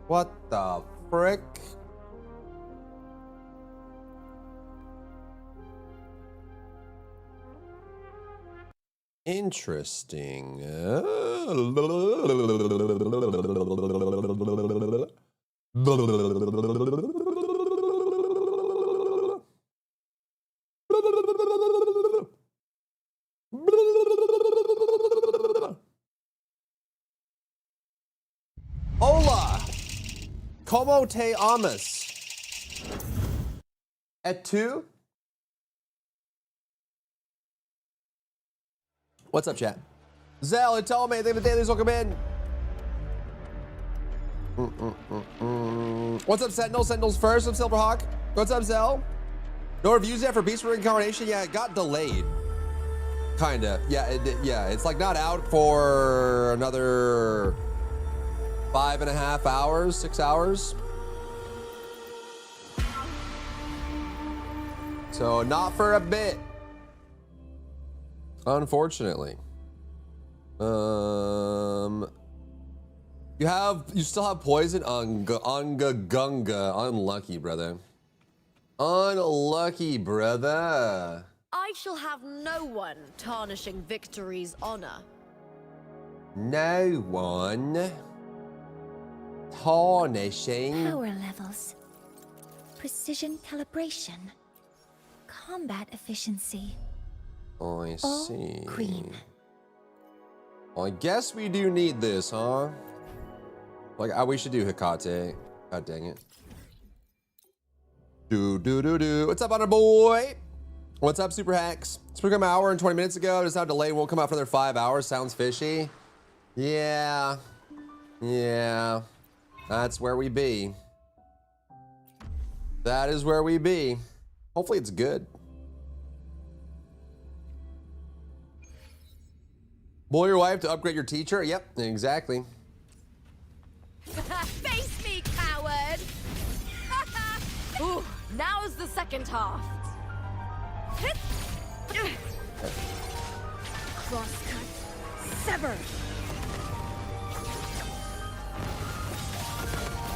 What the frick? Interesting. Hola! Como te amas? Et tu? What's up, chat? Zell and tell me, I think the dailies will come in. What's up, Sentinel? Sentinel's first. I'm Silverhawk. What's up, Zell? No reviews yet for Beast Reincarnation? Yeah, it got delayed. Kinda. Yeah, it's like not out for another 5.5 hours, 6 hours. So not for a bit. Unfortunately. You still have poison? Gunga. Unlucky, brother. Unlucky, brother. I shall have no one tarnishing victory's honor. No one tarnishing. Power levels. Precision calibration. Combat efficiency. I see. Green. I guess we do need this, huh? Like, we should do Hecate. God dang it. What's up, Honor Boy? What's up, Super Hacks? It's become an hour and 20 minutes ago. Just how delayed won't come out for another 5 hours. Sounds fishy. Yeah. Yeah. That's where we be. That is where we be. Hopefully it's good. Boil your wife to upgrade your teacher? Yep, exactly. Face me, coward! Ooh, now's the second half. Crosscut. Sever.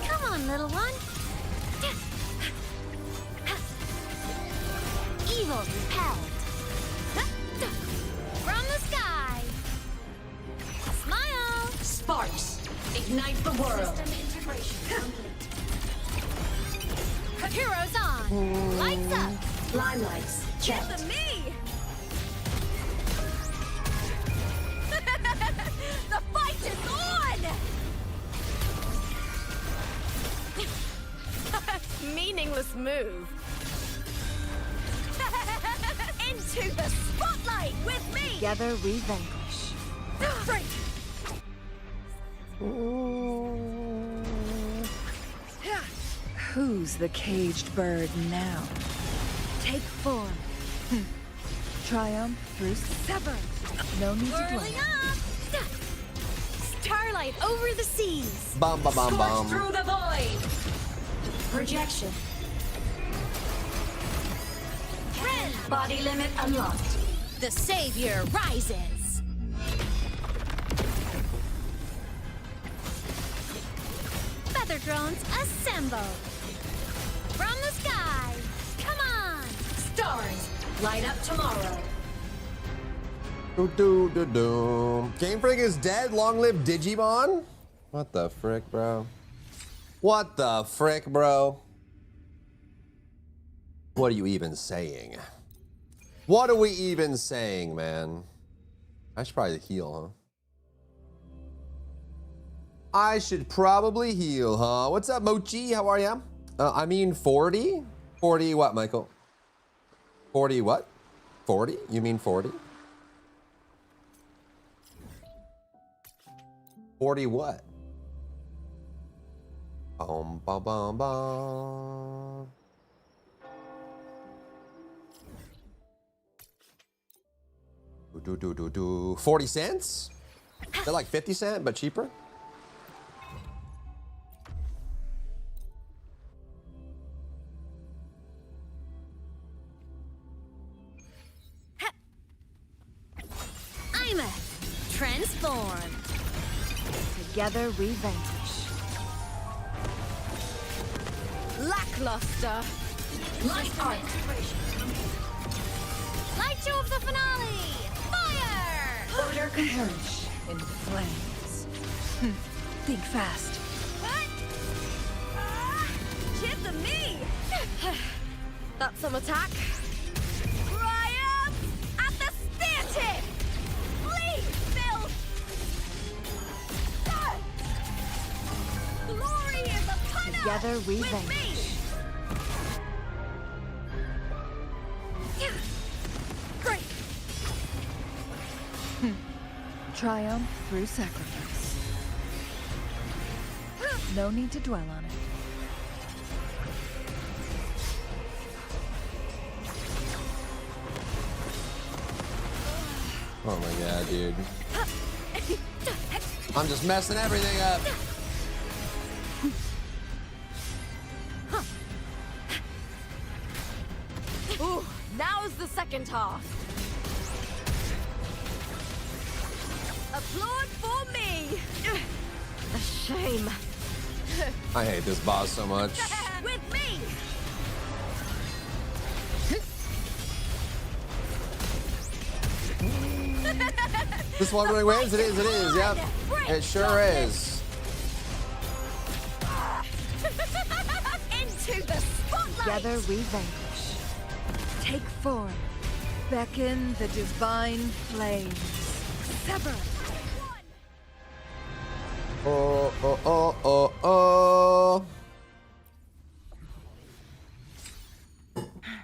Come on, little one. Evil repelled. From the sky. Smile. Sparks. Ignite the world. System integration complete. Heroes on. Lights up. Limelights. Get Checked. to me! The fight is on! Meaningless move. Into the spotlight with me! Together we vanquish. Break! Who's the caged bird now? Take form. Triumph through sever. No need to Whirling dwell. up. Starlight over the seas. Bum, bum, bum, Scorch bum. through the void. Projection. Ren. Body limit unlocked. The savior rises. Feather drones assemble. From the sky. Come on. Stars. Light up tomorrow. Game Freak is dead. Long live Digimon. What the frick, bro? What the frick, bro? What are you even saying? What are we even saying, man? I should probably heal, huh? I should probably heal, huh? What's up, Mochi? How are ya? I mean 40? 40 what, Michael? 40 what? 40? You mean 40? 40 what? Bum, bum, bum, bum. 40 cents? They're like 50 cents, but cheaper? I'm a transform. Together we vanquish. Lackluster. Light art. Light show of the finale! Fire! Order confirmed. Perish in flames. Think fast. What? Cheers to me! That's some attack. Triumph at the spear tip! Please, Bill! Glory is upon us! Together we With vanquish. me! Great! Triumph through sacrifice. No need to dwell on it. Oh my god, dude. I'm just messing everything up. Ooh, now's the second half. Applaud for me! A shame. I hate this boss so much. With me! This one running waves? It is, yep. It sure is. Into the spotlight! Together we vanquish. Take form. Beckon the divine flames. Sever. Oh, oh, oh, oh, oh.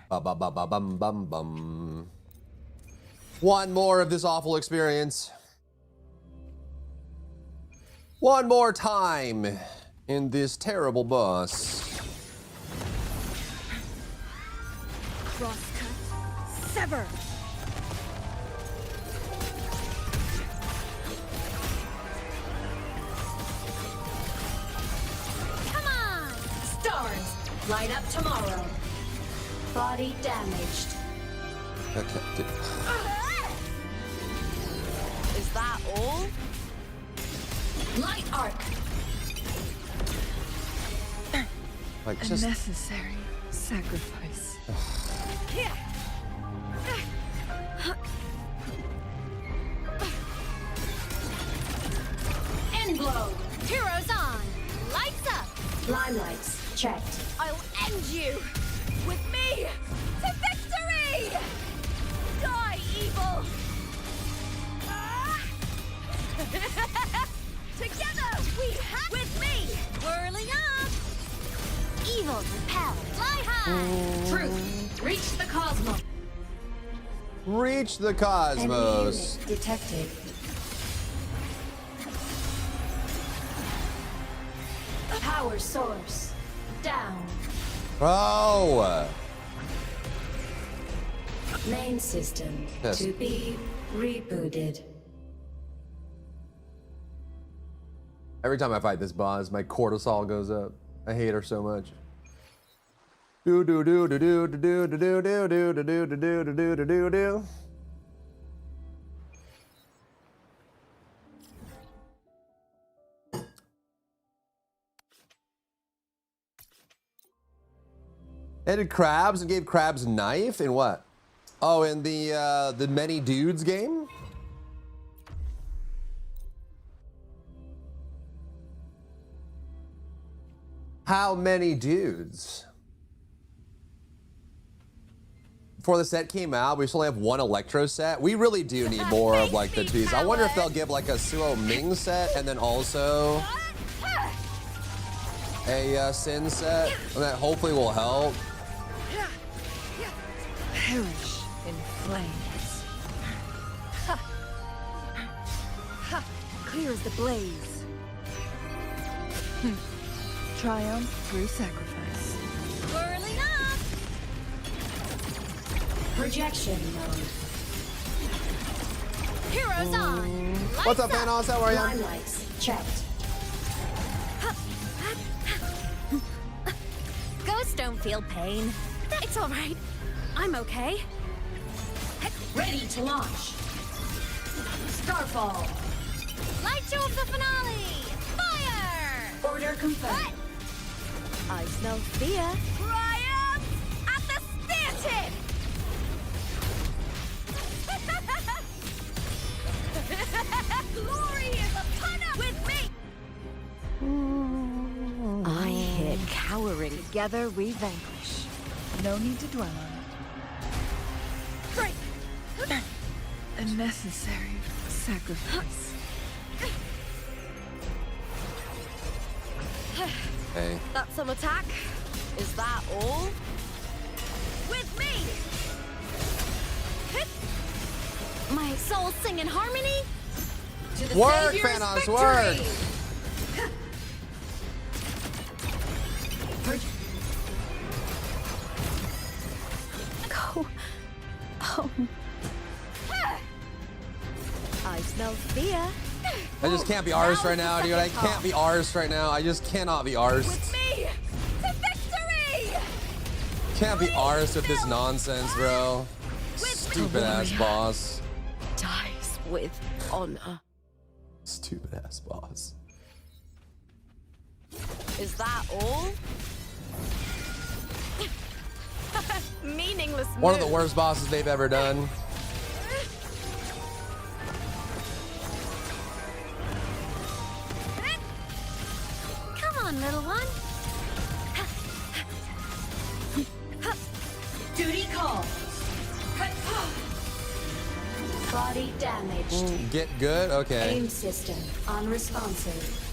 Ba ba ba ba bum bum bum. One more of this awful experience. One more time in this terrible boss. Crosscut. Sever. Come on! Stars. Light up tomorrow. Body damaged. Okay. Is that all? Light arc. Like A just necessary sacrifice. End blow. Heroes on! Lights up! Limelights. Checked. I'll end you! With me! To victory! Die, evil! Together we have with me! Whirling up! Evil repel! Fly high! Truth. Reach the cosmos. reach the cosmos. Enemy unit detected. Power source. Down. Oh! Main system Yes. to be rebooted. Every time I fight this boss, my cortisol goes up. I hate her so much. Do do do do do do do do do do do do do do do do do do. Added crabs and gave crabs a knife in what? Oh, in the many dudes game. How many dudes? Before the set came out, we still have one Electro set. We really do need more of like the twos. I wonder if they'll give like a Suo Ming set and then also a Sin set. And that hopefully will help. Perish in flames. Clear as the blaze. Triumph through sacrifice. Whirling up! Projection mode. Heroes on. What's up, Thanos? How are you? Limelights checked. Ghosts don't feel pain. It's all right. I'm okay. Ready to launch. Starfall. Light show of the finale. Fire! Order confirmed. I smell fear. Triumph at the stanchion! Glory is upon us with me! I hit cowering. Together we vanquish. No need to dwell on Great! it. A necessary sacrifice. Hey. That's some attack. Is that all? With me! My soul sing in harmony? To the Work, Savior's Thanos, victory! work! Go home. I smell fear. I just can't be arsed right now, dude. I can't be arsed right now. I just cannot be arsed. With me! To victory! Can't be arsed with this nonsense, bro. Stupid ass boss. Dies with honor. Stupid ass boss. Is that all? Meaningless One of the move. worst bosses they've ever done. Come on, little one. Duty calls. Body damaged. Get good? Okay. Aim system unresponsive.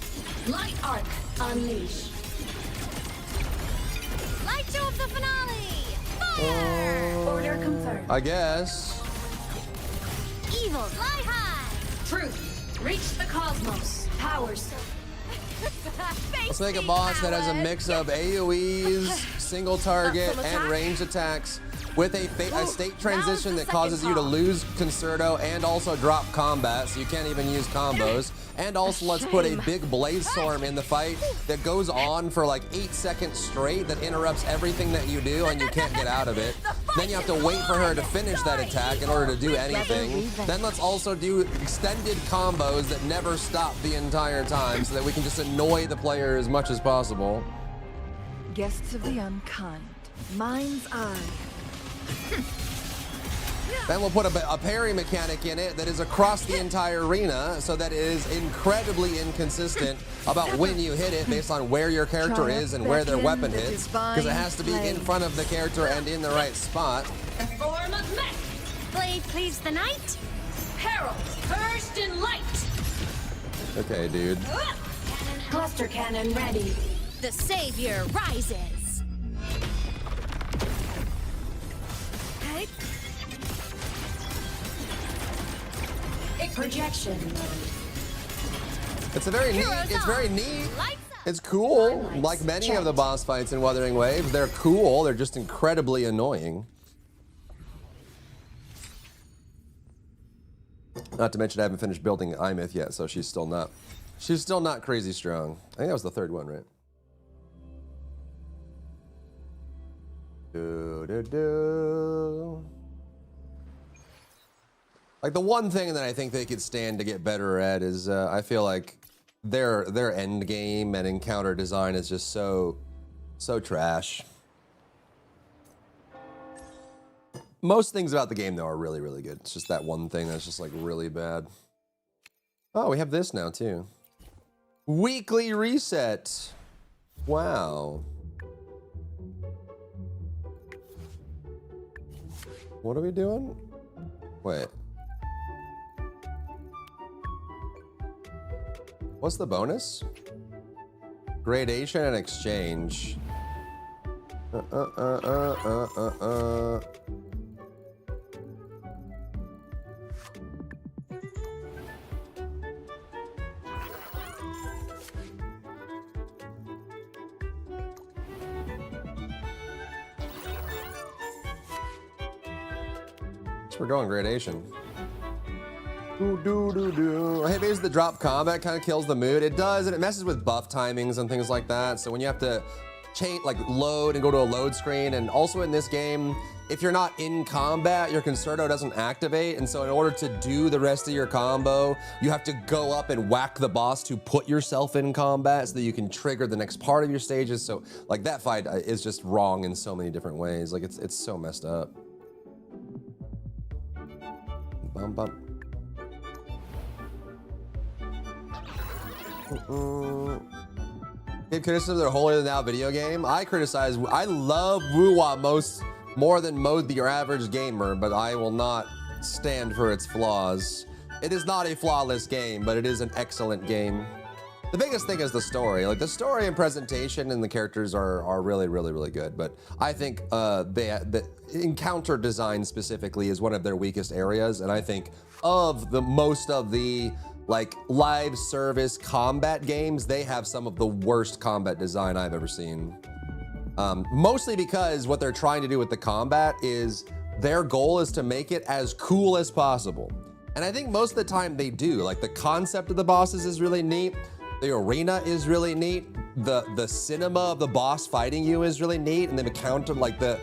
Light arc unleashed. Light show of the finale! Fire! Order confirmed. I guess. Evil, fly high! Truth. Reach the cosmos. Power cell. Let's make a boss that has a mix of AoEs, single target, and ranged attacks with a state transition that causes you to lose Concerto and also drop combat, so you can't even use combos. And also let's put a big Blaze Storm in the fight that goes on for like 8 seconds straight that interrupts everything that you do and you can't get out of it. Then you have to wait for her to finish that attack in order to do anything. Then let's also do extended combos that never stop the entire time so that we can just annoy the player as much as possible. Guests of the unkind. Mind's eye. Then we'll put a parry mechanic in it that is across the entire arena so that it is incredibly inconsistent about when you hit it based on where your character is and where their weapon hits, because it has to be in front of the character and in the right spot. The form of mech. Blade cleaves the night. Herald. Burst in light. Okay, dude. Cluster cannon ready. The savior rises. Hey. Projection mode. It's a very neat. Heroes It's on. very neat. Lights up. It's cool. Highlights Like many of the checked. boss fights in Wuthering Waves, they're cool. They're just incredibly annoying. Not to mention I haven't finished building Imith yet, so she's still not crazy strong. I think that was the third one, right? Like the one thing that I think they could stand to get better at is I feel like their end game and encounter design is just so trash. Most things about the game though are really, really good. It's just that one thing that's just like really bad. Oh, we have this now too. Weekly reset. Wow. What are we doing? Wait. What's the bonus? Gradation and exchange. We're going gradation. Hey, maybe the drop combat kind of kills the mood. It does, and it messes with buff timings and things like that. So when you have to change, like load and go to a load screen, and also in this game, if you're not in combat, your concerto doesn't activate. And so in order to do the rest of your combo, you have to go up and whack the boss to put yourself in combat so that you can trigger the next part of your stages. So like that fight is just wrong in so many different ways. Like it's so messed up. Bum, bum. Kid criticism of their holier than thou video game. I love Wuwa more than your average gamer, but I will not stand for its flaws. It is not a flawless game, but it is an excellent game. The biggest thing is the story. Like the story and presentation and the characters are really, really, really good. But I think the encounter design specifically is one of their weakest areas, and I think of most of the like live service combat games, they have some of the worst combat design I've ever seen. Mostly because what they're trying to do with the combat is their goal is to make it as cool as possible. And I think most of the time they do. Like the concept of the bosses is really neat. The arena is really neat. The cinema of the boss fighting you is really neat, and the encounter, like the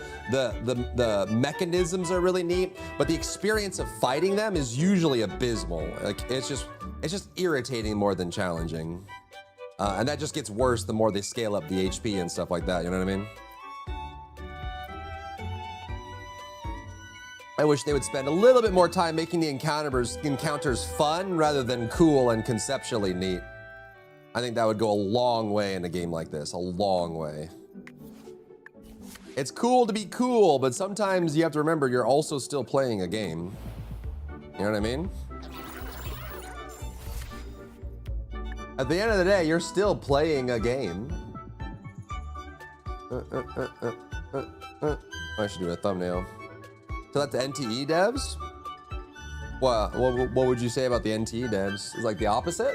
mechanisms are really neat. But the experience of fighting them is usually abysmal. Like it's just irritating more than challenging, and that just gets worse the more they scale up the HP and stuff like that. You know what I mean? I wish they would spend a little bit more time making the encounters fun rather than cool and conceptually neat. I think that would go a long way in a game like this, a long way. It's cool to be cool, but sometimes you have to remember you're also still playing a game. You know what I mean? At the end of the day, you're still playing a game. I should do a thumbnail. So that's the NTE devs? What would you say about the NTE devs? Is like the opposite?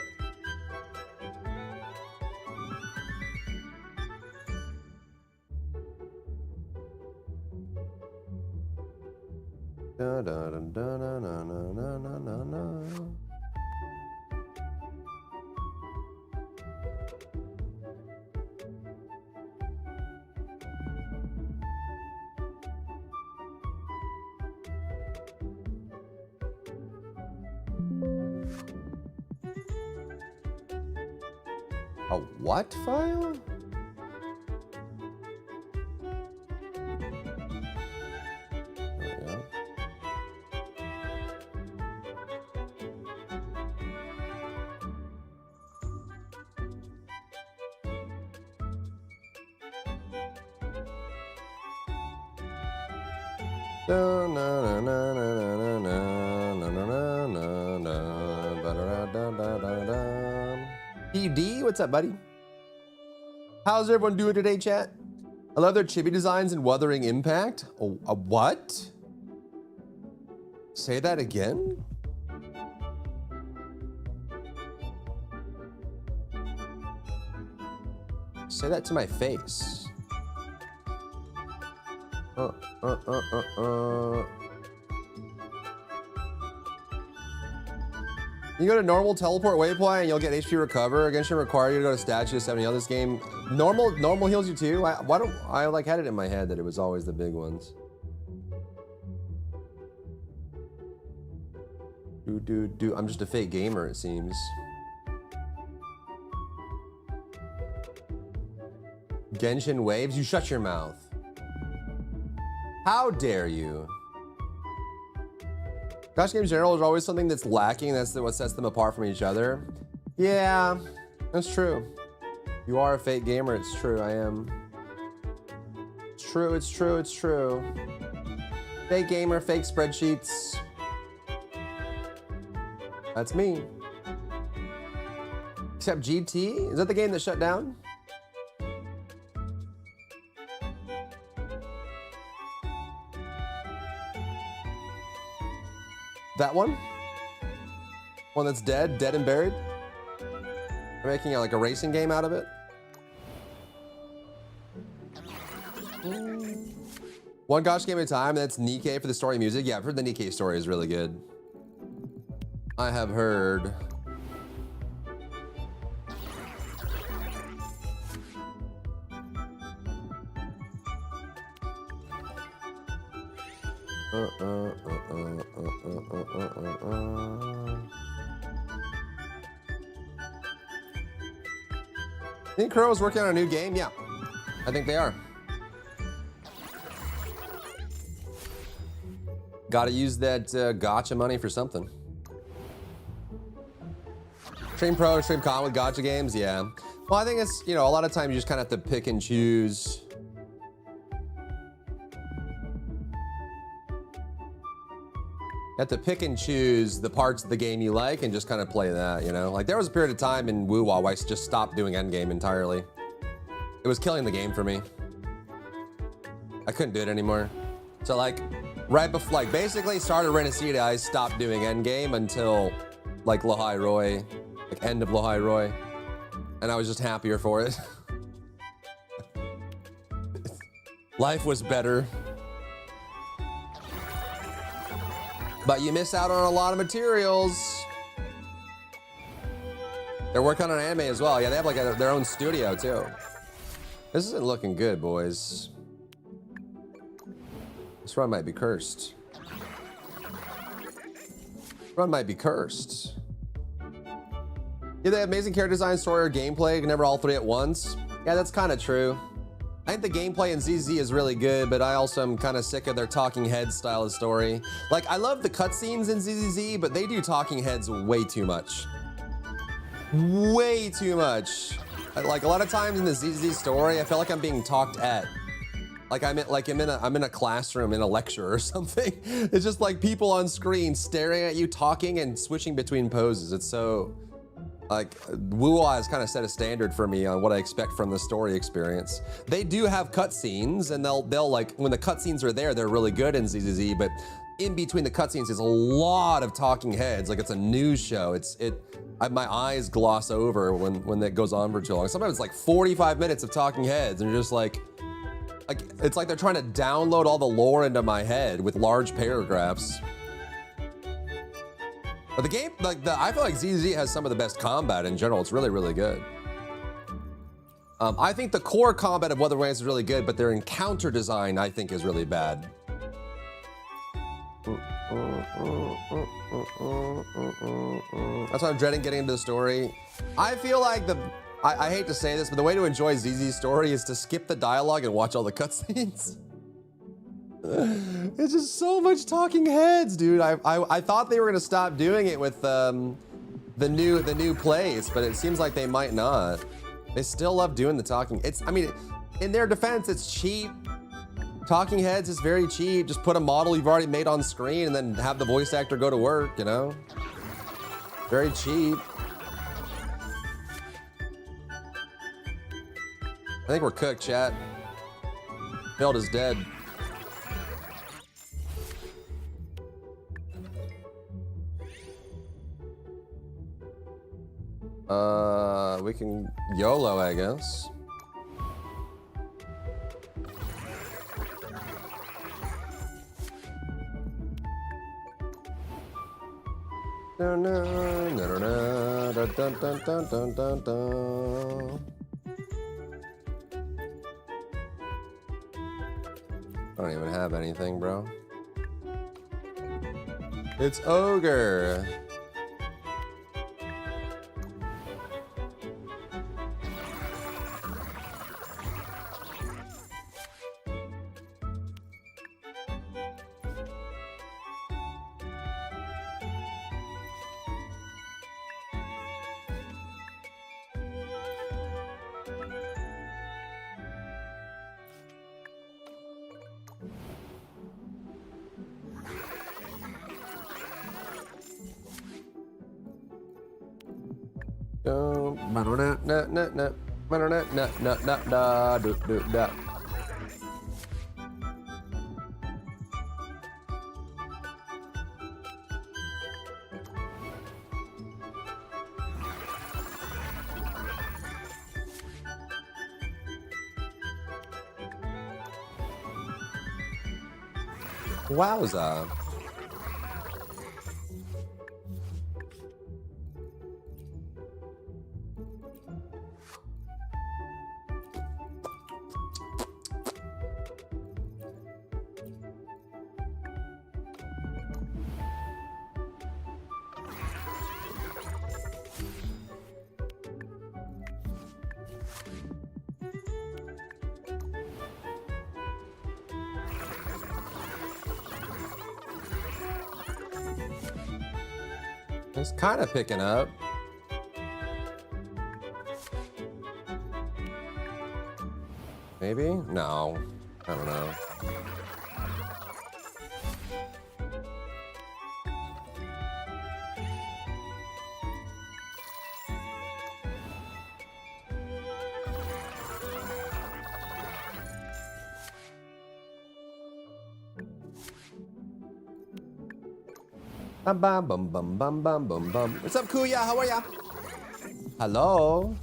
Da, da, da, da, na, na, na, na, na, na. A what file? There we go. Da, na, na, na, na, na, na, na, na, na, na, ba, da, da, da, da, da. PD, what's up, buddy? How's everyone doing today, chat? I love their chibi designs and Wuthering Impact. Oh, a what? Say that again? Say that to my face. You go to normal teleport waypoint and you'll get HP recover. Against your require you to go to statue 70. On this game, normal heals you too. Why don't I like had it in my head that it was always the big ones. I'm just a fake gamer, it seems. Genshin waves. You shut your mouth. How dare you? Gosh, games in general is always something that's lacking. That's what sets them apart from each other. Yeah, that's true. You are a fake gamer. It's true. I am. It's true. It's true. It's true. Fake gamer, fake spreadsheets. That's me. Except GT? Is that the game that shut down? That one? One that's dead and buried? They're making like a racing game out of it? One gosh game at a time, that's Nikkei for the story music. Yeah, I've heard the Nikkei story is really good. I have heard. Think Crow's working on a new game? Yeah, I think they are. Gotta use that gotcha money for something. Stream Pro, Stream Con with gotcha games? Yeah. Well, I think it's, you know, a lot of times you just kind of have to pick and choose. You have to pick and choose the parts of the game you like and just kind of play that, you know? Like, there was a period of time in Woo-Wah where I just stopped doing endgame entirely. It was killing the game for me. I couldn't do it anymore. So, like, right before, like, basically started Renacida, I stopped doing endgame until, like, Lahai Roy, like, end of Lahai Roy. And I was just happier for it. Life was better. But you miss out on a lot of materials. They're working on an anime as well. Yeah, they have like their own studio too. This isn't looking good, boys. This run might be cursed. Run might be cursed. Yeah, they have amazing character design, story, or gameplay. Never all three at once. Yeah, that's kind of true. I think the gameplay in ZZ is really good, but I also am kind of sick of their talking head style of story. Like, I love the cutscenes in ZZZ, but they do talking heads way too much. Way too much. Like, a lot of times in the ZZ story, I feel like I'm being talked at. Like I'm in a classroom in a lecture or something. It's just like people on screen staring at you, talking and switching between poses. It's so, like, Woo-Wah has kind of set a standard for me on what I expect from the story experience. They do have cutscenes, and they'll like, when the cutscenes are there, they're really good in ZZZ, but in between the cutscenes is a lot of talking heads, like it's a news show. My eyes gloss over when that goes on for too long. Sometimes it's like 45 minutes of talking heads, and you're just like, it's like they're trying to download all the lore into my head with large paragraphs. But the game, I feel like ZZ has some of the best combat in general. It's really, really good. I think the core combat of Weather Wings is really good, but their encounter design, I think, is really bad. That's why I'm dreading getting into the story. I feel like I hate to say this, but the way to enjoy ZZ's story is to skip the dialogue and watch all the cutscenes. It's just so much talking heads, dude. I thought they were gonna stop doing it with the new plays, but it seems like they might not. They still love doing the talking. I mean, in their defense, it's cheap. Talking heads is very cheap. Just put a model you've already made on screen and then have the voice actor go to work, you know? Very cheap. I think we're cooked, chat. Build is dead. We can YOLO, I guess. Dun, dun, dun, dun, dun, dun, dun, dun, dun. I don't even have anything, bro. It's Ogre. Wowza. It's kind of picking up. Maybe? No. I don't know. Bum bum bum bum bum bum bum bum. What's up, Kuya? How are ya? Hello.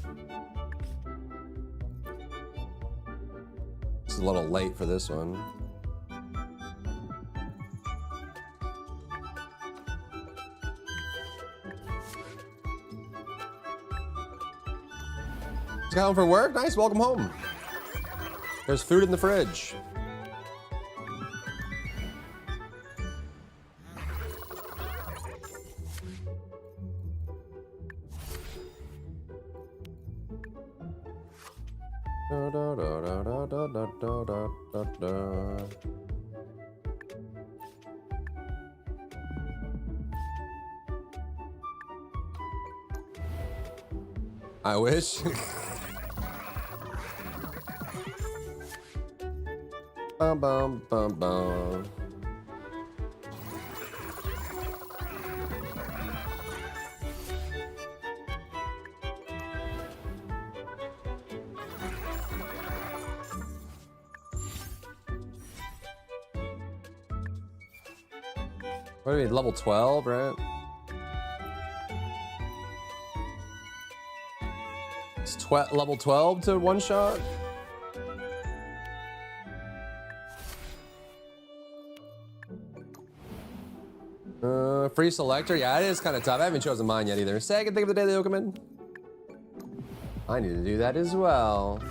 It's a little late for this one. Just got home from work. Nice. Welcome home. There's food in the fridge. I wish. Bum bum bum bum. What do we need? Level 12, right? It's level 12 to one shot. Free selector? Yeah, it is kind of tough. I haven't chosen mine yet either. Second thing of the day, Okerman. I need to do that as well.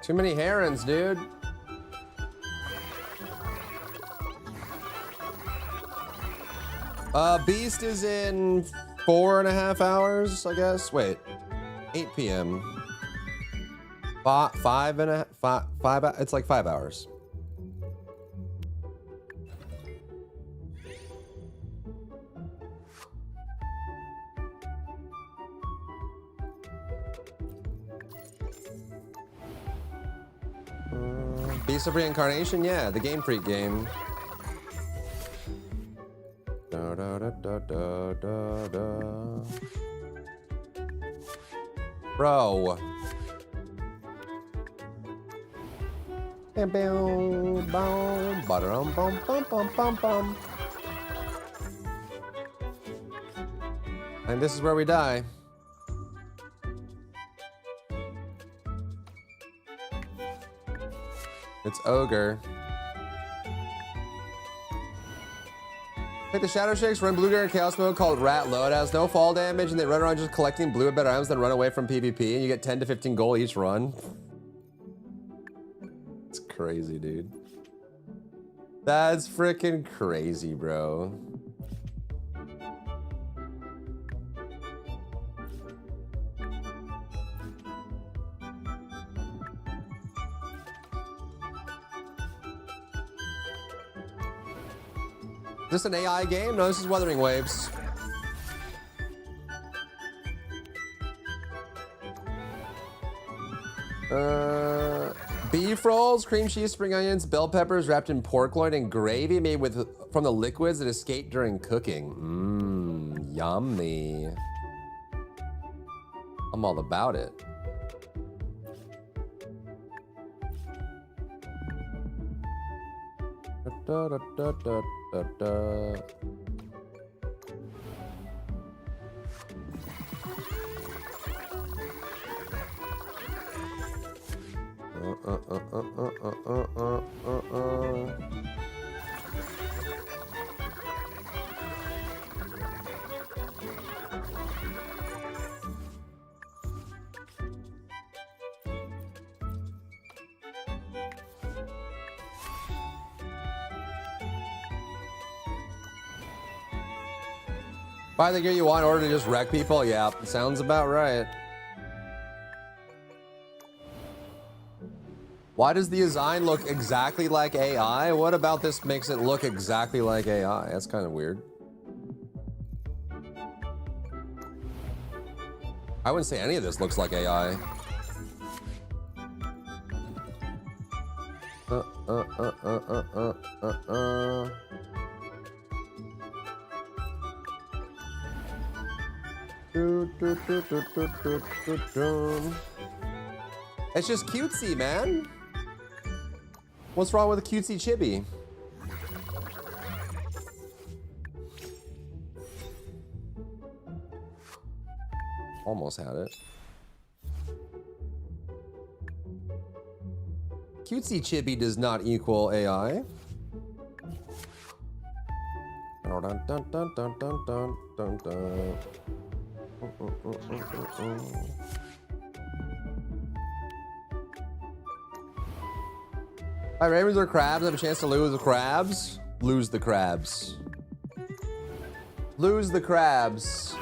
Too many herons, dude. Beast is in 4.5 hours, I guess. Wait, 8 p.m. Five. It's like 5 hours. Beast of Reincarnation, yeah, the Game Freak game. Da, da, da, da, da, da, da. Bro. Bam, bam, bam, ba-dum, bum, bum, bum, bum, bum. And this is where we die. It's Ogre. Pick the Shadow Shakes, run Blue Dragon Chaos mode called Rat Load. It has no fall damage, and they run around just collecting blue and better items, then run away from PvP, and you get 10 to 15 gold each run. It's crazy, dude. That's freaking crazy, bro. Is this an AI game? No, this is Wuthering Waves. Beef rolls, cream cheese, spring onions, bell peppers wrapped in pork loin and gravy made from the liquids that escape during cooking. Mmm, yummy. I'm all about it. Da, da, da, da, da, da. Buy the gear you want in order to just wreck people? Yeah, sounds about right. Why does the design look exactly like AI? What about this makes it look exactly like AI? That's kind of weird. I wouldn't say any of this looks like AI. It's just cutesy, man. What's wrong with a cutesy chibi? Almost had it. Cutesy chibi does not equal AI. Dun, dun, dun, dun, dun, dun, dun, dun. Hi, Ravens or crabs have a chance to lose the crabs? Lose the crabs. Lose the crabs.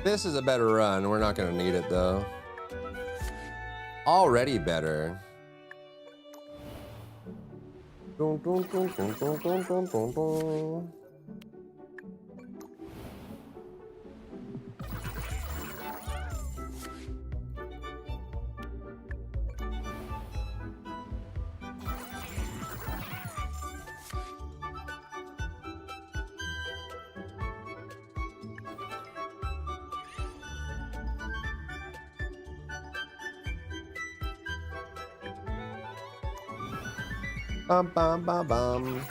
This is a better run. We're not gonna need it though. Already better. Dun, dun, dun, dun, dun, dun, dun, dun, dun. Bum, bum, bum, bum.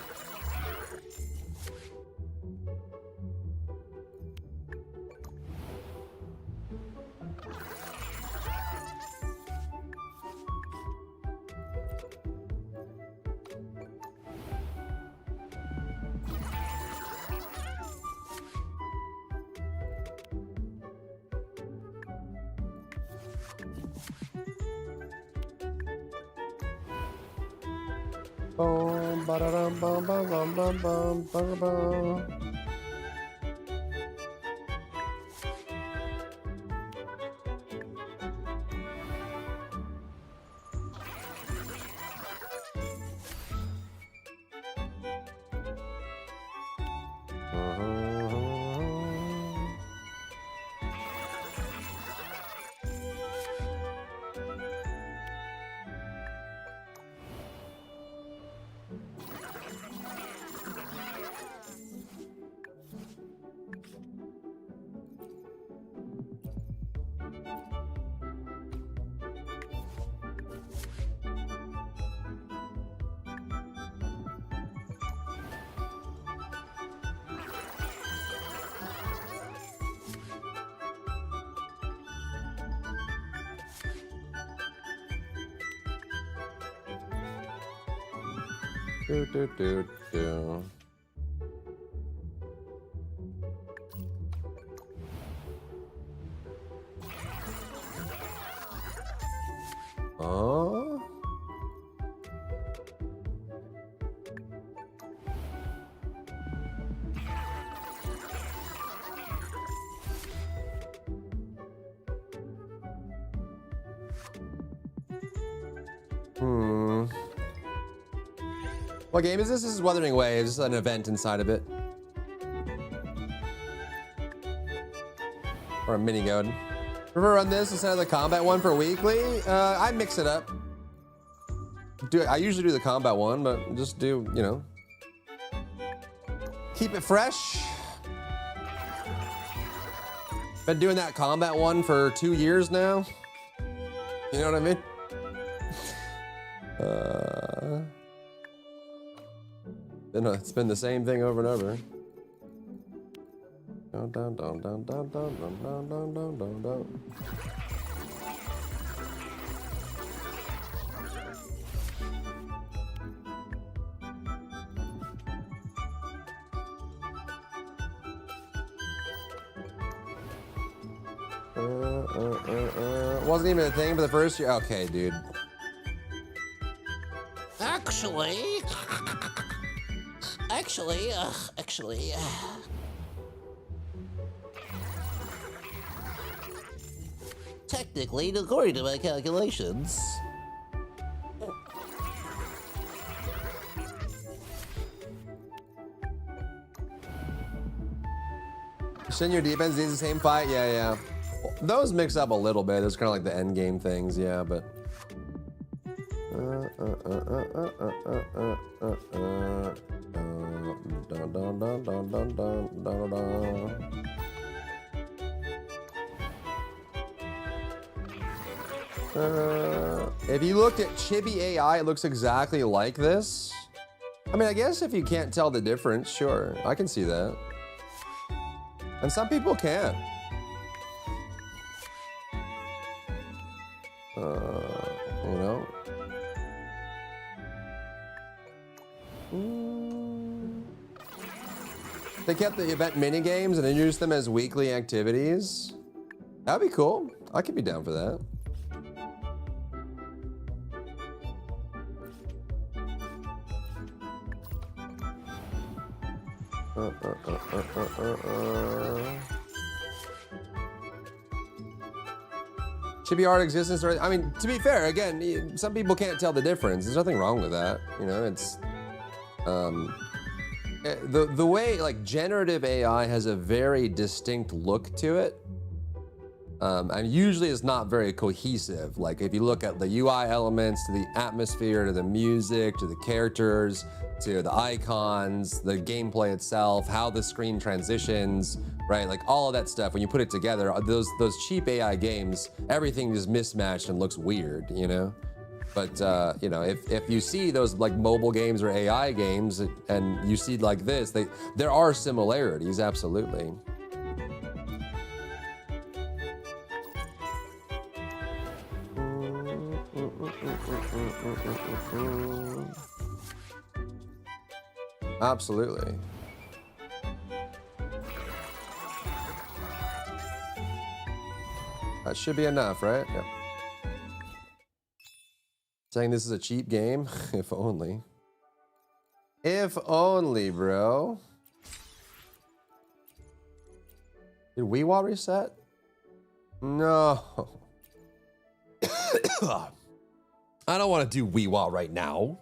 Boom, ba-da-dum, bum, bum, bum, bum, bum, ba-da-bum. Do, do, do, do. Oh. What game is this? This is Wuthering Waves, an event inside of it. Or a mini goad. Prefer run this instead of the combat one for weekly? I mix it up. I usually do the combat one, but just do, you know, keep it fresh. Been doing that combat one for 2 years now. You know what I mean? It's been the same thing over and over. Dun, dun, dun, dun, dun, dun, dun, dun, dun, dun, dun. Wasn't even a thing for the first year. Okay, dude. Actually, technically, according to my calculations. Shinyo defense needs the same fight. Yeah, yeah. Those mix up a little bit. It's kind of like the end game things. Yeah, but. If you looked at Chibi AI, it looks exactly like this. I mean, I guess if you can't tell the difference, sure, I can see that. And some people can. You know. They kept the event mini games and introduced them as weekly activities. That'd be cool. I could be down for that. Chibi art existence, or I mean, to be fair, again, some people can't tell the difference. There's nothing wrong with that. You know, it's the way like generative AI has a very distinct look to it. And usually it's not very cohesive. Like if you look at the UI elements, to the atmosphere, to the music, to the characters, to the icons, the gameplay itself, how the screen transitions, right? Like all of that stuff, when you put it together, those cheap AI games, everything is mismatched and looks weird, you know? But you know, if you see those like mobile games or AI games and you see like this, there are similarities, absolutely. Absolutely. That should be enough, right? Yep. Saying this is a cheap game? If only. If only, bro. Did WeWa reset? No. I don't want to do WeWa right now.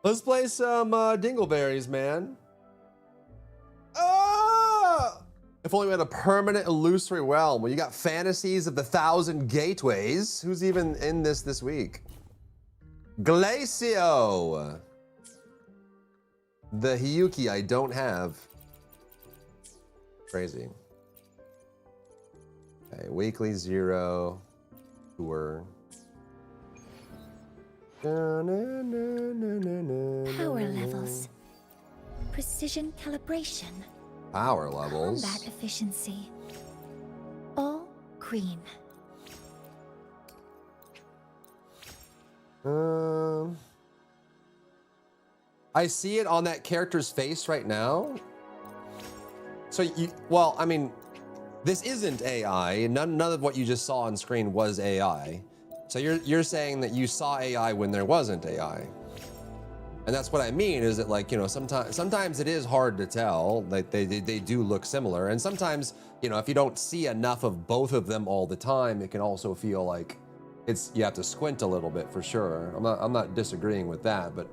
Let's play some Dingleberries, man. Ah! If only we had a permanent illusory realm. Well, you got Fantasies of the Thousand Gateways. Who's even in this week? Glacio. The Hiyuki I don't have. Crazy. Okay, weekly 0. Tour. Power levels. Precision calibration. Power levels. Combat efficiency. All green. I see it on that character's face right now. So well, I mean, this isn't AI. None of what you just saw on screen was AI. So you're saying that you saw AI when there wasn't AI. And that's what I mean, is that like, you know, sometimes it is hard to tell. Like they do look similar. And sometimes, you know, if you don't see enough of both of them all the time, it can also feel like you have to squint a little bit for sure. I'm not disagreeing with that, but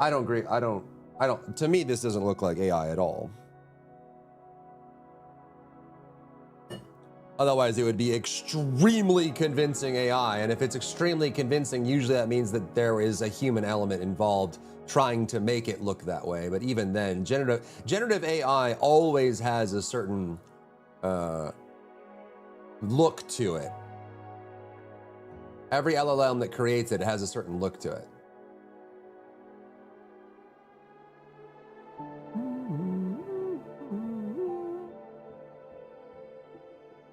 I don't agree. To me, this doesn't look like AI at all. Otherwise, it would be extremely convincing AI. And if it's extremely convincing, usually that means that there is a human element involved trying to make it look that way. But even then, generative AI always has a certain look to it. Every LLM that creates it has a certain look to it.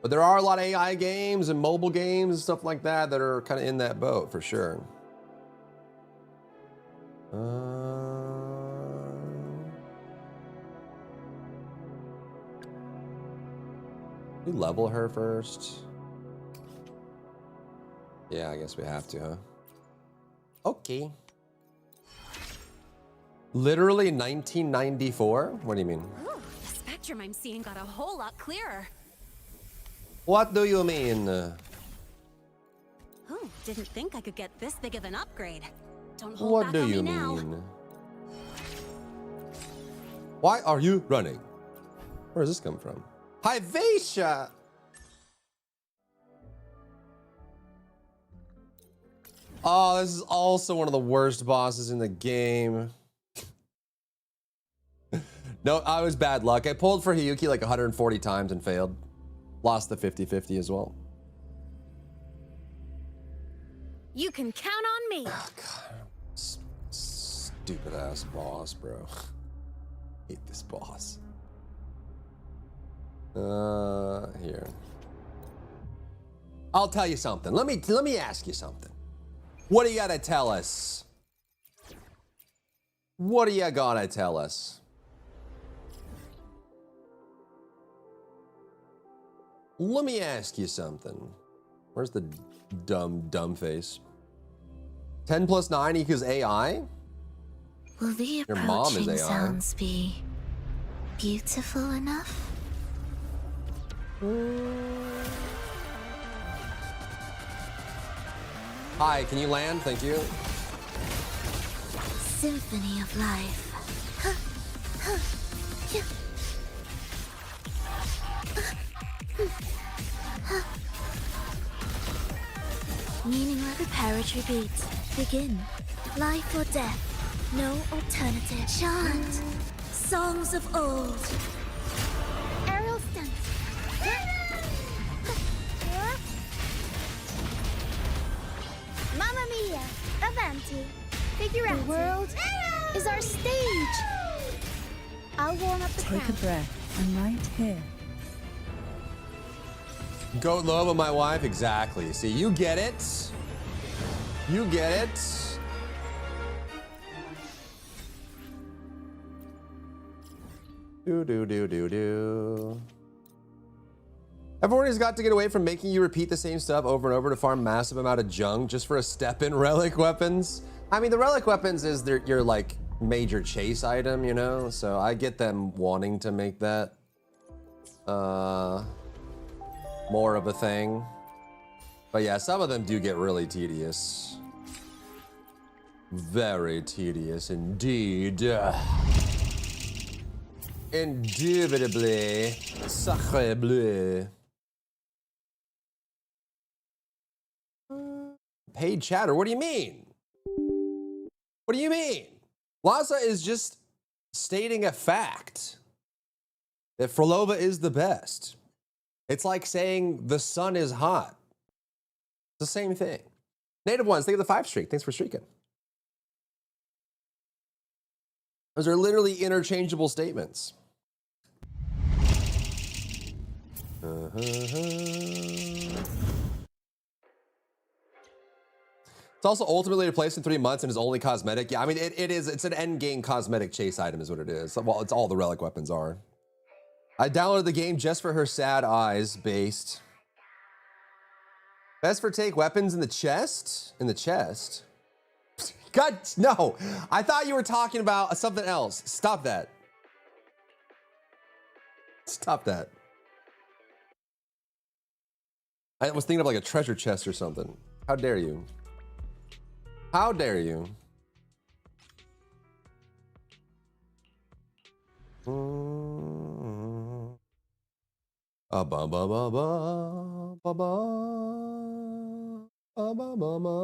But there are a lot of AI games and mobile games and stuff like that that are kind of in that boat for sure. We level her first. Yeah, I guess we have to, huh? Okay. Literally 1994? What do you mean? Ooh, the spectrum I'm seeing got a whole lot clearer. What do you mean? Ooh, didn't think I could get this big of an upgrade. Don't hold What back do on you me now. mean? Why are you running? Where does this come from? Hi, Vaisha! Oh, this is also one of the worst bosses in the game. No, I was bad luck. I pulled for Hiyuki like 140 times and failed. Lost the 50-50 as well. You can count on me. Oh, God. Stupid ass boss, bro. Hate this boss. Here. I'll tell you something. Let me ask you something. What do you gotta tell us? What do you gotta tell us? Let me ask you something. Where's the dumb face? 10 plus 9 equals AI? Will the Your mom is approaching AI. sounds be beautiful enough? Hi, can you land? Thank you. Symphony of life. Meaning preparatory beats. Begin. Life or death. No alternative. Chant. Songs of old. Aerial stunts. Mamma mia. Avanti. Figure out. The world is our stage. I'll warm up the Take a crowd. breath. I'm right here. Goat love of my wife? Exactly. See, you get it. You get it. Do. Everyone has got to get away from making you repeat the same stuff over and over to farm massive amount of junk just for a step in relic weapons. I mean, the relic weapons is your like major chase item, you know? So I get them wanting to make that more of a thing. But yeah, some of them do get really tedious. Very tedious indeed. Indubitably. Sacre bleu. Paid chatter? What do you mean? What do you mean? Laza is just stating a fact that Frolova is the best. It's like saying the sun is hot. It's the same thing. Native Ones, think of the 5 streak. Thanks for streaking. Those are literally interchangeable statements. It's also ultimately replaced in 3 months and is only cosmetic. Yeah, I mean, it is. It's an end game cosmetic chase item is what it is. Well, it's all the relic weapons are. I downloaded the game just for her sad eyes based. Best for take weapons in the chest? In the chest? God, no. I thought you were talking about something else. Stop that. Stop that. I was thinking of like a treasure chest or something. How dare you? How dare you? Ba ba ba ba ba ba ba ba ba ba.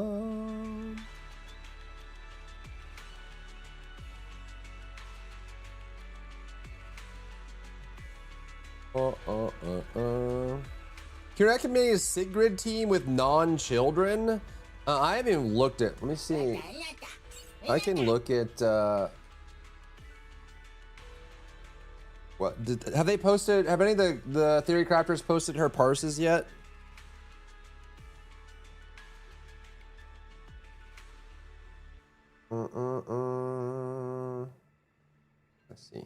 Can you recommend a Sigrid team with non-children? I haven't even looked at. Let me see. I can look at. What have they posted? Have any of the theory crafters posted her purses yet? Let's see.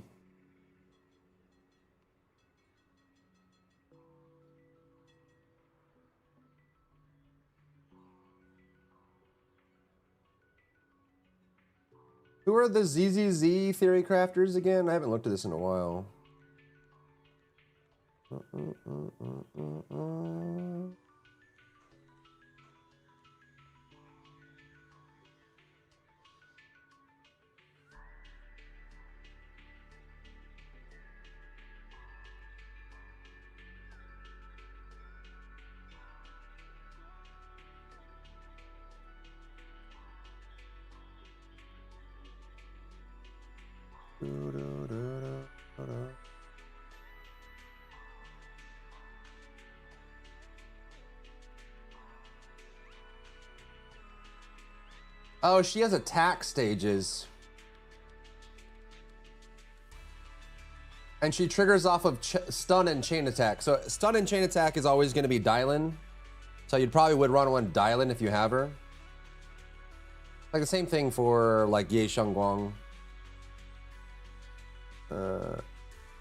Who are the ZZZ theory crafters again? I haven't looked at this in a while. Oh, she has attack stages. And she triggers off of stun and chain attack. So stun and chain attack is always going to be Dylan. So you probably would run one Dylan if you have her. Like the same thing for like Ye Shengguang.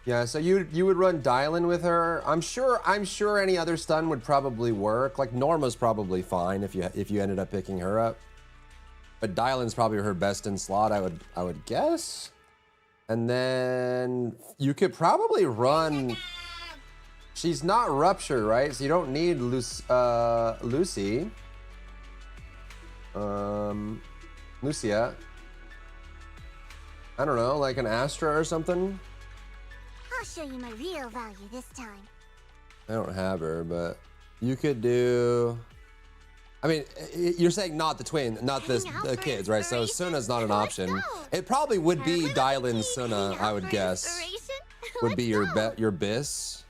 Yeah, so you would run Dylan with her. I'm sure any other stun would probably work. Like Norma's probably fine if you ended up picking her up. But Dylan's probably her best in slot, I would guess. And then you could probably run. She's not Rupture, right? So you don't need Lucy. Lucia. I don't know, like an Astra or something. I'll show you my real value this time. I don't have her, but you could do. I mean, you're saying not the twin, not the kids, right? So Suna's not an option. It probably would be Dylan Suna, I would guess. Would be your bis.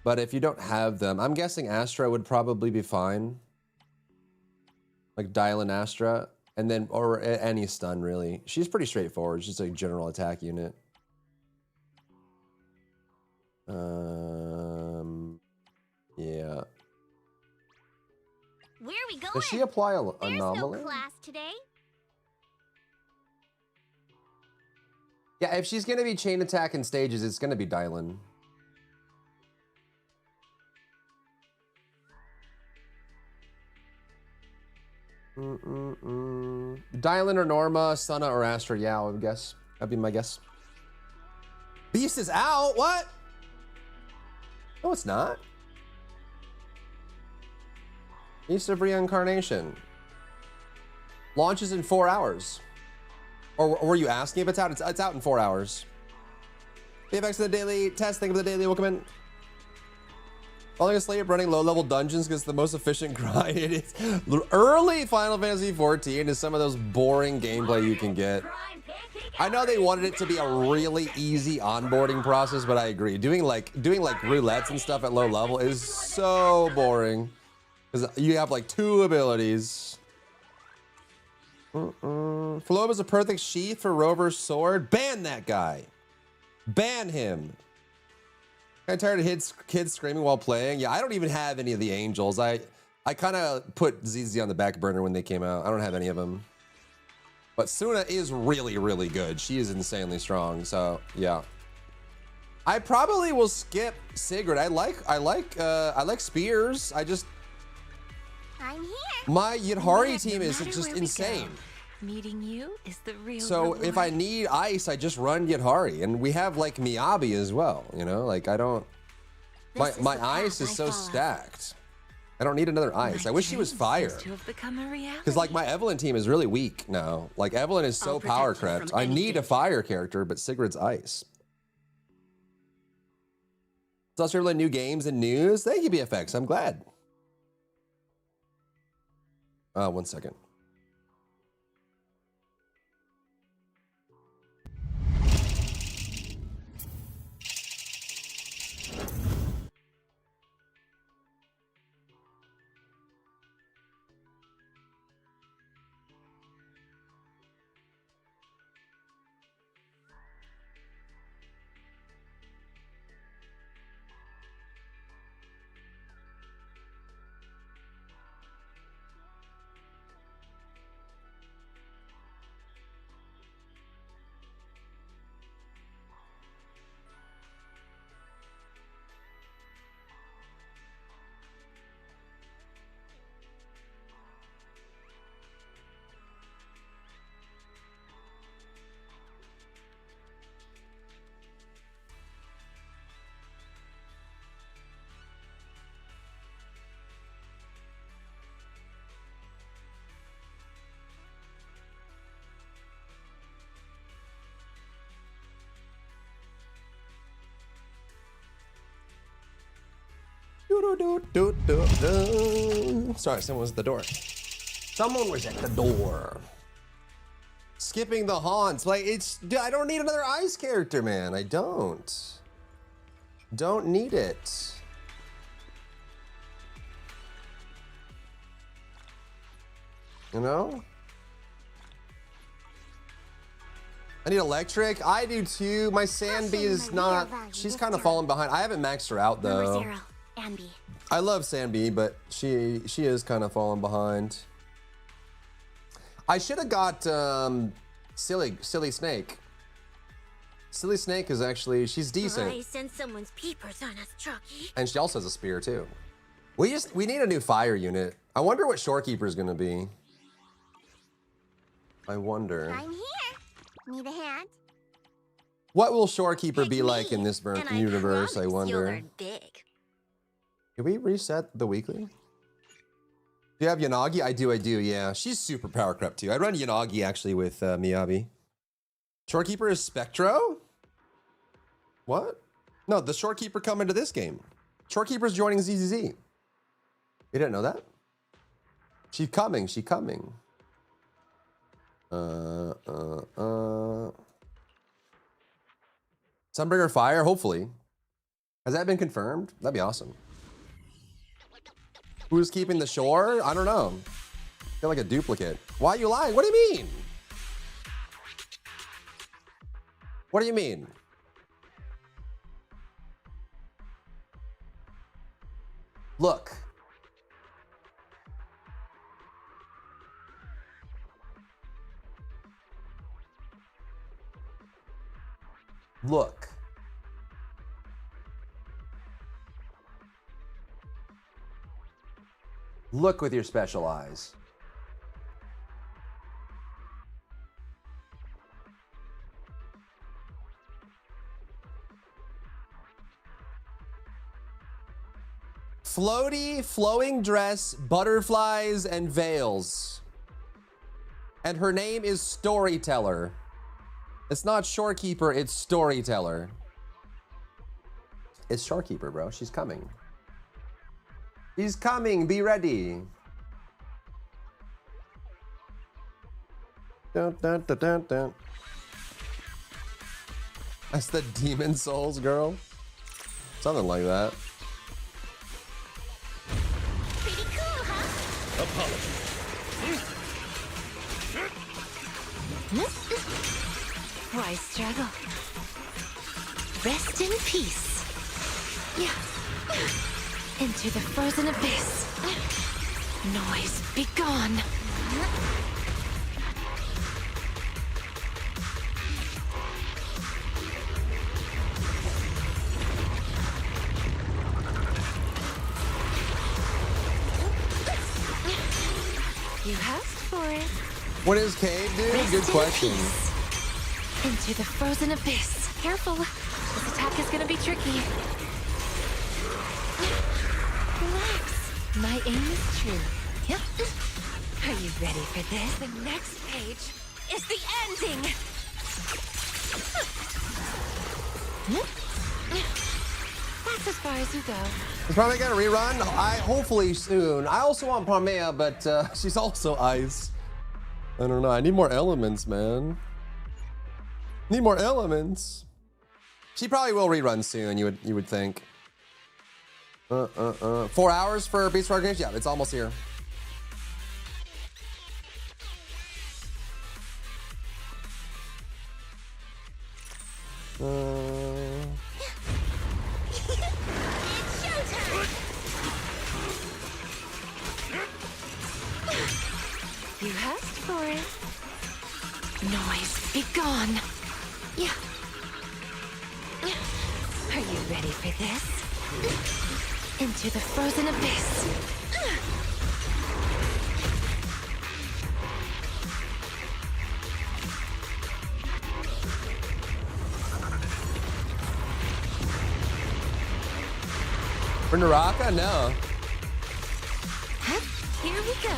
But if you don't have them, I'm guessing Astra would probably be fine. Like Dylan Astra, and then or any stun really. She's pretty straightforward. She's a general attack unit. Yeah. Where are we going? Does she apply a There's anomaly? no class today. Yeah, if she's gonna be chain attack in stages, it's gonna be Dylan. Dylan or Norma, Suna or Astra, yeah, I would guess. That'd be my guess. Beast is out? What? No, it's not. Beast of Reincarnation. Launches in 4 hours. Or were you asking if it's out? It's out in 4 hours. VFX to the daily test. Thank you for the daily. Welcome in. Falling asleep, running low-level dungeons because the most efficient grind it is. Early Final Fantasy 14 is some of those boring gameplay you can get. I know they wanted it to be a really easy onboarding process, but I agree. Doing like roulettes and stuff at low level is so boring because you have like 2 abilities. Phloem is a perfect sheath for Rover's sword. Ban that guy. Ban him. I'm tired of kids screaming while playing. Yeah, I don't even have any of the angels. I kind of put ZZ on the back burner when they came out. I don't have any of them. But Suna is really, really good. She is insanely strong. So yeah, I probably will skip Sigrid. I like Spears. I'm here. My Yidhari team is just insane. Meeting you is the real So reward. if I need ice, I just run Yidhari, and we have like Miyabi as well. You know, like I don't. My ice is so stacked. I don't need another ice. I wish she was fire. Because like my Evelyn team is really weak now. Like Evelyn is so power crept. I need a fire character, but Sigrid's ice. It's also really new games and news. Thank you, BFX. I'm glad. 1 second. Sorry, someone was at the door. Someone was at the door. Skipping the haunts. Like, dude, I don't need another ice character, man. I don't. Don't need it. You know? I need electric. I do too. My Sandbee is not. She's kind of falling behind. I haven't maxed her out though. Number 0, Anby. I love Sandbee, but she is kind of falling behind. I should have got Silly Snake. Silly Snake is actually, she's decent. I sense someone's peepers on us, Chucky. And she also has a spear too. We need a new fire unit. I wonder what Shorekeeper is gonna be. I wonder. I'm here. Need a hand? What will Shorekeeper be Pick like me, in this and universe, I promise you'll wonder. learn big. Did we reset the weekly? Do you have Yanagi? I do, yeah. She's super power crept too. I run Yanagi actually with Miyabi. Shorekeeper is Spectro? What? No, the Shorekeeper come into this game. Shorekeeper's joining ZZZ. You didn't know that? She's coming. Sunbreaker Fire, hopefully. Has that been confirmed? That'd be awesome. Who's keeping the shore? I don't know. I feel like a duplicate. Why are you lying? What do you mean? What do you mean? Look. Look. Look with your special eyes. Floaty, flowing dress, butterflies, and veils. And her name is Storyteller. It's not Shorekeeper, it's Storyteller. It's Shorekeeper, bro. She's coming. She's coming. Be ready. Dun, dun, dun, dun, dun. That's the Demon Souls girl. Something like that. Pretty cool, huh? Why struggle? Rest in peace. Yeah. Into the frozen abyss. Noise, be gone. You asked for it. What is cave, dude? Rest Good in question. peace. Into the frozen abyss. Careful. This attack is gonna be tricky. Relax. My aim is true. Yep. Are you ready for this? The next page is the ending. That's as far as you go. Is Parmea gonna rerun? Hopefully soon. I also want Parmea, but she's also ice. I don't know. I need more elements, man. Need more elements. She probably will rerun soon. You would think. 4 hours for Beast Reincarnation? Yeah, it's almost here. It's showtime! You asked for it. Noise, be gone. Yeah. Are you ready for this? Into the frozen abyss. For Naraka? No. Here we go.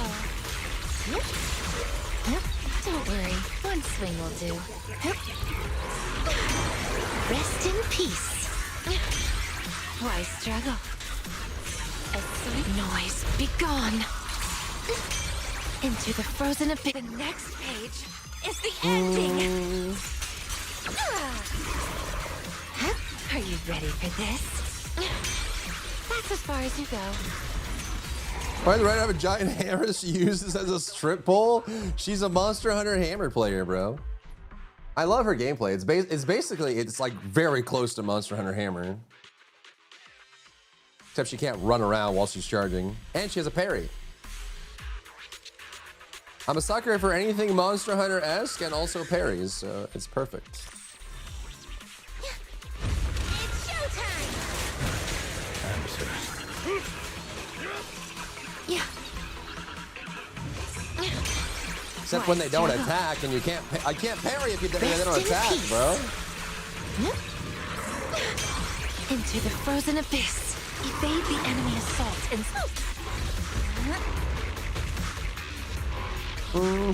Don't worry, one swing will do. Rest in peace. Why struggle? Asleep noise, be gone. Into the frozen abyss. The next page is the ending. Are you ready for this? That's as far as you go. Why does Red have a giant hammer she uses as a strip pole? She's a Monster Hunter hammer player, bro. I love her gameplay. It's basically, it's like very close to Monster Hunter hammer. Except she can't run around while she's charging. And she has a parry. I'm a sucker for anything Monster Hunter-esque and also parries, so it's perfect. It's showtime! Yeah. Except when they don't attack, and you can't. I can't parry if they don't attack, bro. Into the frozen abyss. Evade the enemy assault and.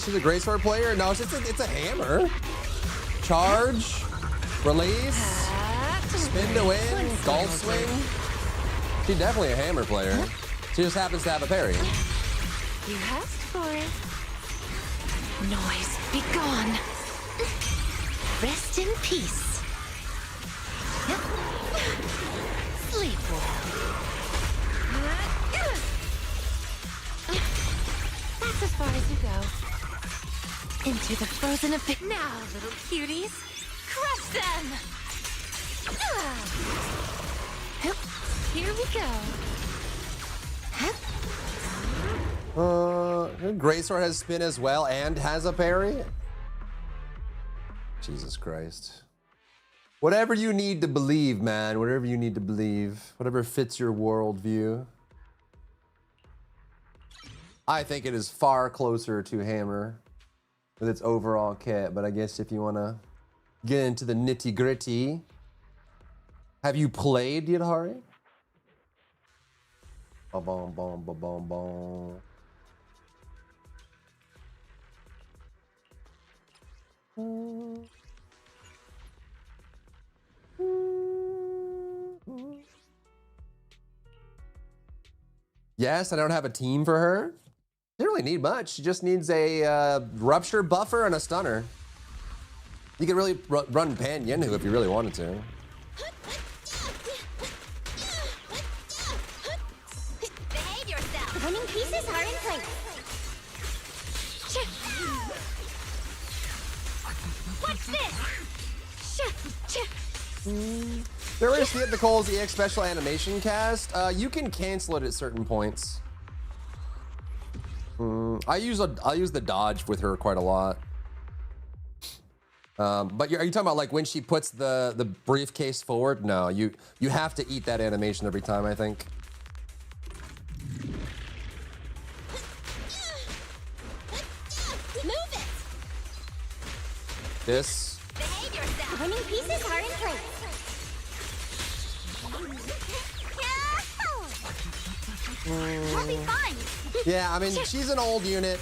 She's a greatsword player. No, it's a hammer. Charge, release, spin to win, golf swing. She's definitely a hammer player. She just happens to have a parry. You asked for it. Noise, be gone. Rest in peace. Sleep well. That's as far as you go. Into the frozen abyss. Now, little cuties, crush them. Here we go. Greatsword has spin as well and has a parry. Jesus Christ. Whatever you need to believe, man. Whatever you need to believe. Whatever fits your worldview. I think it is far closer to hammer with its overall kit, but I guess if you want to get into the nitty gritty, have you played Yidhari? Ba bom bom ba bom bom. Yes, I don't have a team for her. She doesn't really need much. She just needs a rupture buffer and a stunner. You could really run Pan Yenhu if you really wanted to. Behave yourself! Winning pieces are in place. What's this? There is the Nicole's EX special animation cast. You can cancel it at certain points. I use the dodge with her quite a lot. But are you talking about like when she puts the briefcase forward? No, you have to eat that animation every time, I think. Move it! This. Behave yourself! Winning pieces are in place. We'll be fine. Yeah, I mean, she's an old unit.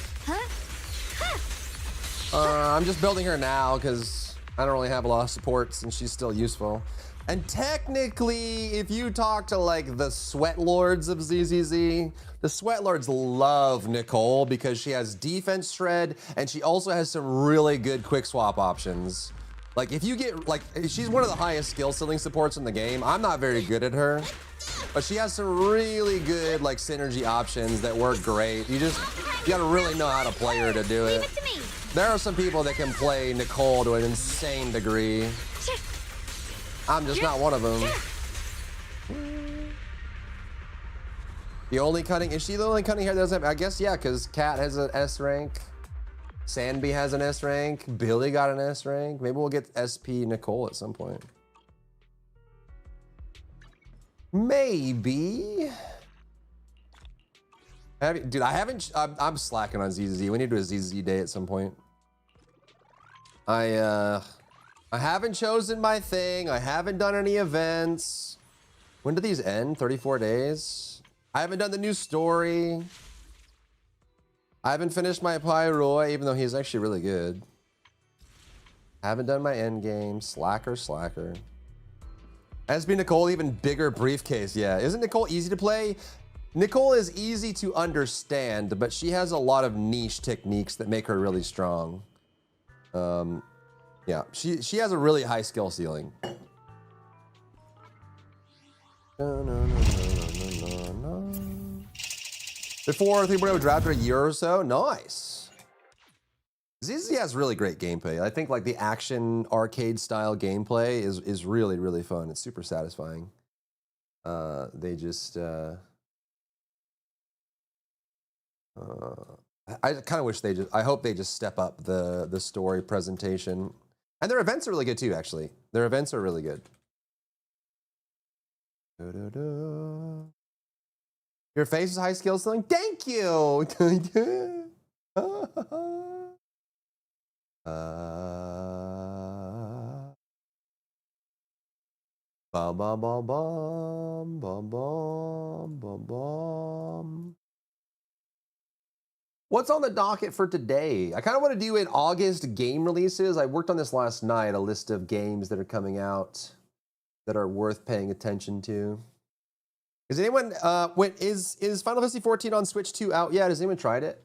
I'm just building her now because I don't really have a lot of supports and she's still useful. And technically, if you talk to like the Sweat Lords of ZZZ, the Sweat Lords love Nicole because she has defense shred and she also has some really good quick swap options. Like if you get, like, she's one of the highest skill ceiling supports in the game. I'm not very good at her, but she has some really good like synergy options that work great. You gotta really know how to play her to do Leave it. it to me. There are some people that can play Nicole to an insane degree. I'm just not one of them. The only cutting, is she the only cutting hair that doesn't have, I guess, yeah, because Kat has an S rank. Sanby has an S rank. Billy got an S rank. Maybe we'll get SP Nicole at some point. Maybe. Dude, I'm slacking on ZZZ. We need to do a ZZZ day at some point. I haven't chosen my thing. I haven't done any events. When do these end? 34 days? I haven't done the new story. I haven't finished my Pyroy, even though he's actually really good. Haven't done my end game. Slacker. SB Nicole, even bigger briefcase. Yeah, isn't Nicole easy to play? Nicole is easy to understand, but she has a lot of niche techniques that make her really strong. Yeah, she has a really high skill ceiling. Before 3.0 dropped a year or so, nice. ZZ has really great gameplay. I think like the action arcade style gameplay is really, really fun. It's super satisfying. They just I kind of wish I hope they just step up the story presentation. And their events are really good too, actually. Their events are really good. Your face is high skill ceiling. Thank you. Bum bum bum bum bum bum bum bum. What's on the docket for today? I kind of want to do in August game releases. I worked on this last night, a list of games that are coming out that are worth paying attention to. Is anyone, is Final Fantasy 14 on Switch 2 out yet? Has anyone tried it?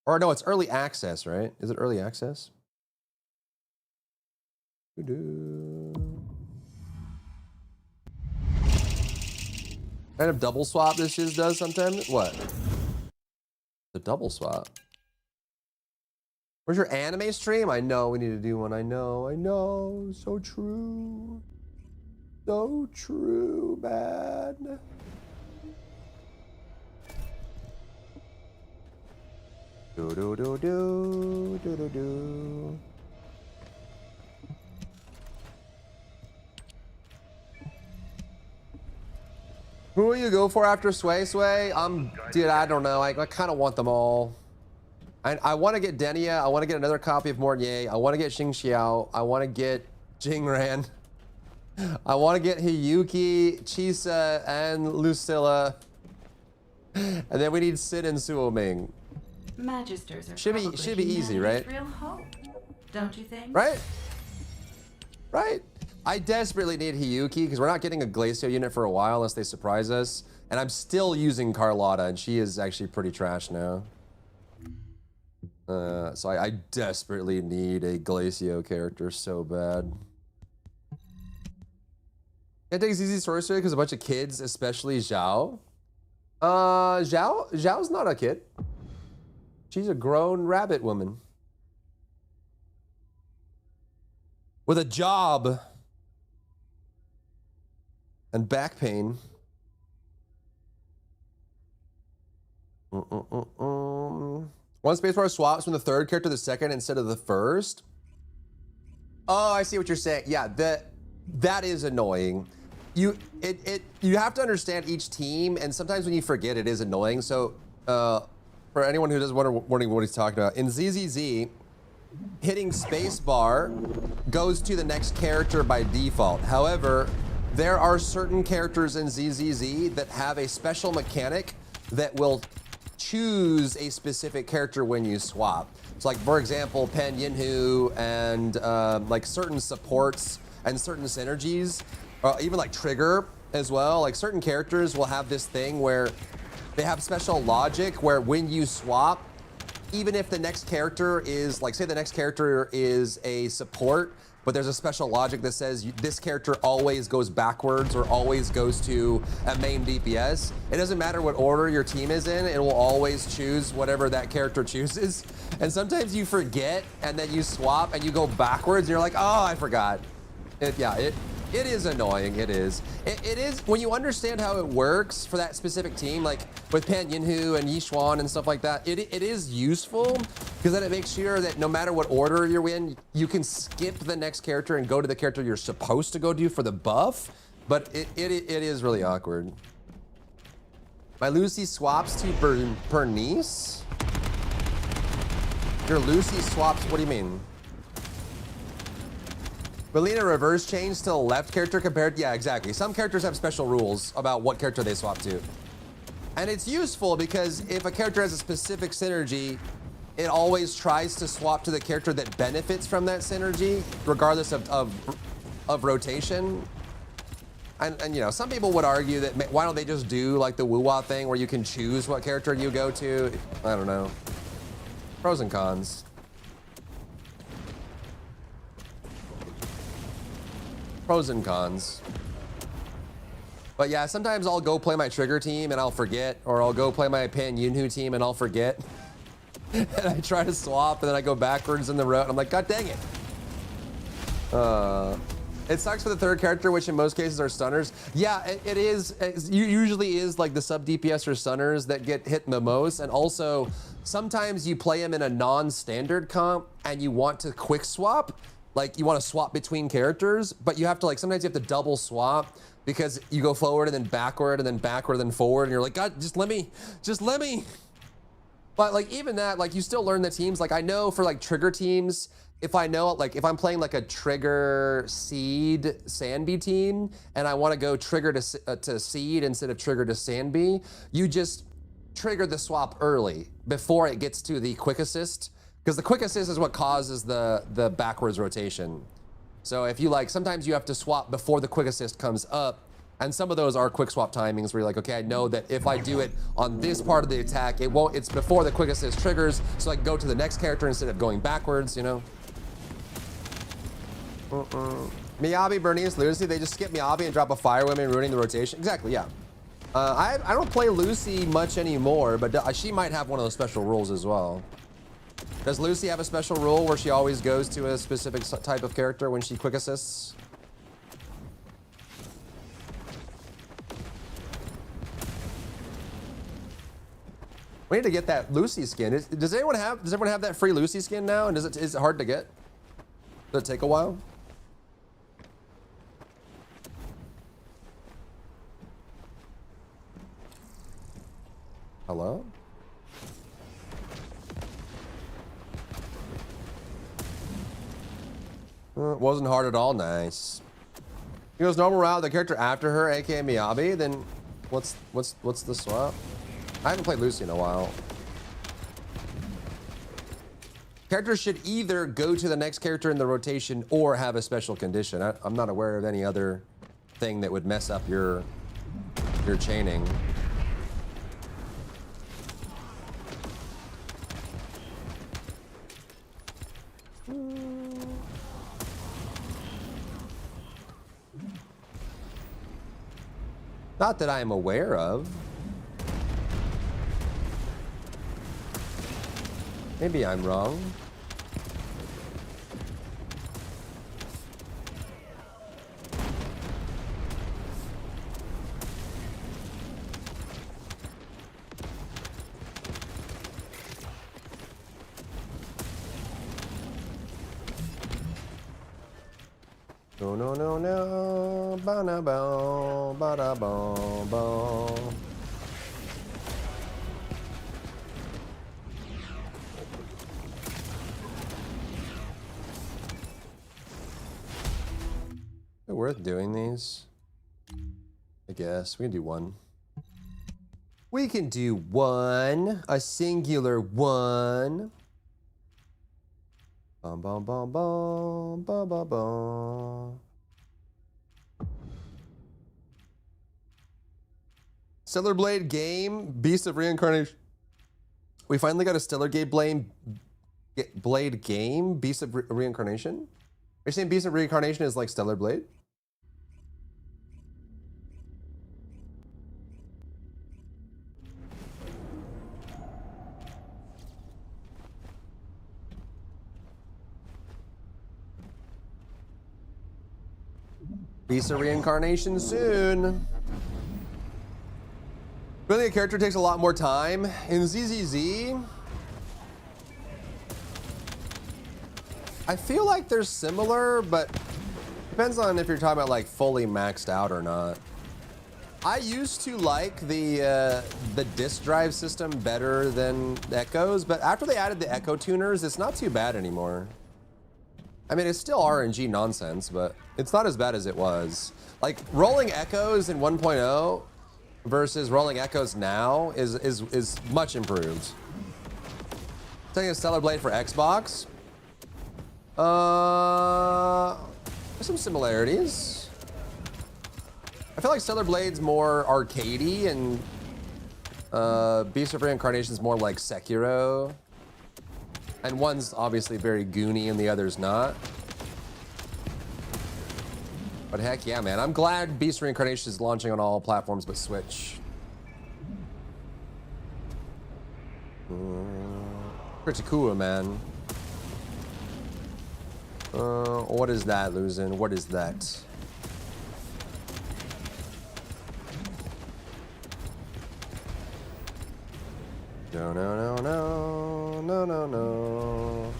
Or no, it's early access, right? Is it early access? Kind of double swap this shit does sometimes? What? The double swap. Where's your anime stream? I know we need to do one. I know. So true. So true, man. Do do do do do do do. Who will you go for after Sway Sway? Dude, I don't know. I kind of want them all. I want to get Denia. I want to get another copy of Mornier. I want to get Xing Xiao. I want to get Jingran. I want to get Hiyuki, Chisa, and Lucilla. And then we need Sid and Suoming. Magisters are Should be easy, right? Real hope, don't you think? Right? Right? I desperately need Hiyuki because we're not getting a Glacio unit for a while unless they surprise us. And I'm still using Carlotta, and she is actually pretty trash now. So I desperately need a Glacio character so bad. Can't take easy sorcery because a bunch of kids, especially Zhao. Zhao's not a kid. She's a grown rabbit woman. With a job. And back pain. One spacebar swaps from the third character to the second instead of the first. Oh, I see what you're saying. Yeah, that is annoying. You have to understand each team, and sometimes when you forget, it is annoying. So, for anyone who doesn't wondering what he's talking about, in ZZZ, hitting spacebar goes to the next character by default. However, there are certain characters in ZZZ that have a special mechanic that will choose a specific character when you swap. So like, for example, Pan Yinhu and like certain supports and certain synergies, even like Trigger as well, like certain characters will have this thing where they have special logic where when you swap, even if the next character is, like say the next character is a support, but there's a special logic that says this character always goes backwards or always goes to a main DPS. It doesn't matter what order your team is in, it will always choose whatever that character chooses. And sometimes you forget and then you swap and you go backwards and you're like, oh, I forgot. It is annoying, it is. It is, when you understand how it works for that specific team, like with Pan Yinhu and Yishuan and stuff like that, it is useful because then it makes sure that no matter what order you're in, you can skip the next character and go to the character you're supposed to go do for the buff, but it is really awkward. My Lucy swaps to Bernice? Your Lucy swaps, what do you mean? Belina reverse change to the left character compared, yeah, exactly. Some characters have special rules about what character they swap to. And it's useful because if a character has a specific synergy, it always tries to swap to the character that benefits from that synergy, regardless of rotation. And you know, some people would argue that why don't they just do like the woo-wah thing where you can choose what character you go to? I don't know. Pros and cons. Pros and cons. But yeah, sometimes I'll go play my trigger team and I'll forget, or I'll go play my Pan Yunhu team and I'll forget. And I try to swap and then I go backwards in the road and I'm like, God dang it. It sucks for the third character, which in most cases are stunners. Yeah, it is. It usually is like the sub DPS or stunners that get hit the most. And also, sometimes you play them in a non-standard comp and you want to quick swap. Like you want to swap between characters, but you have to like, sometimes you have to double swap because you go forward and then backward and then backward and then forward. And you're like, God, just let me. But like even that, like you still learn the teams. Like I know for like trigger teams, if I know, like if I'm playing like a trigger seed Sandby team and I want to go trigger to seed instead of trigger to Sandby, you just trigger the swap early before it gets to the quick assist, because the quick assist is what causes the backwards rotation. So if you like, sometimes you have to swap before the quick assist comes up. And some of those are quick swap timings where you're like, okay, I know that if I do it on this part of the attack, it's before the quick assist triggers, so I can go to the next character instead of going backwards, you know? Miyabi, Bernice, Lucy, they just skip Miyabi and drop a Fire Woman, ruining the rotation. Exactly, yeah. I don't play Lucy much anymore, but she might have one of those special rules as well. Does Lucy have a special rule where she always goes to a specific type of character when she quick assists? We need to get that Lucy skin. Does everyone have that free Lucy skin now? And is it hard to get? Does it take a while? Hello? It wasn't hard at all. Nice. He goes normal route. The character after her, aka Miyabi. Then what's the swap? I haven't played Lucy in a while. Characters should either go to the next character in the rotation or have a special condition. I'm not aware of any other thing that would mess up your chaining. Not that I am aware of. Maybe I'm wrong. No, no, no, no. Ba-na-bow, ba-da-bow, bow. Is it worth doing these? I guess we can do one. We can do one, a singular one. Bum bum bum bum bum bum bum. Stellar Blade game, Beast of Reincarnation. We finally got a Stellar Blade game, Beast of Reincarnation. You're saying Beast of Reincarnation is like Stellar Blade? Beast of Reincarnation soon. Really, a character takes a lot more time. In ZZZ, I feel like they're similar, but depends on if you're talking about like fully maxed out or not. I used to like the disk drive system better than Echoes, but after they added the Echo tuners, it's not too bad anymore. I mean, it's still RNG nonsense, but it's not as bad as it was. Like, rolling Echoes in 1.0 versus rolling Echoes now is much improved. Taking a Stellar Blade for Xbox. There's some similarities. I feel like Stellar Blade's more arcadey and Beast of Reincarnation's more like Sekiro. And one's obviously very goony and the other's not. But heck yeah, man. I'm glad Beast of Reincarnation is launching on all platforms but Switch. Pretty cool, man. What is that, Luzin? What is that? No, no, no, no, no, no, no.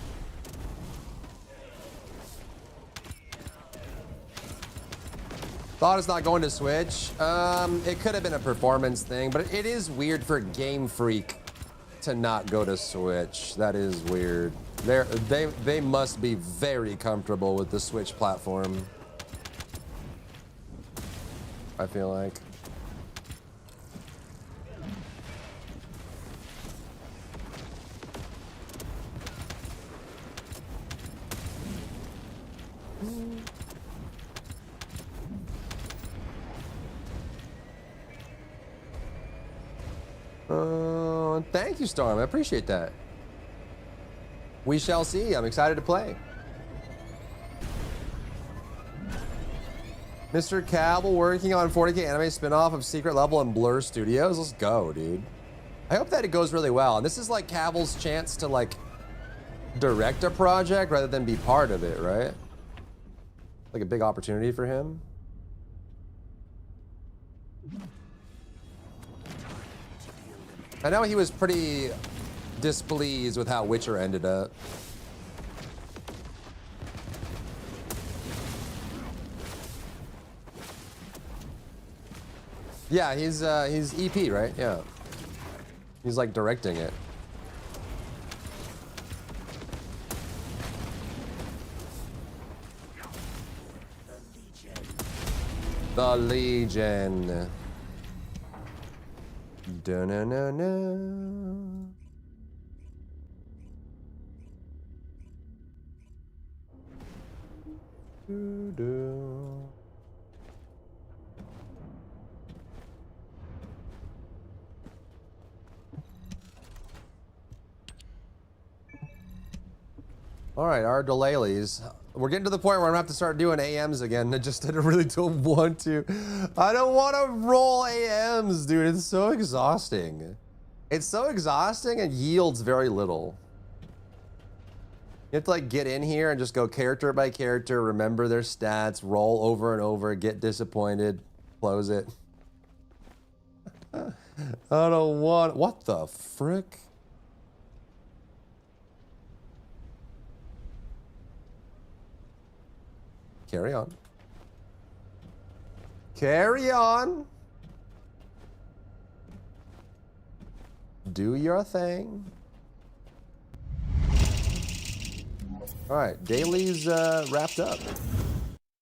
Thought it's not going to Switch. It could have been a performance thing, but it is weird for Game Freak to not go to Switch. That is weird. They must be very comfortable with the Switch platform. I feel like. Thank you, Storm. I appreciate that. We shall see. I'm excited to play. Mr. Cabell working on 40K anime spin-off of Secret Level and Blur Studios. Let's go, dude. I hope that it goes really well. And this is like Cabell's chance to like direct a project rather than be part of it, right? Like a big opportunity for him. I know he was pretty displeased with how Witcher ended up. Yeah, he's EP, right? Yeah. He's like directing it. The Legion. Da-na-na-na. Do-do. All right, our delays. We're getting to the point where I'm gonna have to start doing AMs again. I just really don't want to. I don't want to roll AMs, dude. It's so exhausting. It's so exhausting and yields very little. You have to like get in here and just go character by character, remember their stats, roll over and over, get disappointed, close it. I don't want. What the frick? Carry on. Carry on. Do your thing. All right, daily's wrapped up.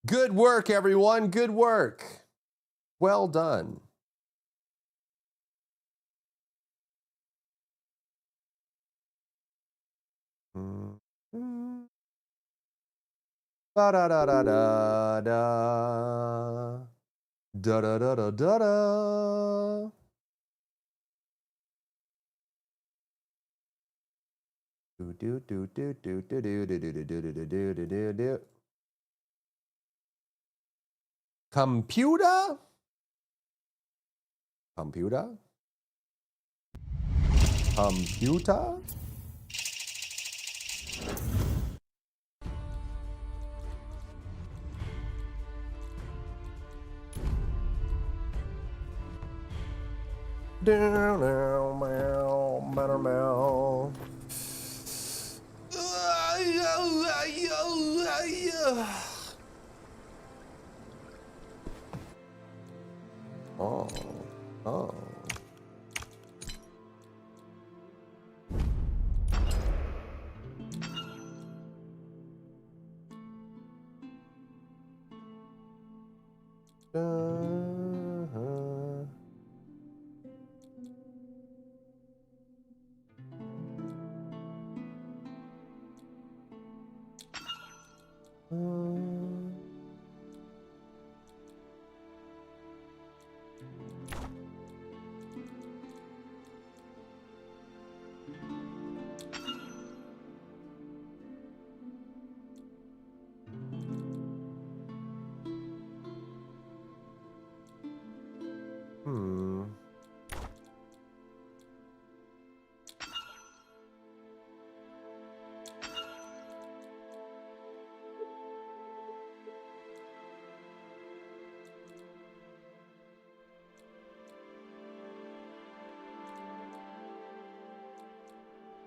Good work, everyone. Good work. Well done. Ba da da da da da da da da da da da. Do do do do do do do do do do do do do do do do. Computer. Computer. Computer. Down, down, meow, better meow. Oh, oh.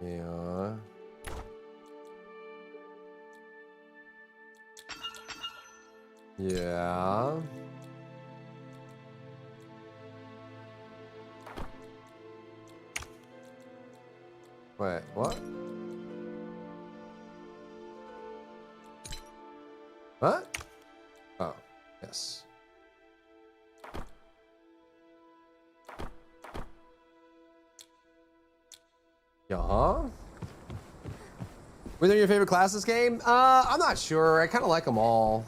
Yeah. Yeah. Wait, what? What? Oh, yes. Yeah. Which are your favorite classes game? I'm not sure. I kind of like them all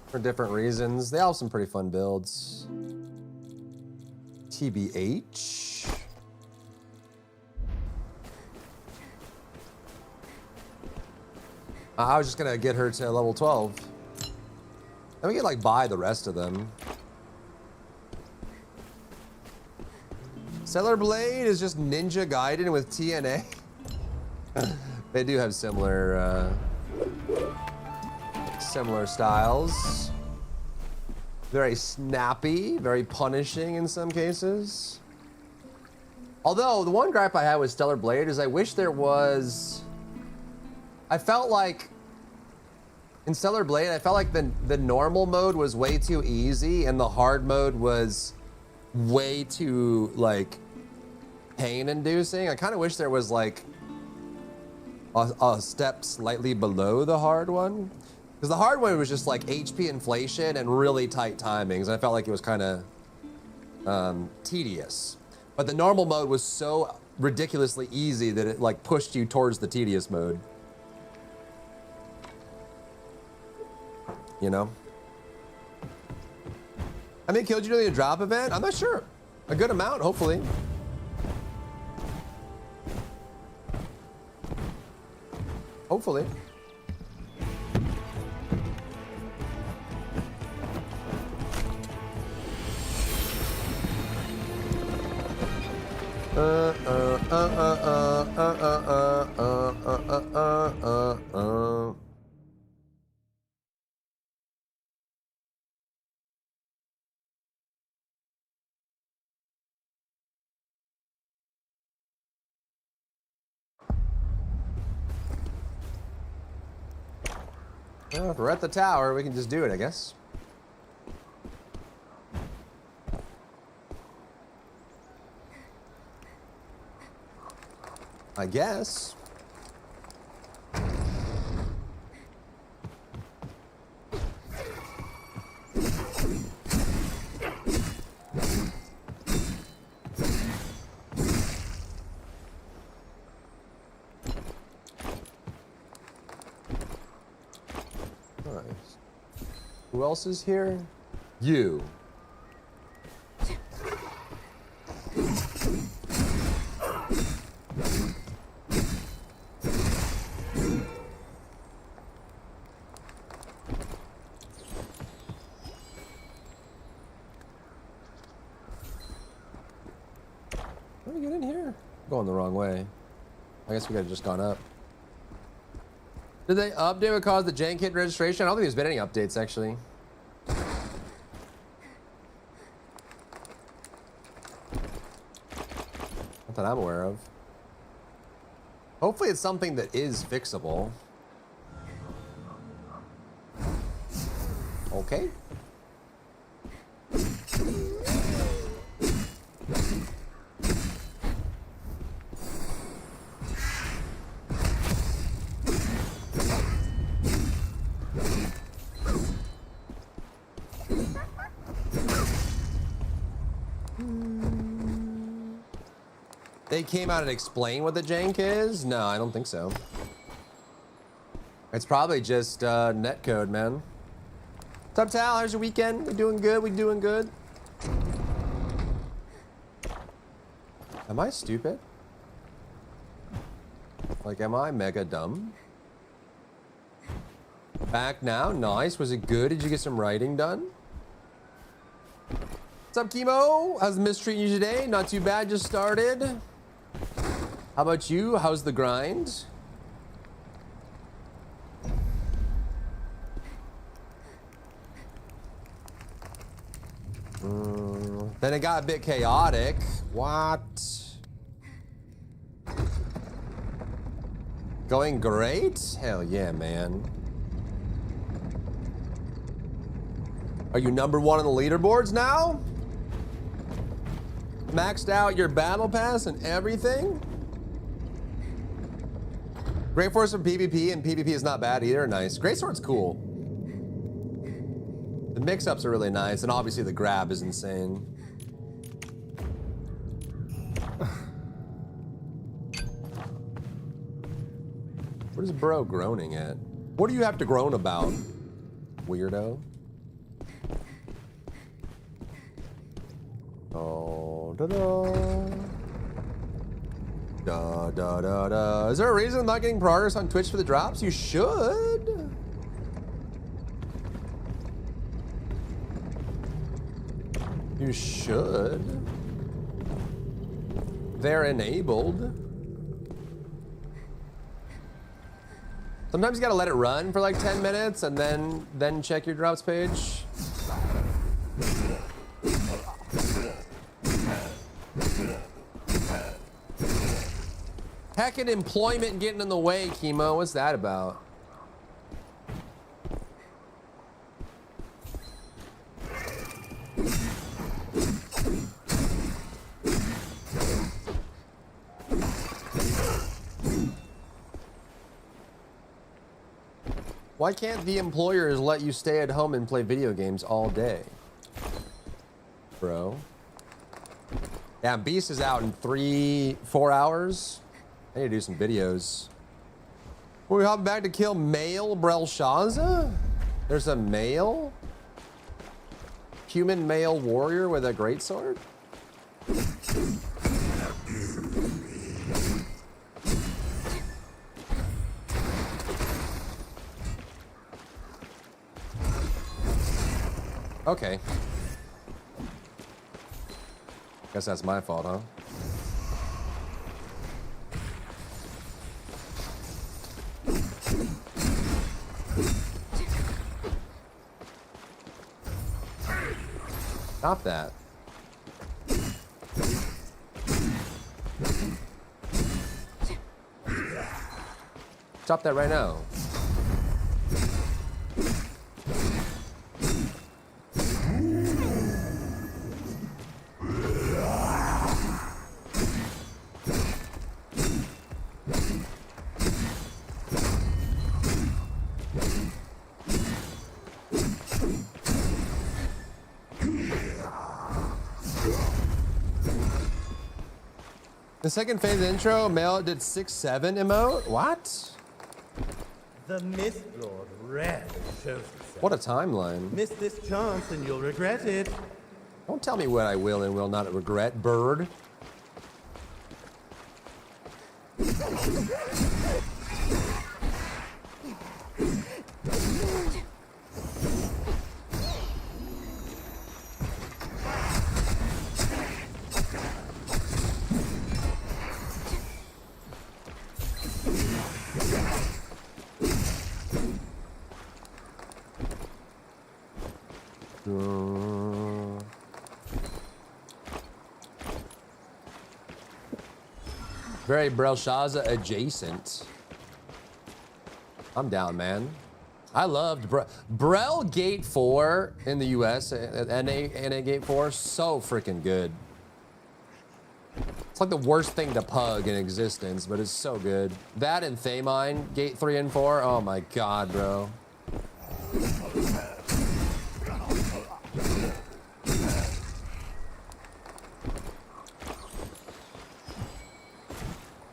for different reasons. They all have some pretty fun builds. TBH. I was just gonna get her to level 12. Then we can like buy the rest of them. Stellar Blade is just Ninja Gaiden with TNA. They do have similar styles. Very snappy, very punishing in some cases. Although the one gripe I had with Stellar Blade is I wish there was. I felt like in Stellar Blade, I felt like the normal mode was way too easy and the hard mode was way too like pain-inducing. I kind of wish there was like a step slightly below the hard one, because the hard one was just like HP inflation and really tight timings. I felt like it was kind of tedious, but the normal mode was so ridiculously easy that it like pushed you towards the tedious mode. You know? How many kills you do in a drop event? I'm not sure. A good amount, hopefully. Hopefully. Well, if we're at the tower, we can just do it, I guess. I guess. Nice. Who else is here? You. How do we get in here? I'm going the wrong way. I guess we could have just gone up. Did they update what caused the jank hit registration? I don't think there's been any updates, actually. Not that I'm aware of. Hopefully it's something that is fixable. Okay. They came out and explained what the jank is? No, I don't think so. It's probably just netcode, man. What's up, Tal? How's your weekend? We doing good? We doing good? Am I stupid? Like, am I mega dumb? Back now? Nice. Was it good? Did you get some writing done? What's up, Chemo? How's the mist treating you today? Not too bad, just started. How about you? How's the grind? Then it got a bit chaotic. What? Going great? Hell yeah, man. Are you #1 on the leaderboards now? Maxed out your battle pass and everything? Great Force from PvP, and PvP is not bad either. Nice. Greatsword's cool. The mix-ups are really nice, and obviously the grab is insane. What is bro groaning at? What do you have to groan about, weirdo? Oh, da-da. Da, da, da, da. Is there a reason I'm not getting progress on Twitch for the drops? You should. You should. They're enabled. Sometimes you gotta let it run for like 10 minutes and then check your drops page. Heckin' employment getting in the way, Chemo. What's that about? Why can't the employers let you stay at home and play video games all day? Bro. Yeah, Beast is out in 3-4 hours. I need to do some videos. Are we hopping back to kill male Belshaza? There's a male? Human male warrior with a greatsword? Okay. Guess that's my fault, huh? Stop that. Stop that right now. The second phase intro, male did 6-7 emote? What? The Mist Lord rarely shows himself. What a timeline. Miss this chance and you'll regret it. Don't tell me what I will and will not regret, bird. Very Belshaza adjacent. I'm down, man. I loved Brel Gate 4 in the US, NA Gate 4, so freaking good. It's like the worst thing to pug in existence, but it's so good. That and Thamine, Gate 3 and 4, oh my god, bro.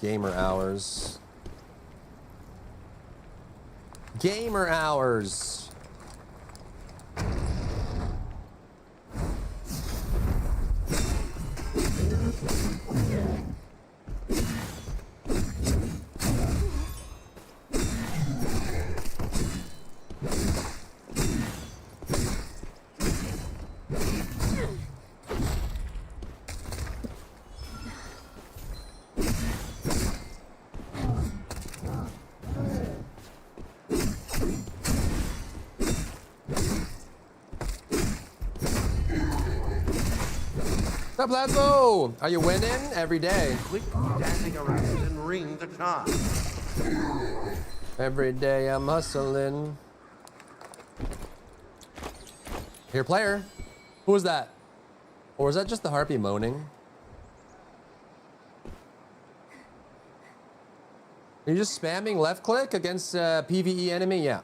Gamer hours. Gamer hours. What's up, Laszlo? Are you winning every day? Quick dancing around and ring the charm. Every day I'm hustling. Here, player. Who was that? Or was that just the harpy moaning? Are you just spamming left click against a PvE enemy? Yeah.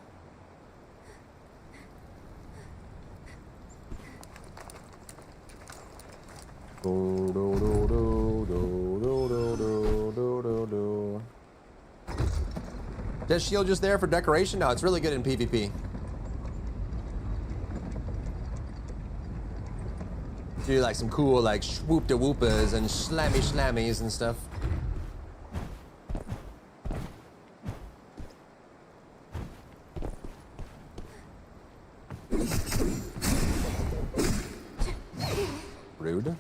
Do, do, do, do, do, do, do, do, do, do. Death shield just there for decoration? No, it's really good in PvP. Do like some cool like swoop de whoopas and slammy slammies and stuff. Rude.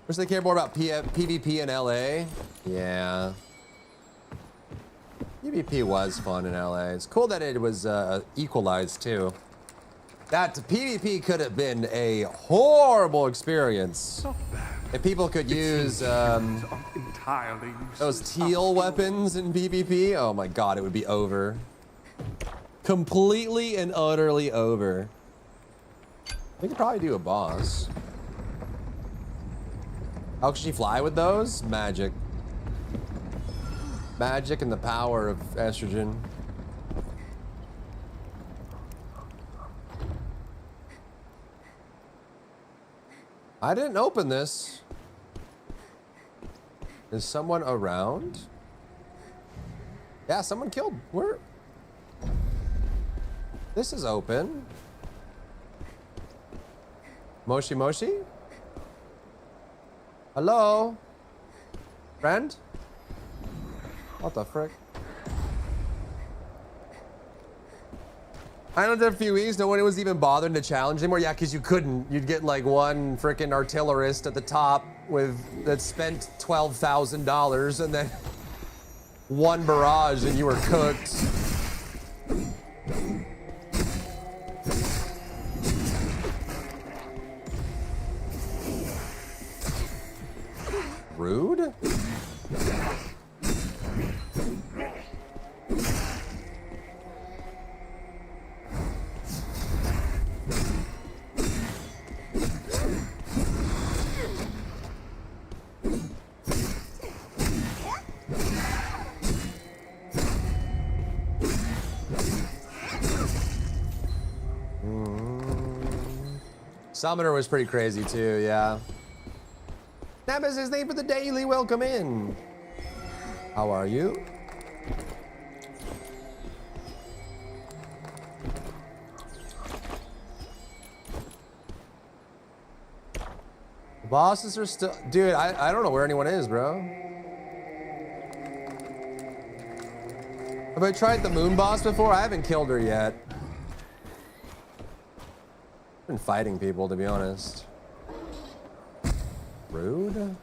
Wish they care more about PvP in LA. Yeah. PvP was fun in LA. It's cool that it was equalized too. That PvP could have been a horrible experience if people could use those teal weapons in PvP. Oh my god, it would be over. Completely and utterly over. We could probably do a boss. How can she fly with those? Magic. Magic and the power of estrogen. I didn't open this. Is someone around? Yeah, someone killed. Where? This is open. Moshi Moshi? Hello? Friend? What the frick? I don't have a few weeks, no one was even bothering to challenge anymore. Yeah, because you couldn't. You'd get like one freaking artillerist at the top that spent $12,000 and then one barrage and you were cooked. Rude? Summoner was pretty crazy too, yeah. Nemesis, name for the daily welcome in. How are you? The bosses are still... Dude, I don't know where anyone is, bro. Have I tried the moon boss before? I haven't killed her yet. Been fighting people, to be honest. Rude?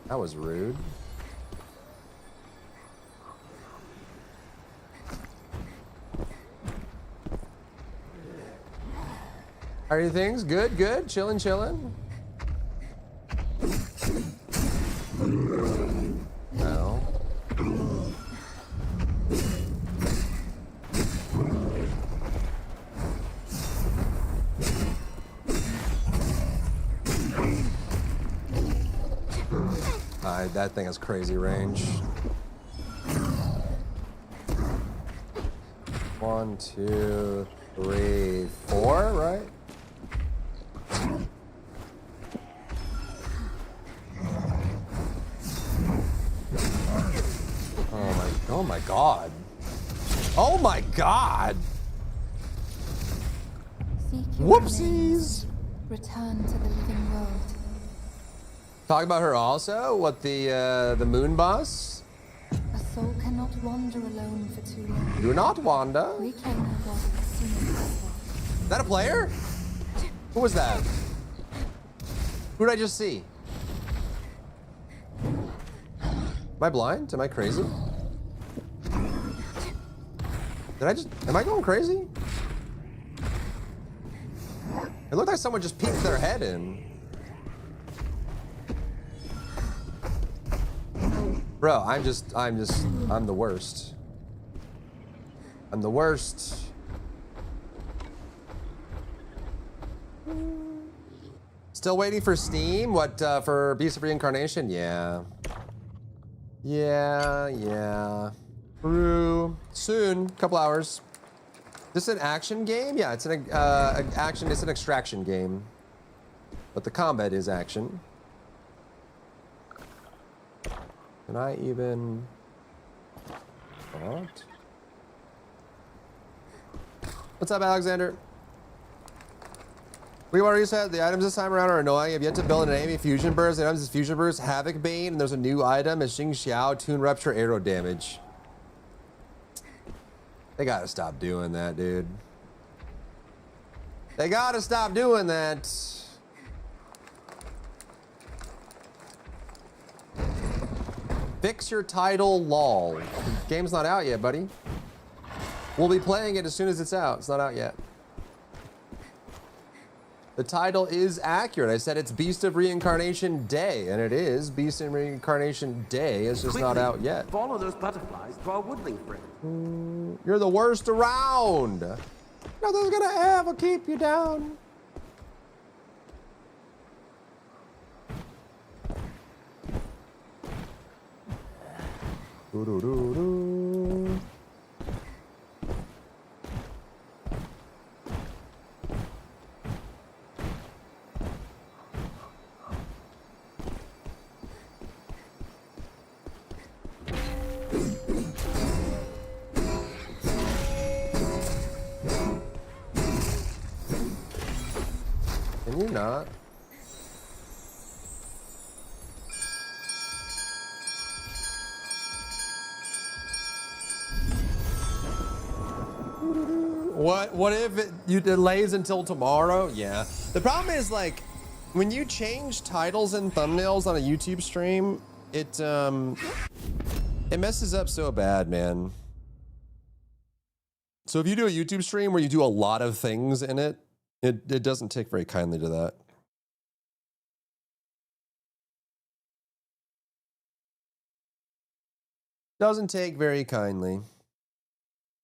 That was rude. How are your things? Good, good. Chillin', chillin'. No. That thing has crazy range. 1, 2, 3, 4, right? Oh my god. Oh my god. Whoopsies. Return to the living world. Talk about her also? What, the moon boss? A soul cannot wander alone for too long. Do not wander. Reclaim her body as soon as possible. Is that a player? Who was that? Who did I just see? Am I blind? Am I crazy? Am I going crazy? It looked like someone just peeked their head in. Bro, I'm the worst. I'm the worst. Still waiting for Steam? What, for Beast of Reincarnation? Yeah. Yeah. Through soon, couple hours. This is an action game? Yeah, it's an action. It's an extraction game, but the combat is action. Can I even? What? What's up, Alexander? We already said the items this time around are annoying. I've yet to build an enemy fusion burst. The items is fusion burst, havoc bane, and there's a new item, is Xing Xiao, tune rupture, arrow damage. They gotta stop doing that, dude. They gotta stop doing that. Fix your title, lol. The game's not out yet, buddy. We'll be playing it as soon as it's out. It's not out yet. The title is accurate. I said it's Beast of Reincarnation Day, and it is Beast of Reincarnation Day. It's just not out yet. Follow those butterflies to our woodling friend. You're the worst around. Nothing's gonna ever keep you down. Doo-doo-doo-doo. Can you not? What if you delays until tomorrow? Yeah. The problem is, like, when you change titles and thumbnails on a YouTube stream, it messes up so bad, man. So if you do a YouTube stream where you do a lot of things in it, it doesn't take very kindly to that. Doesn't take very kindly.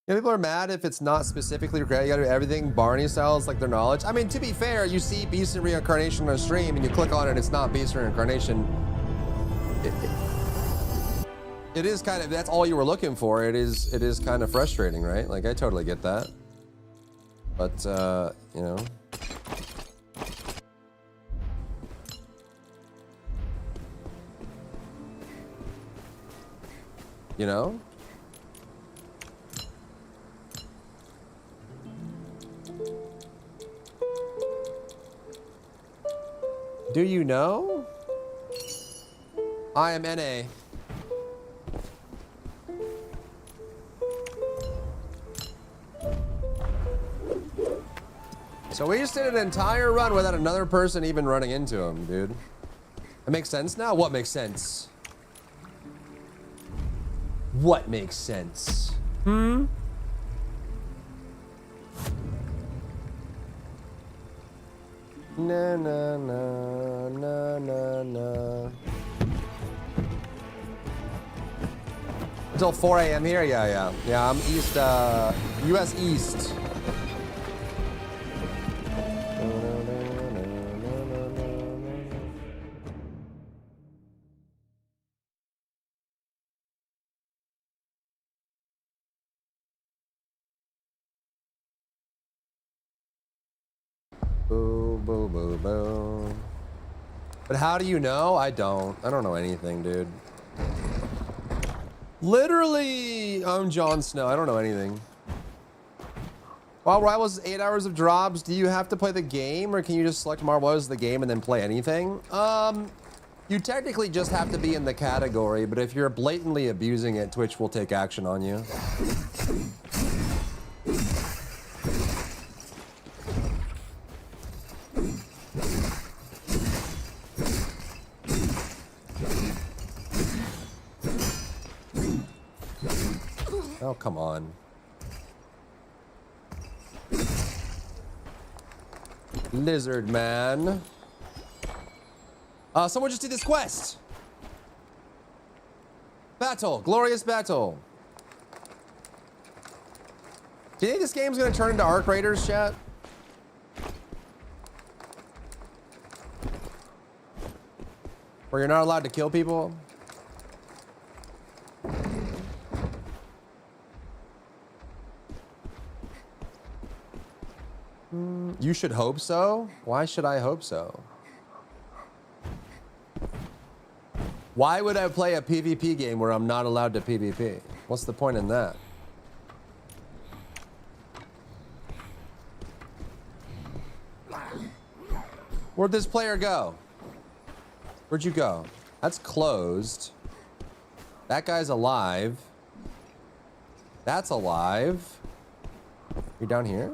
Yeah, people are mad if it's not specifically regret. You gotta do everything Barney style. It's like their knowledge. I mean, to be fair, you see Beast and Reincarnation on a stream and you click on it, it's not Beast and Reincarnation. It is kind of, that's all you were looking for. It is kind of frustrating, right? Like, I totally get that. But, you know. You know? Do you know? I am NA. So we just did an entire run without another person even running into him, dude. It makes sense now? What makes sense? What makes sense? Hmm? Na na na na na na. Until 4 a.m. here? Yeah. I'm east, US East. Boo, boo, boo, boo. But how do you know? I don't know anything, dude. Literally, I'm Jon Snow. I don't know anything. While Rivals 8 hours of drops, do you have to play the game, or can you just select Marvel as the game and then play anything? You technically just have to be in the category, but if you're blatantly abusing it, Twitch will take action on you. Oh, come on. Lizard man. Someone just did this quest. Battle, glorious battle. Do you think this game's gonna turn into Arc Raiders, chat? Where you're not allowed to kill people? You should hope so? Why should I hope so? Why would I play a PvP game where I'm not allowed to PvP? What's the point in that? Where'd this player go? Where'd you go? That's closed. That guy's alive. That's alive. You're down here?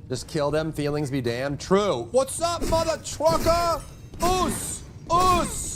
Just kill them, feelings be damned. True. What's up, mother trucker? Oos! Oos!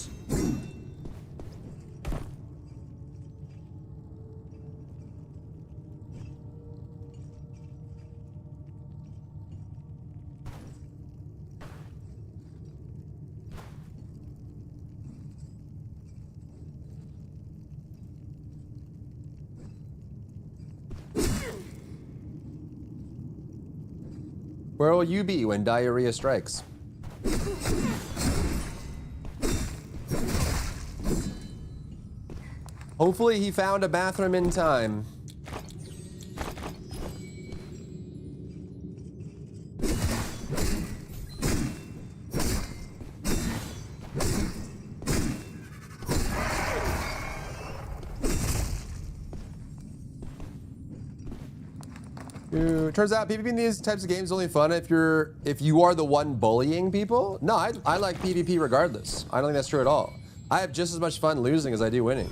Where will you be when diarrhea strikes? Hopefully he found a bathroom in time. Dude, turns out PvP in these types of games is only fun if you are the one bullying people. No, I like PvP regardless. I don't think that's true at all. I have just as much fun losing as I do winning.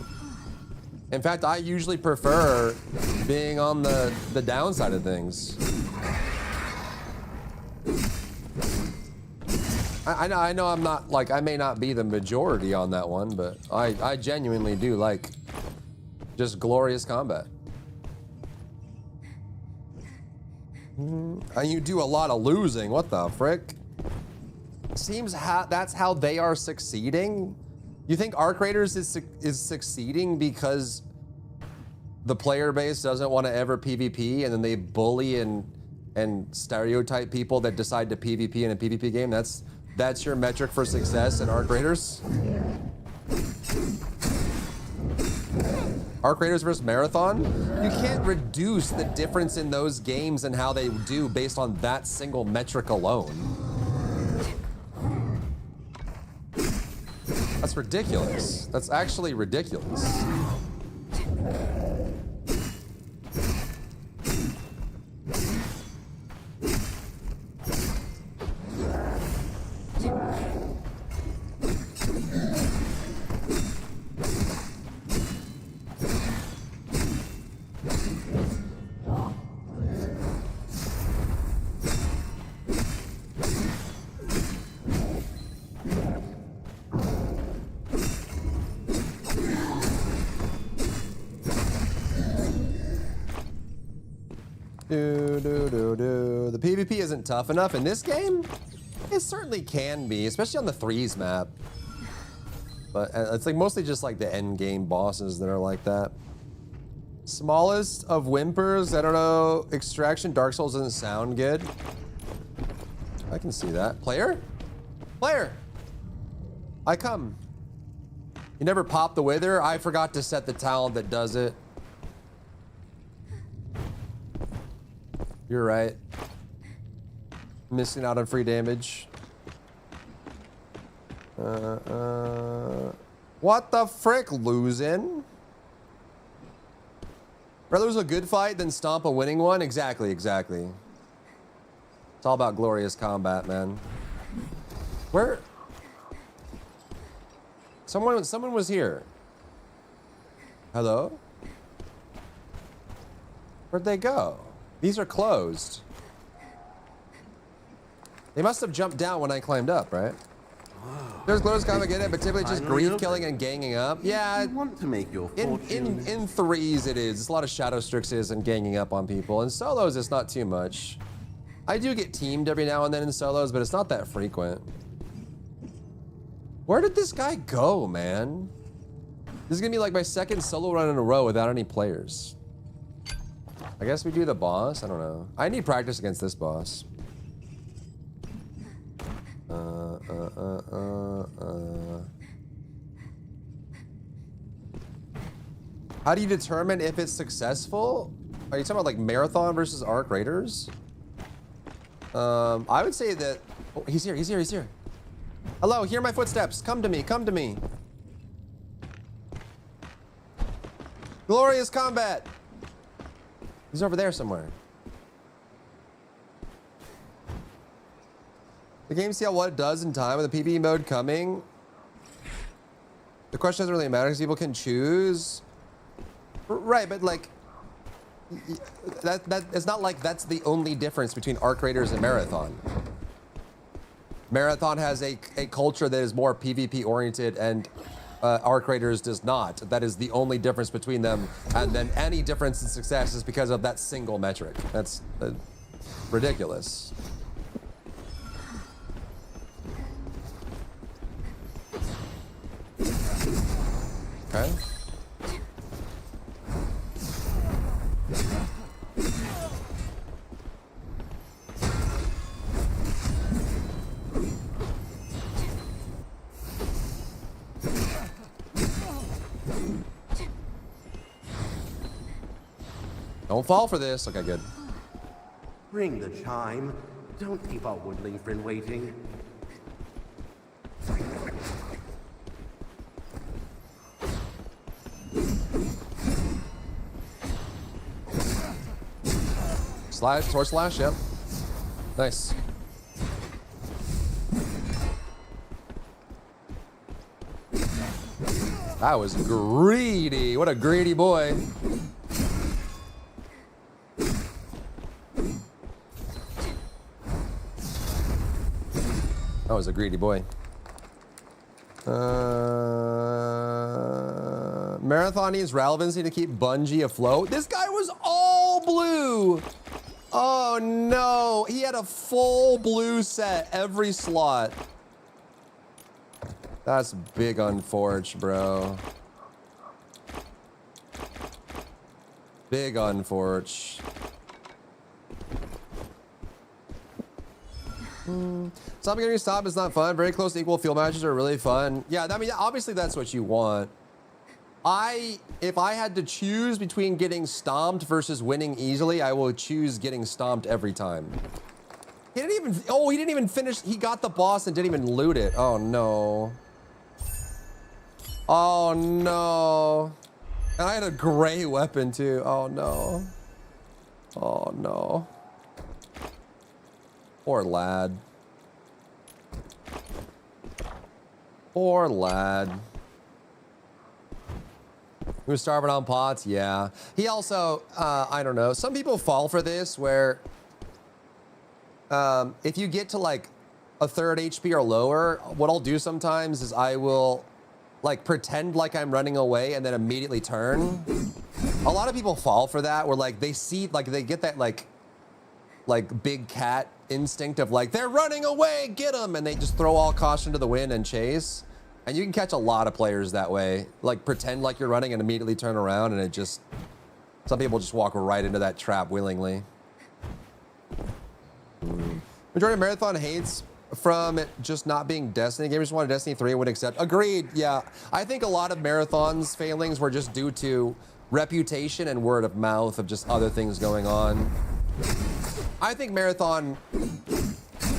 In fact, I usually prefer being on the downside of things. I know I'm not, like, I may not be the majority on that one, but I genuinely do like just glorious combat. And you do a lot of losing. What the frick? Seems that's how they are succeeding. You think Arc Raiders is succeeding because the player base doesn't want to ever PvP, and then they bully and stereotype people that decide to PvP in a PvP game? That's your metric for success in Arc Raiders? Arc Raiders versus Marathon? You can't reduce the difference in those games and how they do based on that single metric alone. That's ridiculous. That's actually ridiculous. The PvP isn't tough enough in this game? It certainly can be, especially on the threes map. But it's like mostly just like the end game bosses that are like that. Smallest of whimpers, I don't know. Extraction Dark Souls doesn't sound good. I can see that. Player? Player! I come. You never pop the wither? I forgot to set the talent that does it. You're right. Missing out on free damage. What the frick, losing? Rather lose a good fight than stomp a winning one? Exactly, exactly. It's all about glorious combat, man. Where? Someone was here. Hello? Where'd they go? These are closed. They must have jumped down when I climbed up, right? There's glorious combat, get it, but typically just grief killing and ganging up. Yeah, want to make your fortune. in threes it is. It's a lot of shadow strixes and ganging up on people. In solos, it's not too much. I do get teamed every now and then in solos, but it's not that frequent. Where did this guy go, man? This is gonna be like my second solo run in a row without any players. I guess we do the boss. I don't know. I need practice against this boss. How do you determine if it's successful? Are you talking about like Marathon versus Arc Raiders? I would say that... Oh, he's here, he's here, he's here. Hello, hear my footsteps. Come to me, come to me. Glorious combat. He's over there somewhere. The game see how what it does in time with the PvE mode coming. The question doesn't really matter because people can choose. Right, but like that it's not like that's the only difference between Arc Raiders and Marathon. Marathon has a culture that is more PvP oriented and Arc Raiders does not. That is the only difference between them, and then any difference in success is because of that single metric. That's ridiculous. Okay. Don't fall for this. Okay, good. Ring the chime. Don't keep our woodling friend waiting. Slash, sword slash, yep. Nice. That was greedy. What a greedy boy. That was a greedy boy. Marathon needs relevancy to keep Bungie afloat. This guy was all blue. Oh no, he had a full blue set every slot. That's big unforge, bro. Big unforge. Stopping getting stop is not fun. Very close to equal field matches are really fun. Yeah, I mean, obviously that's what you want. If I had to choose between getting stomped versus winning easily, I will choose getting stomped every time. He didn't even finish. He got the boss and didn't even loot it. Oh no. Oh no. And I had a gray weapon too. Oh no. Oh no. Poor lad. Poor lad. He was starving on pots, yeah. He also, I don't know. Some people fall for this where if you get to like a third HP or lower, what I'll do sometimes is I will like pretend like I'm running away and then immediately turn. A lot of people fall for that where like they see, like they get that like big cat instinct of like, they're running away, get them, and they just throw all caution to the wind and chase. And you can catch a lot of players that way. Like pretend like you're running and immediately turn around, and it just, some people just walk right into that trap willingly. Majority of Marathon hates from it just not being Destiny. Gamers just wanted Destiny 3 and would accept. Agreed, yeah. I think a lot of Marathon's failings were just due to reputation and word of mouth of just other things going on. I think Marathon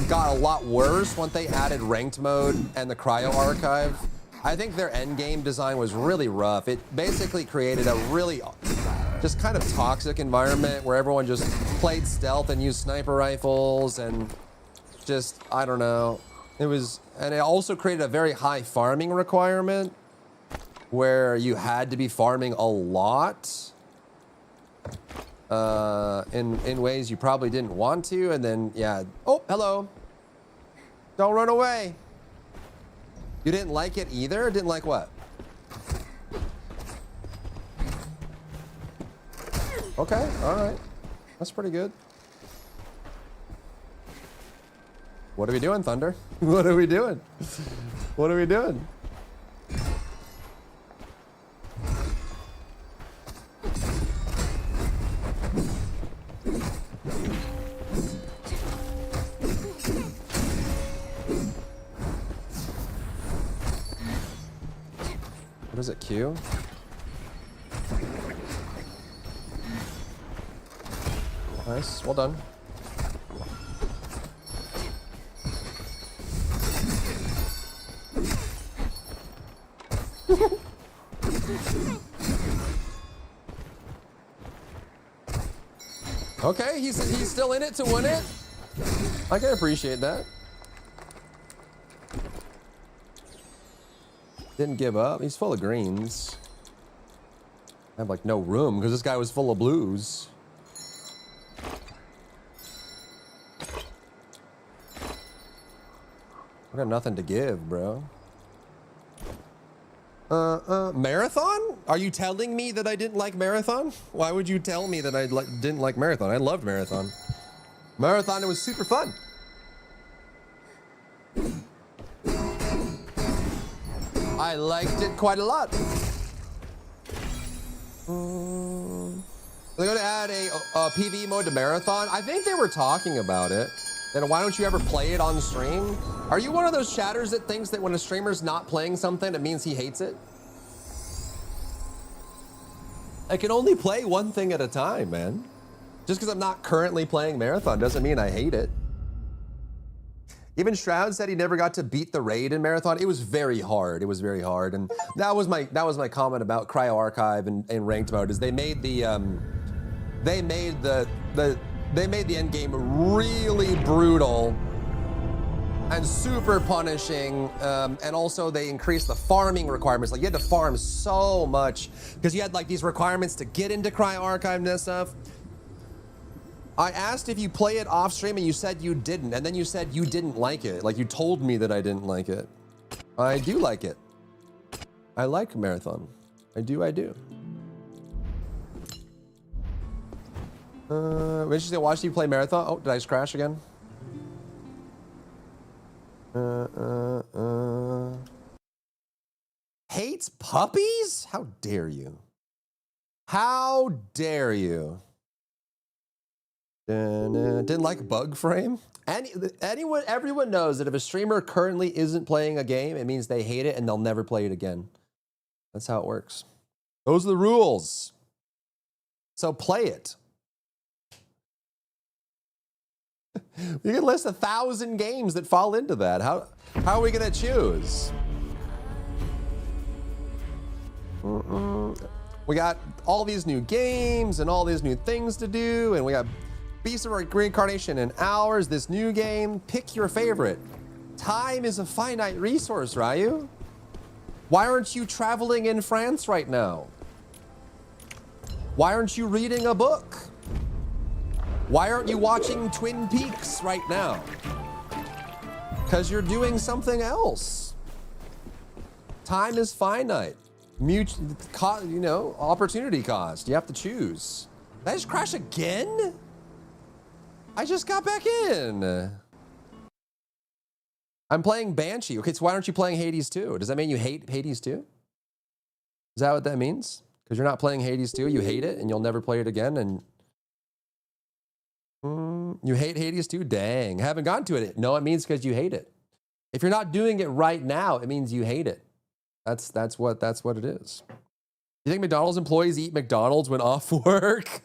got a lot worse once they added ranked mode and the cryo archive. I think their end game design was really rough. It basically created a really just kind of toxic environment where everyone just played stealth and used sniper rifles and just, I don't know. It was, and it also created a very high farming requirement where you had to be farming a lot in ways you probably didn't want to. And then, yeah. Oh, hello. Don't run away. You didn't like it either? Didn't like what? Okay, all right. That's pretty good. What are we doing, Thunder? What are we doing? What are we doing? What is it, Q? Nice, well done. Okay, he's still in it to win it. I can appreciate that. Didn't give up. He's full of greens. I have like no room because this guy was full of blues. I got nothing to give, bro. Marathon? Are you telling me that I didn't like Marathon? Why would you tell me that I didn't like Marathon? I loved Marathon. Marathon, it was super fun. I liked it quite a lot. They're going to add a PvE mode to Marathon. I think they were talking about it. Then why don't you ever play it on stream? Are you one of those chatters that thinks that when a streamer's not playing something, it means he hates it? I can only play one thing at a time, man. Just because I'm not currently playing Marathon doesn't mean I hate it. Even Shroud said he never got to beat the raid in Marathon. It was very hard. It was very hard, and that was my comment about Cryo Archive and ranked mode. Is they made the end game really brutal and super punishing, and also they increased the farming requirements. Like you had to farm so much because you had like these requirements to get into Cryo Archive and stuff. I asked if you play it off stream and you said you didn't, and then you said you didn't like it. Like you told me that I didn't like it. I do like it. I like Marathon. I do. Interesting. Watch you play Marathon. Oh, did I just crash again? Hates puppies? How dare you? How dare you? Didn't like bug frame? Everyone knows that if a streamer currently isn't playing a game, it means they hate it and they'll never play it again. That's how it works. Those are the rules. So play it. You can list 1,000 games that fall into that. How are we gonna choose? We got all these new games and all these new things to do, and we got Beast of Reincarnation in hours, this new game. Pick your favorite. Time is a finite resource, Ryu. Why aren't you traveling in France right now? Why aren't you reading a book? Why aren't you watching Twin Peaks right now? Because you're doing something else. Time is finite. Opportunity cost. You have to choose. Did I just crash again? I just got back in. I'm playing Banshee. Okay, so why aren't you playing Hades 2? Does that mean you hate Hades 2? Is that what that means? Because you're not playing Hades 2, you hate it, and you'll never play it again, and you hate Hades 2? Dang, haven't gotten to it. No, it means because you hate it. If you're not doing it right now, it means you hate it. That's what it is. You think McDonald's employees eat McDonald's when off work?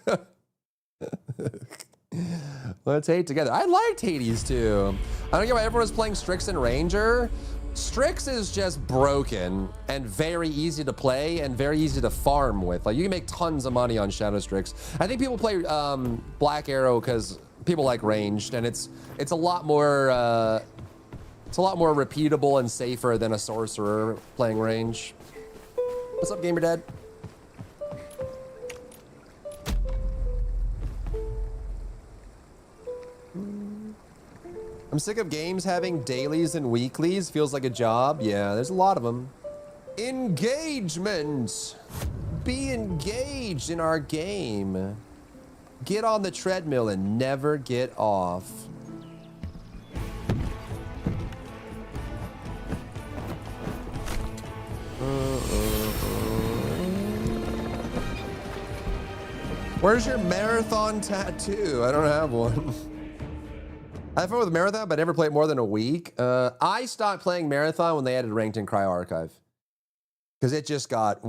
Let's hate together. I liked Hades 2. I don't get why everyone's playing Strix and Ranger. Strix is just broken and very easy to play and very easy to farm with. Like you can make tons of money on Shadow Strix. I think people play Black Arrow because people like ranged, and it's a lot more repeatable and safer than a sorcerer playing range. What's up, Gamer Dad? I'm sick of games having dailies and weeklies. Feels like a job. Yeah, there's a lot of them. Engagement. Be engaged in our game. Get on the treadmill and never get off. Where's your marathon tattoo? I don't have one. I have fun with Marathon, but I never played more than a week. I stopped playing Marathon when they added Ranked in Cryo Archive. Because it just got,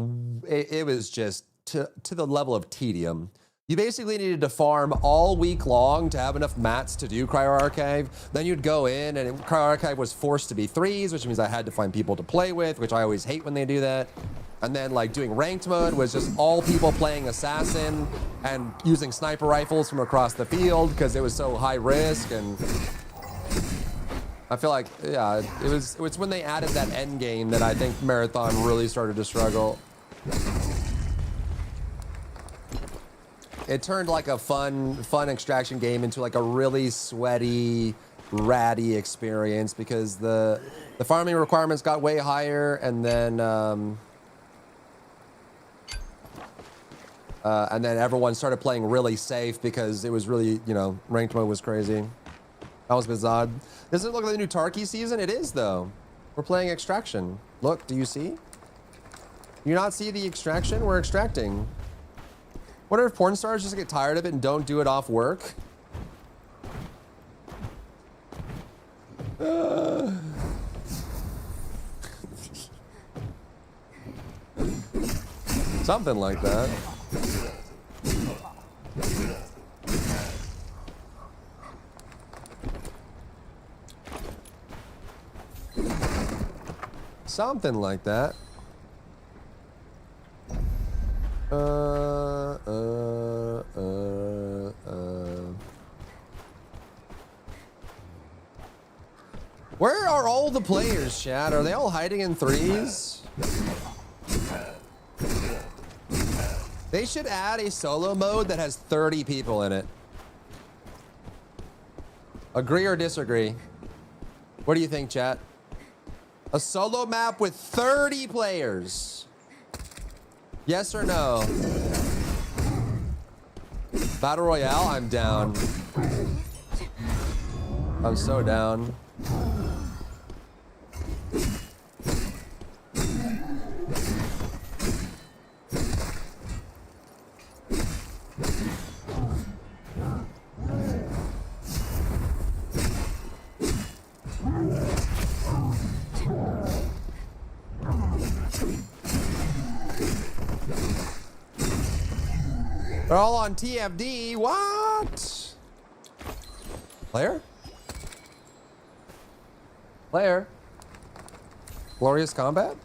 it was just to the level of tedium. You basically needed to farm all week long to have enough mats to do Cryo Archive. Then you'd go in and Cryo Archive was forced to be 3s, which means I had to find people to play with, which I always hate when they do that. And then like doing ranked mode was just all people playing assassin and using sniper rifles from across the field because it was so high risk. And I feel like, yeah, it's when they added that end game that I think Marathon really started to struggle. It turned like a fun extraction game into like a really sweaty, ratty experience because the farming requirements got way higher, and then everyone started playing really safe because it was really, you know, ranked mode was crazy. That was bizarre. Does it look like the new Tarky season? It is though. We're playing extraction. Look, do you see? Do you not see the extraction? We're extracting. Wonder if porn stars just get tired of it and don't do it off work? Something like that. Something like that. Where are all the players, chat? Are they all hiding in 3s? They should add a solo mode that has 30 people in it. Agree or disagree? What do you think, chat? A solo map with 30 players. Yes or no? Battle Royale, I'm down. I'm so down. They're all on TFD. What? Player? Player? Glorious Combat?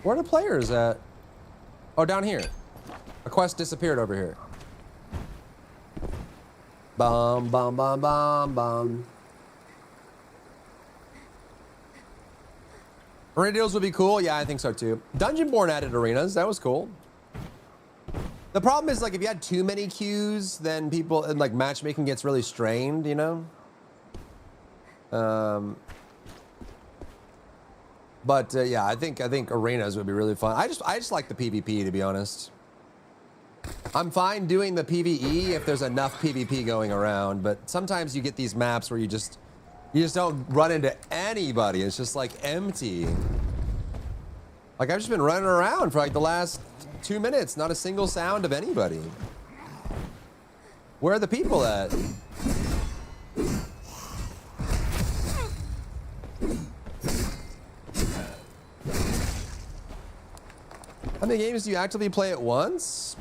Where are the players at? Oh, down here. A quest disappeared over here. Bum, bum, bum, bum, bum. Arena deals would be cool. Yeah, I think so too. Dungeonborn added arenas. That was cool. The problem is, like, if you had too many queues, then people, and like matchmaking gets really strained, you know? Yeah, I think arenas would be really fun. I just like the PvP, to be honest. I'm fine doing the PvE if there's enough PvP going around, but sometimes you get these maps where you just don't run into anybody. It's just like empty. Like I've just been running around for like the last 2 minutes, not a single sound of anybody. Where are the people at? How many games do you actively play at once?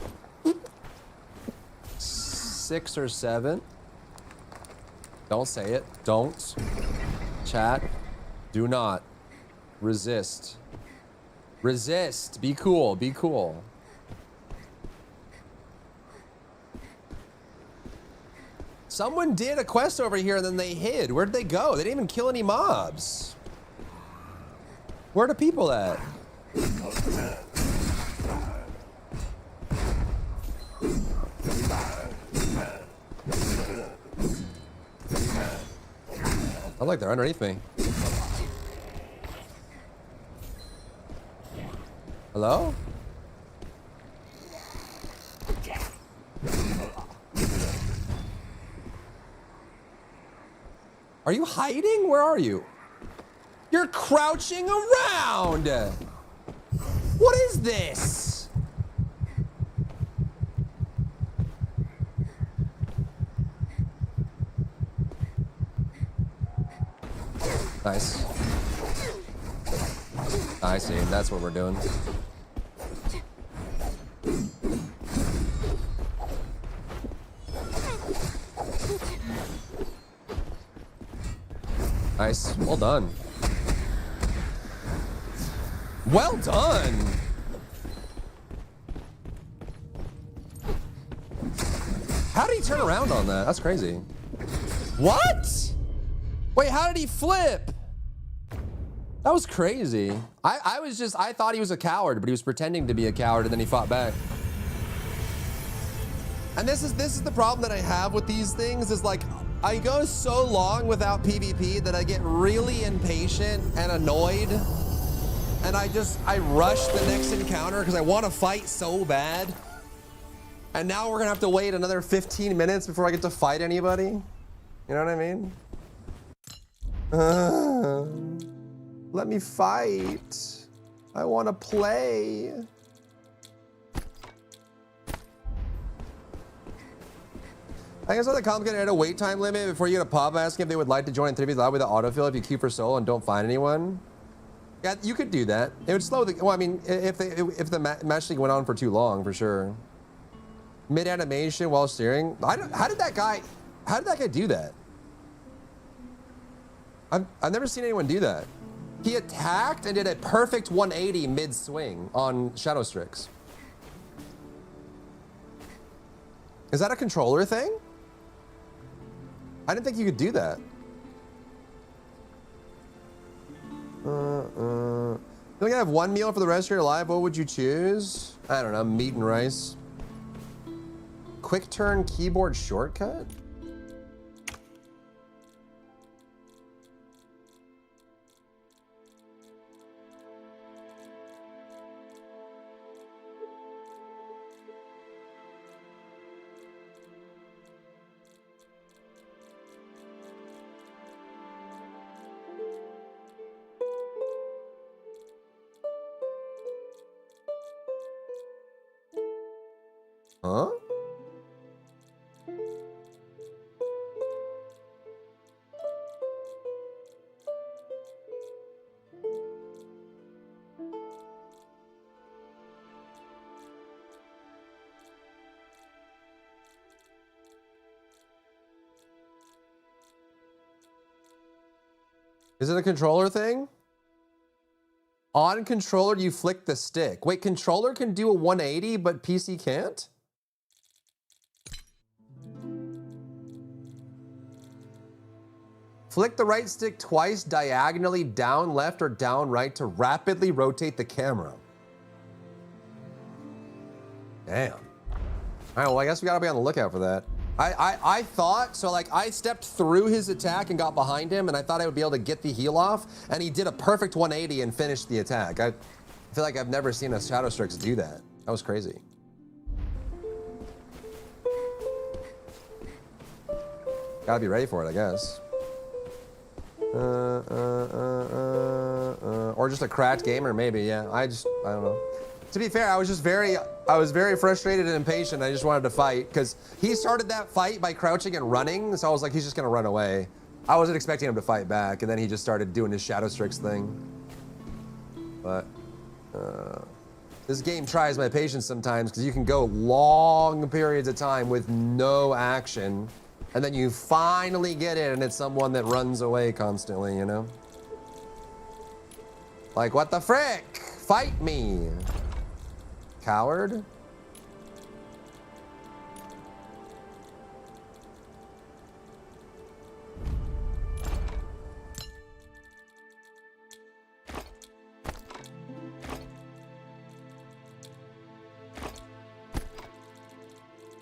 6 or 7. Don't say it. Don't. Chat. Do not. Resist. Resist. Be cool. Be cool. Someone did a quest over here and then they hid. Where'd they go? They didn't even kill any mobs. Where are the people at? I like they're underneath me. Hello? Are you hiding? Where are you? You're crouching around! What is this? Nice. I see. That's what we're doing. Nice. Well done. Well done. How did he turn around on that? That's crazy. What? Wait, how did he flip? That was crazy. I thought he was a coward, but he was pretending to be a coward and then he fought back. And this is the problem that I have with these things is like, I go so long without PvP that I get really impatient and annoyed. And I rush the next encounter because I want to fight so bad. And now we're gonna have to wait another 15 minutes before I get to fight anybody. You know what I mean? Let me fight. I want to play. I guess on the complicated had a wait time limit before you get a pop asking if they would like to join 3v live with the autofill if you queue for solo and don't find anyone. Yeah, you could do that. It would slow the. Well, I mean, if the match league went on for too long, for sure. Mid animation while steering. How did that guy do that? I've never seen anyone do that. He attacked and did a perfect 180 mid swing on Shadow Strix. Is that a controller thing? I didn't think you could do that. You only have one meal for the rest of your life. What would you choose? I don't know, meat and rice. Quick turn keyboard shortcut? Huh? Is it a controller thing? On controller, you flick the stick. Wait, controller can do a 180, but PC can't? Flick the right stick twice diagonally down left or down right to rapidly rotate the camera. Damn. All right, well, I guess we gotta be on the lookout for that. I thought, so like I stepped through his attack and got behind him and I thought I would be able to get the heal off and he did a perfect 180 and finished the attack. I feel like I've never seen a Shadow Strix do that. That was crazy. Gotta be ready for it, I guess. Or just a cracked gamer, maybe, yeah. I don't know. To be fair, I was very frustrated and impatient. I just wanted to fight because he started that fight by crouching and running. So I was like, he's just gonna run away. I wasn't expecting him to fight back. And then he just started doing his Shadow Strix thing. But this game tries my patience sometimes because you can go long periods of time with no action. And then you finally get it and it's someone that runs away constantly, you know? Like, what the frick? Fight me. Coward?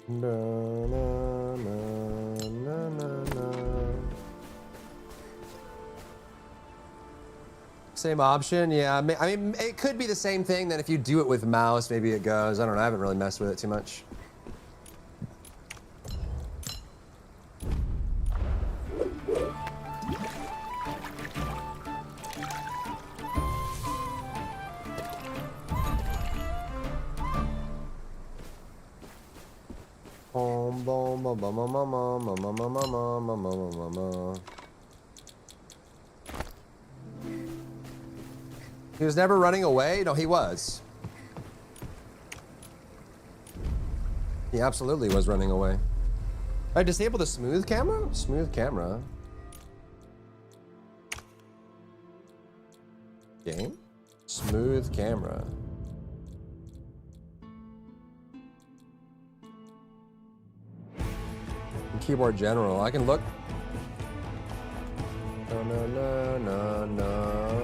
No, no, no, no, no, no. Same option, yeah. I mean, it could be the same thing that if you do it with mouse, maybe it goes. I don't know, I haven't really messed with it too much. He was never running away? No, he was. He absolutely was running away. I disable the smooth camera? Smooth camera. Game? Smooth camera. Keyboard general. I can look. No, no, no, no, no.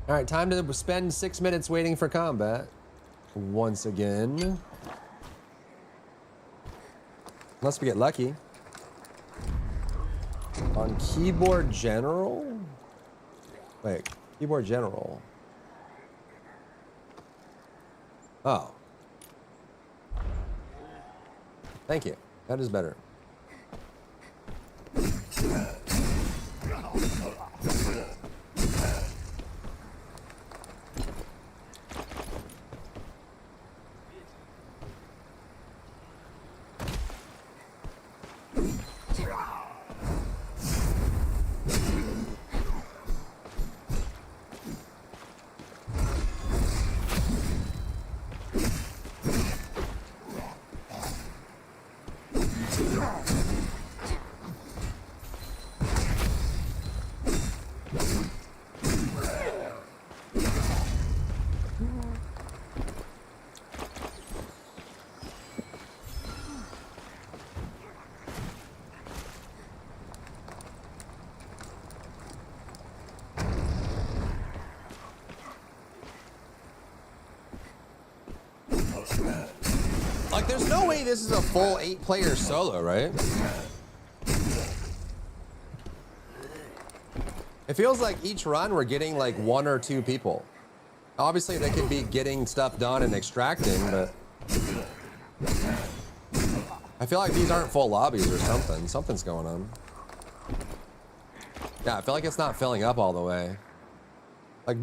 All right, time to spend 6 minutes waiting for combat. Once again. Unless we get lucky. On keyboard general? Wait, keyboard general. Oh. Thank you. That is better. Like, there's no way this is a full 8-player solo, right? It feels like each run we're getting like 1 or 2 people. Obviously they could be getting stuff done and extracting, but I feel like these aren't full lobbies or something. Something's going on. Yeah, I feel like it's not filling up all the way. Like,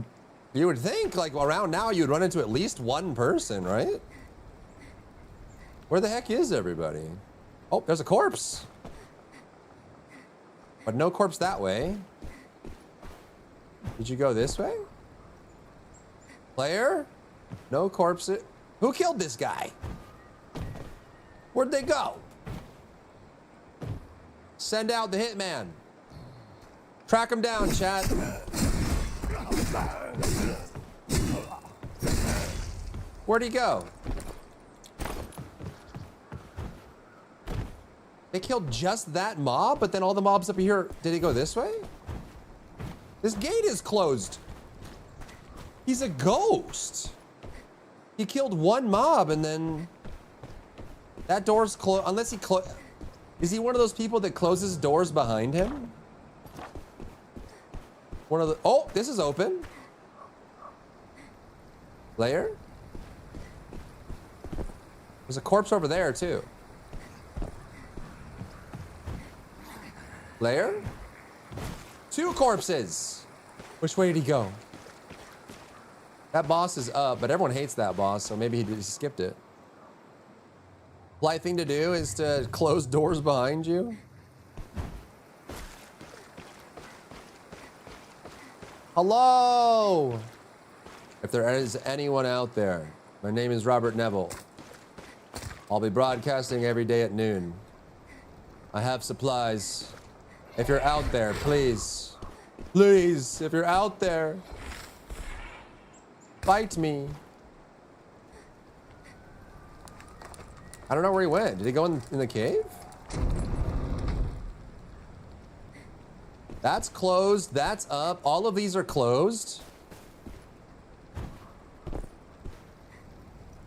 you would think like around now you'd run into at least 1 person, right? Where the heck is everybody? Oh, there's a corpse. But no corpse that way. Did you go this way? Player? No corpse. Who killed this guy? Where'd they go? Send out the hitman. Track him down, chat. Where'd he go? They killed just that mob, but then all the mobs up here, did he go this way? This gate is closed. He's a ghost. He killed 1 mob and then that door's closed. Unless he is he one of those people that closes doors behind him? One of the, oh, this is open. Player? There's a corpse over there too. Player? 2 corpses. Which way did he go? That boss is up, but everyone hates that boss, so maybe he just skipped it. Polite thing to do is to close doors behind you. Hello! If there is anyone out there, my name is Robert Neville. I'll be broadcasting every day at noon. I have supplies. If you're out there, please, please, if you're out there, fight me. I don't know where he went. Did he go in the cave? That's closed. That's up. All of these are closed.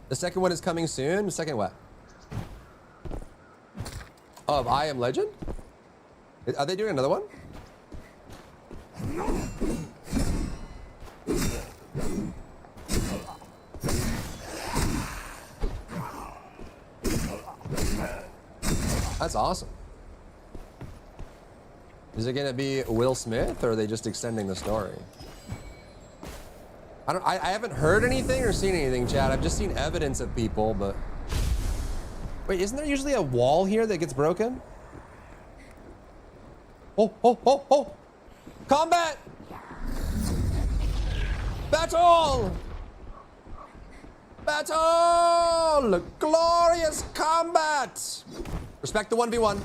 The second one is coming soon. The second what? Oh, of I Am Legend? Are they doing another one? That's awesome. Is it gonna be Will Smith, or are they just extending the story? I haven't heard anything or seen anything, Chad. I've just seen evidence of people, but... Wait, isn't there usually a wall here that gets broken? Oh, oh, oh, oh! Combat! Battle! Battle! Glorious combat! Respect the 1v1.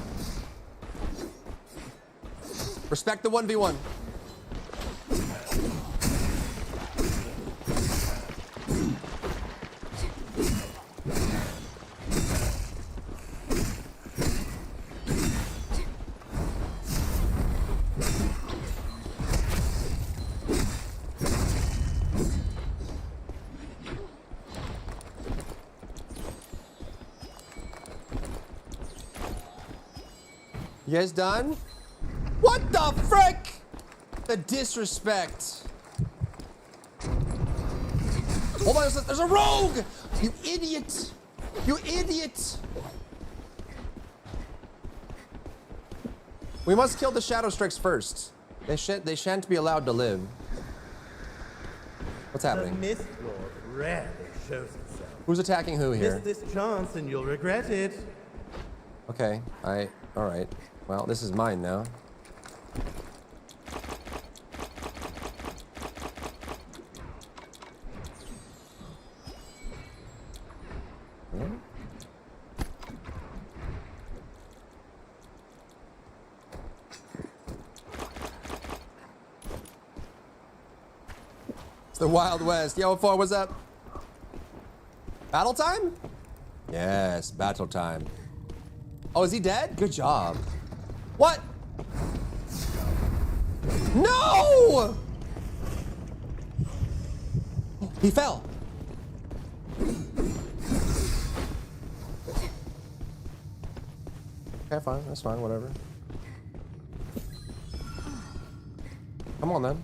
Respect the 1v1. You guys done? What the frick? The disrespect. Hold on, there's a rogue! You idiot! You idiot! We must kill the Shadow Strix first. They shan't be allowed to live. What's happening? The Mist Lord rarely shows himself. Who's attacking who here? Miss this chance and you'll regret it. Okay, all right. Well, this is mine now. It's the Wild West. Yo, 4, what's up? Battle time? Yes, battle time. Oh, is he dead? Good job. What? No! He fell. Okay, fine. That's fine. Whatever. Come on, then.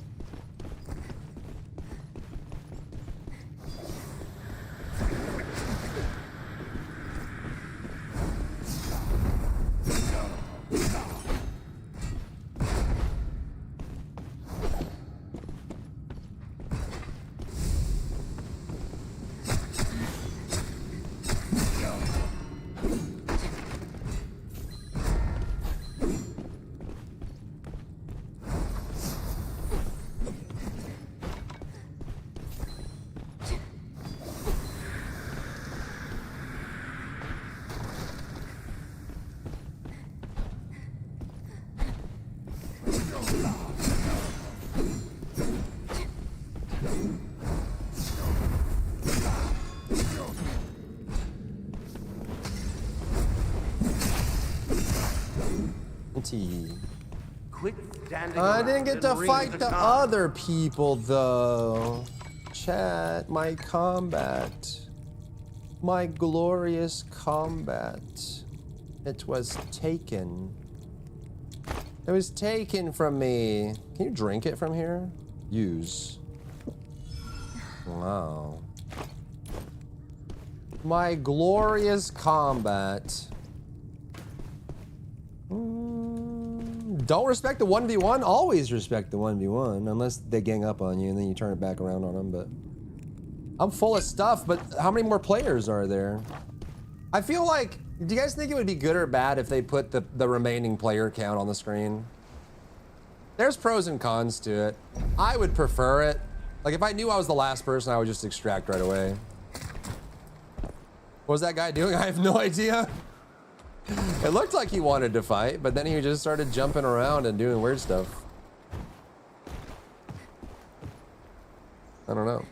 Quit standing I around didn't get and to ring fight the chime. other people, though. Chat, my combat. My glorious combat. It was taken. It was taken from me. Can you drink it from here? Use. Wow. My glorious combat. Don't respect the 1v1? Always respect the 1v1, unless they gang up on you and then you turn it back around on them, but... I'm full of stuff, but how many more players are there? I feel like, do you guys think it would be good or bad if they put the remaining player count on the screen? There's pros and cons to it. I would prefer it. Like, if I knew I was the last person, I would just extract right away. What was that guy doing? I have no idea. It looked like he wanted to fight, but then he just started jumping around and doing weird stuff. I don't know.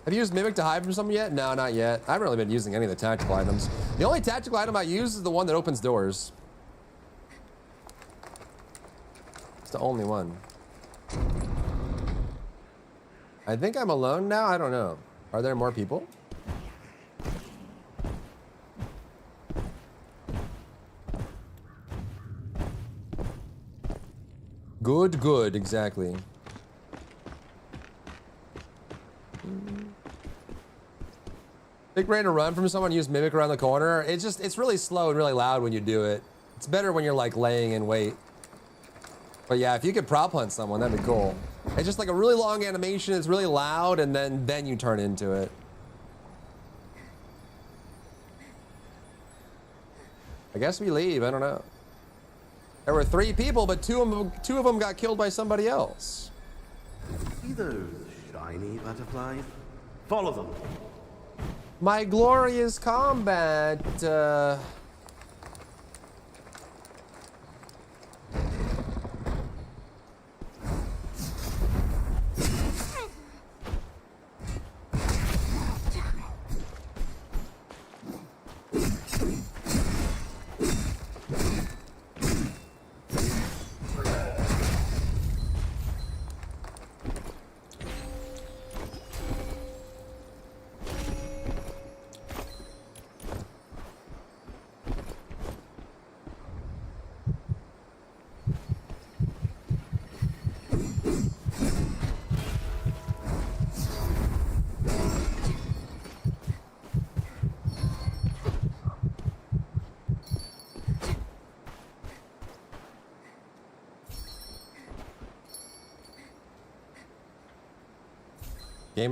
Have you used Mimic to hide from someone yet? No, not yet. I haven't really been using any of the tactical items. The only tactical item I use is the one that opens doors. It's the only one. I think I'm alone now? I don't know. Are there more people? Good, good, exactly. Think ready to run from someone, use Mimic around the corner. It's really slow and really loud when you do it. It's better when you're like laying in wait. But yeah, if you could prop hunt someone, that'd be cool. It's just like a really long animation. It's really loud, and then you turn into it. I guess we leave. I don't know. There were 3 people, but two of them got killed by somebody else. See those shiny butterflies? Follow them. My glorious combat.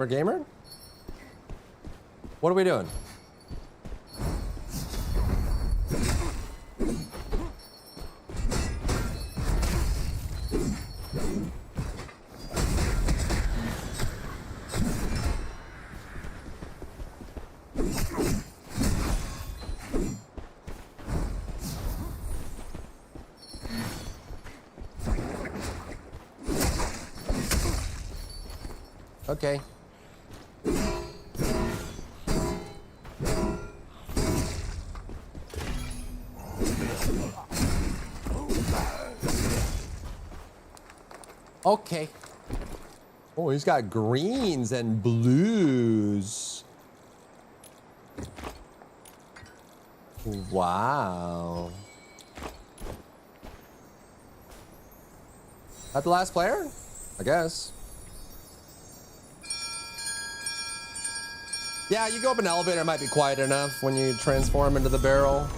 Gamer? What are we doing? Okay. Okay. Oh, he's got greens and blues. Wow. That the last player? I guess. Yeah, you go up an elevator, it might be quiet enough when you transform into the barrel.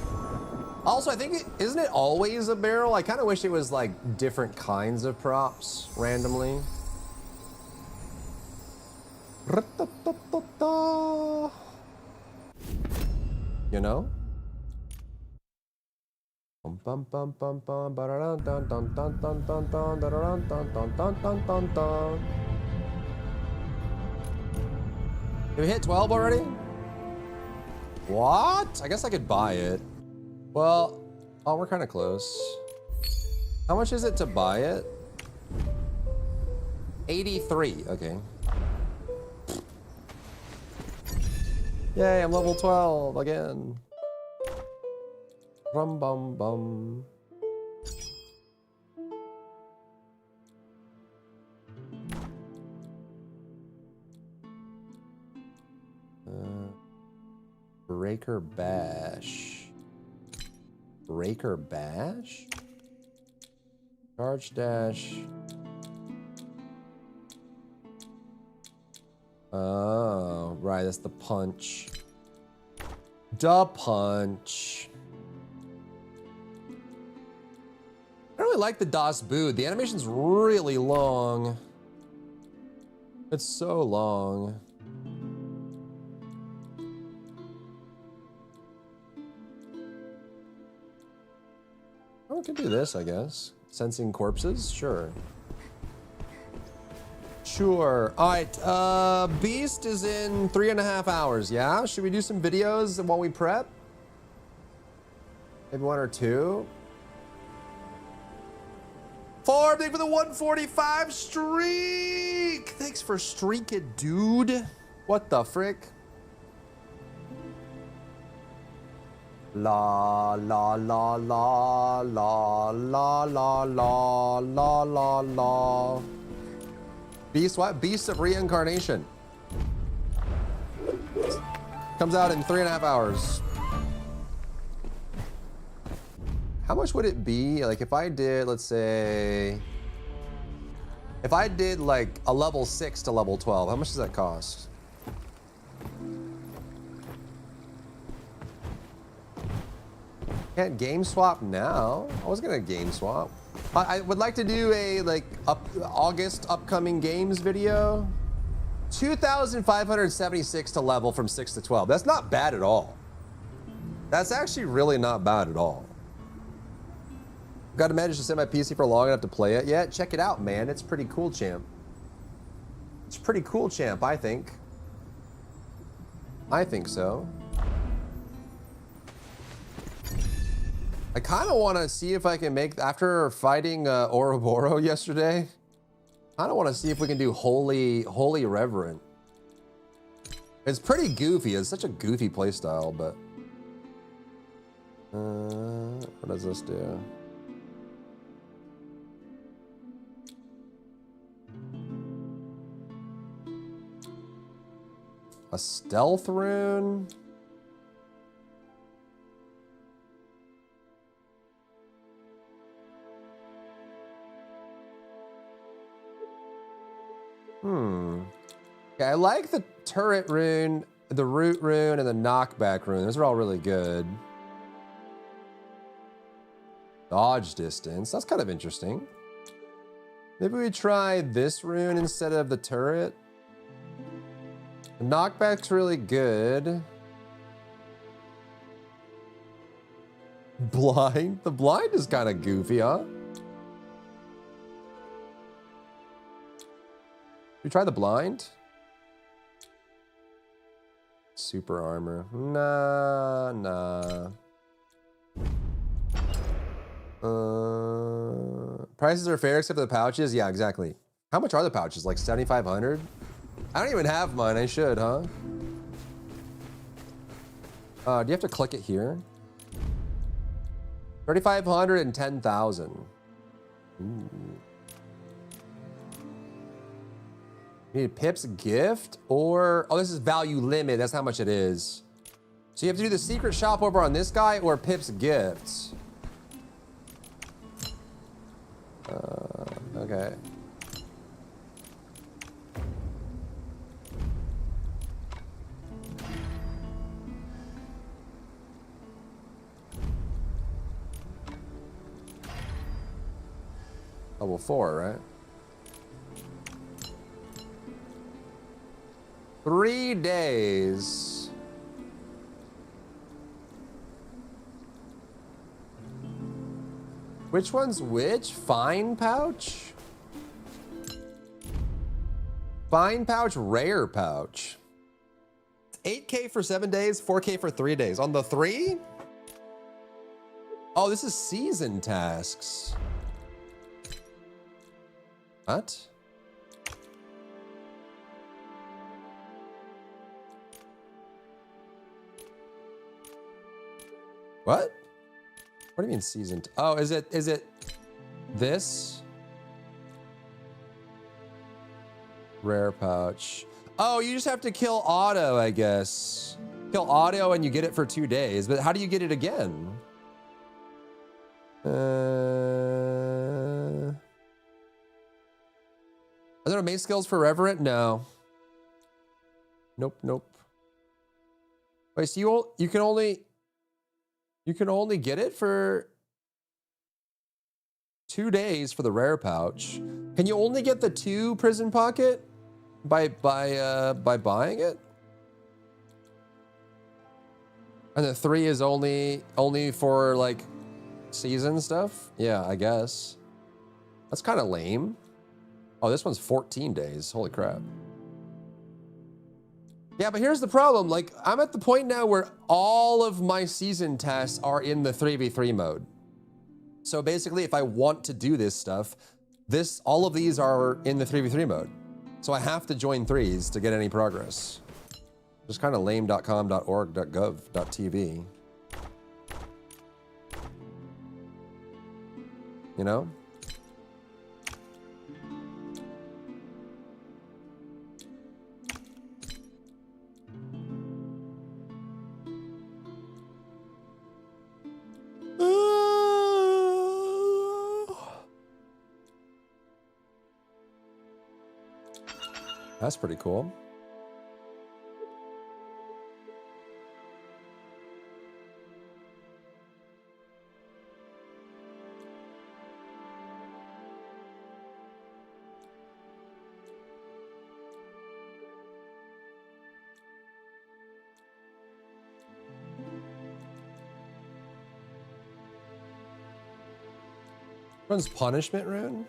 Also, I think, isn't it always a barrel? I kind of wish it was like different kinds of props randomly. You know? Did we hit 12 already? What? I guess I could buy it. Well, oh, we're kind of close. How much is it to buy it? 83, okay. Yay, I'm level 12 again. Rum bum bum. Breaker Bash. Breaker Bash? Charge dash. Oh, right, that's the punch. Da punch. I really like the Das Boot. The animation's really long. It's so long. Oh, we could do this, I guess. Sensing corpses? Sure. Sure. All right, Beast is in 3.5 hours, yeah? Should we do some videos while we prep? Maybe 1 or 2? 4, thank you for the 145 streak! Thanks for streaking, dude. What the frick? La la la la la la la la la la la. Beast what? Beast of Reincarnation. Comes out in 3.5 hours. How much would it be? Like if I did, let's say, if I did like a level 6 to level 12, how much does that cost? Can't game swap now. I was gonna game swap. I would like to do a like August upcoming games video. 2,576 to level from 6 to 12. That's not bad at all. That's actually really not bad at all. Got to manage to set my PC for long enough to play it. Yeah, check it out, man. It's pretty cool, champ. It's pretty cool, champ, I think. I think so. I kind of want to see if I can make, after fighting Ouroboros yesterday, I don't want to see if we can do Holy Reverent. It's pretty goofy. It's such a goofy playstyle, but... what does this do? A stealth rune? Yeah, I like the turret rune, the root rune, and the knockback rune. Those are all really good. Dodge distance. That's kind of interesting. Maybe we try this rune instead of the turret. The knockback's really good. Blind? The blind is kind of goofy, huh? Should we try the blind? Super armor. Nah. Prices are fair except for the pouches? Yeah, exactly. How much are the pouches? Like 7,500? I don't even have mine. I should, huh? Do you have to click it here? 3,500 and 10,000. You need Pip's gift or... Oh, this is value limit. That's how much it is. So you have to do the secret shop over on this guy or Pip's gifts. Okay. Level 4, right? 3 days. Which one's which? Fine pouch? Fine pouch, rare pouch. 8K for 7 days, 4K for 3 days. On the 3? Oh, this is season tasks. What? What? What do you mean season? Oh, is it this? Rare pouch. Oh, you just have to kill Otto, I guess. Kill Otto and you get it for 2 days. But how do you get it again? Are there mace skills for Reverent? No. Nope. Wait, so you can only get it for 2 days for the rare pouch. Can you only get the 2 prison pocket by buying it? And the 3 is only for like season stuff? Yeah, I guess. That's kind of lame. Oh, this one's 14 days. Holy crap. Yeah, but here's the problem. Like, I'm at the point now where all of my season tasks are in the 3v3 mode. So basically, if I want to do this stuff, all of these are in the 3v3 mode. So I have to join 3s to get any progress. Just kind of lame.com.org.gov.tv. You know? That's pretty cool. Runs punishment rune?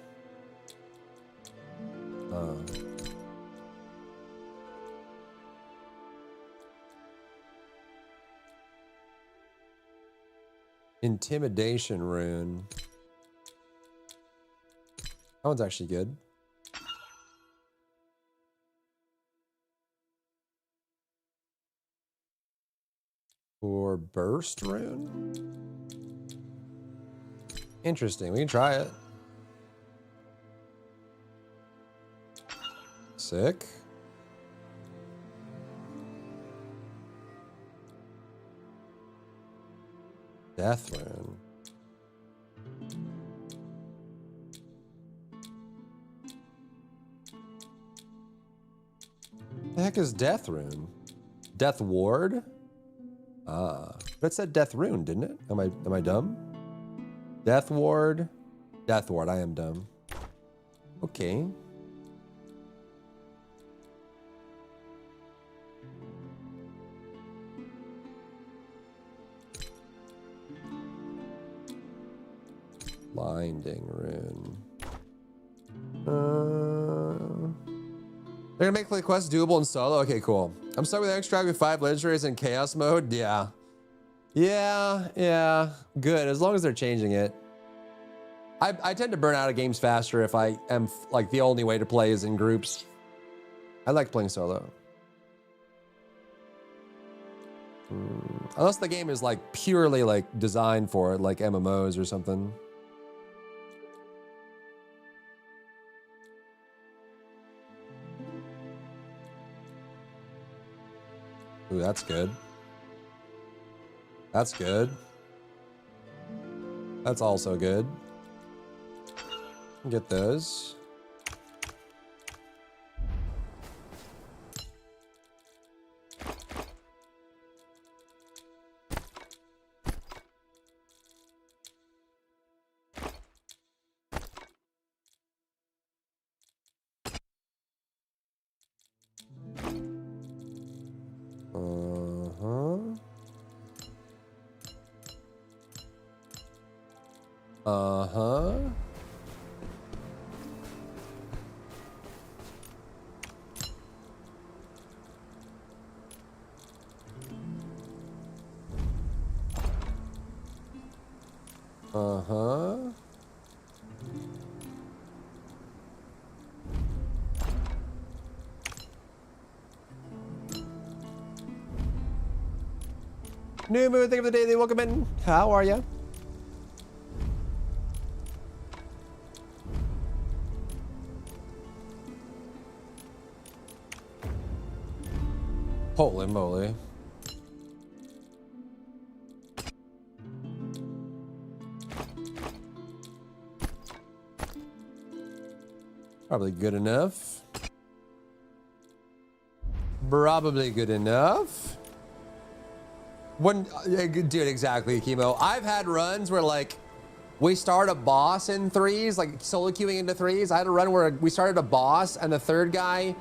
Intimidation rune. That one's actually good. Or burst rune? Interesting. We can try it. Sick. Death rune. The heck is death rune? Death ward? Ah, but it said death rune, didn't it? Am I dumb? Death ward. Death ward. I am dumb. Okay. Blinding rune. They're gonna make the quest doable in solo? Okay, cool. I'm stuck with extract with 5 legendaries in chaos mode. Yeah. Yeah. Good, as long as they're changing it. I tend to burn out of games faster if I am like the only way to play is in groups. I like playing solo. Unless the game is like purely like designed for it, like MMOs or something. Ooh, that's good. That's good. That's also good. Get those. New moon, thank you for the daily. Welcome in. How are you? Holy moly. Probably good enough. Probably good enough. When, dude, exactly, Chemo. I've had runs where like we start a boss in 3s, like solo queuing into 3s. I had a run where we started a boss and the third guy,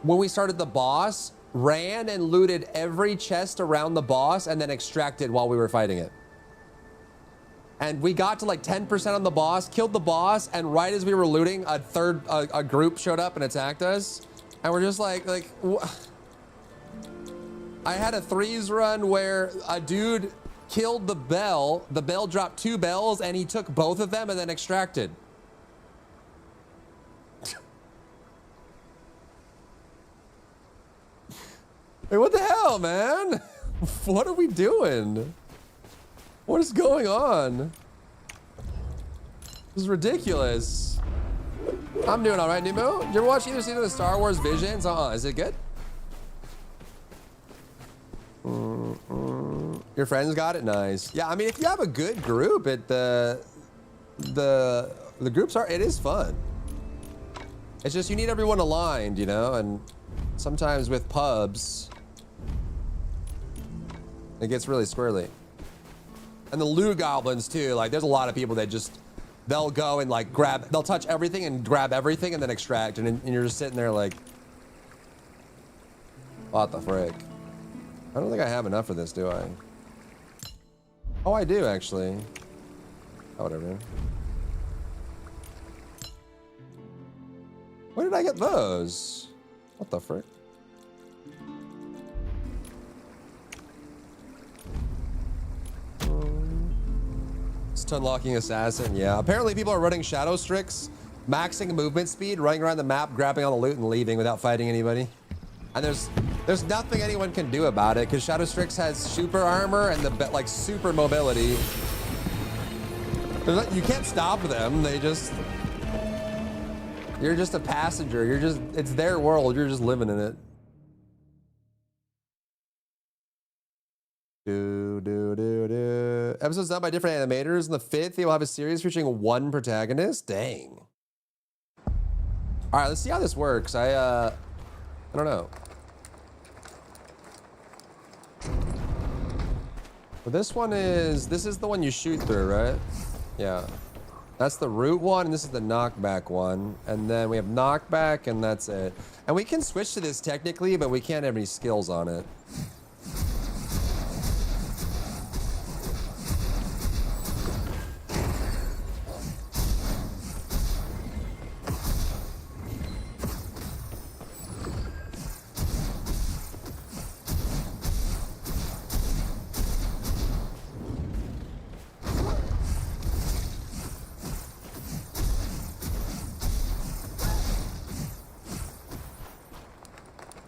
when we started the boss, ran and looted every chest around the boss and then extracted while we were fighting it. And we got to like 10% on the boss, killed the boss, and right as we were looting, a group showed up and attacked us. And we're just like, I had a 3s run where a dude killed the bell dropped 2 bells, and he took both of them and then extracted. Hey, what the hell, man? What are we doing? What is going on? This is ridiculous. I'm doing all right, Nemo. Did you ever watch either season of the Star Wars Visions? Is it good? Your friends got it? Nice. Yeah, I mean, if you have a good group, the groups it is fun. It's just you need everyone aligned, you know, and sometimes with pubs, it gets really squirrely. And the loot goblins too, like there's a lot of people that just, they'll go and like they'll touch everything and grab everything and then extract, and you're just sitting there like, what the frick? I don't think I have enough for this, do I? Oh, I do actually. Oh, whatever. Where did I get those? What the frick? Just unlocking assassin, yeah. Apparently people are running shadow strix, maxing movement speed, running around the map, grabbing all the loot and leaving without fighting anybody. And there's nothing anyone can do about it because shadow strix has super armor and the like super mobility. You can't stop them. You're just a passenger. It's their world. You're just living in it. Episodes done by different animators. In the 5th, they will have a series featuring one protagonist. Dang. All right, let's see how this works. I don't know. But this is the one you shoot through, right? Yeah. That's the root one, and this is the knockback one. And then we have knockback, and that's it. And we can switch to this technically, but we can't have any skills on it.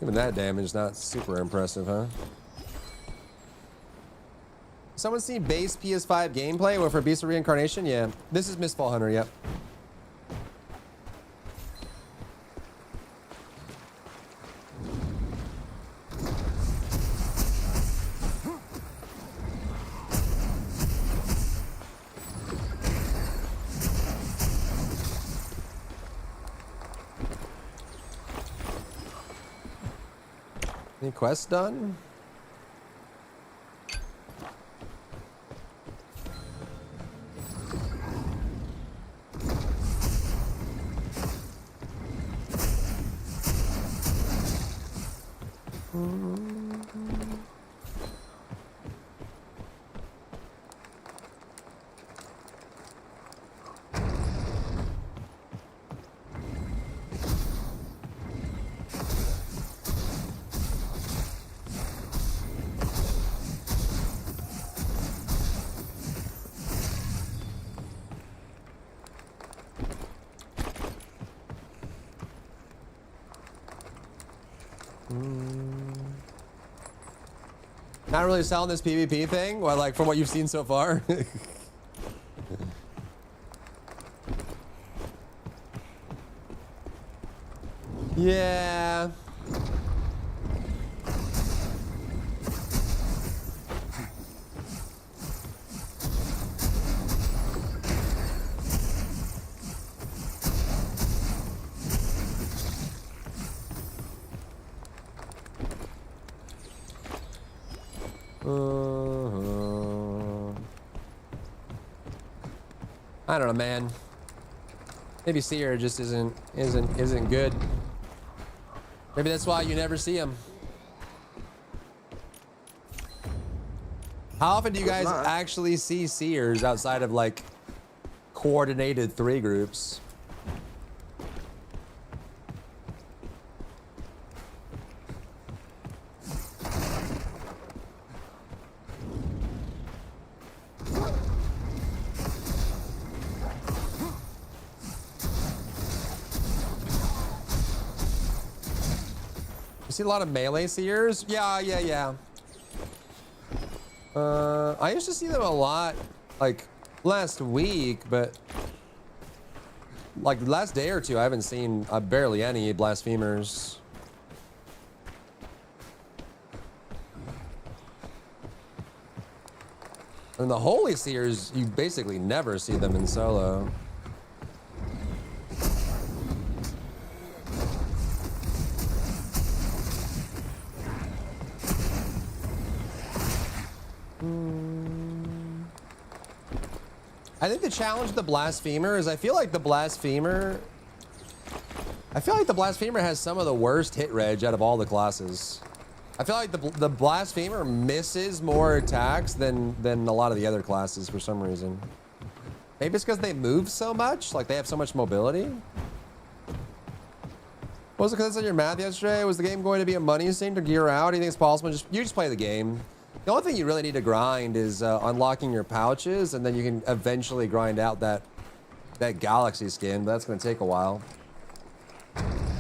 Even that damage not super impressive, huh? Someone seen base PS5 gameplay or for Beast of Reincarnation? Yeah. This is Mistfall Hunter, yep. Any quests done? Not really selling this PvP thing, well, like from what you've seen so far. Yeah. I don't know, man. Maybe Seer just isn't good. Maybe that's why you never see him. How often do you guys actually see Seers outside of like coordinated 3 groups? See a lot of melee seers? Yeah. I used to see them a lot, like last week, but like the last day or two, I haven't seen barely any blasphemers. And the holy seers, you basically never see them in solo. I think the challenge of the Blasphemer is I feel like the Blasphemer has some of the worst hit reg out of all the classes. I feel like the Blasphemer misses more attacks than a lot of the other classes for some reason. Maybe it's because they move so much, like they have so much mobility. Was it because on your math yesterday? Was the game going to be a money sink to gear out? Do you think it's possible? You just play the game. The only thing you really need to grind is unlocking your pouches, and then you can eventually grind out that galaxy skin. But that's going to take a while.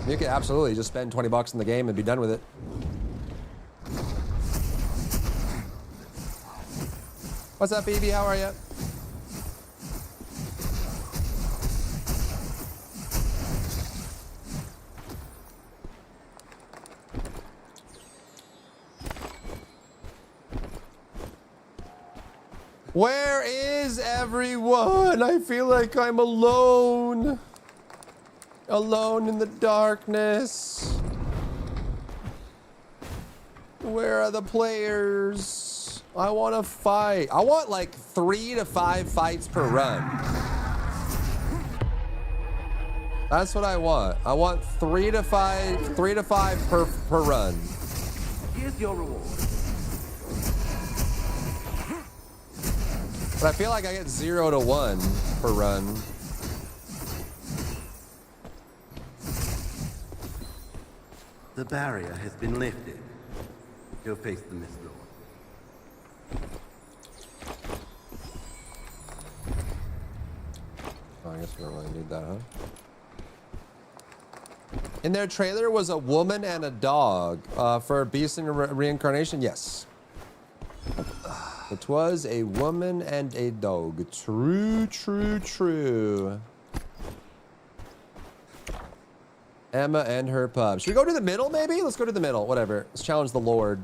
You could absolutely just spend 20 bucks in the game and be done with it. What's up, Phoebe? How are you? Where is everyone? I feel like I'm alone. Alone in the darkness. Where are the players? I want to fight. I want like 3 to 5 fights per run. That's what I want. I want 3 to 5 per run. Here's your reward. But I feel like I get 0 to 1 per run. The barrier has been lifted. Go face the Mist Lord. Oh, I guess we don't really need that, huh? In their trailer was a woman and a dog. For Beast and Reincarnation, yes. It was a woman and a dog. True, true, true. Emma and her pup. Should we go to the middle, maybe? Let's go to the middle. Whatever. Let's challenge the Lord.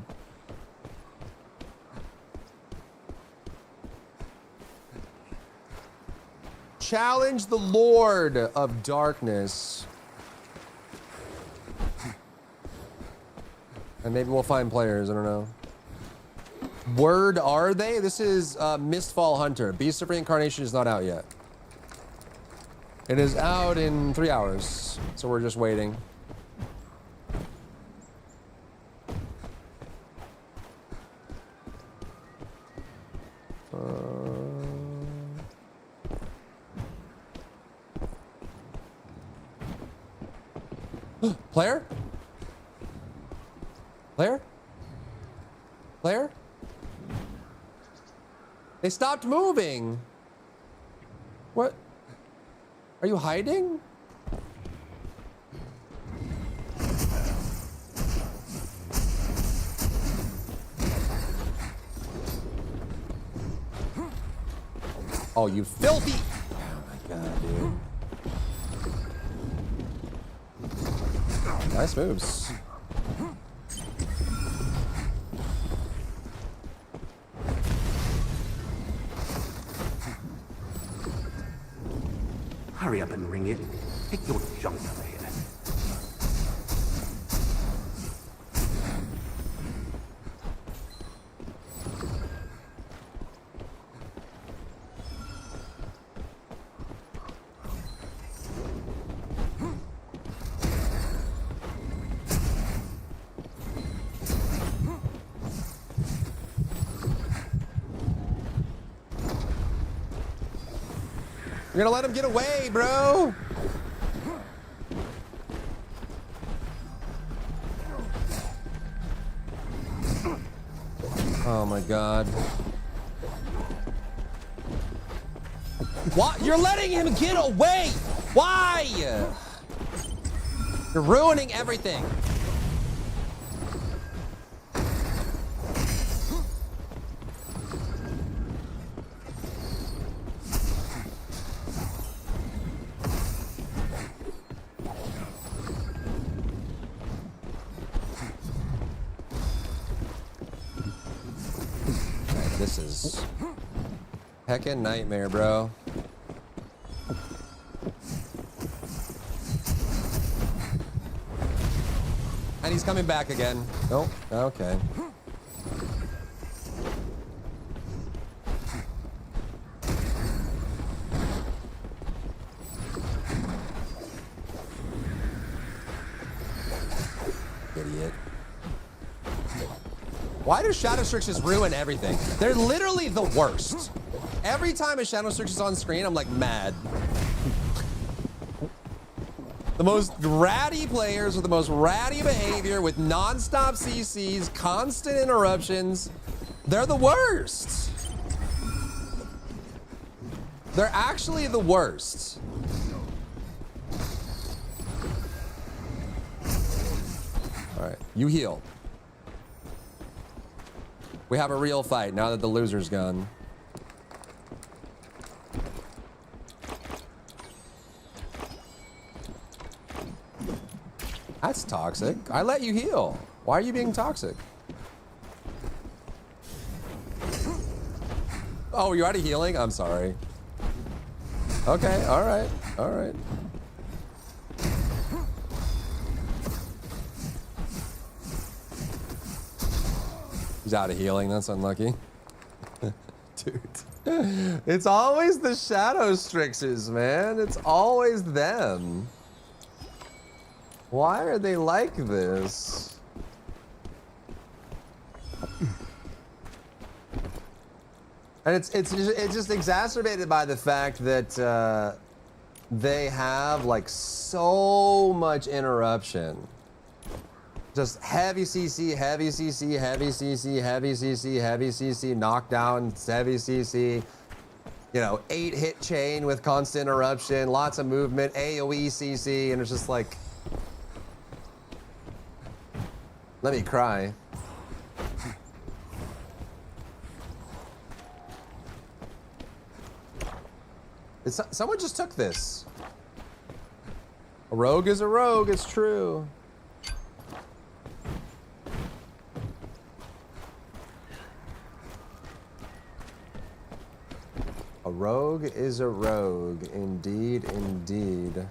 Challenge the Lord of Darkness. And maybe we'll find players. I don't know. Word are they? This is Mistfall Hunter. Beast of Reincarnation is not out yet. It is out in 3 hours, so we're just waiting. Player? Player? Player? They stopped moving. What? Are you hiding? Oh, you filthy! Oh my god, dude. Nice moves. Hurry up and ring it. Take your junk out of here. You're gonna let him get away, bro. Oh my god. What? You're letting him get away! Why? You're ruining everything. This is heckin' nightmare, bro. And he's coming back again. Nope. Okay. Idiot. Why do Shadow Strix just ruin everything? They're literally the worst. Every time a Shadow Strix is on screen, I'm like mad. The most ratty players with the most ratty behavior with non-stop CCs, constant interruptions. They're the worst. They're actually the worst. All right, you heal. We have a real fight now that the loser's gone. That's toxic. I let you heal. Why are you being toxic? Oh, you're out of healing? I'm sorry. Okay, all right, all right. He's out of healing, that's unlucky. Dude, it's always the Shadow Strixes, man. It's always them. Why are they like this? And it's just exacerbated by the fact that they have like so much interruption. Just heavy CC, heavy CC, heavy CC, heavy CC, heavy CC, knockdown, heavy CC. You know, 8-hit chain with constant interruption, lots of movement, AoE CC, and it's just like, let me cry. Someone just took this. A rogue is a rogue, it's true. A rogue is a rogue, indeed, indeed.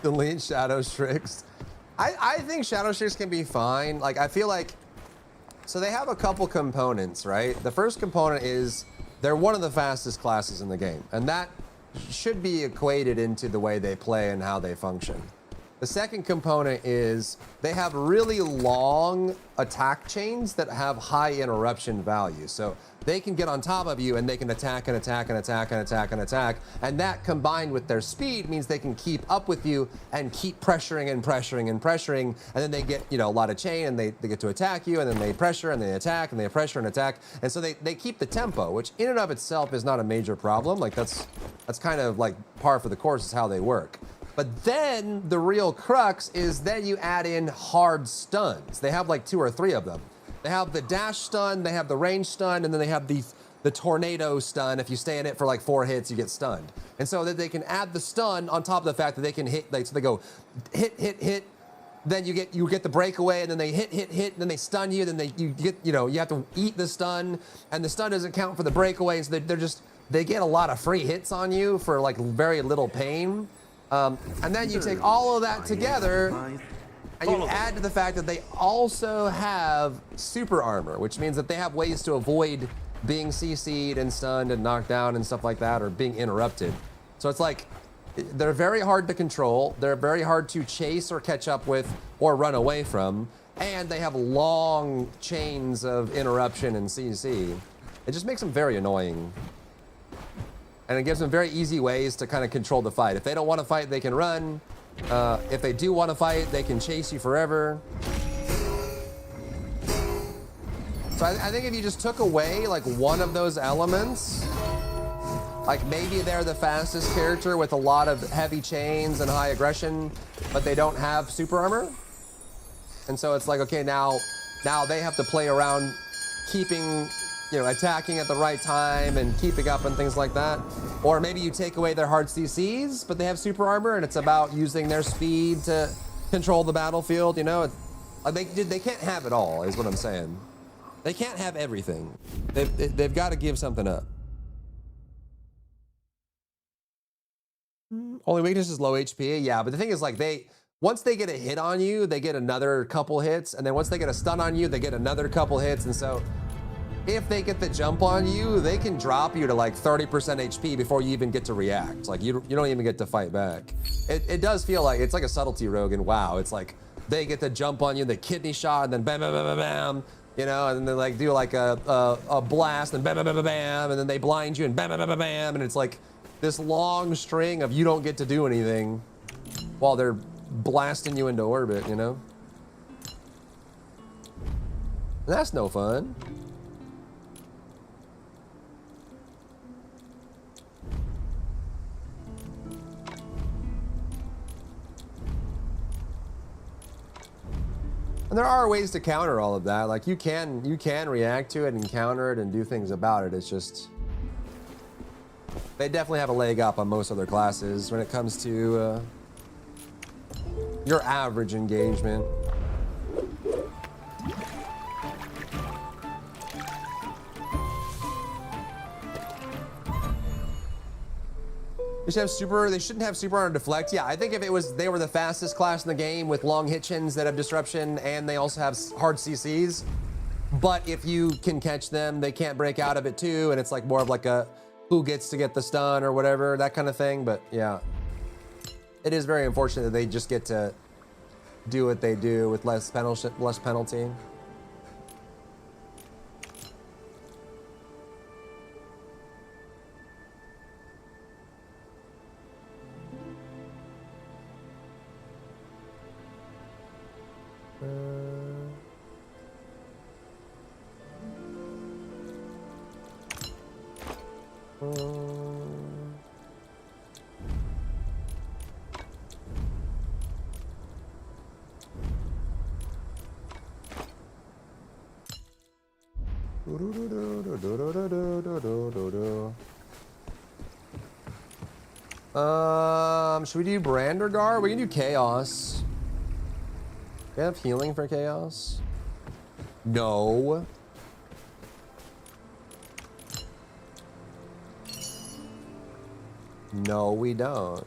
Delete Shadow Strix. I think Shadow Strix can be fine. Like, I feel like, so they have a couple components, right? The first component is they're one of the fastest classes in the game, and that should be equated into the way they play and how they function. The second component is they have really long attack chains that have high interruption value. So they can get on top of you and they can attack and attack and attack and attack and attack. And that combined with their speed means they can keep up with you and keep pressuring and pressuring and pressuring. And then they get, you know, a lot of chain and they get to attack you, and then they pressure and they attack and they pressure and attack. And so they keep the tempo, which in and of itself is not a major problem. Like that's kind of like par for the course is how they work. But then the real crux is then you add in hard stuns. They have like 2 or 3 of them. They have the dash stun, they have the range stun, and then they have the tornado stun. If you stay in it for like 4 hits, you get stunned. And so that they can add the stun on top of the fact that they can hit, like, so they go hit, hit, hit. Then you get the breakaway, and then they hit, hit, hit, and then they stun you. Then you have to eat the stun, and the stun doesn't count for the breakaway. So they get a lot of free hits on you for like very little pain. And then you take all of that together and you add to the fact that they also have super armor, which means that they have ways to avoid being CC'd and stunned and knocked down and stuff like that, or being interrupted. So it's like, they're very hard to control, they're very hard to chase or catch up with or run away from, and they have long chains of interruption and CC. It just makes them very annoying. And it gives them very easy ways to kind of control the fight. If they don't want to fight, they can run. If they do want to fight, they can chase you forever. So I think if you just took away like one of those elements, like maybe they're the fastest character with a lot of heavy chains and high aggression, but they don't have super armor. And so it's like, okay, now they have to play around keeping, you know, attacking at the right time and keeping up and things like that. Or maybe you take away their hard CCs, but they have super armor and it's about using their speed to control the battlefield, you know? They can't have it all, is what I'm saying. They can't have everything. They've got to give something up. Only weakness is low HP, yeah, but the thing is, like, once they get a hit on you, they get another couple hits, and then once they get a stun on you, they get another couple hits, and so if they get the jump on you, they can drop you to like 30% HP before you even get to react. Like you don't even get to fight back. It does feel like it's like a subtlety rogue in WoW. It's like they get the jump on you, the kidney shot, and then bam, bam, bam, bam, bam. you know, and then they like do like a blast and bam, bam, bam, bam, bam, and then they blind you and bam, bam, bam, bam, bam, and it's like this long string of you don't get to do anything while they're blasting you into orbit, you know? That's no fun. And there are ways to counter all of that. Like you can react to it and counter it and do things about it. It's just they definitely have a leg up on most other classes when it comes to your average engagement. They shouldn't have super on deflect. Yeah, I think if they were the fastest class in the game with long hit chins that have disruption and they also have hard CCs. But if you can catch them, they can't break out of it too. And it's like more of like a who gets to get the stun or whatever, that kind of thing. But yeah, it is very unfortunate that they just get to do what they do with less penalty. Should we do Brandergar? We can do Chaos. Do we have healing for Chaos? No. No, we don't.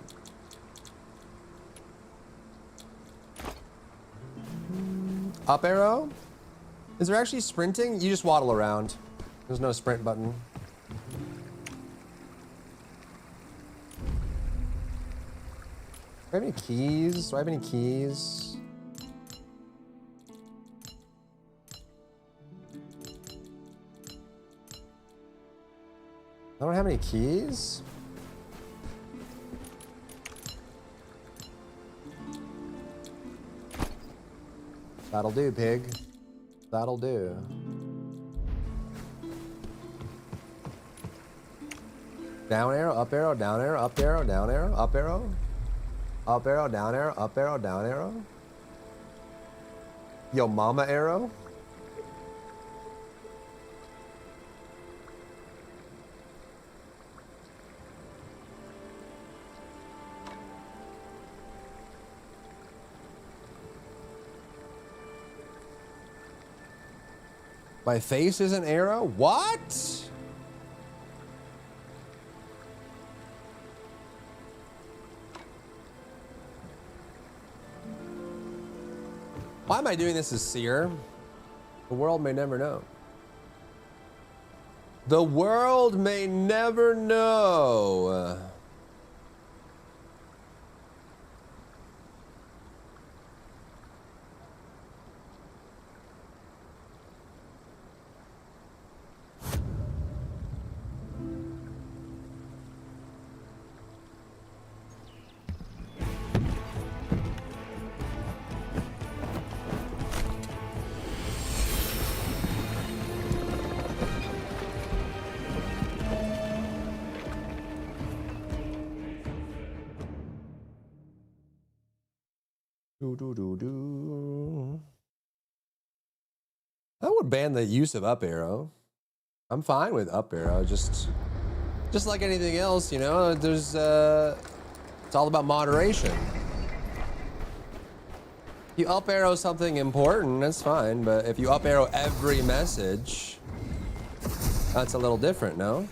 Up arrow? Is there actually sprinting? You just waddle around. There's no sprint button. Do I have any keys? Do I have any keys? I don't have any keys? That'll do, pig. That'll do. Down arrow, up arrow, down arrow, up arrow, down arrow, up arrow. Up arrow, down arrow, up arrow, down arrow. Yo mama arrow. My face is an arrow? What? Why am I doing this as Seer? The world may never know. The world may never know. I would ban the use of up arrow. I'm fine with up arrow. Just like anything else, you know. There's it's all about moderation. You up arrow something important, that's fine. But if you up arrow every message, that's a little different, no?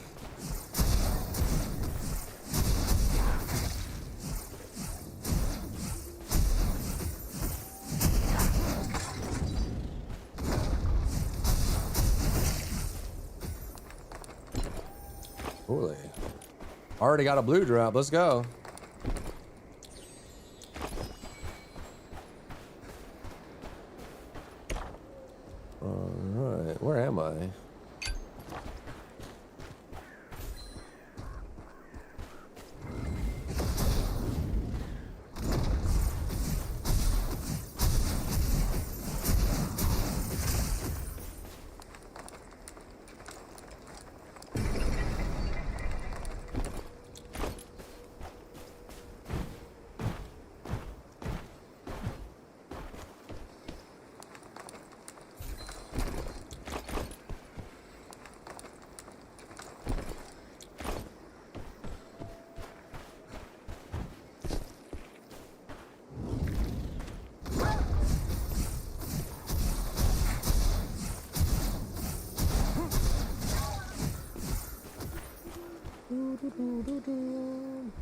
Holy. Already got a blue drop. Let's go. All right. it? Where am I?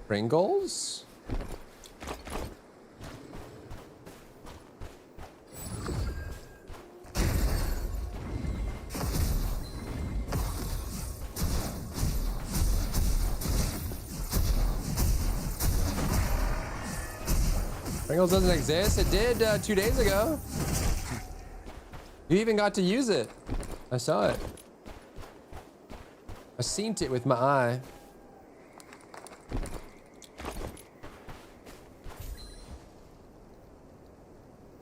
Pringles? Pringles doesn't exist? It did 2 days ago. You even got to use it. I saw it. I seen it with my eye.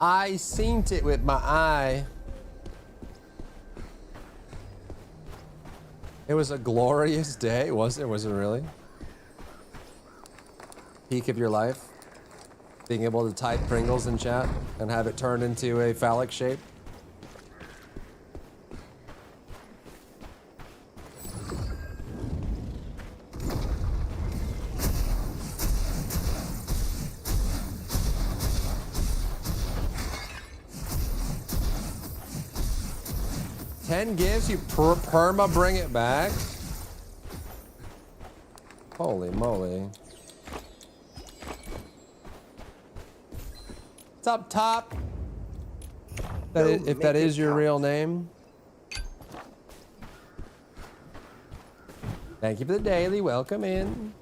I seen it with my eye. It was a glorious day, was it? Was it really? Peak of your life? Being able to type Pringles in chat and have it turn into a phallic shape? Gives you perma bring it back. Holy moly. It's up top. If that is your real name. Thank you for the daily. Welcome in.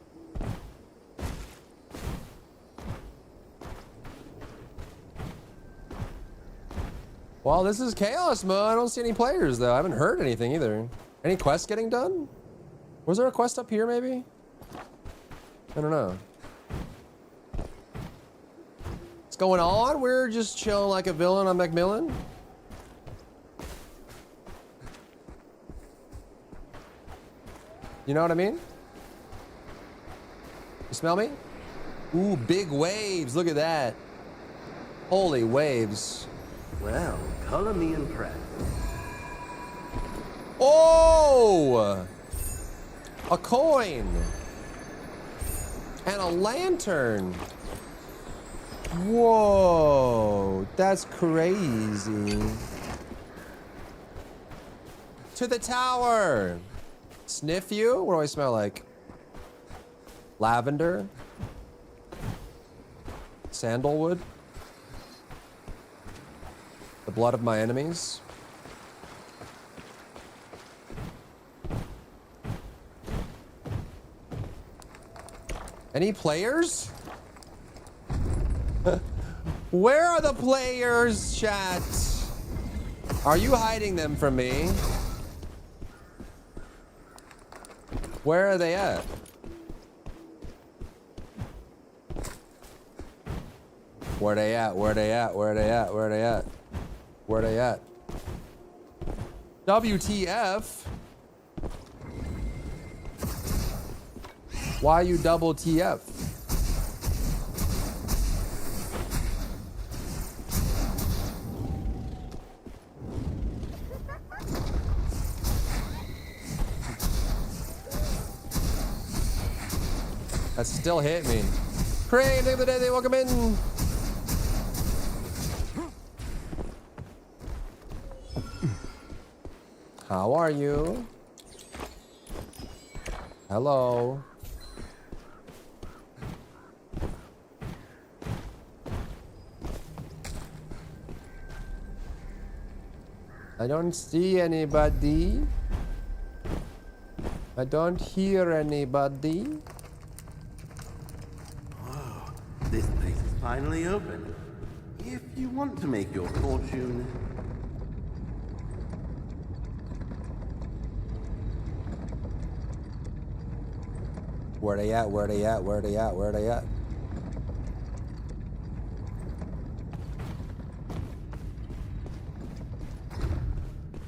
Well, this is chaos mode. I don't see any players though. I haven't heard anything either. Any quests getting done? Was there a quest up here maybe? I don't know. What's going on? We're just chilling like a villain on Macmillan. You know what I mean? You smell me? Ooh, big waves. Look at that. Holy waves. Well, color me impressed. Oh! A coin! And a lantern! Whoa! That's crazy. To the tower! Sniff you? What do I smell like? Lavender? Sandalwood? The blood of my enemies. Any players? Where are the players, chat? Are you hiding them from me? Where are they at? Where they at? Where they at? Where they at? Where they at? Where they at? WTF? Why you double TF? That still hit me. Crane, thank you for the day, welcome in. How are you? Hello. I don't see anybody. I don't hear anybody. Whoa, this place is finally open. If you want to make your fortune. Where they at? Where they at? Where they at? Where they at?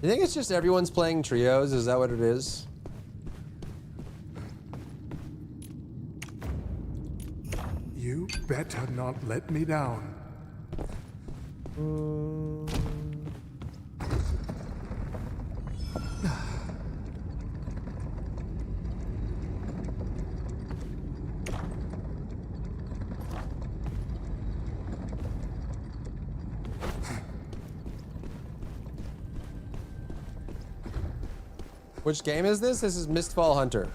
You think it's just everyone's playing trios? Is that what it is? You better not let me down. Which game is this? This is Mistfall Hunter.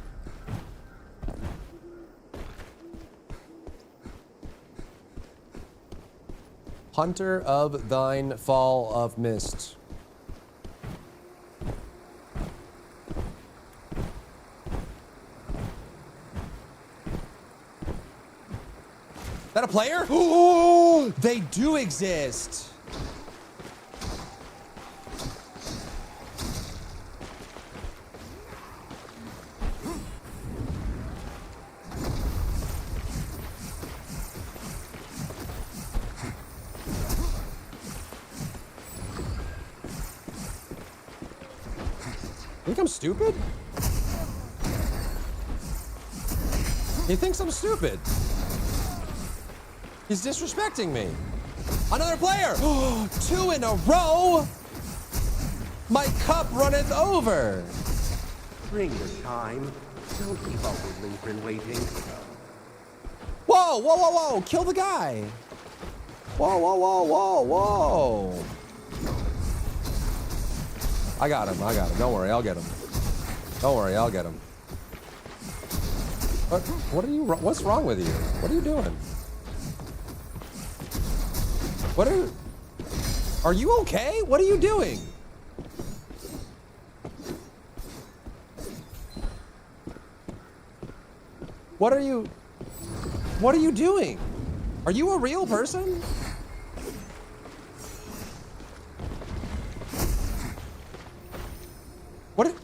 Hunter of thine fall of mist. That a player? Oh, they do exist. Think I'm stupid? He thinks I'm stupid. He's disrespecting me. Another player! 2 in a row! My cup runneth over! Bring the time. Don't keep up with Lincoln waiting. Whoa, whoa, whoa, whoa! Kill the guy! Whoa, whoa, whoa, whoa, whoa! I got him, I got him. Don't worry, I'll get him. Don't worry, I'll get him. What are you, what's wrong with you? What are you doing? Are you okay? What are you doing? What are you doing? Are you a real person? What?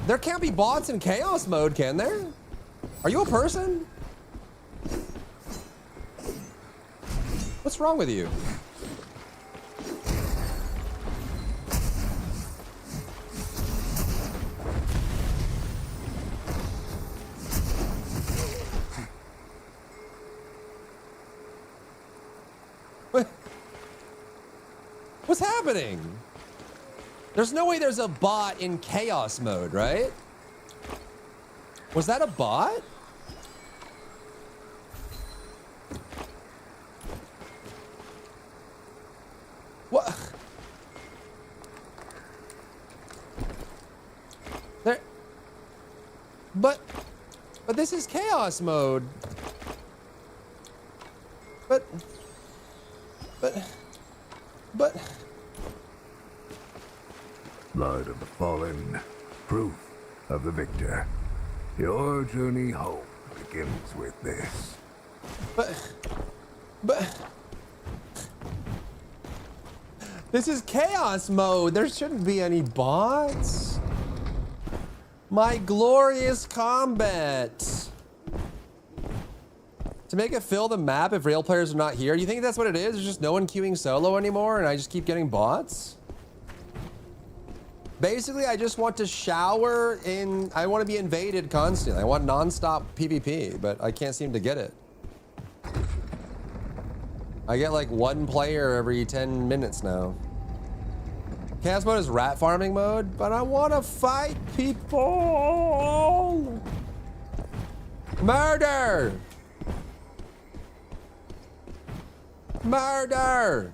There can't be bots in chaos mode, can there? Are you a person? What's wrong with you? What's happening? There's no way there's a bot in chaos mode, right? Was that a bot? What? There. But this is chaos mode. But. Blood of the fallen, proof of the victor. Your journey home begins with this. But this is chaos mode. There shouldn't be any bots. My glorious combat. To make it fill the map if real players are not here. You think that's what it is? There's just no one queuing solo anymore and I just keep getting bots? Basically, I just want to shower in... I want to be invaded constantly. I want non-stop PvP, but I can't seem to get it. I get like 1 player every 10 minutes now. Chaos mode is rat farming mode, but I want to fight people! Murder! Murder!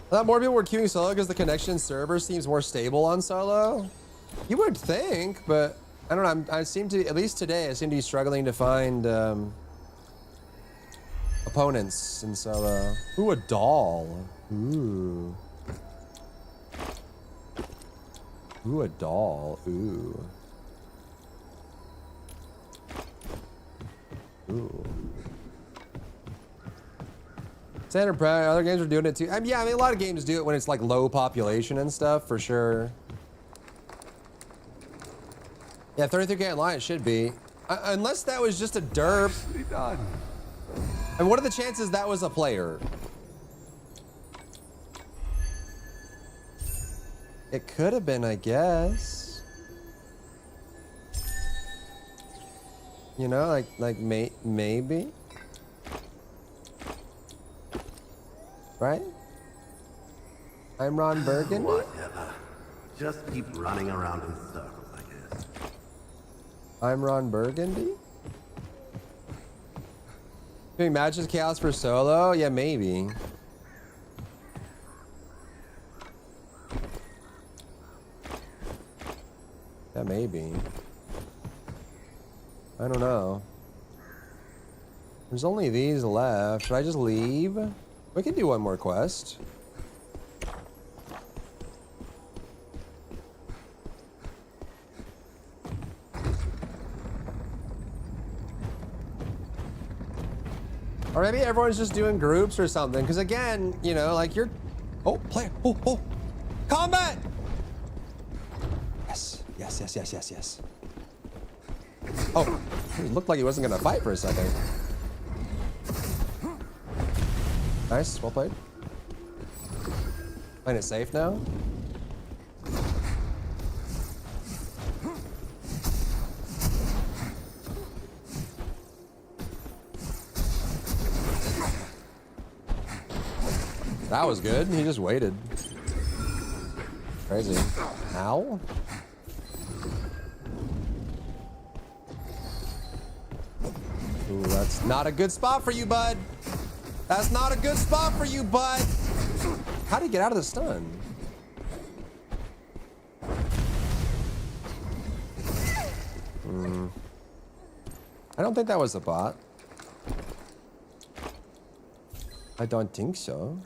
I thought more people were queuing solo because the connection server seems more stable on solo. You would think, but I don't know. I seem to, at least today, I seem to be struggling to find a opponents in solo. Ooh, a doll. Ooh. Ooh, a doll. Ooh. Ooh. Standard Prime, other games are doing it too. Yeah, I mean, a lot of games do it when it's like low population and stuff, for sure. Yeah, 33K online, it should be. Unless that was just a derp. And what are the chances that was a player? It could have been, I guess. You know, like maybe. Right? I'm Ron Burgundy. Whatever. Just keep running around in circles, I guess. I'm Ron Burgundy? Doing matches chaos for solo? Yeah, maybe. Yeah, maybe. I don't know. There's only these left. Should I just leave? We can do one more quest. Or maybe everyone's just doing groups or something. Because again, you know, like you're... Oh, player. Oh. Combat! Yes. Yes. Oh, it looked like he wasn't going to fight for a second. Nice, well played. Playing it safe now. That was good. He just waited. Crazy. Ow. Ooh, that's not a good spot for you, bud. That's not a good spot for you, bud. How do you get out of the stun? I don't think that was a bot. I don't think so.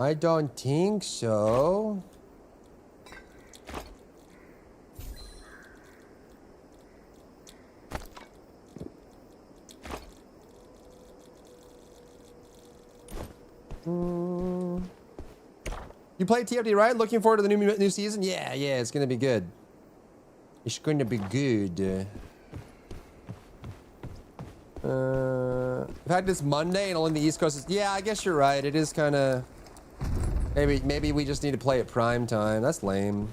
I don't think so. You play TFT, right? Looking forward to the new season? Yeah, it's gonna be good. It's going to be good. In fact, it's Monday and only the East Coast is... Yeah, I guess you're right. It is kind of... Maybe we just need to play at prime time. That's lame.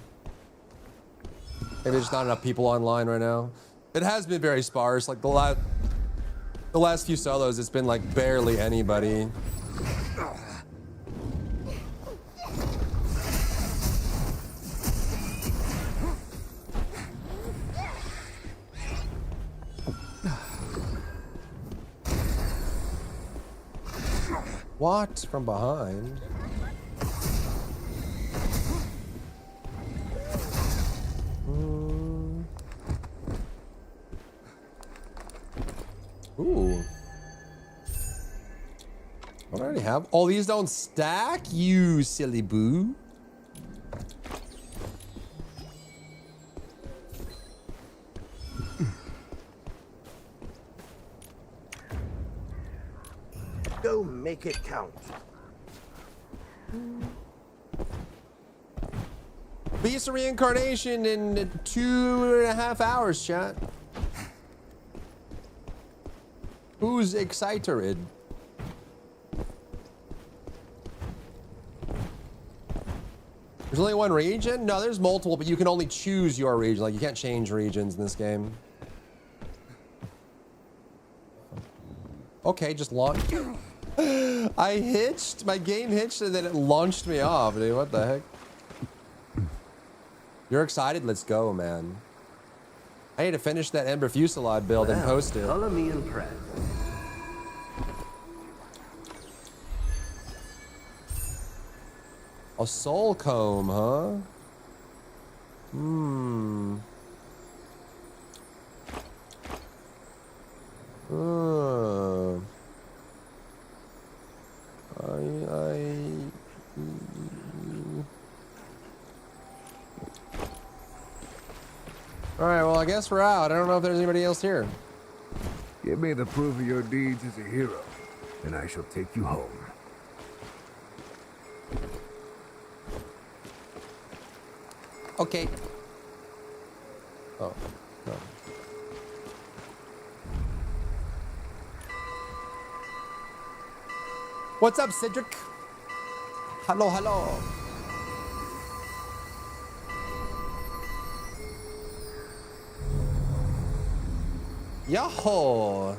Maybe there's not enough people online right now. It has been very sparse. Like the last few solos, it's been like barely anybody. What? From behind? Ooh. What do I already have? Oh, these don't stack? You silly boo. Go make it count. Beast of Reincarnation in 2.5 hours, chat. Who's excited? There's only one region? No, there's multiple, but you can only choose your region. Like, you can't change regions in this game. Okay, just launch. I hitched, my game hitched, and then it launched me off, dude. What the heck? You're excited? Let's go, man. I need to finish that Ember Fusillade build and post it. Color me impressed. A soul comb, huh? All right, well, I guess we're out. I don't know if there's anybody else here. Give me the proof of your deeds as a hero, and I shall take you home. Okay. Oh, no. What's up, Cedric? Hello, hello. Yahoo!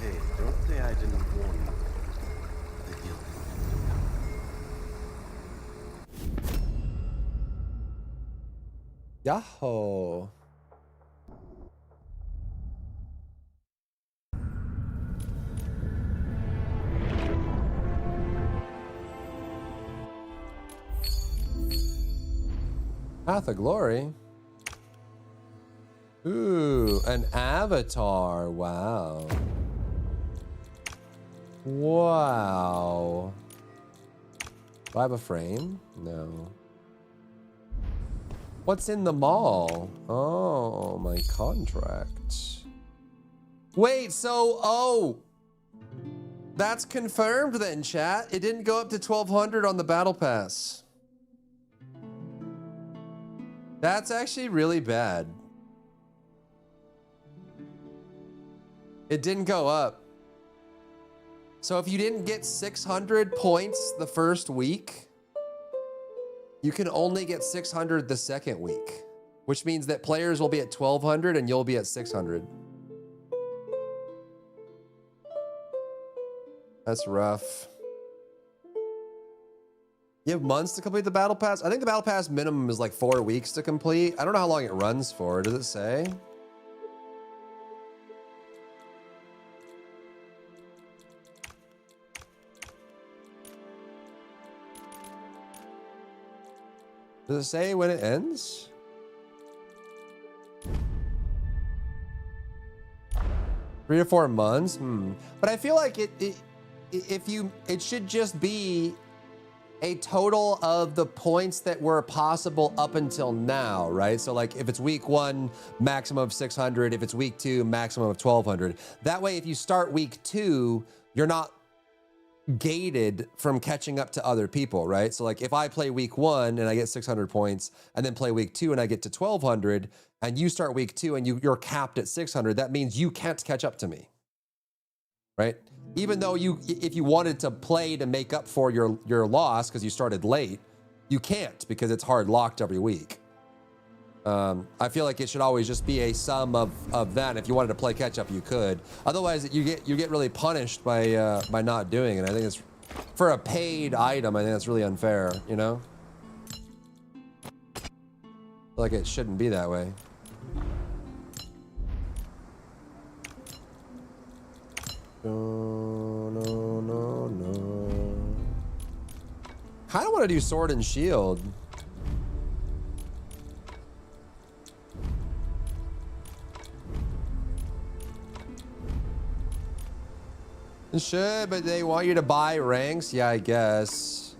Hey, don't say I didn't warn you. The guild is yet to come. Yahoo! Path of Glory. Ooh, an avatar. Wow. Wow. Do I have a frame? No. What's in the mall? Oh, my contract. Wait, so, oh. That's confirmed then, chat. It didn't go up to 1200 on the battle pass. That's actually really bad. It didn't go up. So if you didn't get 600 points the first week, you can only get 600 the second week, which means that players will be at 1200 and you'll be at 600. That's rough. You have months to complete the battle pass? I think the battle pass minimum is like 4 weeks to complete. I don't know how long it runs for. Does it say? Does it say when it ends? Three to 4 months? But I feel like it should just be a total of the points that were possible up until now, right? So like if it's week 1, maximum of 600. If it's week 2, maximum of 1200. That way, if you start week 2, you're not gated from catching up to other people, right? So like if I play week 1 and I get 600 points and then play week 2 and I get to 1200 and you start week 2 and you're capped at 600, that means you can't catch up to me, right? Even though if you wanted to play to make up for your loss because you started late, you can't because it's hard locked every week. I feel like it should always just be a sum of that. If you wanted to play catch up, you could. Otherwise, you get really punished by not doing it. I think it's for a paid item. I think that's really unfair. You know, I feel like it shouldn't be that way. No. Kind of want to do sword and shield. Sure, but they want you to buy ranks? Yeah, I guess.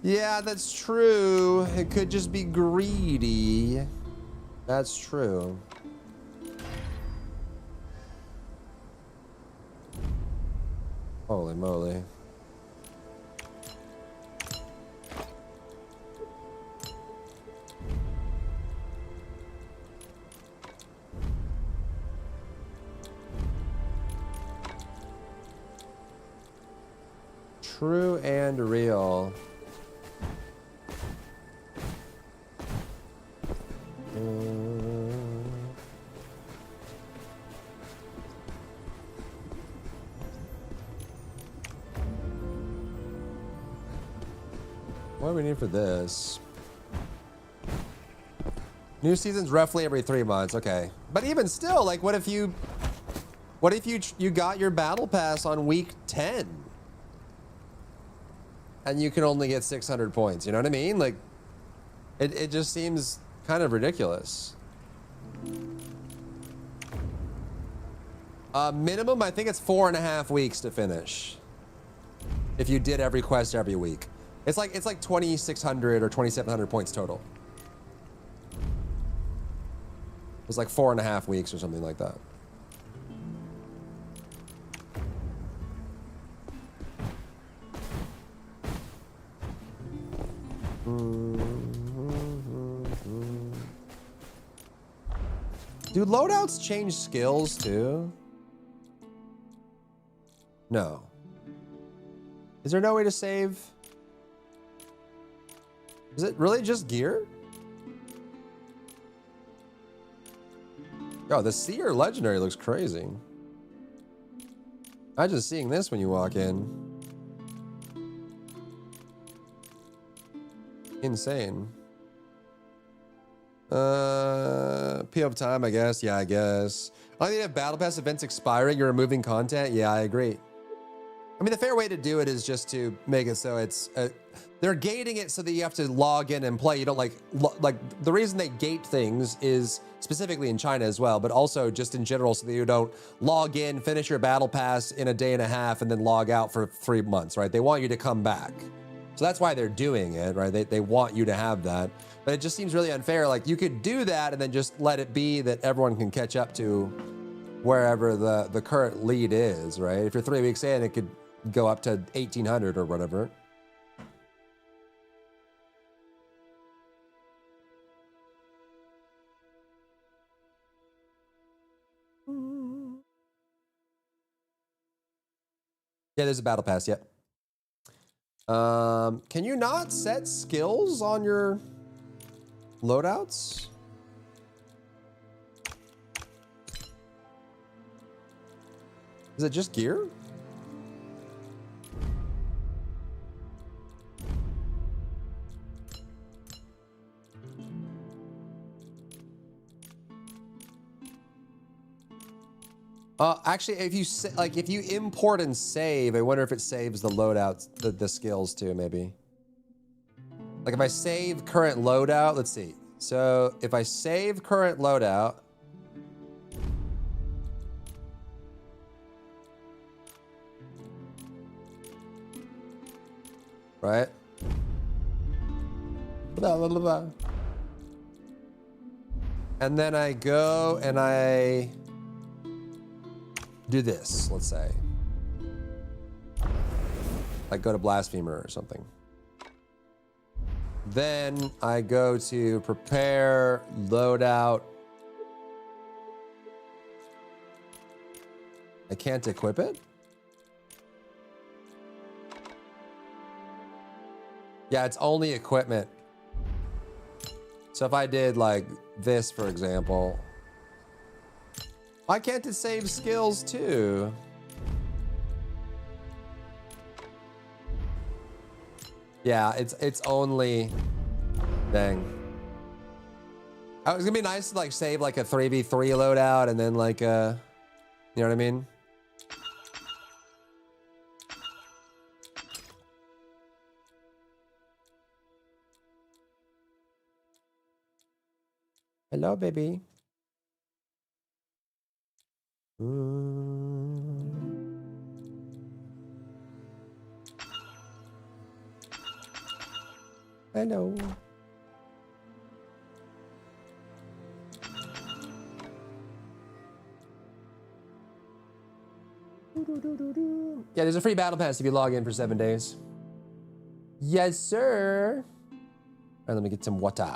Yeah, that's true. It could just be greedy. That's true. Holy moly. True and real. What do we need for this? New season's roughly every 3 months. Okay, but even still, like, what if you got your battle pass on week 10? And you can only get 600 points, you know what I mean? Like, it just seems kind of ridiculous. Minimum, I think it's 4.5 weeks to finish. If you did every quest every week. It's like 2,600 or 2,700 points total. It's like 4.5 weeks or something like that. Do loadouts change skills too? No. Is there no way to save? Is it really just gear? Oh, the Seer Legendary looks crazy. Imagine seeing this when you walk in. Insane. P up time, I guess. Yeah, I guess. I think you have Battle Pass events expiring, you're removing content. Yeah, I agree. I mean, the fair way to do it is just to make it so it's they're gating it so that you have to log in and play. You don't like the reason they gate things is specifically in China as well, but also just in general so that you don't log in, finish your battle pass in a day and a half, and then log out for 3 months, right? They want you to come back. So that's why they're doing it, right? They want you to have that. But it just seems really unfair. Like, you could do that and then just let it be that everyone can catch up to wherever the current lead is, right? If you're 3 weeks in, it could go up to 1,800 or whatever. Yeah, there's a battle pass, yep. Can you not set skills on your loadouts? Is it just gear? Actually, if you import and save, I wonder if it saves the loadouts, the skills too, maybe. Like if I save current loadout, let's see. So if I save current loadout, right? Blah, blah, blah, blah. And then I go and I do this, let's say. Like go to Blasphemer or something. Then I go to prepare, loadout. I can't equip it? Yeah, it's only equipment. So if I did like this, for example, why can't it save skills too? Yeah, it's only, dang. Oh, it's gonna be nice to like save like a 3v3 loadout and then like you know what I mean? Hello, baby. Hello. Yeah, there's a free battle pass if you log in for 7 days. Yes, sir. All right, let me get some water.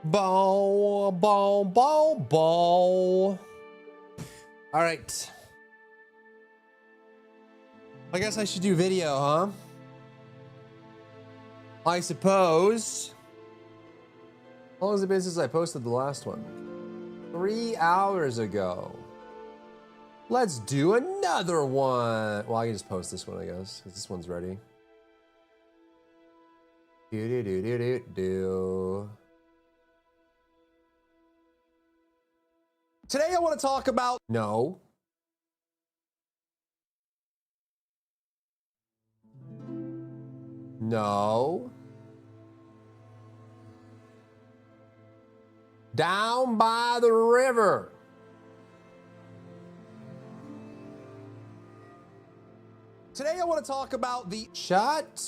Bow, bow, bow, bow. All right. I guess I should do video, huh? I suppose. How long has it been since I posted the last one? 3 hours ago. Let's do another one. Well, I can just post this one, I guess, because this one's ready. Do. Today I want to talk about no. No. Down by the river. Today I want to talk about the shot.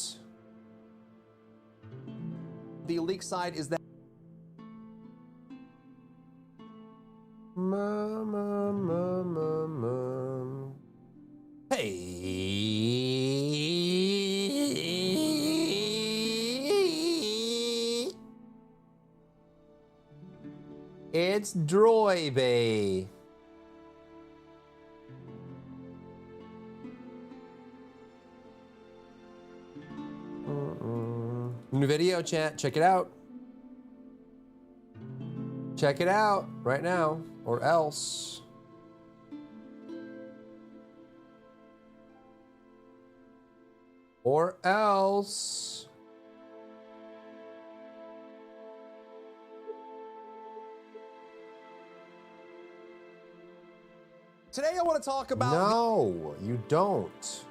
The leak side is that Hey, it's Droy Bay. New video, chat. Check it out. Check it out right now, or else. Or else. Today I want to talk about. No, you don't.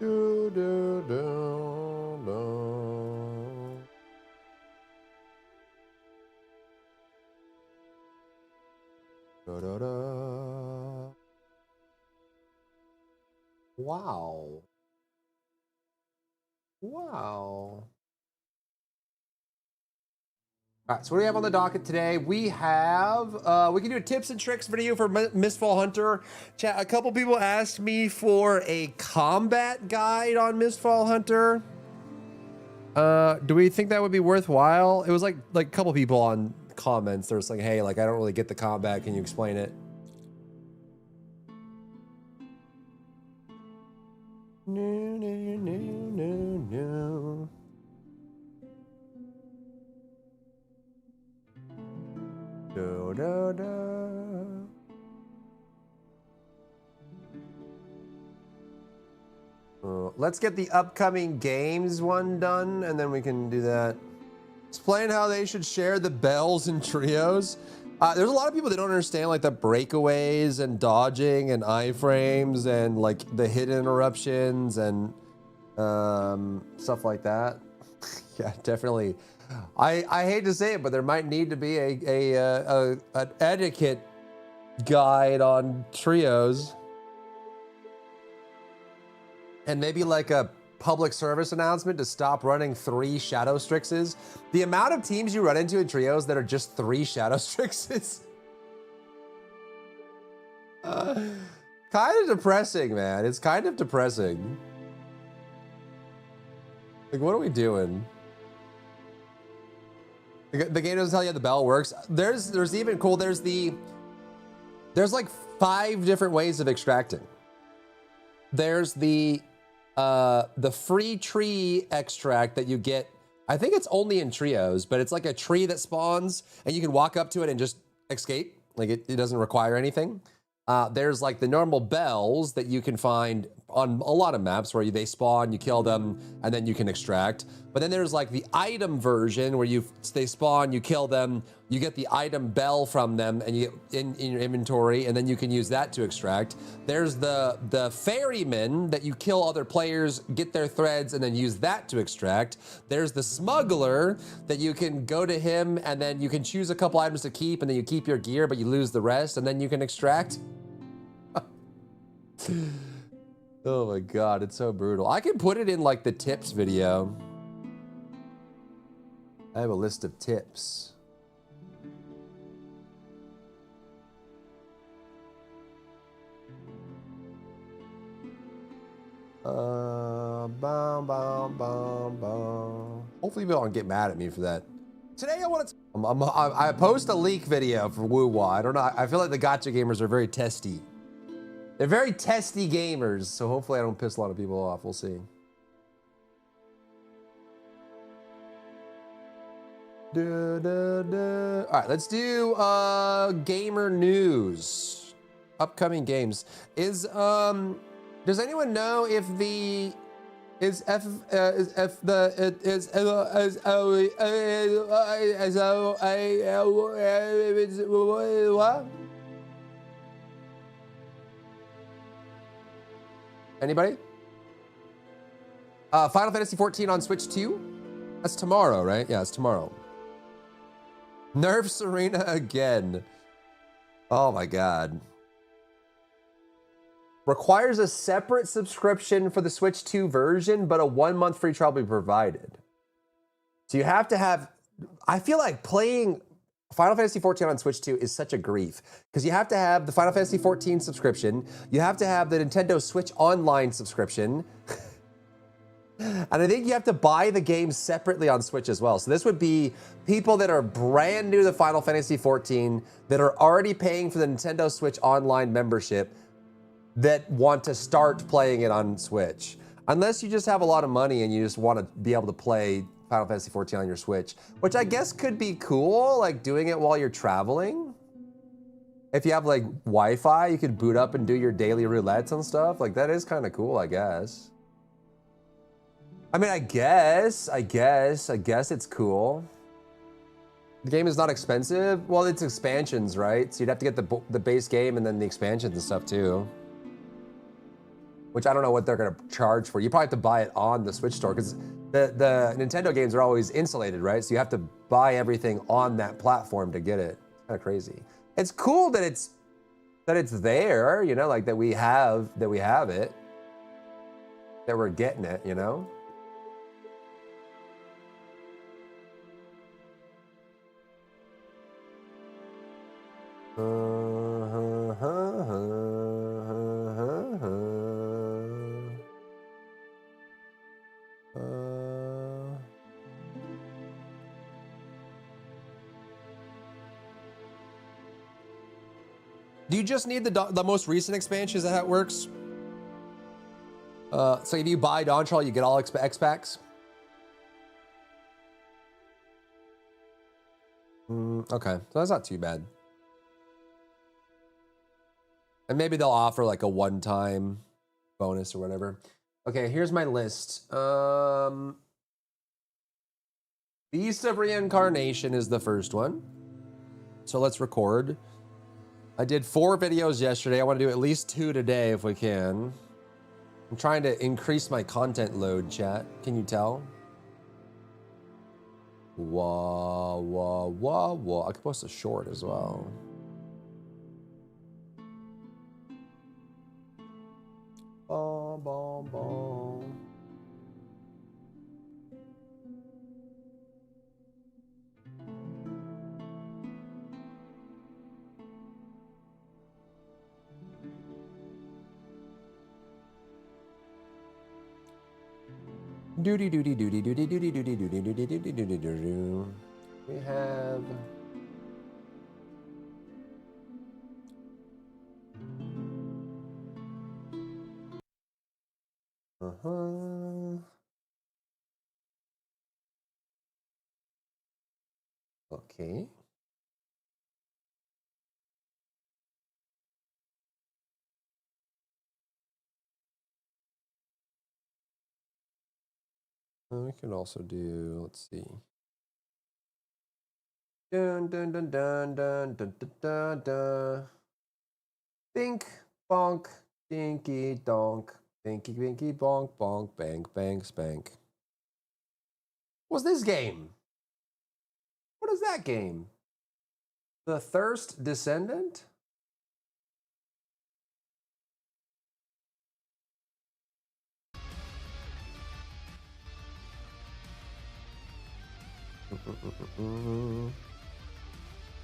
Do, do, do, do. Da, da, da. Wow. Wow. All right, so what do we have on the docket today? We have, we can do a tips and tricks video for Mistfall Hunter. Chat, a couple people asked me for a combat guide on Mistfall Hunter. Do we think that would be worthwhile? It was like a couple people on comments. They're just like, hey, like, I don't really get the combat. Can you explain it? No, no, no, no, no. Do, do, do. Let's get the upcoming games one done, and then we can do that. Explain how they should share the bells and trios. There's a lot of people that don't understand like the breakaways and dodging and iframes and like the hidden interruptions and stuff like that. Yeah, definitely. I hate to say it, but there might need to be an etiquette guide on trios. And maybe like a public service announcement to stop running 3 Shadow Strixes. The amount of teams you run into in trios that are just 3 Shadow Strixes. Kind of depressing, man. It's kind of depressing. Like, what are we doing? The game doesn't tell you how the bell works. There's even cool. There's like 5 different ways of extracting. There's the free tree extract that you get. I think it's only in trios, but it's like a tree that spawns and you can walk up to it and just escape. Like it doesn't require anything. There's like the normal bells that you can find on a lot of maps where they spawn, you kill them, and then you can extract. But then there's like the item version where they spawn, you kill them, you get the item bell from them and you in your inventory, and then you can use that to extract. There's the ferryman that you kill other players, get their threads, and then use that to extract. There's the smuggler that you can go to him and then you can choose a couple items to keep, and then you keep your gear, but you lose the rest, and then you can extract. Oh my god, it's so brutal. I can put it in like the tips video. I have a list of tips. Bum, bum, bum, bum. Hopefully people don't get mad at me for that. Today I want to. I post a leak video for Woo-Wah. I don't know. I feel like the gotcha gamers are very testy. They're very testy gamers, so hopefully I don't piss a lot of people off. We'll see. All right, let's do gamer news. Upcoming games. Does anyone know if the what? Anybody? Final Fantasy 14 on Switch 2? That's tomorrow, right? Yeah, it's tomorrow. Nerf Serena again. Oh my god. Requires a separate subscription for the Switch 2 version, but a 1-month free trial will be provided. So you have to have, I feel like playing Final Fantasy 14 on Switch 2 is such a grief because you have to have the Final Fantasy 14 subscription, you have to have the Nintendo Switch Online subscription, and I think you have to buy the game separately on Switch as well. So this would be people that are brand new to Final Fantasy 14 that are already paying for the Nintendo Switch Online membership that want to start playing it on Switch. Unless you just have a lot of money and you just want to be able to play Final Fantasy 14 on your Switch, which I guess could be cool, like doing it while you're traveling. If you have like Wi-Fi, you could boot up and do your daily roulettes and stuff. Like that is kind of cool, I guess. I mean, I guess it's cool. The game is not expensive. Well, it's expansions, right? So you'd have to get the base game and then the expansions and stuff too. Which I don't know what they're gonna charge for. You probably have to buy it on the Switch store because the Nintendo games are always insulated, right? So you have to buy everything on that platform to get it. It's kind of crazy. It's cool that it's there, you know, like that we have it, that we're getting it, you know. Do you just need the most recent expansion? Is that how it works? So if you buy Dawntrail, you get all X packs? Okay, so that's not too bad. And maybe they'll offer like a one-time bonus or whatever. Okay, here's my list. Beast of Reincarnation is the first one. So let's record. I did 4 videos yesterday. I want to do at least 2 today if we can. I'm trying to increase my content load, chat. Can you tell? Wah, wah, wah, wah. I could post a short as well. Bom, bom, bom. Doody doody doody doody doody doody doody doody doody doody doody. We have okay. We can also do, let's see. Dun dun dun dun dun dun dun dun dun. Bink, bonk, dinky donk, binky binky bonk bonk, bang bang spank. What's this game? What is that game? The Thirst Descendant?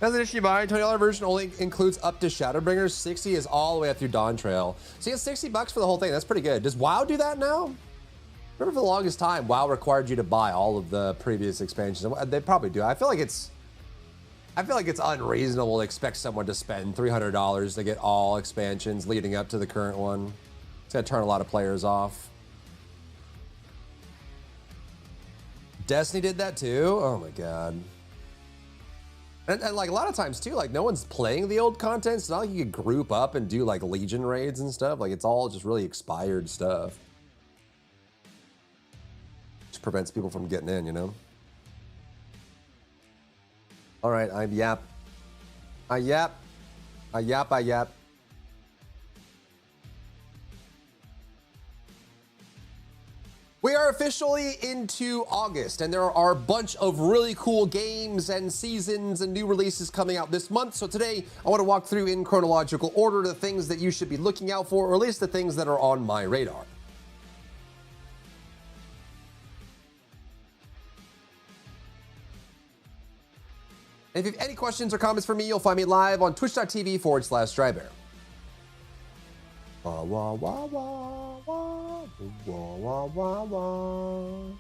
As an issue buy, $20 version only includes up to Shadowbringers. 60 is all the way up through Dawn Trail. So you get 60 bucks for the whole thing. That's pretty good. Does WoW do that now? Remember for the longest time, WoW required you to buy all of the previous expansions. They probably do. I feel like it's unreasonable to expect someone to spend $300 to get all expansions leading up to the current one. It's gonna turn a lot of players off. Destiny did that too? Oh my God. And like a lot of times too, like no one's playing the old content. It's not like you could group up and do like Legion raids and stuff. Like it's all just really expired stuff. Just prevents people from getting in, you know? All right, I yap. We are officially into August, and there are a bunch of really cool games and seasons and new releases coming out this month. So today, I want to walk through in chronological order the things that you should be looking out for, or at least the things that are on my radar. And if you have any questions or comments for me, you'll find me live on twitch.tv/Drybear. Wah, wah, wah, wah, wah, wah, wah, wah, wah.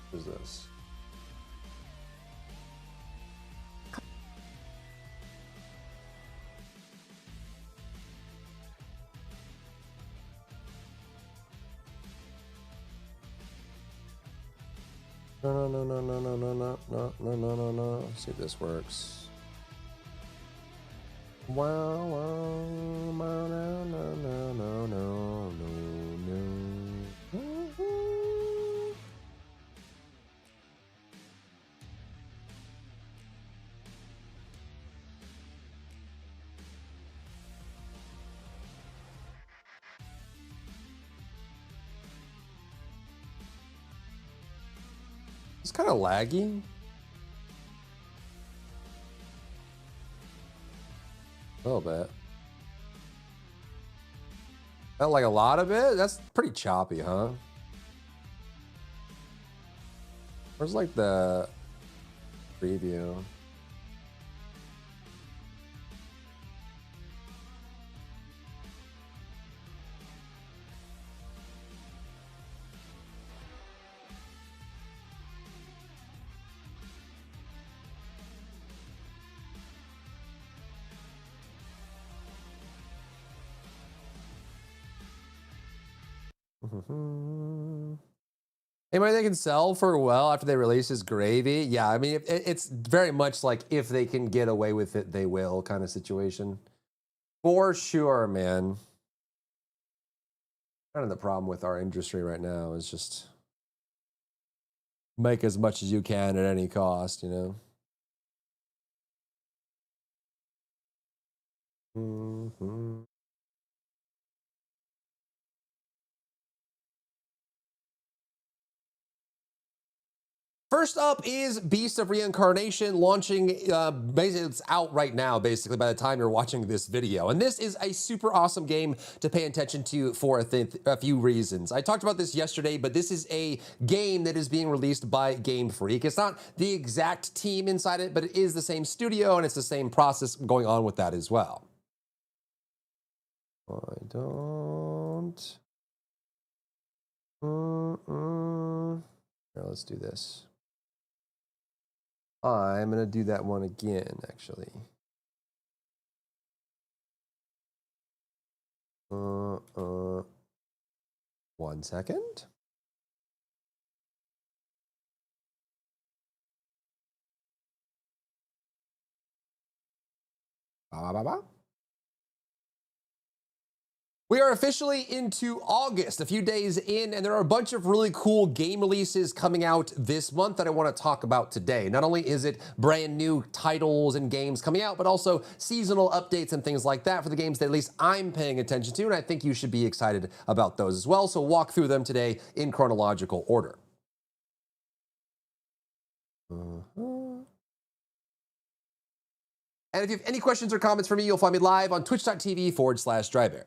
What is this? No. See if this works. Wow, no. It's kind of laggy. A little bit. Not like a lot of it? That's pretty choppy, huh? Where's like the preview? Anybody they can sell for well after they release is gravy. Yeah, I mean, it's very much like if they can get away with it, they will kind of situation. For sure, man. Kind of the problem with our industry right now is just make as much as you can at any cost, you know? Mm-hmm. First up is Beast of Reincarnation launching, basically it's out right now, basically, by the time you're watching this video. And this is a super awesome game to pay attention to for a few reasons. I talked about this yesterday, but this is a game that is being released by Game Freak. It's not the exact team inside it, but it is the same studio, and it's the same process going on with that as well. I don't... Here, let's do this. I'm going to do that one again, actually. 1 second. We are officially into August, a few days in, and there are a bunch of really cool game releases coming out this month that I want to talk about today. Not only is it brand new titles and games coming out, but also seasonal updates and things like that for the games that at least I'm paying attention to, and I think you should be excited about those as well. So walk through them today in chronological order. And if you have any questions or comments for me, you'll find me live on twitch.tv/Drybear.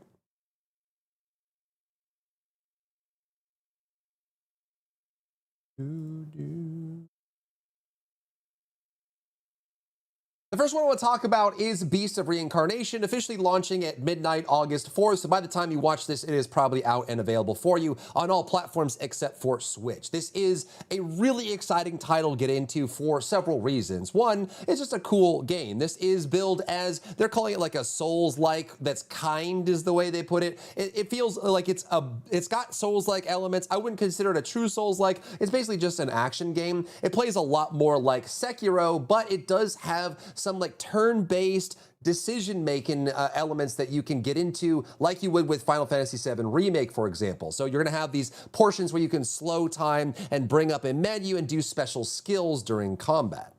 The first one I want to talk about is Beast of Reincarnation, officially launching at midnight, August 4th. So by the time you watch this, it is probably out and available for you on all platforms except for Switch. This is a really exciting title to get into for several reasons. One, it's just a cool game. This is billed as, they're calling it like a Souls-like, that's kind is the way they put it. It feels like it's got Souls-like elements. I wouldn't consider it a true Souls-like. It's basically just an action game. It plays a lot more like Sekiro, but it does have some like turn-based decision-making elements that you can get into like you would with Final Fantasy VII Remake, for example. So you're gonna have these portions where you can slow time and bring up a menu and do special skills during combat.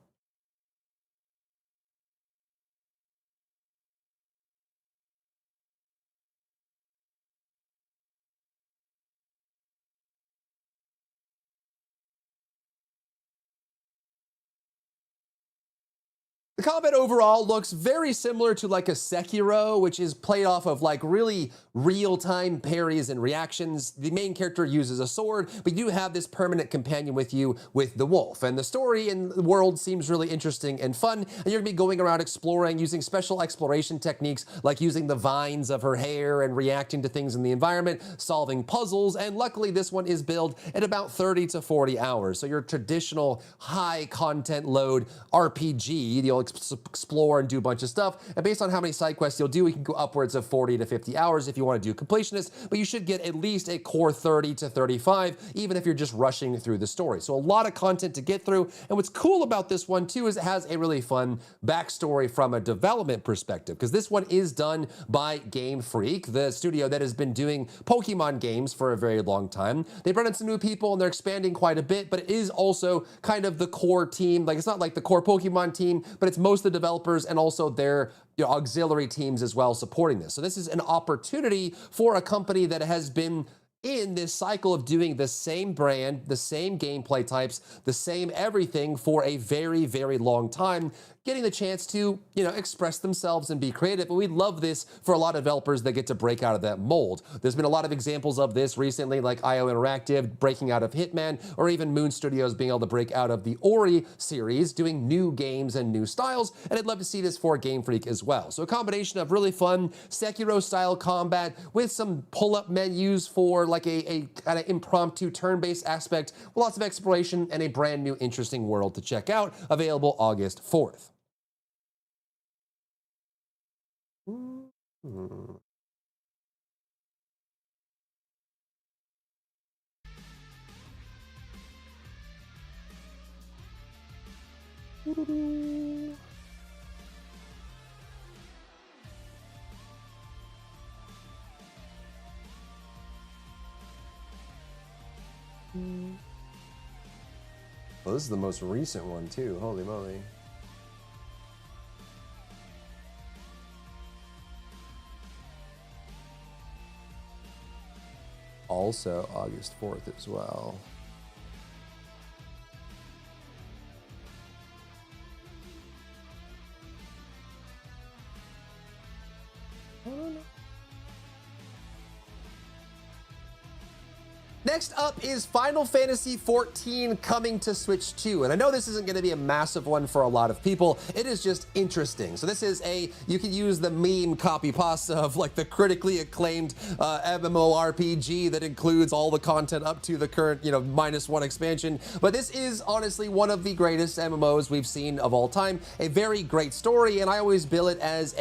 The combat overall looks very similar to like a Sekiro, which is played off of like really real-time parries and reactions. The main character uses a sword, but you do have this permanent companion with you with the wolf. And the story and the world seems really interesting and fun. And you're gonna be going around exploring using special exploration techniques like using the vines of her hair and reacting to things in the environment, solving puzzles. And luckily this one is billed at about 30 to 40 hours. So your traditional high content load RPG, you'll explore and do a bunch of stuff. And based on how many side quests you'll do, you can go upwards of 40 to 50 hours if you want to do completionist, but you should get at least a core 30 to 35, even if you're just rushing through the story. So a lot of content to get through. And what's cool about this one too is it has a really fun backstory from a development perspective, because this one is done by Game Freak, the studio that has been doing Pokemon games for a very long time. They brought in some new people and they're expanding quite a bit, but it is also kind of the core team. Like, it's not like the core Pokemon team, but it's most of the developers and also their auxiliary teams as well supporting this. So this is an opportunity for a company that has been in this cycle of doing the same brand, the same gameplay types, the same everything for a very, very long time, getting the chance to, express themselves and be creative. But we love this for a lot of developers that get to break out of that mold. There's been a lot of examples of this recently, like IO Interactive breaking out of Hitman, or even Moon Studios being able to break out of the Ori series, doing new games and new styles. And I'd love to see this for Game Freak as well. So a combination of really fun Sekiro-style combat with some pull-up menus for like a kind of impromptu turn-based aspect, with lots of exploration and a brand new interesting world to check out, available August 4th. Well, this is the most recent one too, holy moly. Also August 4th as well. I don't know. Next up is Final Fantasy XIV coming to Switch 2. And I know this isn't going to be a massive one for a lot of people. It is just interesting. So this is you can use the meme copy pasta of like the critically acclaimed MMORPG that includes all the content up to the current, -1 expansion. But this is honestly one of the greatest MMOs we've seen of all time. A very great story, and I always bill it as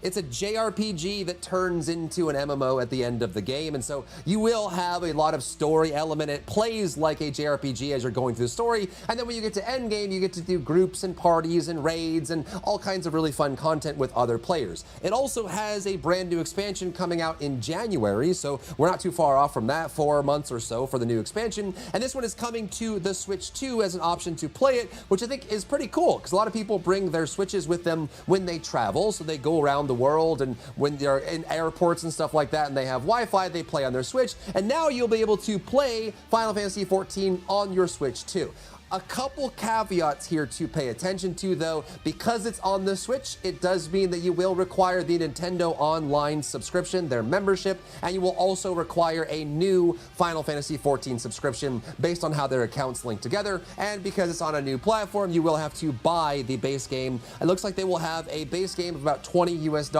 it's a JRPG that turns into an MMO at the end of the game. And so you will have a lot of story element. It plays like a JRPG as you're going through the story, and then when you get to endgame, you get to do groups and parties and raids and all kinds of really fun content with other players. It also has a brand new expansion coming out in January, so we're not too far off from that, 4 months or so for the new expansion. And this one is coming to the Switch 2 as an option to play it, which I think is pretty cool, because a lot of people bring their Switches with them when they travel, so they go around the world, and when they're in airports and stuff like that and they have Wi-Fi, they play on their Switch. And now you'll be able to play Final Fantasy XIV on your Switch too. A couple caveats here to pay attention to, though. Because it's on the Switch, it does mean that you will require the Nintendo Online subscription, their membership, and you will also require a new Final Fantasy XIV subscription based on how their accounts link together. And because it's on a new platform, you will have to buy the base game. It looks like they will have a base game of about $20 US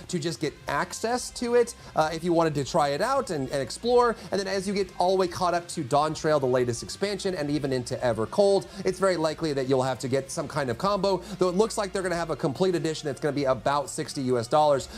to just get access to it if you wanted to try it out and explore. And then as you get all the way caught up to Dawn Trail, the latest expansion, and even into Ever Cold, it's very likely that you'll have to get some kind of combo, though it looks like they're going to have a complete edition that's going to be about $60 US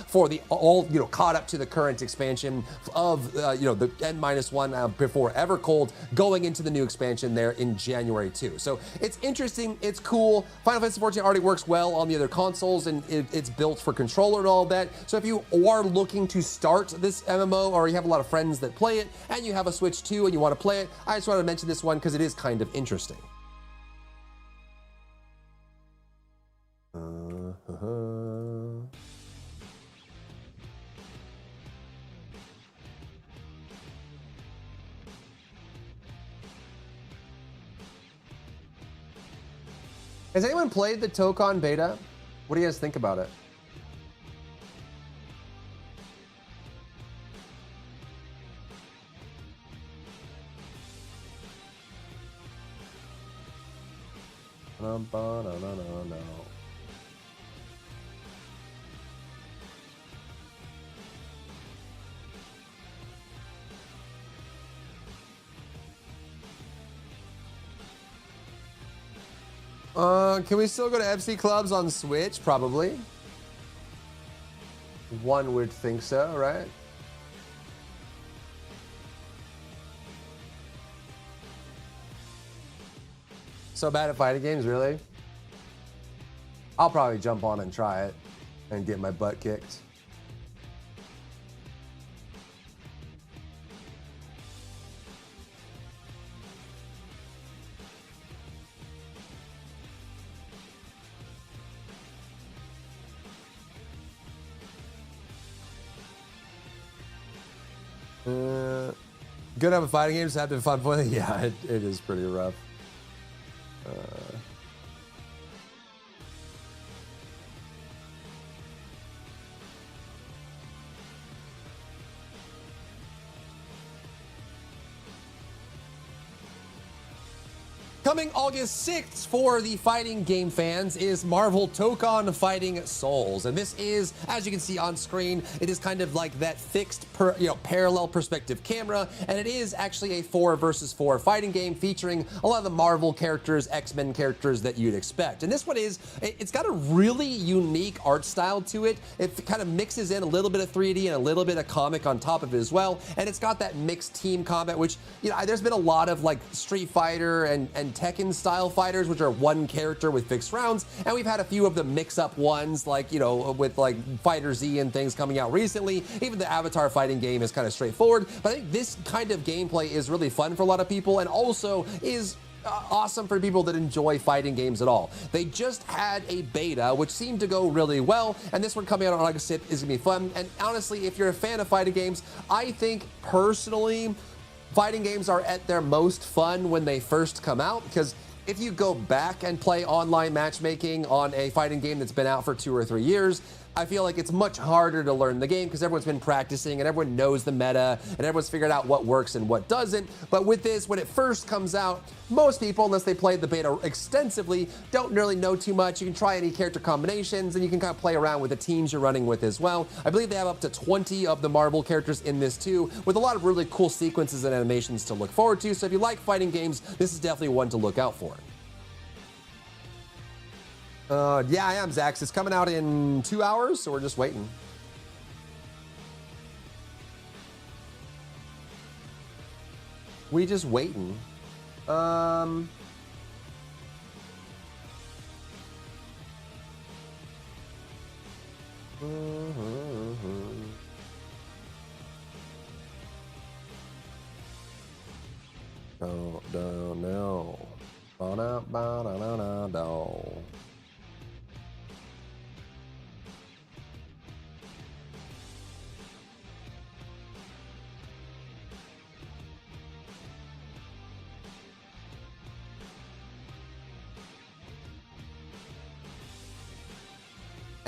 for the all, caught up to the current expansion of, the N-1 before Ever Cold, going into the new expansion there in January too. So it's interesting, it's cool. Final Fantasy XIV already works well on the other consoles, and it's built for controller and all that. So if you are looking to start this MMO, or you have a lot of friends that play it, and you have a Switch too, and you want to play it, I just wanted to mention this one because it is kind of interesting. Has anyone played the Tokon beta? What do you guys think about it? No. Can we still go to FC clubs on Switch? Probably. One would think so, right? So bad at fighting games, really? I'll probably jump on and try it and get my butt kicked. Good enough at fighting games, have to have fun playing. Yeah, it is pretty rough. Coming August 6th for the fighting game fans is Marvel Tokon Fighting Souls. And this is, as you can see on screen, it is kind of like that fixed parallel perspective camera. And it is actually a 4 versus 4 fighting game featuring a lot of the Marvel characters, X-Men characters that you'd expect. And this one it's got a really unique art style to it. It kind of mixes in a little bit of 3D and a little bit of comic on top of it as well. And it's got that mixed team combat, which, there's been a lot of like Street Fighter and Tekken style fighters, which are one character with fixed rounds, and we've had a few of the mix-up ones, like with like Fighter Z and things coming out recently. Even the Avatar fighting game is kind of straightforward, but I think this kind of gameplay is really fun for a lot of people, and also is awesome for people that enjoy fighting games at all. They just had a beta, which seemed to go really well, and this one coming out on August 6th is gonna be fun. And honestly, if you're a fan of fighting games, I think personally, fighting games are at their most fun when they first come out, because if you go back and play online matchmaking on a fighting game that's been out for 2 or 3 years, I feel like it's much harder to learn the game because everyone's been practicing and everyone knows the meta and everyone's figured out what works and what doesn't. But with this, when it first comes out, most people, unless they played the beta extensively, don't really know too much. You can try any character combinations and you can kind of play around with the teams you're running with as well. I believe they have up to 20 of the Marvel characters in this too, with a lot of really cool sequences and animations to look forward to. So if you like fighting games, this is definitely one to look out for. Yeah, I am, Zax. It's coming out in 2 hours, so we're just waiting. We just waiting. No. Ba-da-ba-da-da-da.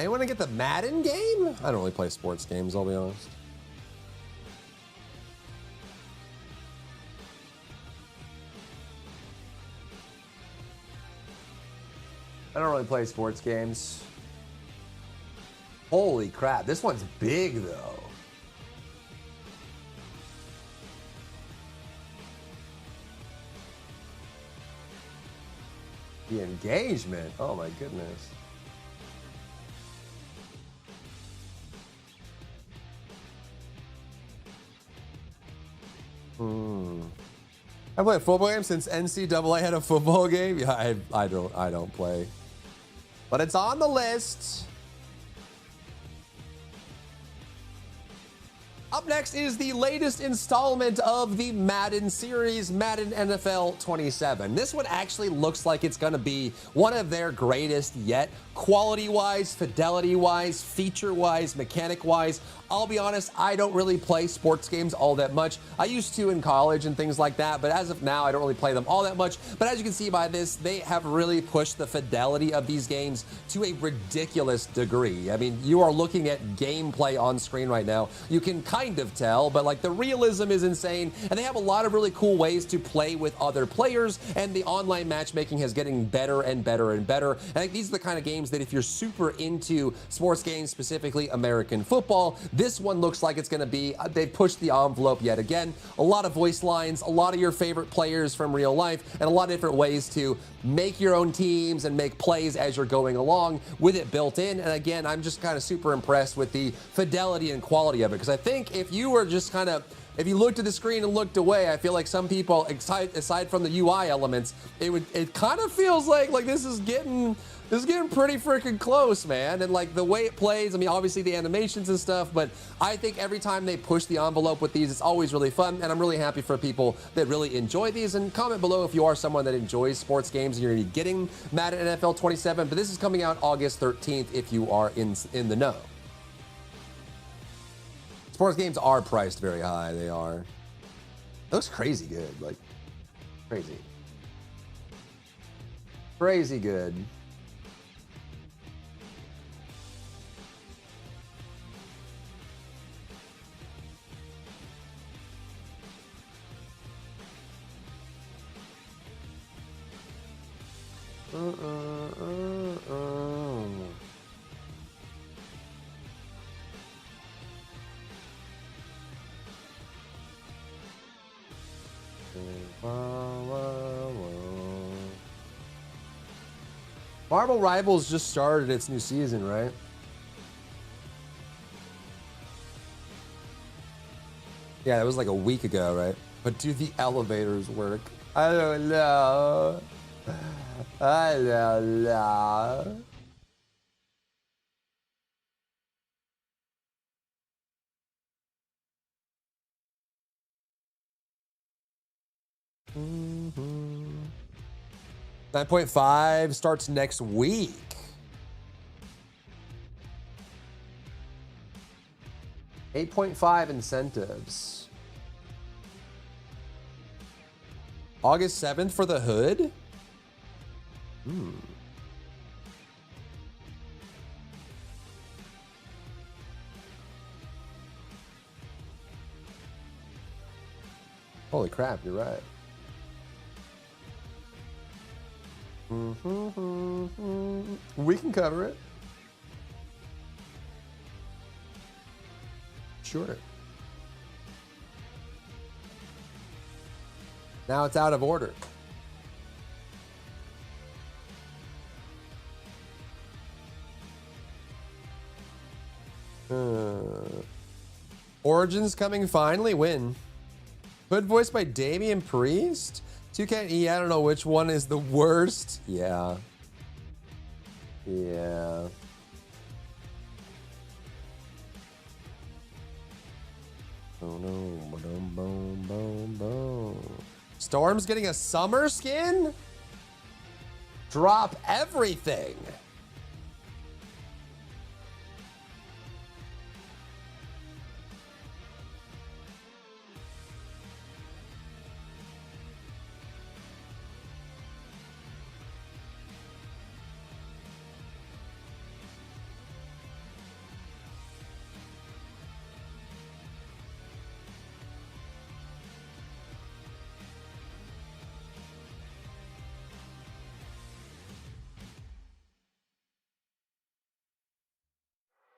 Anyone to get the Madden game? I don't really play sports games, I'll be honest. I don't really play sports games. Holy crap, this one's big though. The engagement, oh my goodness. I played a football game since NCAA had a football game. Yeah, I don't play. But it's on the list. Up next is the latest installment of the Madden series, Madden NFL 27. This one actually looks like it's going to be one of their greatest yet, quality-wise, fidelity-wise, feature-wise, mechanic-wise. I'll be honest, I don't really play sports games all that much. I used to in college and things like that, but as of now, I don't really play them all that much. But as you can see by this, they have really pushed the fidelity of these games to a ridiculous degree. I mean, you are looking at gameplay on screen right now. You can kind of tell, but like the realism is insane, and they have a lot of really cool ways to play with other players, and the online matchmaking is getting better and better and better. And I think these are the kind of games that if you're super into sports games, specifically American football, this one looks like it's going to be, they've pushed the envelope yet again. A lot of voice lines, a lot of your favorite players from real life, and a lot of different ways to make your own teams and make plays as you're going along with it built in. And again, I'm just kind of super impressed with the fidelity and quality of it, because I think if you were just kind of, if you looked at the screen and looked away, I feel like some people, aside from the UI elements, it kind of feels like this is getting pretty freaking close, man. And like the way it plays, I mean, obviously the animations and stuff, but I think every time they push the envelope with these, it's always really fun. And I'm really happy for people that really enjoy these. And comment below if you are someone that enjoys sports games and you're gonna be getting Madden NFL 27. But this is coming out August 13th if you are in the know. Sports games are priced very high. They are. It looks crazy good, like crazy. Crazy good. Marvel Rivals just started its new season, right? Yeah, that was like a week ago, right? But do the elevators work? I don't know. I don't know. Mm-hmm. 9.5 starts next week. $8.5 incentives. August 7th for the hood? Holy crap, you're right. We can cover it. Sure. Now it's out of order. Origins coming finally. When? Hood voiced by Damian Priest? 2K, I don't know which one is the worst. Yeah. Yeah. Oh no. Boom, boom, boom, boom. Storm's getting a summer skin? Drop everything.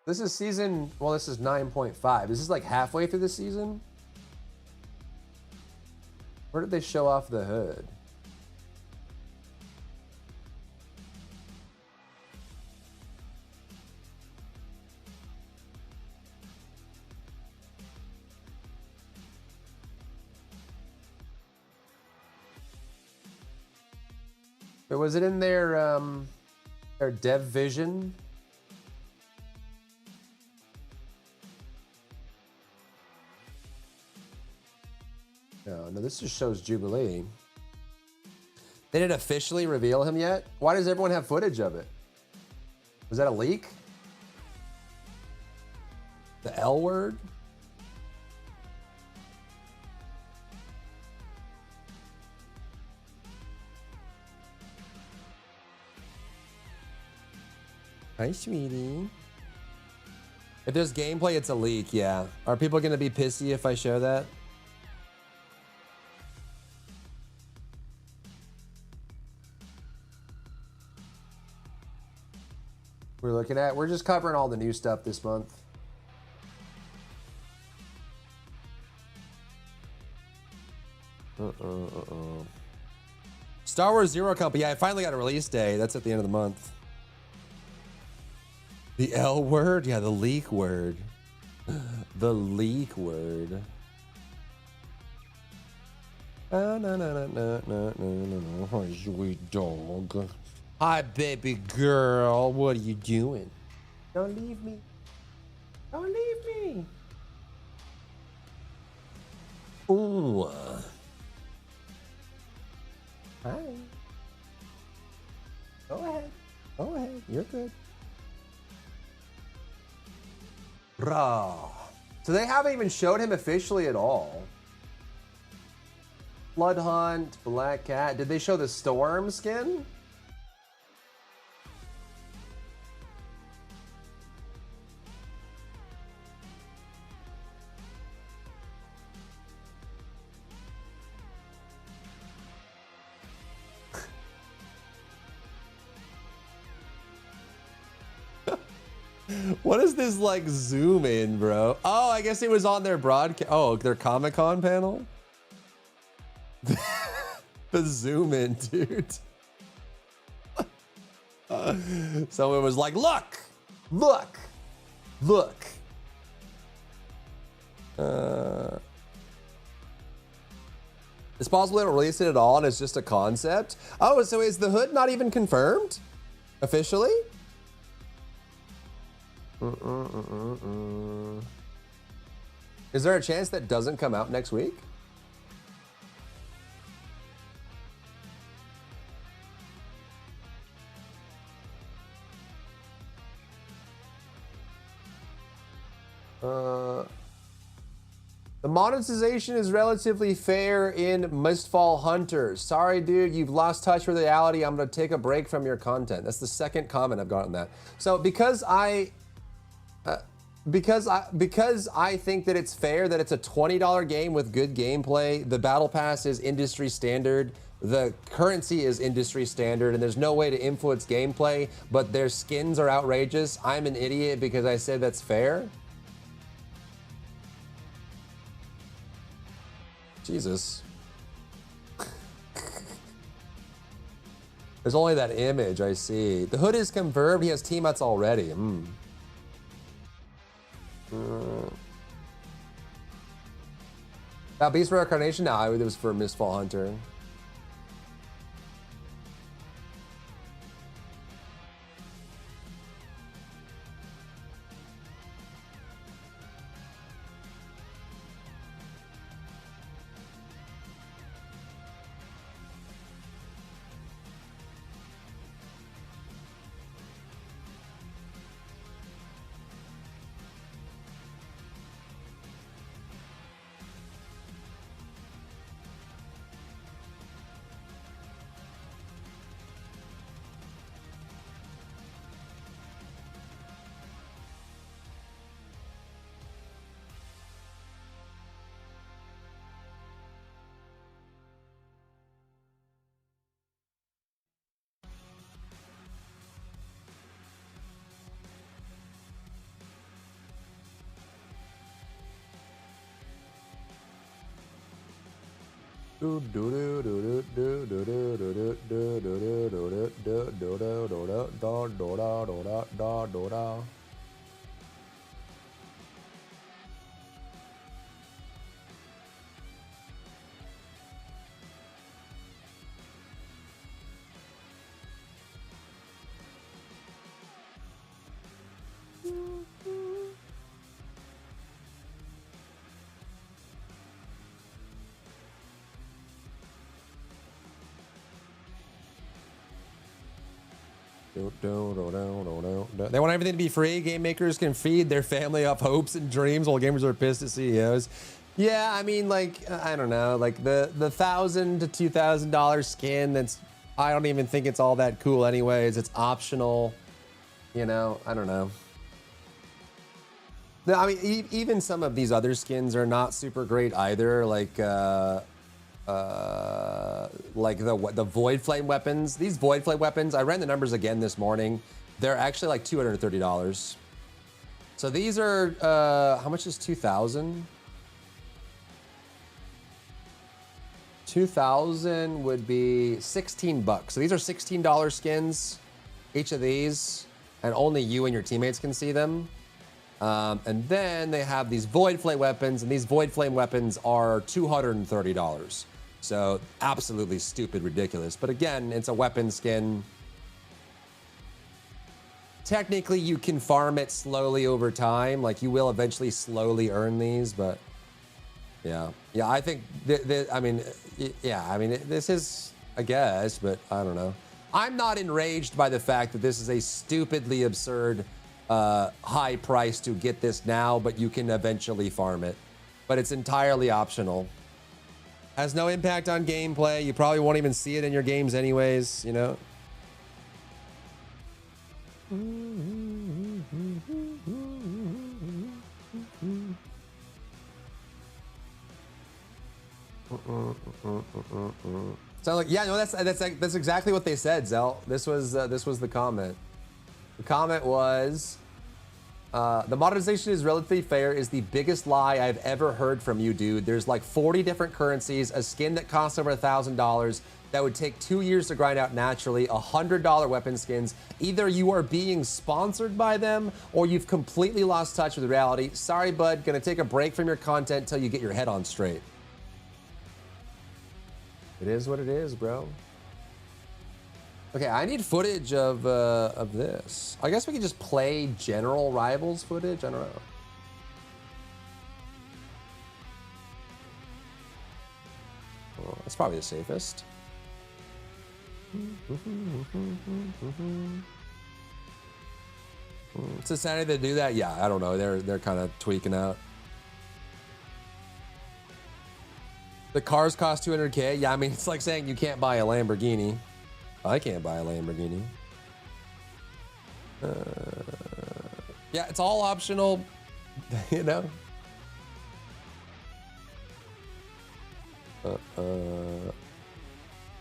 This is season, well, this is 9.5. This is like halfway through the season. Where did they show off the hood? Or was it in their dev vision? No, this just shows Jubilee. They didn't officially reveal him yet? Why does everyone have footage of it? Was that a leak? The L word? Hi, sweetie. If there's gameplay, it's a leak, yeah. Are people gonna be pissy if I show that? We're just covering all the new stuff this month. Star Wars Zero Company. Yeah, I finally got a release day. That's at the end of the month. The L word? Yeah, the leak word. The leak word. Oh, no. Hi, sweet dog. Hi, baby girl. What are you doing? Don't leave me. Don't leave me. Ooh. Hi. Go ahead. Go ahead. You're good. Rah. So they haven't even showed him officially at all. Blood Hunt, Black Cat. Did they show the Storm skin? What is this like zoom in, bro? Oh, I guess it was on their broadcast. Oh, their Comic-Con panel? The zoom in, dude. Someone was like, look, look, look. It's possible they don't release it at all and it's just a concept. Oh, so is the hood not even confirmed officially? Is there a chance that doesn't come out next week? The monetization is relatively fair in Mistfall Hunters. Sorry, dude, you've lost touch with reality. I'm gonna take a break from your content. That's the second comment I've gotten that. So because I think that it's fair that it's a $20 game with good gameplay, the battle pass is industry standard, the currency is industry standard, and there's no way to influence gameplay, but their skins are outrageous. I'm an idiot because I said that's fair. Jesus. There's only that image I see. The hood is confirmed. He has teammates already. Now, Beast Reincarnation? No, it was for Mistfall Hunter. They want everything to be free. Game makers can feed their family off hopes and dreams while gamers are pissed at CEOs. Yeah, I mean, like, I don't know, like the $1,000 to $2,000 skin. I don't even think it's all that cool, anyways. It's optional. You know, I don't know. No, I mean, even some of these other skins are not super great either. Like the Void Flame weapons. These Void Flame weapons, I ran the numbers again this morning. They're actually like $230. So these are, how much is 2,000? 2,000 would be 16 bucks. So these are $16 skins, each of these, and only you and your teammates can see them. And then they have these Void Flame weapons, and these Void Flame weapons are $230. So absolutely stupid, ridiculous. But again, it's a weapon skin. Technically, you can farm it slowly over time. Like, you will eventually slowly earn these, but yeah. Yeah, I think, I mean, this is, I guess, but I don't know. I'm not enraged by the fact that this is a stupidly absurd high price to get this now, but you can eventually farm it. But it's entirely optional. Has no impact on gameplay. You probably won't even see it in your games anyways, you know? So like, yeah, no, that's exactly what they said, Zell. This was the comment. The comment was, the monetization is relatively fair is the biggest lie I've ever heard from you, dude. There's like 40 different currencies, a skin that costs over $1,000 that would take 2 years to grind out naturally, $100 weapon skins. Either you are being sponsored by them or you've completely lost touch with reality. Sorry, bud, gonna take a break from your content till you get your head on straight. It is what it is, bro. Okay, I need footage of this. I guess we can just play general Rivals footage. I don't know. Well, that's probably the safest. It's a Saturday to do that. Yeah, I don't know. They're kind of tweaking out. The cars cost $200K. Yeah, I mean, it's like saying you can't buy a Lamborghini. I can't buy a Lamborghini. Yeah, it's all optional, you know?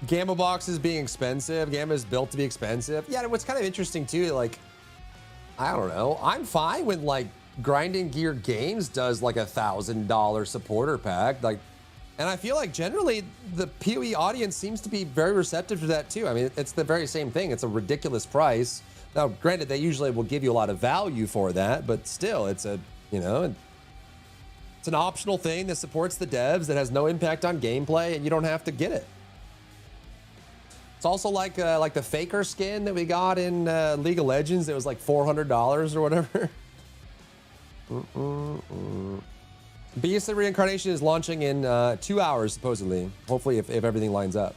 Gamma boxes being expensive. Gamma is built to be expensive. Yeah, what's kind of interesting too, like, I don't know. I'm fine when like Grinding Gear Games does like $1,000 supporter pack. Like, and I feel like generally the PoE audience seems to be very receptive to that too. I mean, it's the very same thing. It's a ridiculous price. Now, granted, they usually will give you a lot of value for that, but still, it's a, you know, it's an optional thing that supports the devs that has no impact on gameplay, and you don't have to get it. It's also like the Faker skin that we got in League of Legends. It was like $400 or whatever. Beast of Reincarnation is launching in 2 hours, supposedly. Hopefully, if everything lines up.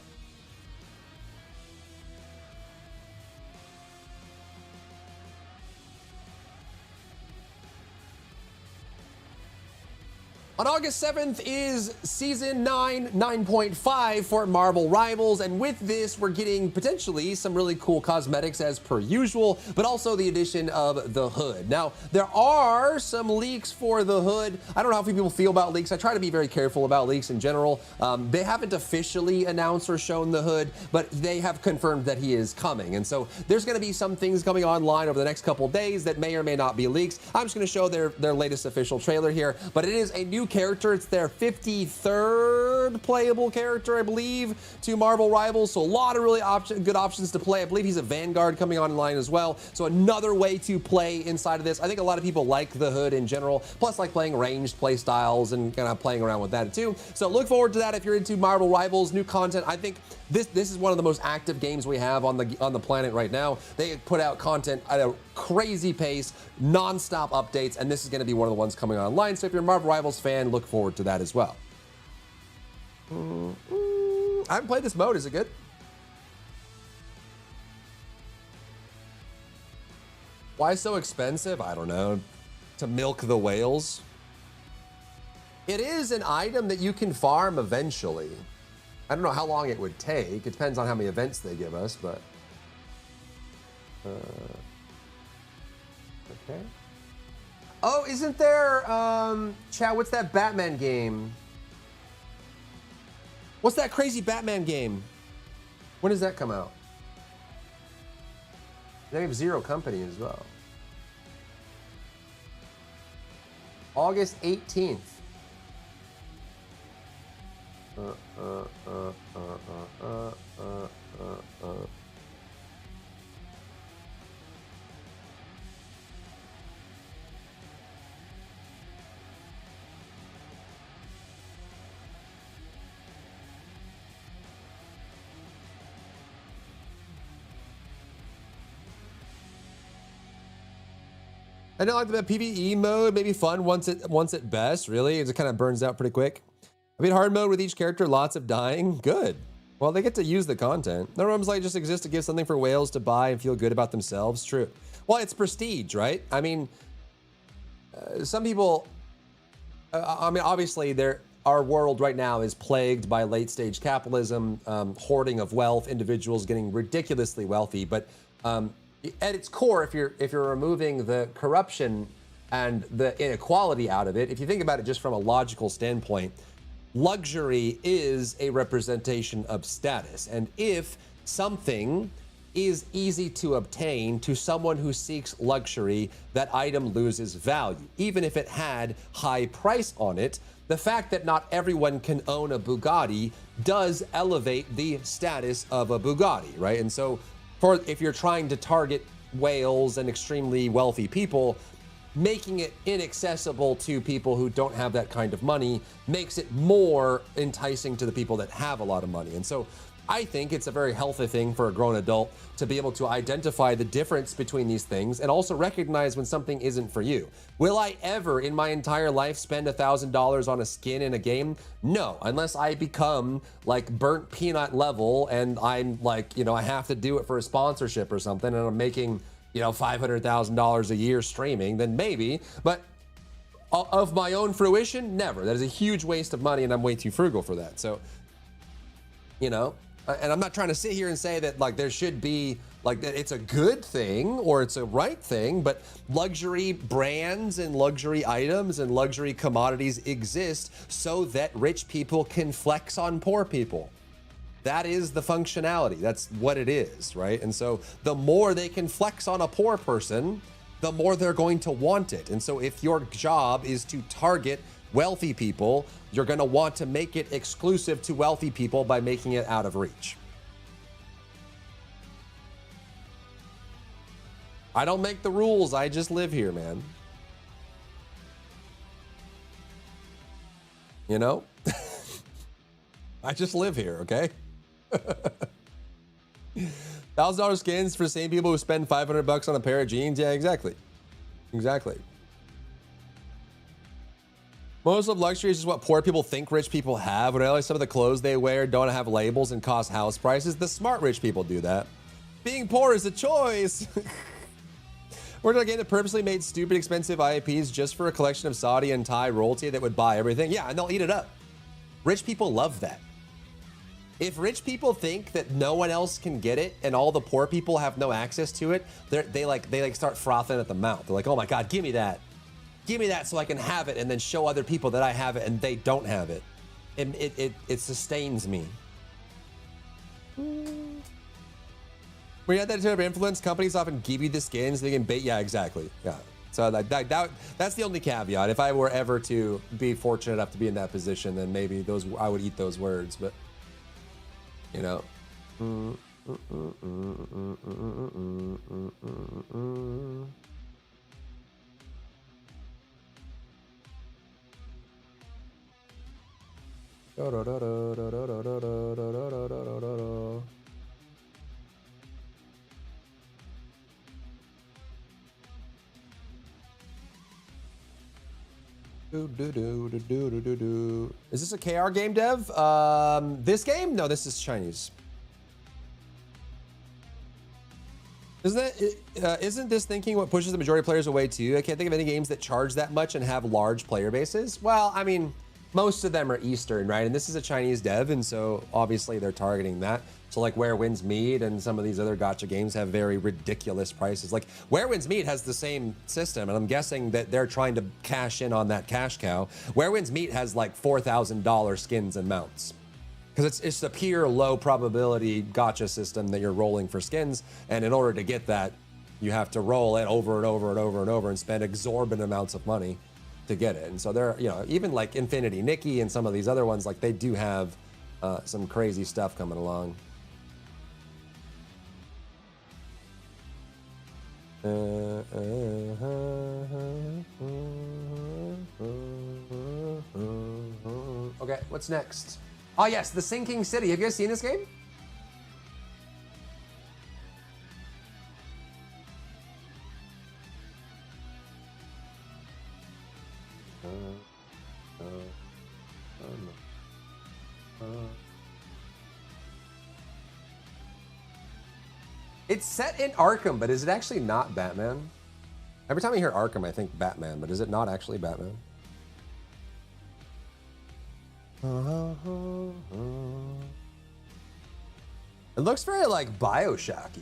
On August 7th is Season 9, 9.5 for Marvel Rivals, and with this, we're getting potentially some really cool cosmetics as per usual, but also the addition of the hood. Now, there are some leaks for the hood. I don't know how people feel about leaks. I try to be very careful about leaks in general. They haven't officially announced or shown the hood, but they have confirmed that he is coming, and so there's going to be some things coming online over the next couple days that may or may not be leaks. I'm just going to show their latest official trailer here, but it is a new new character. It's their 53rd playable character, I believe, to Marvel Rivals. So a lot of really good options to play. I believe he's a Vanguard coming online as well. So another way to play inside of this. I think a lot of people like the hood in general, plus like playing ranged play styles and kind of playing around with that too. So look forward to that if you're into Marvel Rivals, new content. I think this is one of the most active games we have on the planet right now. They put out content at a crazy pace, non-stop updates, and this is going to be one of the ones coming online. So if you're a Marvel Rivals fan, look forward to that as well. I haven't played this mode. Is it good? Why so expensive? I don't know. To milk the whales. It is an item that you can farm eventually. I don't know how long it would take. It depends on how many events they give us, but... okay. Oh, isn't there, Chad, what's that Batman game? What's that crazy Batman game? When does that come out? They have Zero Company as well. August 18th. I don't like the PvE mode, maybe fun once at best, really. It just kind of burns out pretty quick. I mean, hard mode with each character, lots of dying. Good. Well, they get to use the content. No rooms like just exist to give something for whales to buy and feel good about themselves. True. Well, it's prestige, right? I mean, some people, I mean, obviously our world right now is plagued by late stage capitalism, hoarding of wealth, individuals getting ridiculously wealthy. But at its core, if you're removing the corruption and the inequality out of it, if you think about it just from a logical standpoint, luxury is a representation of status. And if something is easy to obtain to someone who seeks luxury, that item loses value. Even if it had high price on it, the fact that not everyone can own a Bugatti does elevate the status of a Bugatti, right? And so if you're trying to target whales and extremely wealthy people, making it inaccessible to people who don't have that kind of money makes it more enticing to the people that have a lot of money. And so I think it's a very healthy thing for a grown adult to be able to identify the difference between these things and also recognize when something isn't for you. Will I ever in my entire life spend $1,000 on a skin in a game? No, unless I become like burnt peanut level and I'm like, I have to do it for a sponsorship or something and I'm making, $500,000 a year streaming, then maybe, but of my own fruition, never. That is a huge waste of money and I'm way too frugal for that. So, and I'm not trying to sit here and say that like there should be like that it's a good thing or it's a right thing, but luxury brands and luxury items and luxury commodities exist so that rich people can flex on poor people. That is the functionality. That's what it is, right? And so the more they can flex on a poor person, the more they're going to want it. And so if your job is to target wealthy people, you're going to want to make it exclusive to wealthy people by making it out of reach. I don't make the rules. I just live here, man. I just live here, okay? $1,000 skins for the same people who spend $500 on a pair of jeans. Yeah, exactly. Most of luxury is just what poor people think rich people have. When I realize some of the clothes they wear don't have labels and cost house prices, the smart rich people do that. Being poor is a choice. We're gonna get purposely made stupid expensive IPs just for a collection of Saudi and Thai royalty that would buy everything. Yeah, and they'll eat it up. Rich people love that. If rich people think that no one else can get it and all the poor people have no access to it, they start frothing at the mouth. They're like, oh my God, give me that. Give me that so I can have it and then show other people that I have it and they don't have it. It sustains me. When you have that type of influence, companies often give you the skins. They can bait. Yeah, exactly. Yeah. So that's the only caveat. If I were ever to be fortunate enough to be in that position, then maybe I would eat those words. But you know. Is this a KR game, Dev? This game? No, this is Chinese. Isn't this thinking what pushes the majority of players away too? I can't think of any games that charge that much and have large player bases. Well, I mean, most of them are Eastern, right? And this is a Chinese dev, and so obviously they're targeting that. So like Where Winds Meet and some of these other gacha games have very ridiculous prices. Like Where Winds Meet has the same system, and I'm guessing that they're trying to cash in on that cash cow. Where Winds Meet has like $4,000 skins and mounts. Because it's a pure low probability gacha system that you're rolling for skins, and in order to get that, you have to roll it over and over and over and over and spend exorbitant amounts of money to get it. And so they're, you know, even like Infinity Nikki and some of these other ones, like they do have some crazy stuff coming along. Okay, what's next? Oh yes, The Sinking City. Have you guys seen this game? It's set in Arkham, but is it actually not Batman? Every time I hear Arkham, I think Batman, but is it not actually Batman? It looks very like Bioshocky.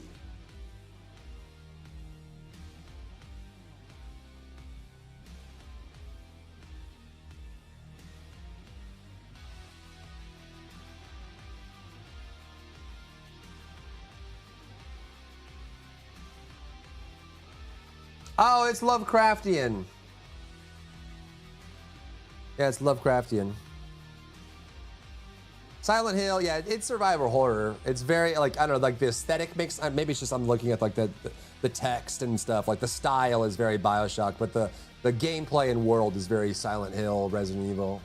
Oh, it's Lovecraftian. Yeah, it's Lovecraftian. Silent Hill, yeah, it's survival horror. It's very, like, I don't know, like the aesthetic makes, maybe it's just I'm looking at like the text and stuff. Like the style is very Bioshock, but the gameplay and world is very Silent Hill, Resident Evil.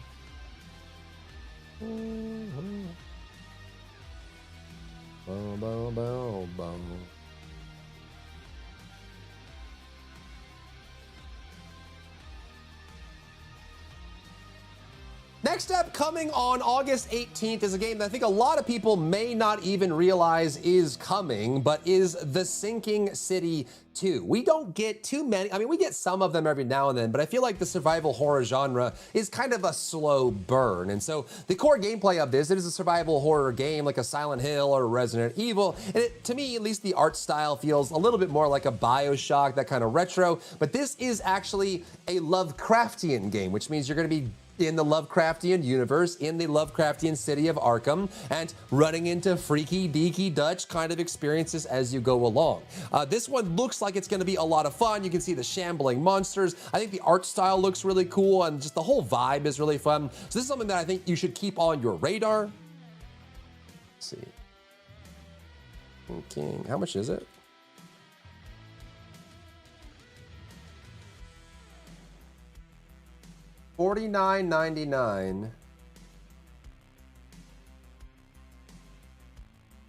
Next up, coming on August 18th, is a game that I think a lot of people may not even realize is coming, but is The Sinking City 2. We don't get too many, I mean, we get some of them every now and then, but I feel like the survival horror genre is kind of a slow burn. And so the core gameplay of this, it is a survival horror game like a Silent Hill or Resident Evil. And to me, at least the art style feels a little bit more like a Bioshock, that kind of retro. But this is actually a Lovecraftian game, which means you're going to be in the Lovecraftian universe, in the Lovecraftian city of Arkham, and running into freaky deaky Dutch kind of experiences as you go along. This one looks like it's gonna be a lot of fun. You can see the shambling monsters. I think the art style looks really cool, and just the whole vibe is really fun. So this is something that I think you should keep on your radar. Let's see. Okay, how much is it? $49.99.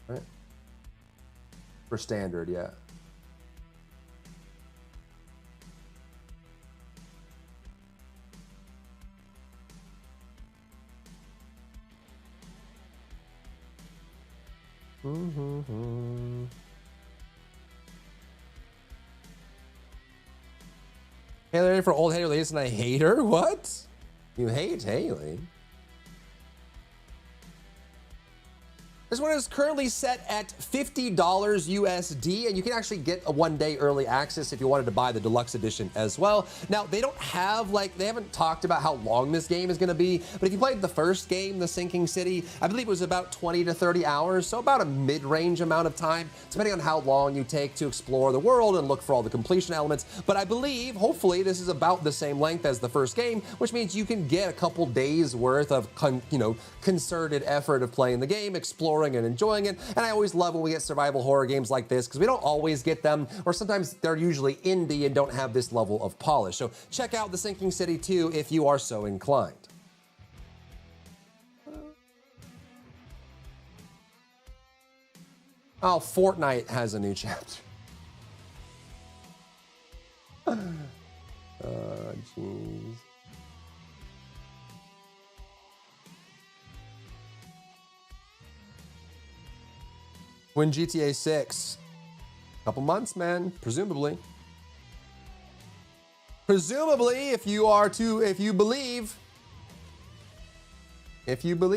Right. For standard, yeah. Haley for old Haley and I hate her? What? You hate Haley? This one is currently set at $50 USD, and you can actually get a 1-day early access if you wanted to buy the deluxe edition as well. Now, they don't have, like, they haven't talked about how long this game is going to be, but if you played the first game, The Sinking City, I believe it was about 20 to 30 hours, so about a mid-range amount of time, depending on how long you take to explore the world and look for all the completion elements. But I believe, hopefully, this is about the same length as the first game, which means you can get a couple days worth of, concerted effort of playing the game, exploring and enjoying it. And I always love when we get survival horror games like this because we don't always get them, or sometimes they're usually indie and don't have this level of polish. So check out The Sinking City 2 if you are so inclined. Oh, Fortnite has a new chapter. Jeez. When GTA 6? Couple months, man, presumably. Presumably, if you believe. Naruto.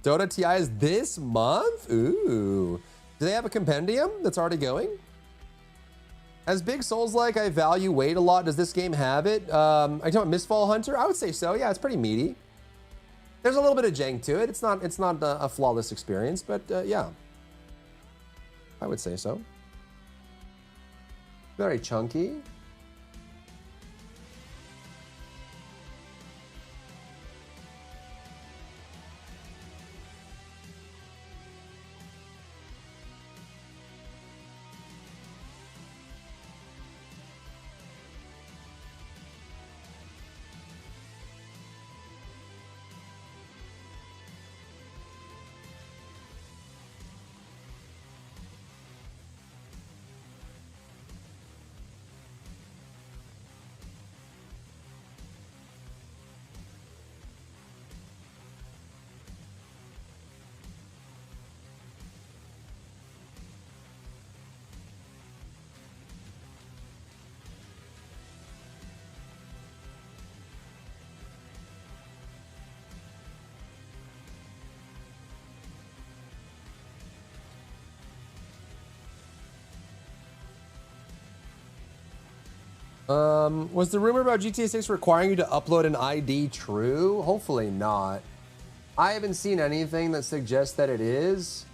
Dota TI is this month? Ooh. Do they have a compendium that's already going? As big Souls-like, I value weight a lot. Does this game have it? Are you talking about Mistfall Hunter? I would say so. Yeah, it's pretty meaty. There's a little bit of jank to it. It's not a flawless experience, but yeah. I would say so. Very chunky. Was the rumor about GTA 6 requiring you to upload an ID true? Hopefully not. I haven't seen anything that suggests that it is.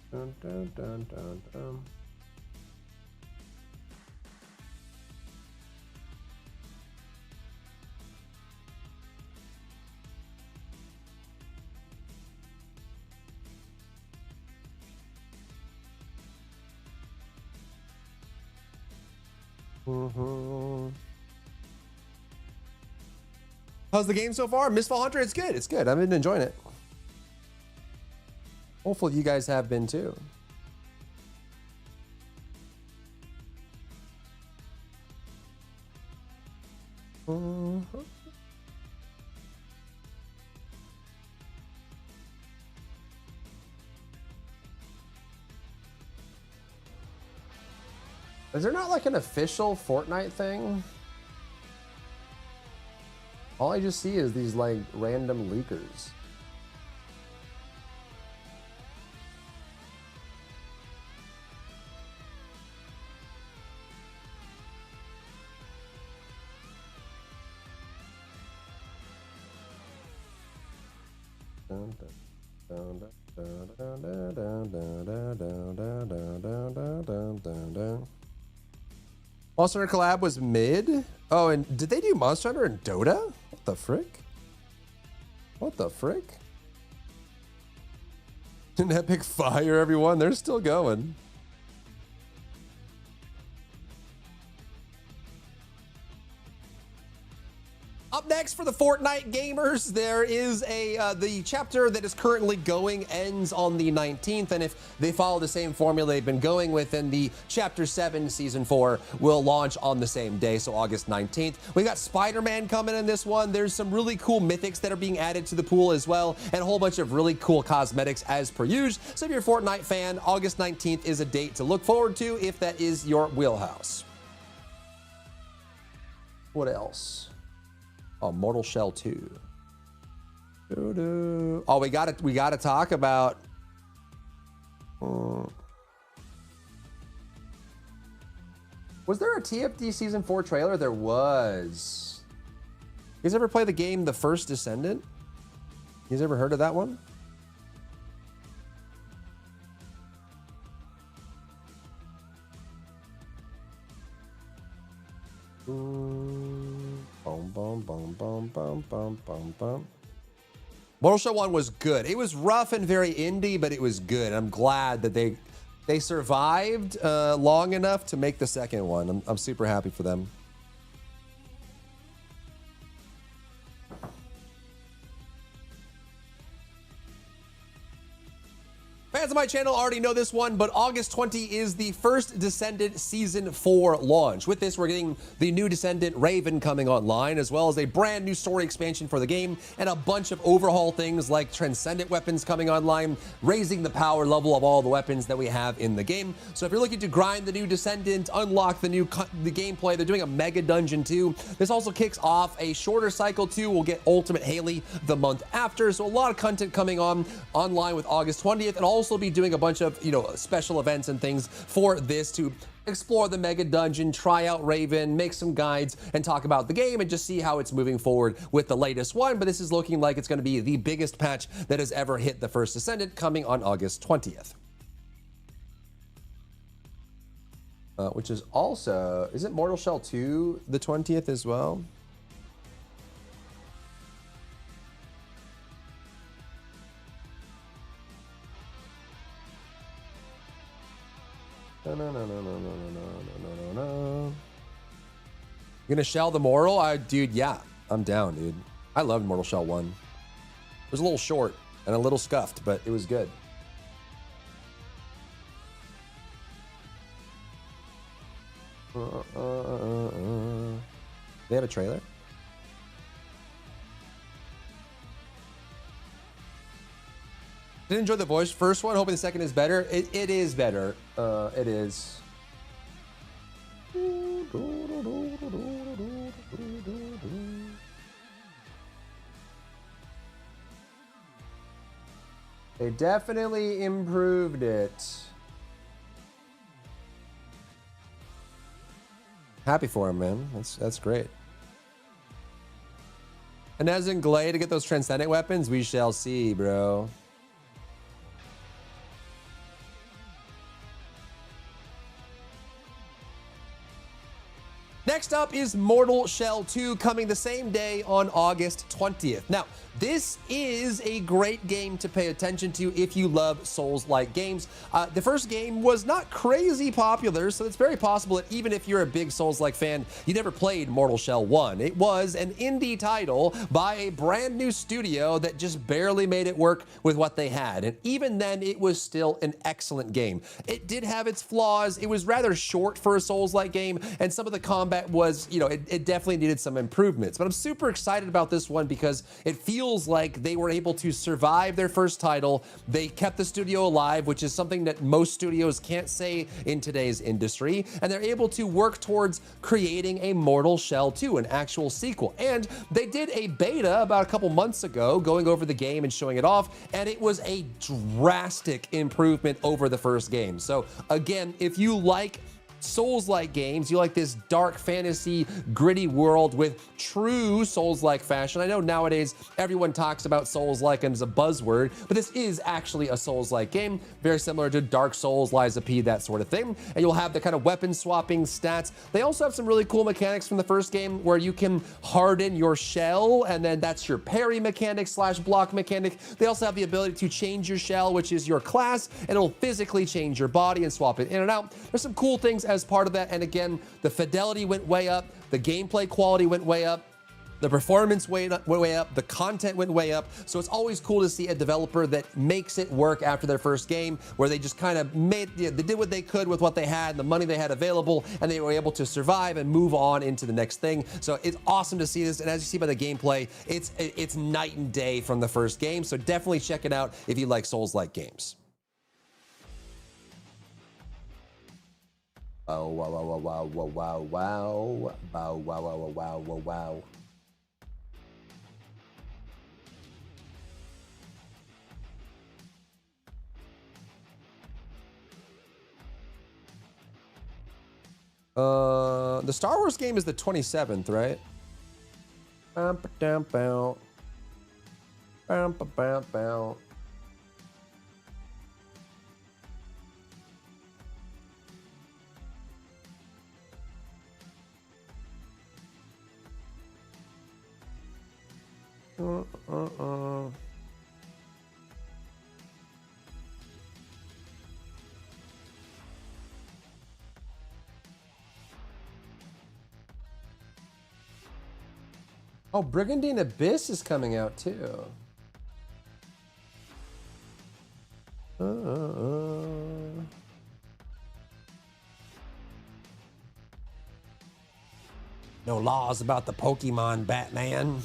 Dun, dun, dun, dun, dun. How's the game so far? Mistfall Hunter, it's good. It's good. I've been enjoying it. Hopefully you guys have been too. Is there not like an official Fortnite thing? All I just see is these like random leakers. Monster Hunter collab was mid. Oh, and did they do Monster Hunter and Dota? What the frick? What the frick? An epic fire, everyone. They're still going. Up next for the Fortnite gamers, there is the chapter that is currently going ends on the 19th, and if they follow the same formula they've been going with, then the Chapter 7 Season 4 will launch on the same day, so August 19th. We got Spider-Man coming in this one. There's some really cool mythics that are being added to the pool as well, and a whole bunch of really cool cosmetics as per usual. So if you're a Fortnite fan, August 19th is a date to look forward to if that is your wheelhouse. What else? Oh, Mortal Shell 2. Oh, we gotta talk about. Was there a TFD Season 4 trailer? There was. You guys ever play the game The First Descendant? You guys ever heard of that one? Boom, boom, boom, boom, boom, boom, boom, boom. Mortal Shell 1 was good. It was rough and very indie, but it was good. I'm glad that they survived long enough to make the second one. I'm super happy for them. Fans of my channel already know this one, but August 20 is the First Descendant Season 4 launch. With this, we're getting the new Descendant Raven coming online, as well as a brand new story expansion for the game, and a bunch of overhaul things like Transcendent weapons coming online, raising the power level of all the weapons that we have in the game. So if you're looking to grind the new Descendant, unlock the gameplay, they're doing a mega dungeon too. This also kicks off a shorter cycle too. We'll get Ultimate Haley the month after, so a lot of content coming online with August 20th, and also be doing a bunch of special events and things for this to explore the mega dungeon, try out Raven, make some guides, and talk about the game and just see how it's moving forward with the latest one. But this is looking like it's going to be the biggest patch that has ever hit the First Descendant, coming on August 20th. Which is also, is it Mortal Shell 2 the 20th as well? No. You gonna shell the Mortal? Dude, yeah, I'm down, dude. I loved Mortal Shell 1. It was a little short and a little scuffed, but it was good. They have a trailer? Didn't enjoy the voice first one, hoping the second is better. It is better. It is. They definitely improved it. Happy for him, man. That's great. And as in Glade to get those transcendent weapons, we shall see, bro. Next up is Mortal Shell 2, coming the same day on August 20th. Now, this is a great game to pay attention to if you love Souls-like games. The first game was not crazy popular, so it's very possible that even if you're a big Souls-like fan, you never played Mortal Shell 1. It was an indie title by a brand new studio that just barely made it work with what they had. And even then, it was still an excellent game. It did have its flaws. It was rather short for a Souls-like game, and some of the combat was, it definitely needed some improvements. But I'm super excited about this one because it feels like they were able to survive their first title. They kept the studio alive, which is something that most studios can't say in today's industry. And they're able to work towards creating a Mortal Shell 2, an actual sequel. And they did a beta about a couple months ago, going over the game and showing it off. And it was a drastic improvement over the first game. So again, if you like Souls-like games, you like this dark fantasy, gritty world with true Souls-like fashion. I know nowadays everyone talks about Souls-like as a buzzword, but this is actually a Souls-like game, very similar to Dark Souls, Lies of P, that sort of thing. And you'll have the kind of weapon swapping stats. They also have some really cool mechanics from the first game where you can harden your shell, and then that's your parry mechanic / block mechanic. They also have the ability to change your shell, which is your class, and it'll physically change your body and swap it in and out. There's some cool things as part of that, and again, the fidelity went way up, the gameplay quality went way up, the performance went way up, the content went way up. So it's always cool to see a developer that makes it work after their first game, where they just kind of they did what they could with what they had, the money they had available, and they were able to survive and move on into the next thing. So it's awesome to see this, and as you see by the gameplay, it's night and day from the first game. So definitely check it out if you like Souls-like games. Oh, wow, wow, wow, wow, wow, wow, wow, wow, wow, wow, wow, wow, wow. The Star Wars game is the 27th, right? Oh, Brigandine Abyss is coming out too. No laws about the Pokemon, Batman.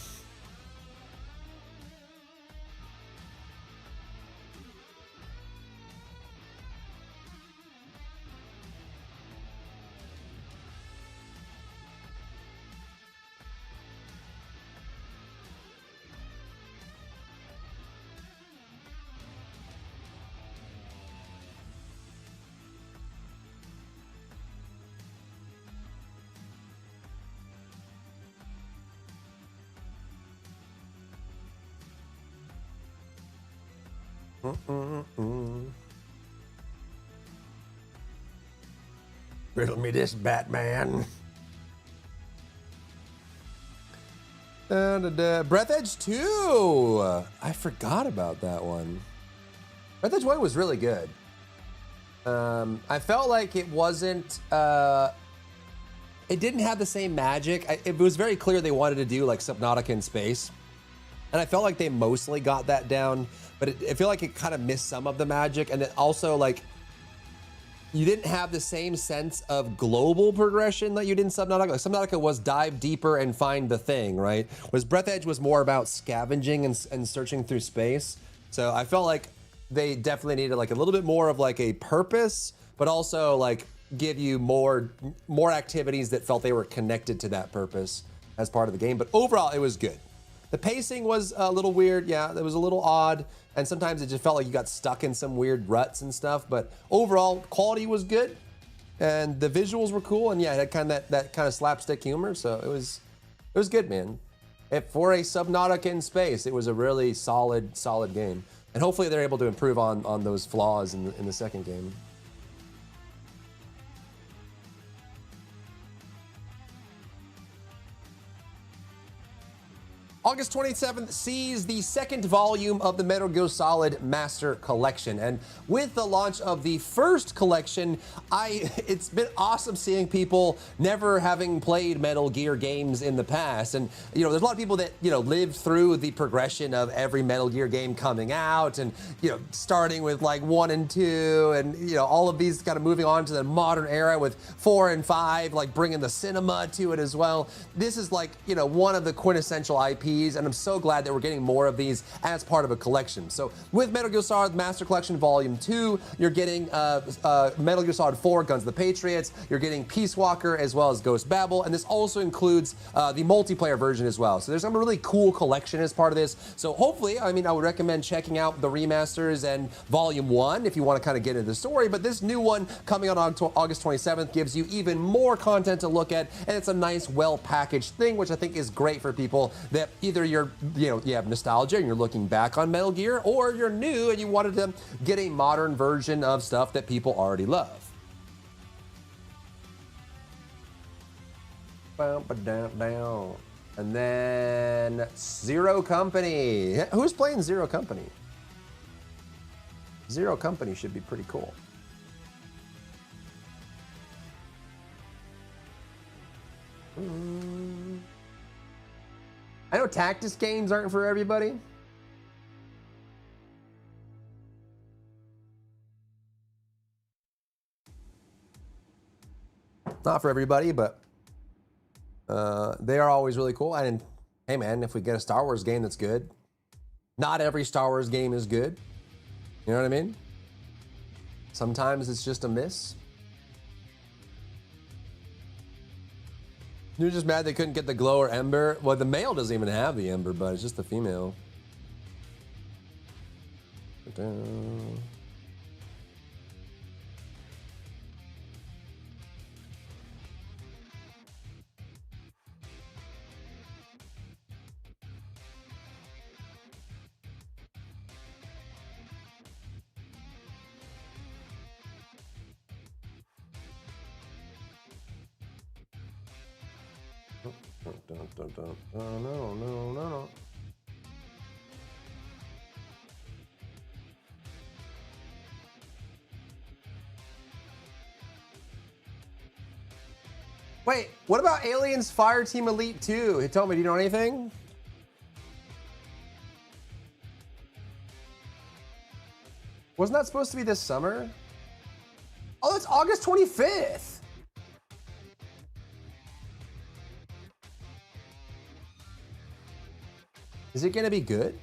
Riddle me this, Batman. Breath Edge 2. I forgot about that one. Breath Edge 1 was really good. I felt like it wasn't... it didn't have the same magic. It was very clear they wanted to do like Subnautica in space. And I felt like they mostly got that down, but I feel like it kind of missed some of the magic. And it also, like, you didn't have the same sense of global progression that you did in Subnautica. Like, Subnautica was dive deeper and find the thing, right? Whereas Breath Edge was more about scavenging and searching through space. So I felt like they definitely needed like a little bit more of like a purpose, but also like give you more activities that felt they were connected to that purpose as part of the game. But overall, it was good. The pacing was a little weird. Yeah, it was a little odd. And sometimes it just felt like you got stuck in some weird ruts and stuff. But overall, quality was good. And the visuals were cool. And yeah, it had kind of that kind of slapstick humor. So it was good, man. For a Subnautica in space, it was a really solid game. And hopefully they're able to improve on those flaws in the second game. August 27th sees the second volume of the Metal Gear Solid Master Collection. And with the launch of the first collection, it's been awesome seeing people never having played Metal Gear games in the past. And, you know, there's a lot of people that, you know, lived through the progression of every Metal Gear game coming out and, you know, starting with like 1 and 2 and, you know, all of these kind of moving on to the modern era with 4 and 5, like bringing the cinema to it as well. This is like, you know, one of the quintessential IPs MVPs, and I'm so glad that we're getting more of these as part of a collection. So with Metal Gear Solid Master Collection Volume 2, you're getting Metal Gear Solid 4 Guns of the Patriots, you're getting Peace Walker as well as Ghost Babel, and this also includes the multiplayer version as well. So there's a really cool collection as part of this. So hopefully, I mean, I would recommend checking out the remasters and Volume 1 if you want to kind of get into the story, but this new one coming out on August 27th gives you even more content to look at, and it's a nice, well-packaged thing, which I think is great for people that either you have nostalgia and you're looking back on Metal Gear, or you're new and you wanted to get a modern version of stuff that people already love. And then Zero Company. Who's playing Zero Company? Zero Company should be pretty cool. I know Tactics games aren't for everybody. Not for everybody, but they are always really cool. And hey man, if we get a Star Wars game that's good, not every Star Wars game is good. You know what I mean? Sometimes it's just a miss. You're just mad they couldn't get the glow or ember. Well, the male doesn't even have the ember, but it's just the female. No. Wait, what about Aliens Fireteam Elite 2? He told me, do you know anything? Wasn't that supposed to be this summer? Oh, it's August 25th. Is it gonna be good?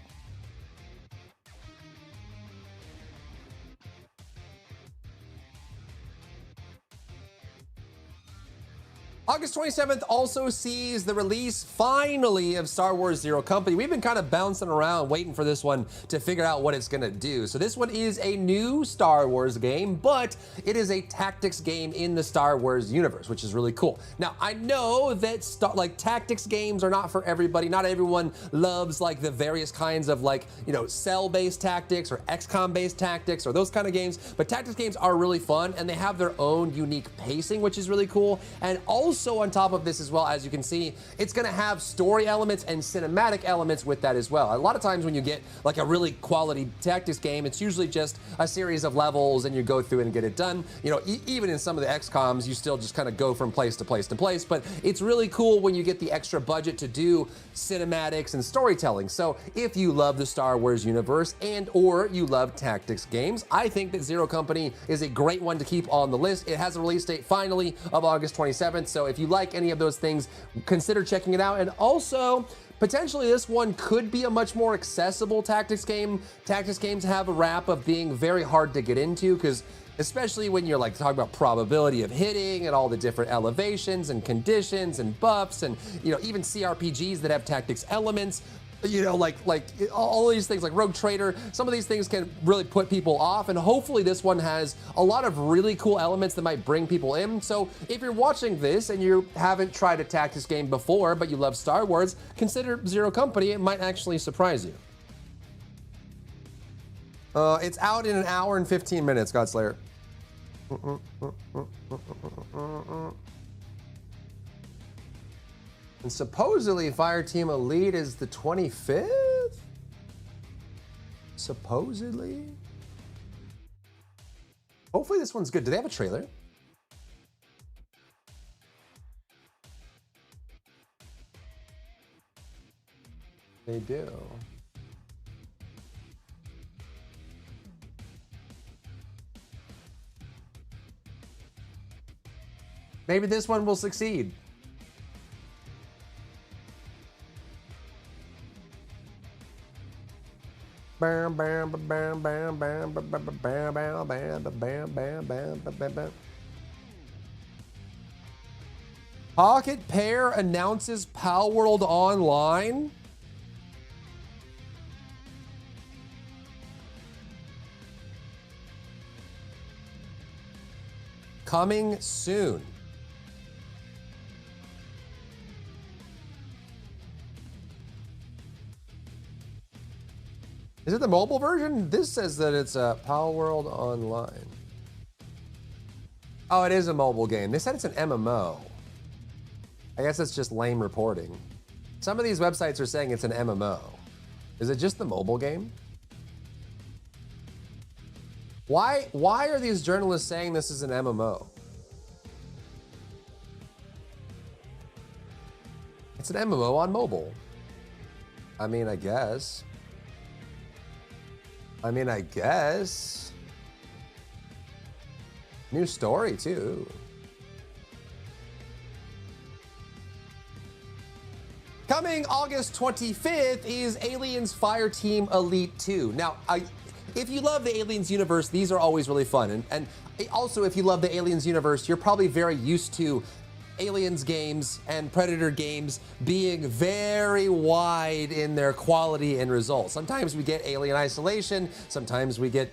August 27th also sees the release, finally, of Star Wars Zero Company. We've been kind of bouncing around waiting for this one to figure out what it's gonna do. So this one is a new Star Wars game, but it is a tactics game in the Star Wars universe, which is really cool. Now, I know that tactics games are not for everybody. Not everyone loves like the various kinds of cell-based tactics or XCOM-based tactics or those kind of games, but tactics games are really fun and they have their own unique pacing, which is really cool. And also on top of this as well, as you can see, it's gonna have story elements and cinematic elements with that as well. A lot of times when you get like a really quality tactics game, it's usually just a series of levels and you go through it and get it done. You know, even in some of the XCOMs, you still just kind of go from place to place to place, but it's really cool when you get the extra budget to do cinematics and storytelling. So if you love the Star Wars universe or you love tactics games, I think that Zero Company is a great one to keep on the list. It has a release date finally of August 27th, so if you like any of those things, consider checking it out. And also, potentially this one could be a much more accessible tactics game. Tactics games have a rap of being very hard to get into, because especially when you're like talking about probability of hitting and all the different elevations and conditions and buffs and, you know, even CRPGs that have tactics elements, you know, like all these things like Rogue Trader, some of these things can really put people off, and hopefully this one has a lot of really cool elements that might bring people in. So if you're watching this and you haven't tried a tactics game before, but you love Star Wars, consider Zero Company. It might actually surprise you. It's out in an hour and 15 minutes, Godslayer. And supposedly Fireteam Elite is the 25th? Supposedly? Hopefully this one's good. Do they have a trailer? They do. Maybe this one will succeed. Bam, bam, bam, bam, bam, bam, bam, bam, bam, bam, bam, bam, bam, bam, bam. Pocket Pair announces Pal World Online. Coming soon. Is it the mobile version? This says that it's Pal World Online. Oh, it is a mobile game. They said it's an MMO. I guess it's just lame reporting. Some of these websites are saying it's an MMO. Is it just the mobile game? Why are these journalists saying this is an MMO? It's an MMO on mobile. I mean, I guess. New story, too. Coming August 25th is Aliens Fireteam Elite 2. Now, if you love the Aliens universe, these are always really fun. And also, if you love the Aliens universe, you're probably very used to Aliens games and Predator games being very wide in their quality and results. Sometimes we get Alien Isolation, sometimes we get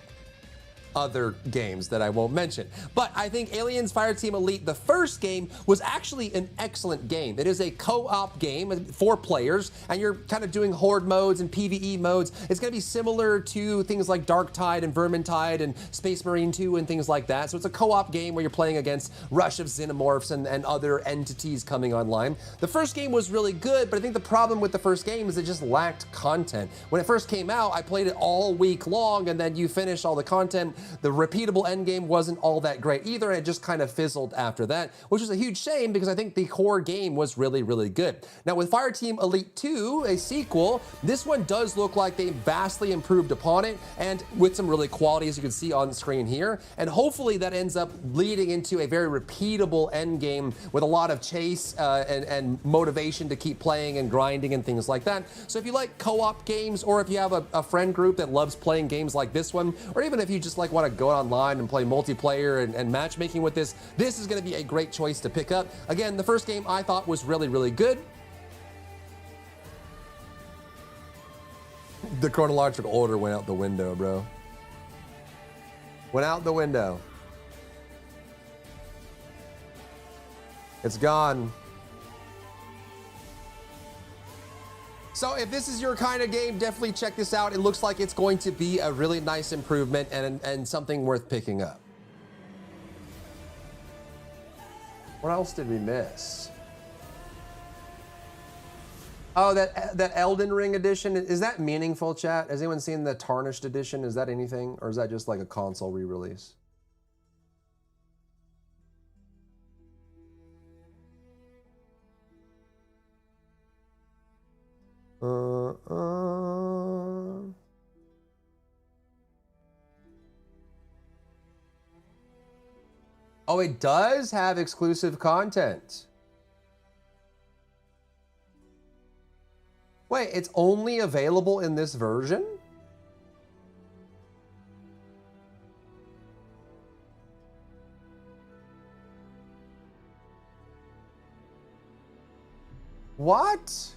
other games that I won't mention. But I think Aliens Fireteam Elite, the first game, was actually an excellent game. It is a co-op game, 4 players, and you're kind of doing horde modes and PvE modes. It's going to be similar to things like Darktide and Vermintide and Space Marine 2 and things like that. So it's a co-op game where you're playing against rush of xenomorphs and other entities coming online. The first game was really good, but I think the problem with the first game is it just lacked content. When it first came out, I played it all week long, and then you finish all the content. The repeatable endgame wasn't all that great either, and it just kind of fizzled after that, which is a huge shame because I think the core game was really, really good. Now with Fireteam Elite 2, a sequel, this one does look like they vastly improved upon it, and with some really quality, as you can see on screen here, and hopefully that ends up leading into a very repeatable endgame with a lot of chase and motivation to keep playing and grinding and things like that. So if you like co-op games, or if you have a friend group that loves playing games like this one, or even if you just like want to go online and play multiplayer and matchmaking with this is going to be a great choice to pick up. Again, the first game I thought was really, really good. The chronological order went out the window, bro. Went out the window. It's gone. So if this is your kind of game, definitely check this out. It looks like it's going to be a really nice improvement and something worth picking up. What else did we miss? Oh, that Elden Ring edition, is that meaningful, chat? Has anyone seen the Tarnished edition? Is that anything, or is that just like a console re-release? Oh, it does have exclusive content. Wait, it's only available in this version? What?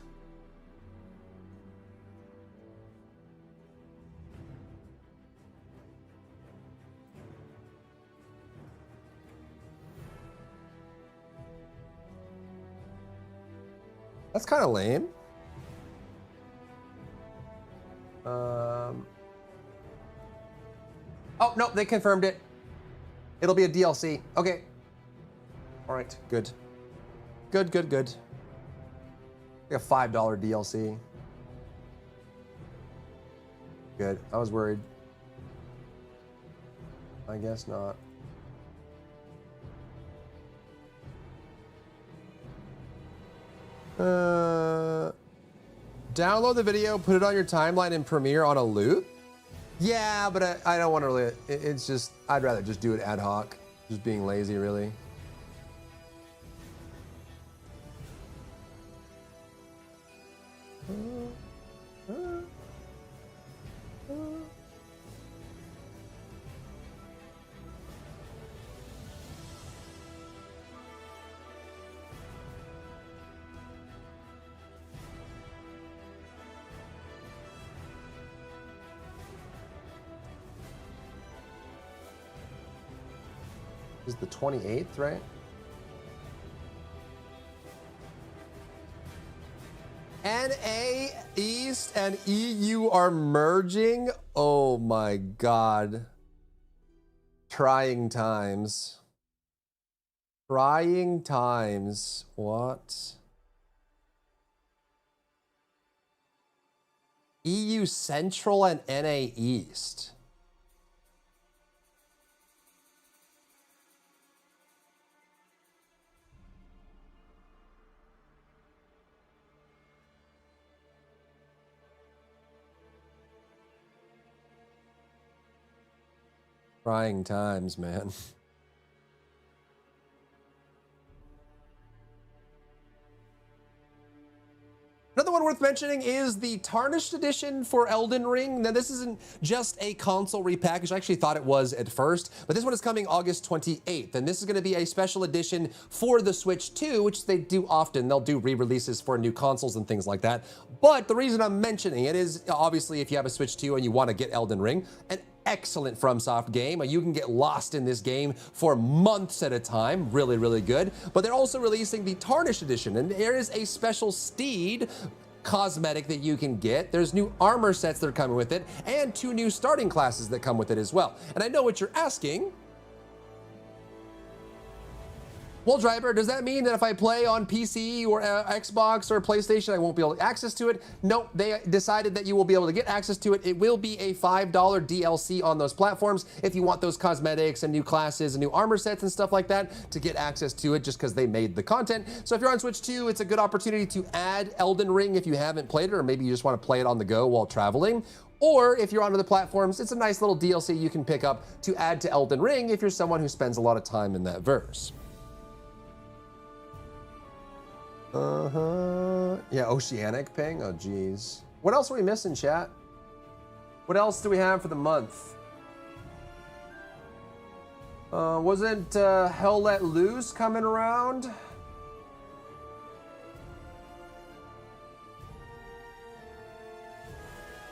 That's kind of lame. Oh, no, they confirmed it. It'll be a DLC. Okay. All right, good. Good. Like a $5 DLC. Good. I was worried. I guess not. Download the video, put it on your timeline in Premiere on a loop? Yeah, but I don't want to really, it's just, I'd rather just do it ad hoc. Just being lazy, really. is the 28th, right? NA East and EU are merging. Oh my God. Trying times. Trying times. What? EU Central and NA East. Trying times, man. Another one worth mentioning is the Tarnished Edition for Elden Ring. Now, this isn't just a console repackage. I actually thought it was at first, but this one is coming August 28th, and this is going to be a special edition for the Switch 2, which they do often. They'll do re-releases for new consoles and things like that. But the reason I'm mentioning it is, obviously, if you have a Switch 2 and you want to get Elden Ring, an excellent FromSoft game. You can get lost in this game for months at a time. Really, really good. But they're also releasing the Tarnished Edition, and there is a special steed cosmetic that you can get. There's new armor sets that are coming with it, and 2 new starting classes that come with it as well. And I know what you're asking. Well, Driver, does that mean that if I play on PC or Xbox or PlayStation, I won't be able to access to it? No, they decided that you will be able to get access to it. It will be a $5 DLC on those platforms if you want those cosmetics and new classes and new armor sets and stuff like that to get access to it just because they made the content. So if you're on Switch 2, it's a good opportunity to add Elden Ring if you haven't played it, or maybe you just want to play it on the go while traveling. Or if you're on other platforms, it's a nice little DLC you can pick up to add to Elden Ring if you're someone who spends a lot of time in that verse. Yeah, Oceanic ping. Oh, geez. What else are we missing, chat? What else do we have for the month? Wasn't Hell Let Loose coming around?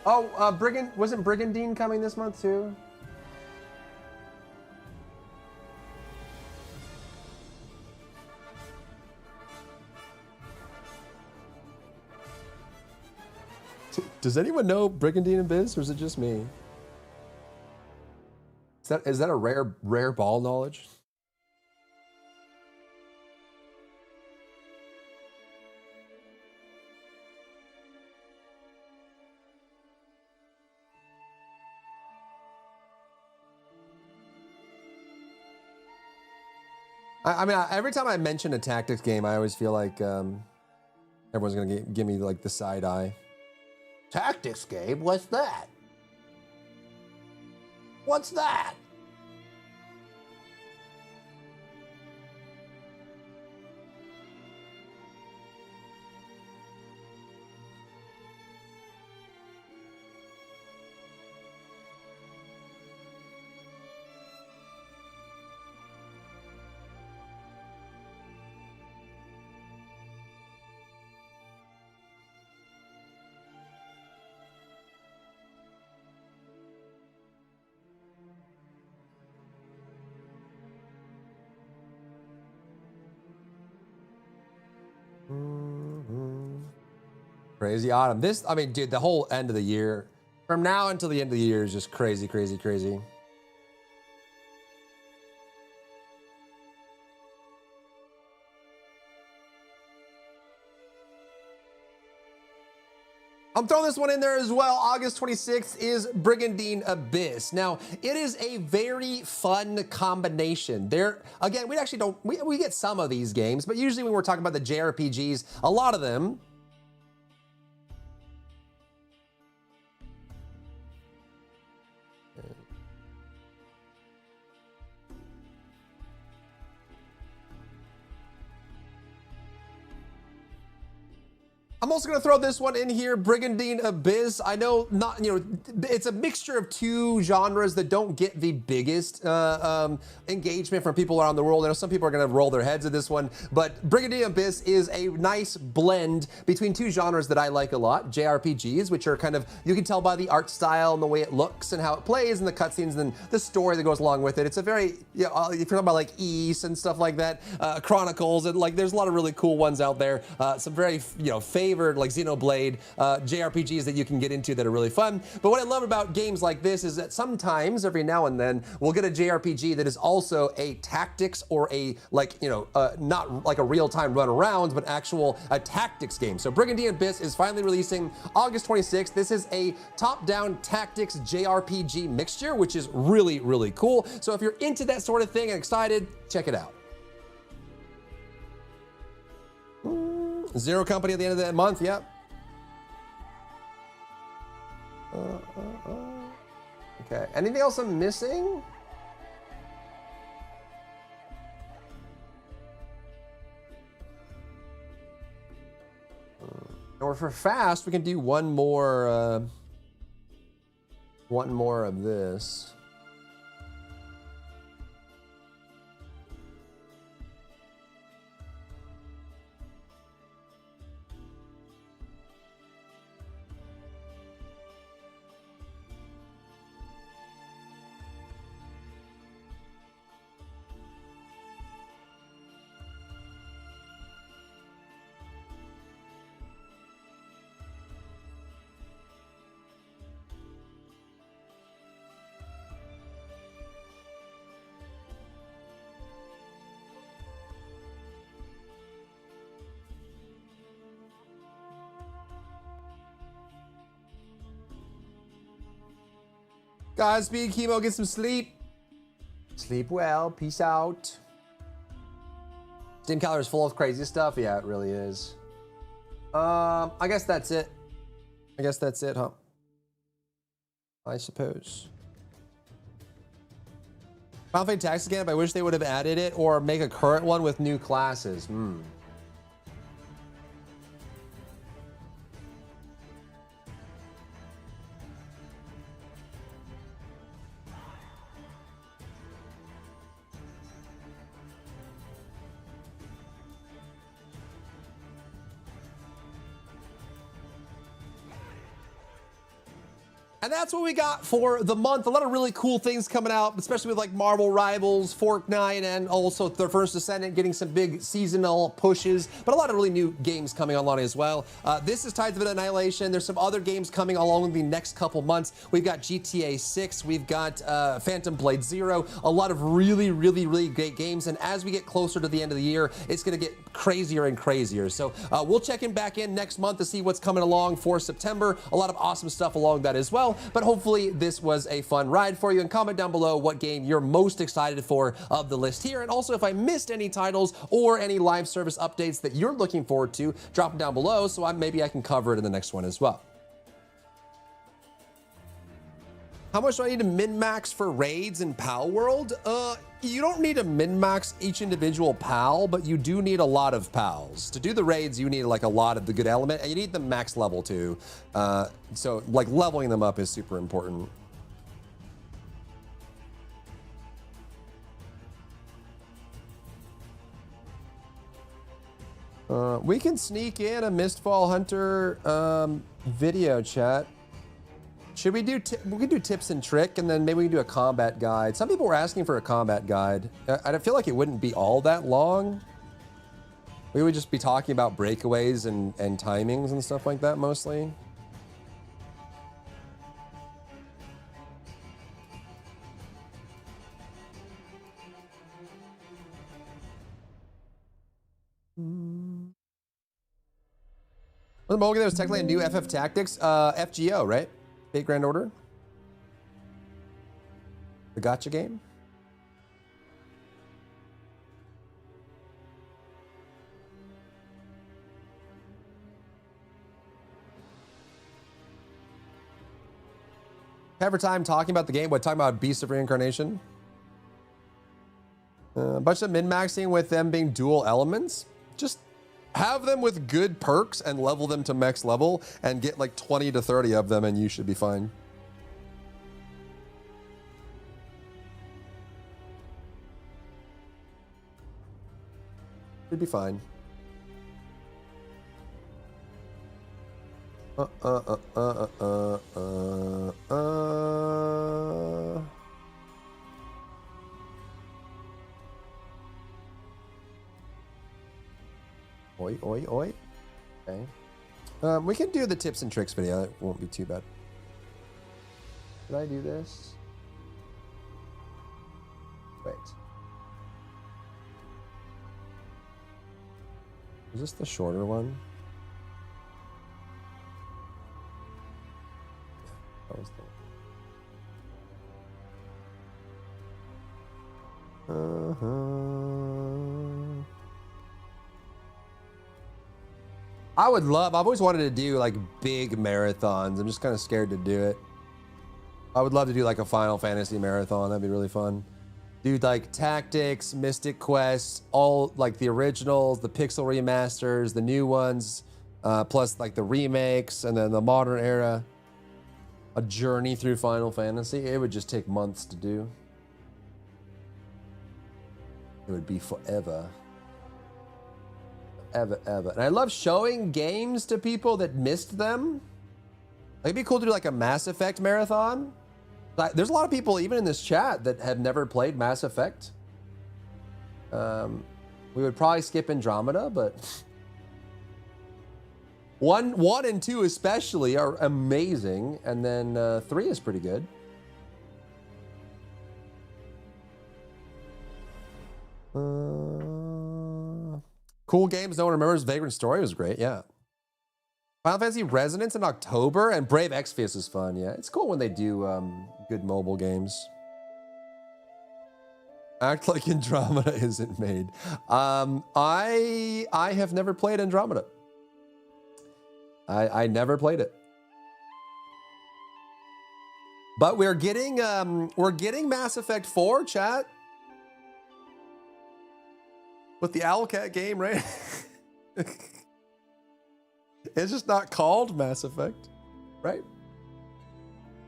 Oh, wasn't Brigandine coming this month too? Does anyone know Brigandine and Biz, or is it just me? Is that a rare ball knowledge? I mean, every time I mention a tactics game, I always feel like everyone's gonna give me like the side eye. Tactics game? What's that? What's that? Crazy autumn. This, I mean, dude, the whole end of the year, from now until the end of the year is just crazy, crazy, crazy. I'm throwing this one in there as well. August 26th is Brigandine Abyss. Now, it is a very fun combination. There, again, we actually don't, we get some of these games, but usually when we're talking about the JRPGs, a lot of them, I'm also going to throw this one in here, Brigandine Abyss. I know not, it's a mixture of two genres that don't get the biggest engagement from people around the world. I know some people are going to roll their heads at this one, but Brigandine Abyss is a nice blend between two genres that I like a lot, JRPGs, which are kind of, you can tell by the art style and the way it looks and how it plays and the cutscenes and the story that goes along with it. It's a very, if you're talking about like Ys and stuff like that, Chronicles, and like there's a lot of really cool ones out there. Some very, favored like Xenoblade JRPGs that you can get into that are really fun. But what I love about games like this is that sometimes, every now and then, we'll get a JRPG that is also a tactics or a not like a real-time run around, but a tactics game. So Brigandine Abyss is finally releasing August 26th. This is a top-down tactics JRPG mixture, which is really, really cool. So if you're into that sort of thing and excited, check it out. Zero Company at the end of the month, yep. Okay, anything else I'm missing? Or for fast, we can do one more of this. Godspeed, Chemo, get some sleep. Sleep well, peace out. Steam calendar is full of crazy stuff. Yeah, it really is. I guess that's it. Huh? I suppose. Final Fantasy Tactics again, but I wish they would have added it or make a current one with new classes. And that's what we got for the month. A lot of really cool things coming out, especially with like Marvel Rivals, Fortnite, and also The First Descendant getting some big seasonal pushes, but a lot of really new games coming online as well. This is Tides of Annihilation. There's some other games coming along the next couple months. We've got GTA 6, we've got Phantom Blade Zero, a lot of really, really, really great games. And as we get closer to the end of the year, it's gonna get crazier and crazier. So we'll check in back in next month to see what's coming along for September. A lot of awesome stuff along that as well. But hopefully this was a fun ride for you, and comment down below what game you're most excited for of the list here. And also if I missed any titles or any live service updates that you're looking forward to, drop them down below so maybe I can cover it in the next one as well. How much do I need to min-max for raids in PAL World? You don't need to min-max each individual PAL, but you do need a lot of PALs. To do the raids, you need like a lot of the good element, and you need the max level too. So like leveling them up is super important. We can sneak in a Mistfall Hunter video chat. Should we do, we can do tips and trick, and then maybe we can do a combat guide. Some people were asking for a combat guide. I feel like it wouldn't be all that long. We would just be talking about breakaways and timings and stuff like that mostly. Was it Mogan that was technically a new FF Tactics? FGO, right? Fate Grand Order? The gotcha game? Have time talking about the game, what, talking about Beast of Reincarnation? A bunch of min-maxing with them being dual elements? Just Have them with good perks and level them to max level and get like 20 to 30 of them and you should be fine. Should be fine. Oi, oi, oi. Okay. We can do the tips and tricks video. It won't be too bad. Did I do this? Wait. Is this the shorter one? That was the... I've always wanted to do like big marathons. I'm just kind of scared to do it. I would love to do like a Final Fantasy marathon. That'd be really fun. Do like Tactics, Mystic Quest, all like the originals, the pixel remasters, the new ones, plus like the remakes and then the modern era. A journey through Final Fantasy. It would just take months to do. It would be forever. Ever. And I love showing games to people that missed them. Like, it'd be cool to do like a Mass Effect marathon. There's a lot of people even in this chat that have never played Mass Effect. We would probably skip Andromeda, but one and 2 especially are amazing, and then 3 is pretty good. Cool games no one remembers. Vagrant Story was great, yeah. Final Fantasy Resonance in October, and Brave Exvius is fun, yeah. It's cool when they do good mobile games. Act like Andromeda isn't made. I have never played Andromeda. I never played it. But we're getting Mass Effect 4, chat. With the Owlcat game, right? It's just not called Mass Effect, right?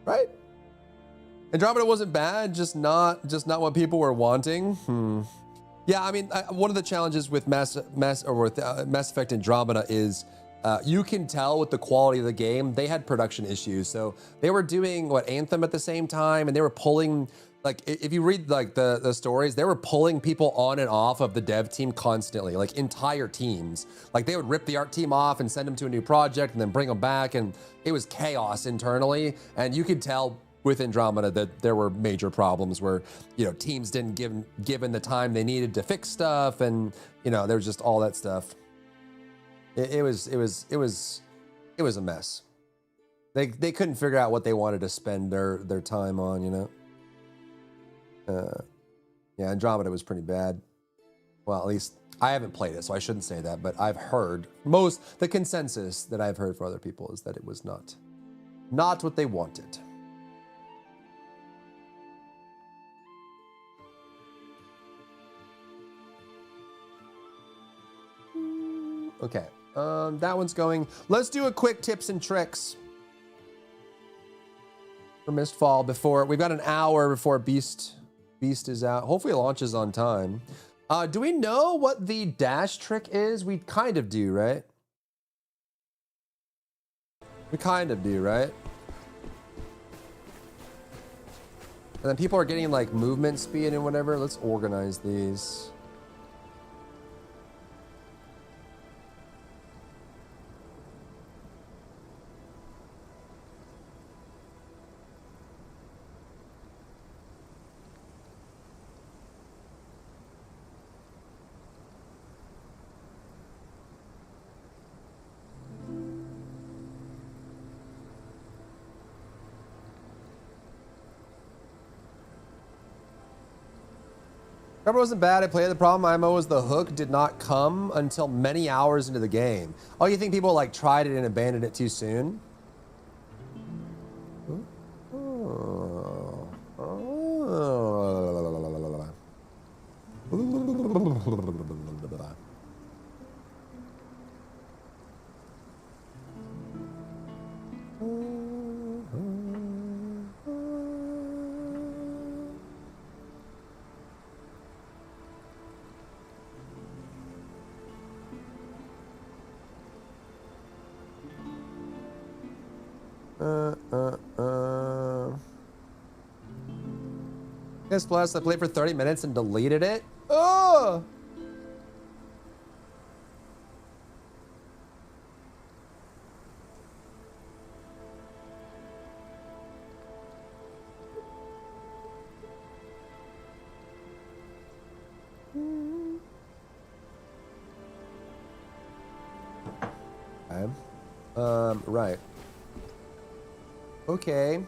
Right? Andromeda wasn't bad, just not what people were wanting. Yeah, I mean, one of the challenges with Mass Effect Andromeda is you can tell with the quality of the game, they had production issues. So they were doing Anthem at the same time, and they were pulling. Like, if you read like the stories, they were pulling people on and off of the dev team constantly, like entire teams. Like, they would rip the art team off and send them to a new project and then bring them back, and it was chaos internally. And you could tell with Andromeda that there were major problems where, you know, teams didn't given the time they needed to fix stuff, and you know, there was just all that stuff. It was a mess. They couldn't figure out what they wanted to spend their time on, you know. Yeah, Andromeda was pretty bad. Well, at least I haven't played it, so I shouldn't say that, but I've heard the consensus that I've heard for other people is that it was not what they wanted. Okay, that one's going. Let's do a quick tips and tricks for Mistfall before we've got an hour before Beast is out. Hopefully it launches on time. Do we know what the dash trick is? We kind of do, right? We kind of do, right? And then people are getting like movement speed and whatever. Let's organize these. It wasn't bad. I played. The problem IMO was the hook did not come until many hours into the game. Oh, you think people like tried it and abandoned it too soon? PS Plus, I played for 30 minutes and deleted it. Oh! Okay. Right. Okay.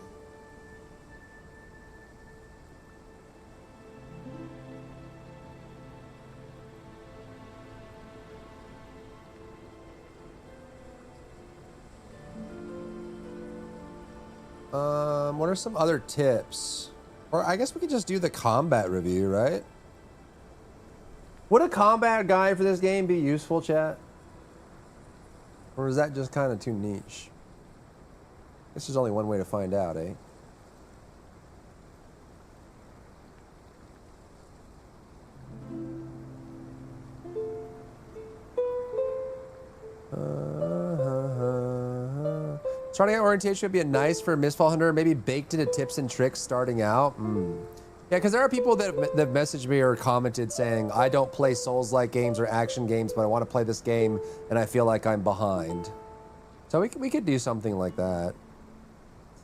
What are some other tips? Or I guess we could just do the combat review, right? Would a combat guide for this game be useful, chat? Or is that just kind of too niche? This is only one way to find out, eh? Starting out orientation would be nice for a Mistfall Hunter, maybe baked into tips and tricks starting out. Yeah, because there are people that messaged me or commented saying, I don't play Souls-like games or action games, but I want to play this game and I feel like I'm behind. So we could do something like that.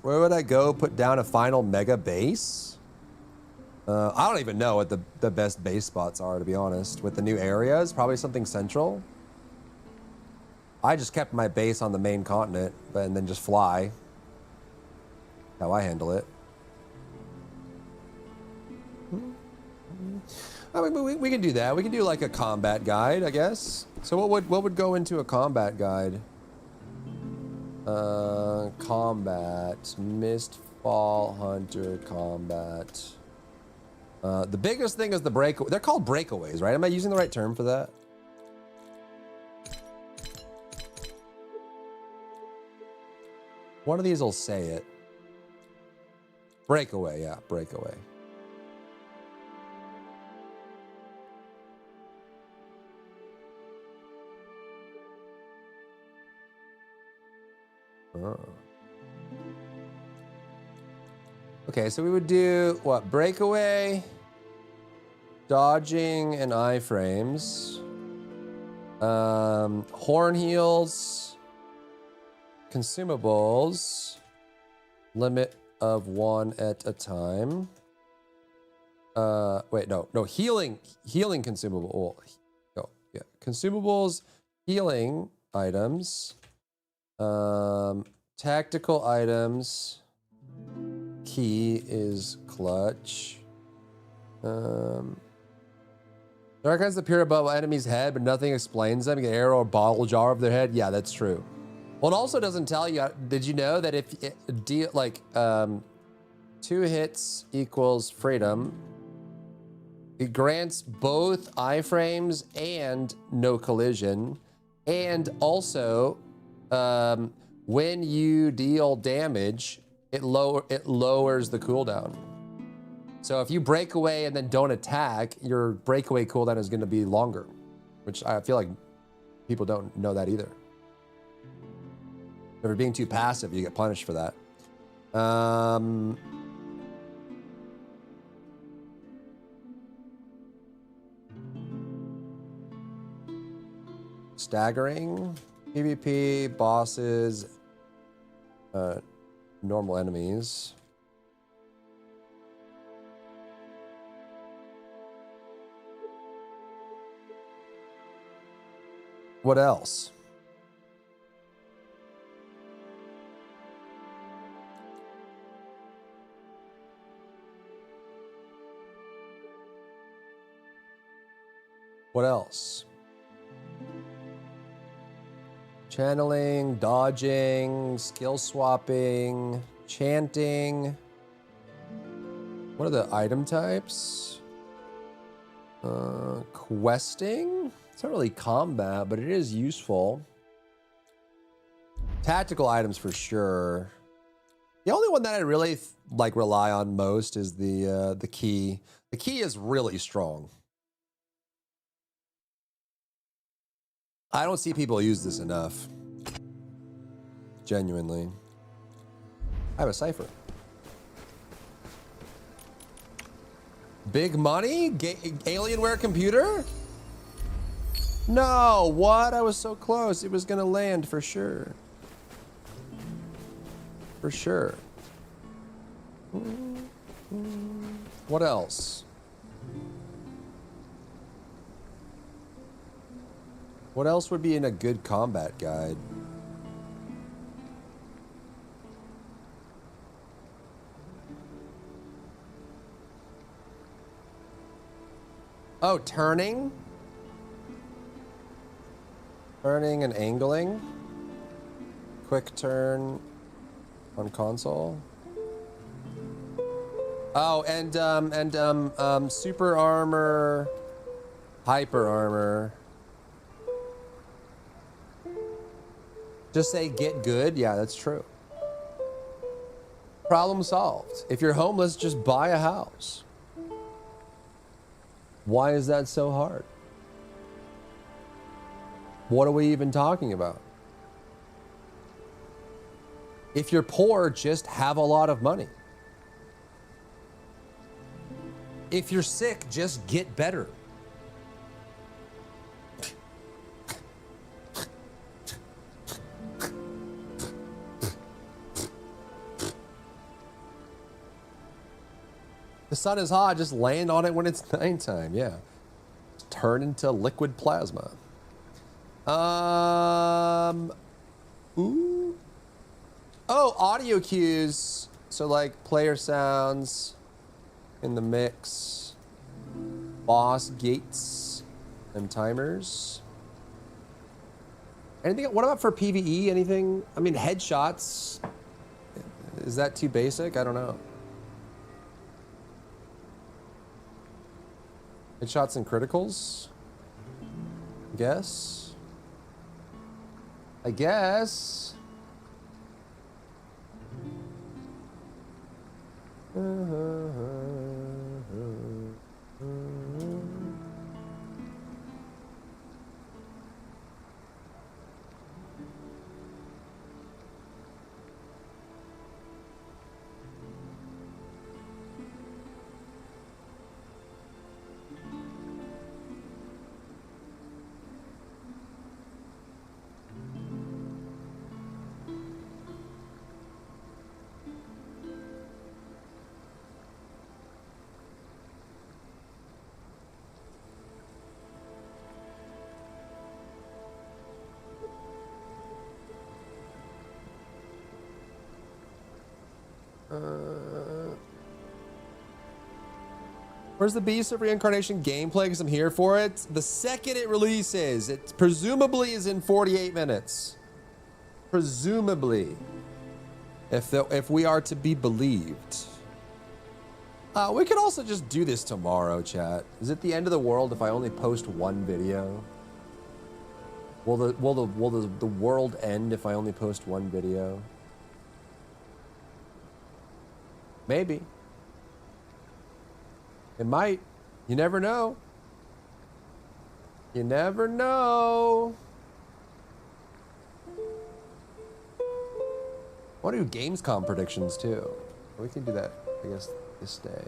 Where would I go? Put down a final mega base? I don't even know what the best base spots are, to be honest. With the new areas, probably something central. I just kept my base on the main continent, and then just fly. How I handle it. I mean, we can do that. We can do like a combat guide, I guess. So what would go into a combat guide? Combat, Mistfall Hunter combat. The biggest thing is the breakaway. They're called breakaways, right? Am I using the right term for that? One of these will say it. Breakaway, yeah, breakaway. Oh. Okay, so we would do what? Breakaway, dodging, and iframes. Horn heals, consumables, limit of 1 at a time. Wait, no, healing consumable. Oh, yeah, consumables, healing items, tactical items. Key is clutch. There are kinds that appear above enemy's head, but nothing explains them. You get an arrow or bottle jar over their head. Yeah, that's true. Well, it also doesn't tell you. Did you know that if deal like 2 hits equals freedom, it grants both iframes and no collision, and also when you deal damage, it lowers the cooldown. So if you break away and then don't attack, your breakaway cooldown is going to be longer, which I feel like people don't know that either. If you're being too passive, you get punished for that. Staggering, PvP, bosses, normal enemies. What else? What else? Channeling, dodging, skill swapping, chanting. What are the item types? Questing? It's not really combat, but it is useful. Tactical items for sure. The only one that I really rely on most is the key. The key is really strong. I don't see people use this enough. Genuinely. I have a cipher. Big money? Alienware computer? No, what? I was so close. It was gonna land for sure. For sure. What else? What else would be in a good combat guide? Oh, turning? Turning and angling? Quick turn on console? Oh, and super armor, hyper armor. Just say get good. Yeah, that's true. Problem solved. If you're homeless, just buy a house. Why is that so hard? What are we even talking about? If you're poor, just have a lot of money. If you're sick, just get better. The sun is hot, just land on it when it's nighttime, yeah. Turn into liquid plasma. Ooh. Oh, audio cues. So like player sounds in the mix. Boss gates and timers. Anything, what about for PvE? Anything? I mean, headshots. Is that too basic? I don't know. Headshots and criticals? I guess. Where's the Beast of Reincarnation gameplay? Because I'm here for it. The second it releases, it presumably is in 48 minutes. Presumably. If we are to be believed. We could also just do this tomorrow, chat. Is it the end of the world if I only post one video? Will the world end if I only post one video? Maybe. It might. You never know. You never know. I want to do Gamescom predictions too. We can do that, I guess, this day.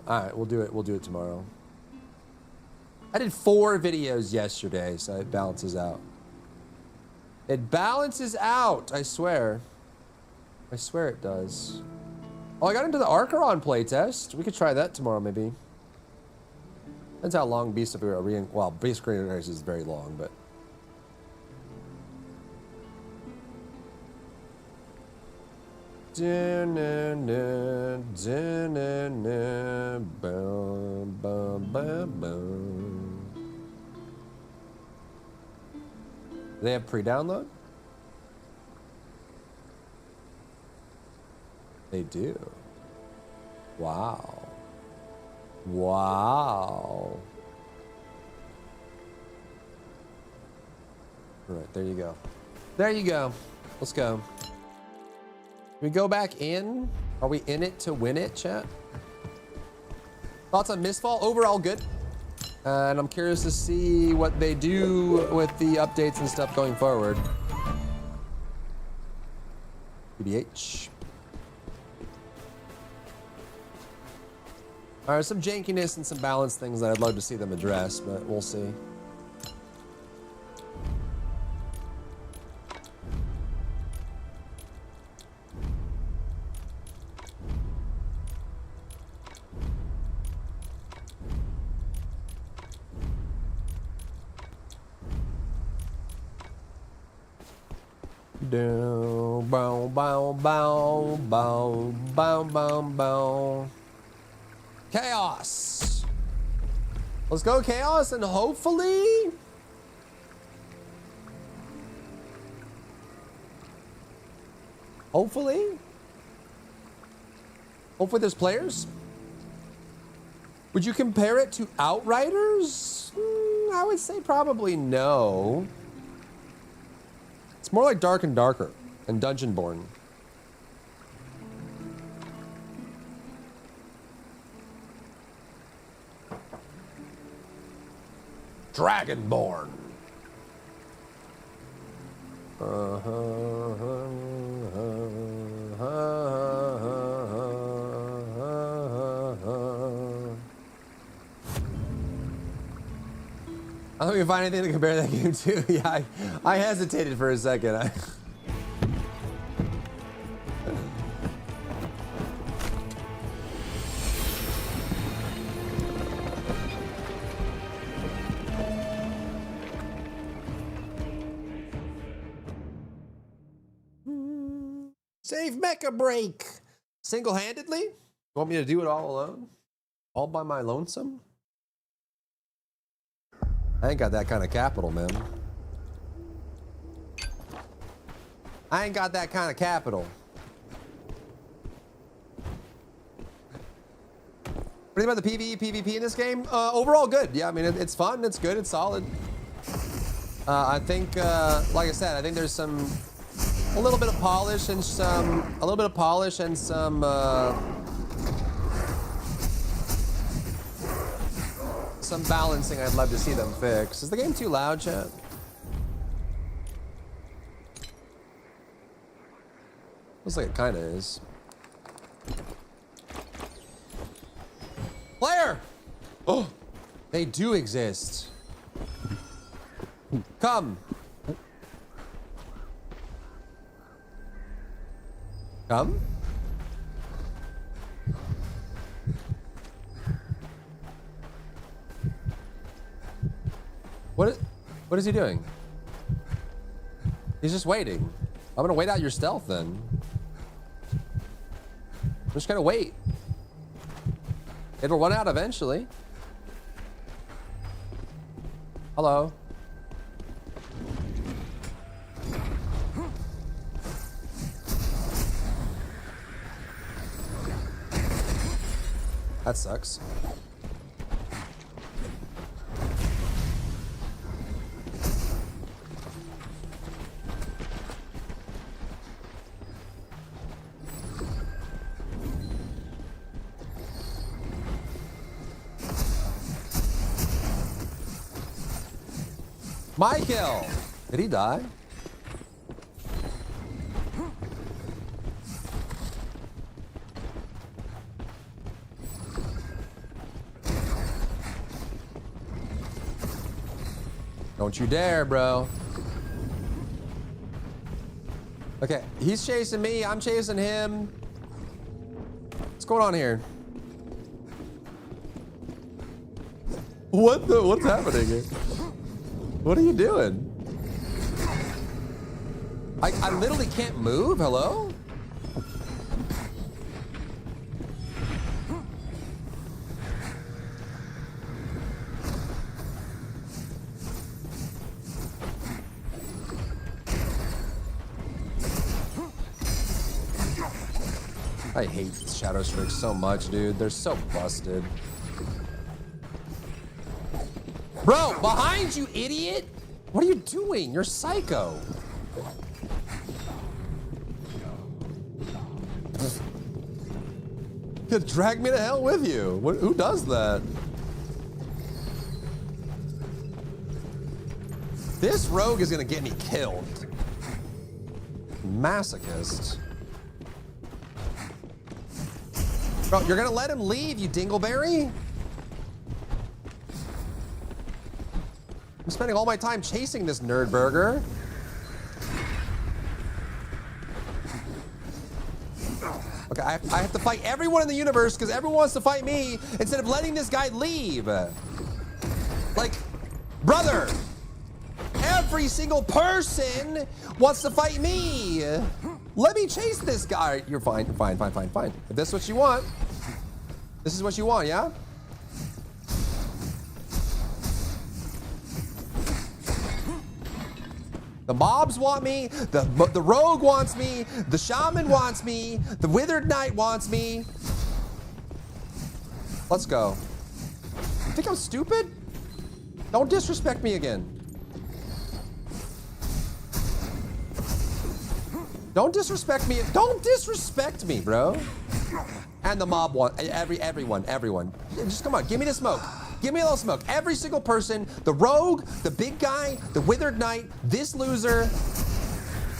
All right, we'll do it. We'll do it tomorrow. I did 4 videos yesterday, so it balances out. It balances out, I swear. I swear it does. Oh, I got into the Archeron playtest. We could try that tomorrow, maybe. Depends how long Beast of Reincarnation... Well, Beast of Reincarnation is very long, but... Do they have pre-download? They do. Wow. Wow. All right, there you go. There you go. Let's go. We go back in? Are we in it to win it, chat? Thoughts on Mistfall? Overall good. And I'm curious to see what they do with the updates and stuff going forward. PBH. All right, some jankiness and some balance things that I'd love to see them address, but we'll see. Bow, bow, bow, bow, bow, bow, bow, bow. Chaos. Let's go, Chaos, and hopefully there's players. Would you compare it to Outriders? I would say probably no. It's more like Dark and Darker and Dungeonborn. Dragonborn. I don't even find anything to compare that game to. Yeah, I hesitated for a second. Save Mecha Break! Single-handedly? You want me to do it all alone? All by my lonesome? I ain't got that kind of capital, man. I ain't got that kind of capital. What do you think about the PvE, PvP in this game? Overall, good. Yeah, I mean, it's fun, it's good, it's solid. I think, like I said, I think there's a little bit of polish and some balancing I'd love to see them fix. Is the game too loud, chat? Looks like it kind of is. Player! Oh, they do exist. Come. Come? What is he doing? He's just waiting. I'm gonna wait out your stealth then. I'm just gonna wait. It'll run out eventually. Hello. That sucks. Michael! Did he die? Don't you dare, bro. Okay, he's chasing me, I'm chasing him. What's going on here? What's happening here? What are you doing? I literally can't move, hello? I hate Shadow Strix so much, dude. They're so busted. Bro, behind you, idiot! What are you doing? You're psycho. Could drag me to hell with you. Who does that? This rogue is gonna get me killed. Masochist. Bro, you're gonna let him leave, you dingleberry? I'm spending all my time chasing this nerd burger. Okay, I have to fight everyone in the universe because everyone wants to fight me instead of letting this guy leave. Like, brother, every single person wants to fight me. Let me chase this guy. You're fine, fine. If this is what you want, this is what you want, yeah? The mobs want me, the rogue wants me, the shaman wants me, the withered knight wants me. Let's go. You think I'm stupid? Don't disrespect me again. Don't disrespect me. Don't disrespect me, bro. And the mob want everyone. Just come on, give me the smoke. Give me a little smoke. Every single person, the rogue, the big guy, the withered knight, this loser,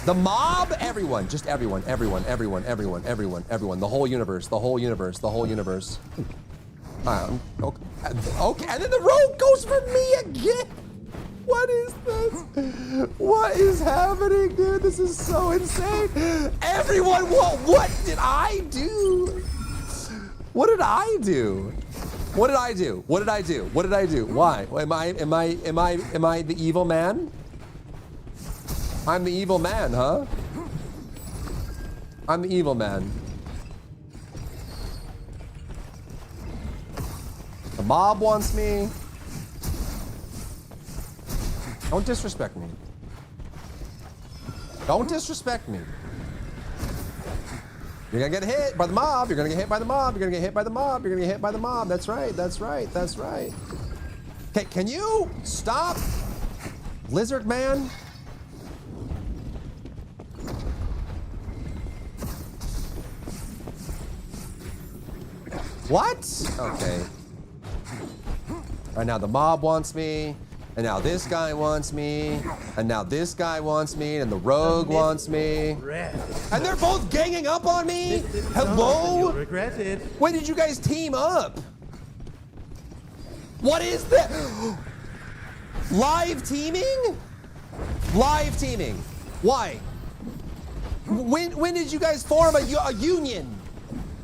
the mob, everyone. Just everyone. The whole universe. Okay, and then the rogue goes for me again. What is this? What is happening, dude? This is so insane. Everyone, what did I do? What did I do? What did I do? What did I do? What did I do? Why? Am I the evil man? I'm the evil man, huh? I'm the evil man. The mob wants me. Don't disrespect me. Don't disrespect me. You're gonna get hit by the mob. You're gonna get hit by the mob. You're gonna get hit by the mob. You're gonna get hit by the mob. That's right. Okay, can you stop, lizard man? What? Okay. Right now the mob wants me. And now this guy wants me, and now this guy wants me, and the rogue wants me. And they're both ganging up on me? Hello? When did you guys team up? What is that? Live teaming? Live teaming. Why? When did you guys form a union?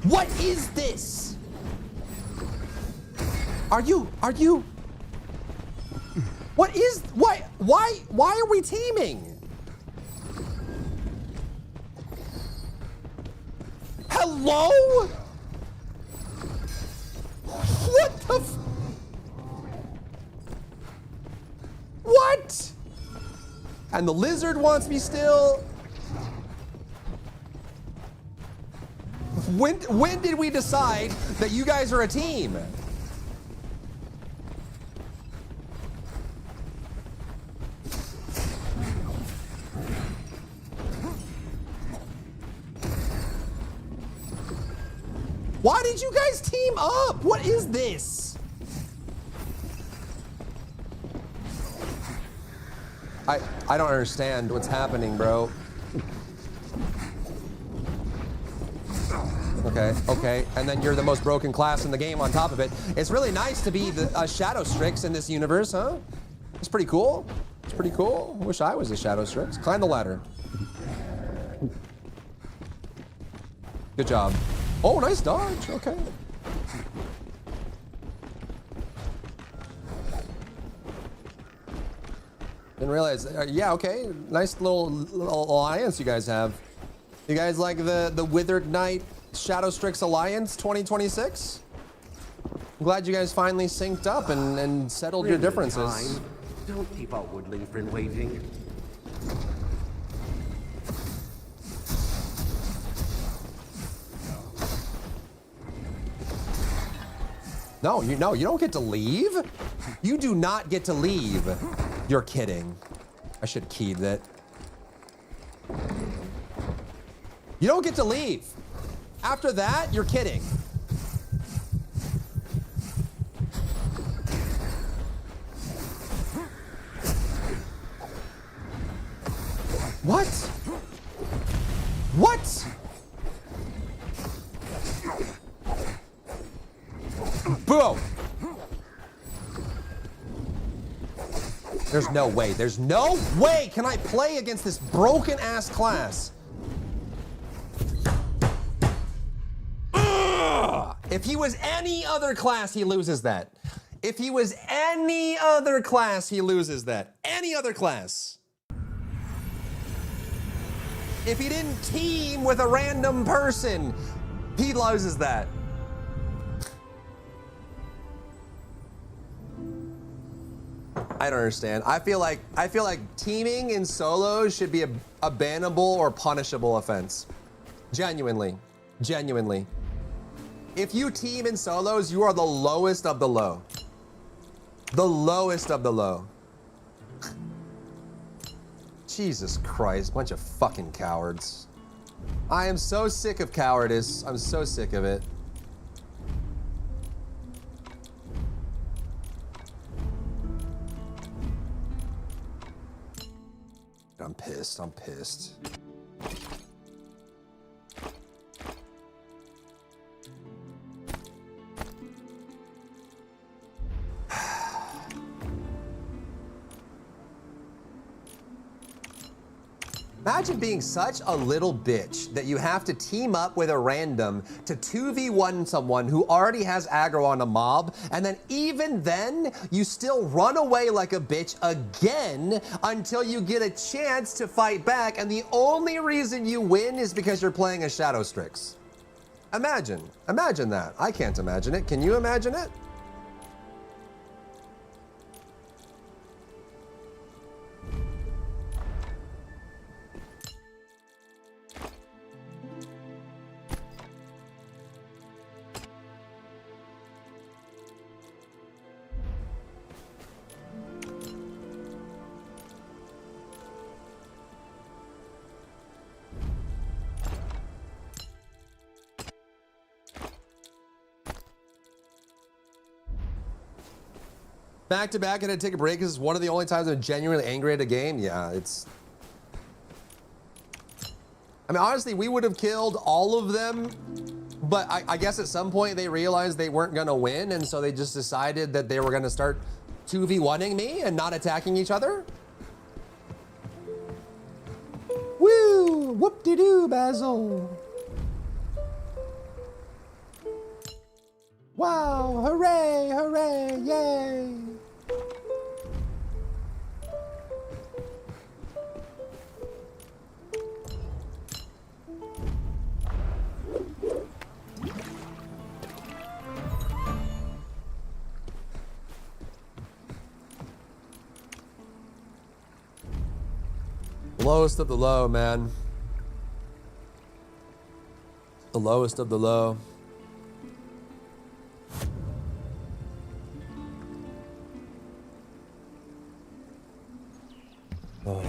What is this? Are you? Why are we teaming? Hello? What the what? And the lizard wants me still? When did we decide that you guys are a team? Why did you guys team up? What is this? I don't understand what's happening, bro. Okay. And then you're the most broken class in the game on top of it. It's really nice to be the Shadow Strix in this universe, huh? It's pretty cool. It's pretty cool. I wish I was a Shadow Strix. Climb the ladder. Good job. Oh, nice dodge. Okay. Didn't realize. Yeah, okay. Nice little alliance you guys have. You guys like the Withered Knight Shadow Strix Alliance 2026? I'm glad you guys finally synced up and settled your differences. Don't keep our woodling friend waiting. No, you don't get to leave. You do not get to leave. You're kidding. I should have keyed that. You don't get to leave. After that, you're kidding. What? What? Boom. There's no way. There's no way can I play against this broken ass class. Ugh. If he was any other class, he loses that. If he was any other class, he loses that. Any other class. If he didn't team with a random person, he loses that. I don't understand. I feel like teaming in solos should be a bannable or punishable offense. Genuinely. Genuinely. If you team in solos, you are the lowest of the low. The lowest of the low. Jesus Christ, bunch of fucking cowards. I am so sick of cowardice. I'm so sick of it. I'm pissed. I'm pissed. Imagine being such a little bitch that you have to team up with a random to 2v1 someone who already has aggro on a mob, and then even then, you still run away like a bitch again until you get a chance to fight back, and the only reason you win is because you're playing a Shadow Strix. Imagine that. I can't imagine it. Can you imagine it? Back to back, and I take a break because it's one of the only times I'm genuinely angry at a game. Yeah, it's. I mean, honestly, we would have killed all of them, but I guess at some point they realized they weren't going to win, and so they just decided that they were going to start 2v1ing me and not attacking each other. Woo! Whoop-de-doo, Basil. Wow! Hooray! Hooray! Yay! Lowest of the low, man. The lowest of the low. Oh.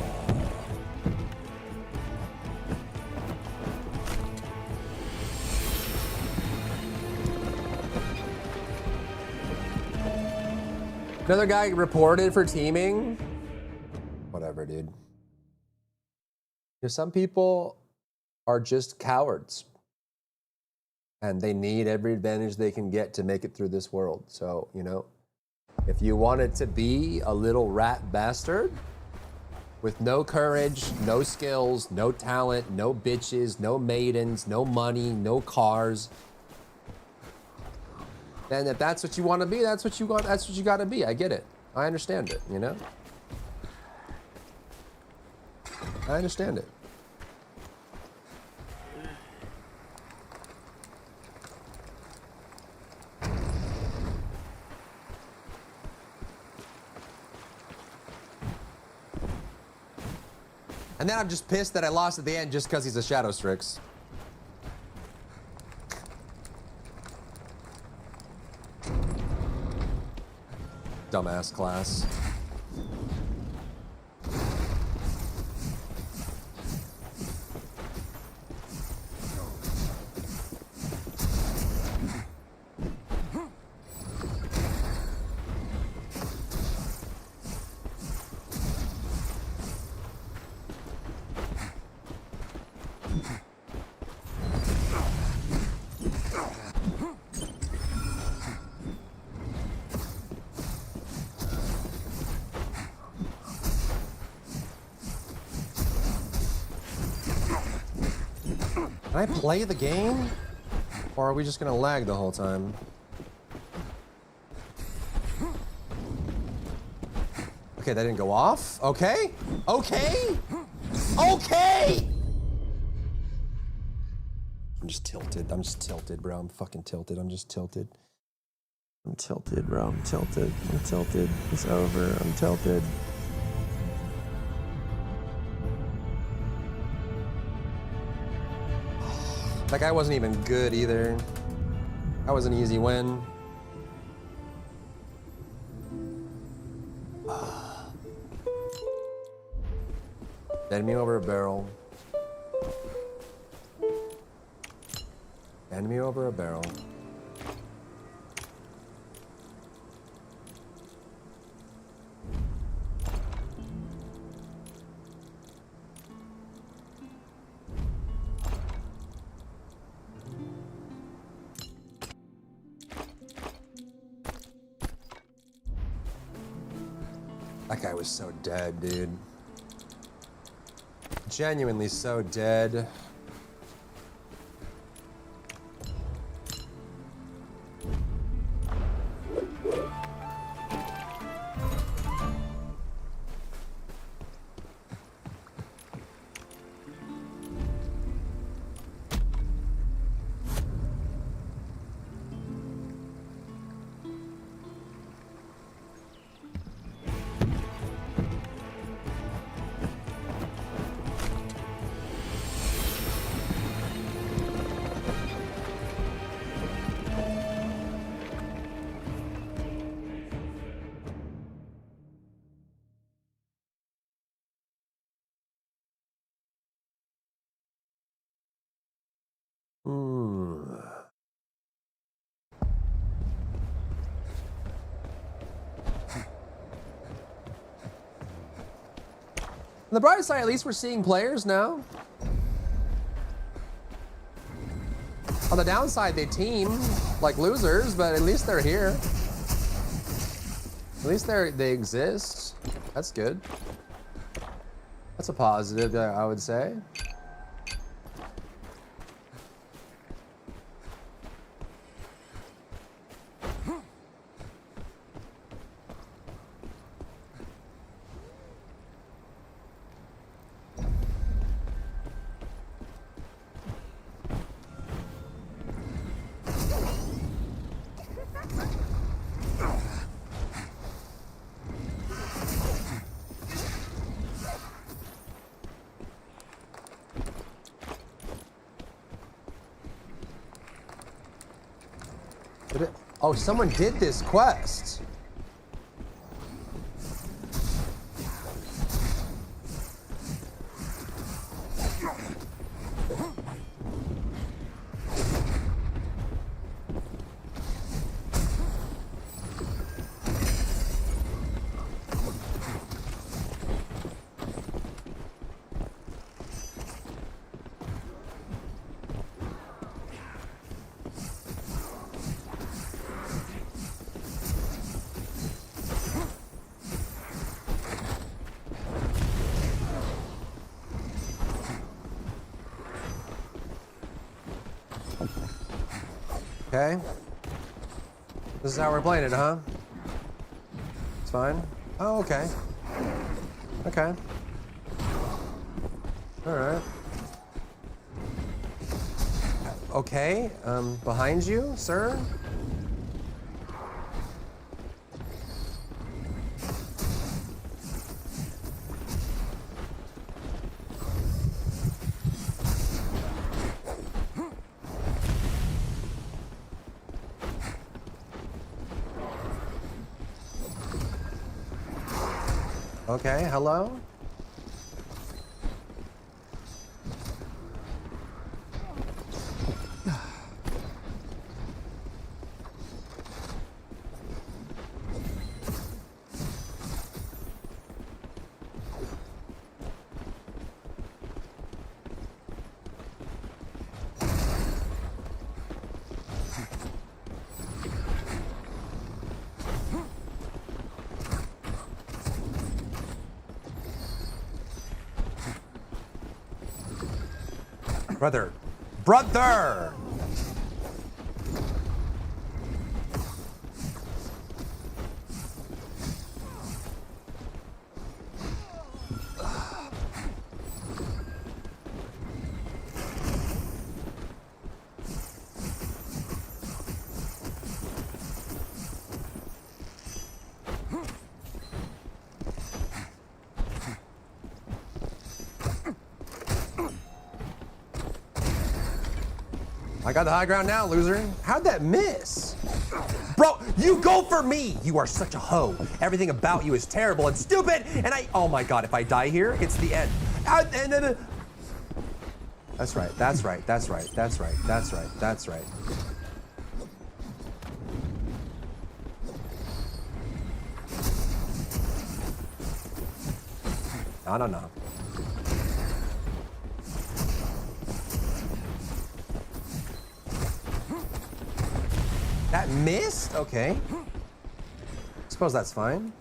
Another guy reported for teaming. Whatever, dude. Some people are just cowards, and they need every advantage they can get to make it through this world. So, you know, if you wanted to be a little rat bastard with no courage, no skills, no talent, no bitches, no maidens, no money, no cars, then if that's what you want to be, that's what you got. That's what you got to be. I get it. I understand it. You know. I understand it. And then I'm just pissed that I lost at the end just because he's a Shadow Strix. Dumbass class. Can I play the game? Or are we just gonna lag the whole time? Okay, that didn't go off. Okay. Okay. Okay. I'm just tilted. I'm just tilted, bro. I'm fucking tilted. I'm just tilted. I'm tilted, bro. I'm tilted. I'm tilted. It's over. I'm tilted. That guy wasn't even good either. That was an easy win. Enemy over a barrel. Enemy over a barrel. That guy was so dead, dude. Genuinely so dead. On the bright side, at least we're seeing players now. On the downside, they team like losers, but at least they're here. At least they exist. That's good. That's a positive, I would say. Oh, someone did this quest. Okay. This is how we're playing it, huh? It's fine. Oh, okay. Okay. All right. Okay. Behind you, sir. Okay, hello? Brother, Brother! I got the high ground now, loser. How'd that miss? Bro, you go for me! You are such a hoe. Everything about you is terrible and stupid, and oh my god, if I die here, it's the end. That's right, that's right, that's right, that's right, that's right, that's right. No, no, no. That missed? Okay. Suppose that's fine.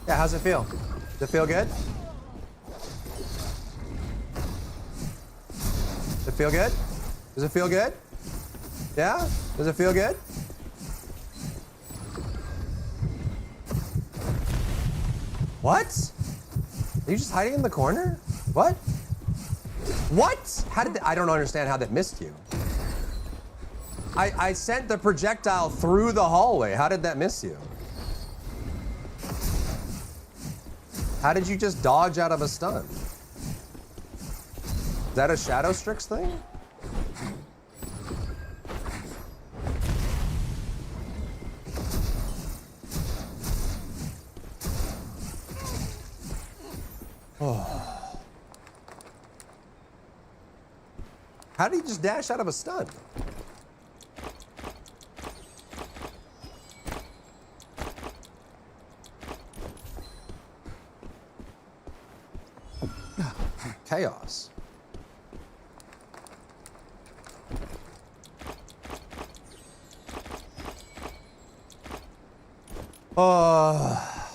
Yeah, how's it feel? Does it feel good? Does it feel good? Does it feel good? Yeah? Does it feel good? What? Are you just hiding in the corner? What? What? How did I don't understand how that missed you. I sent the projectile through the hallway. How did that miss you? How did you just dodge out of a stun? Is that a Shadow Strix thing? Oh. How did he just dash out of a stun? Chaos. Oh,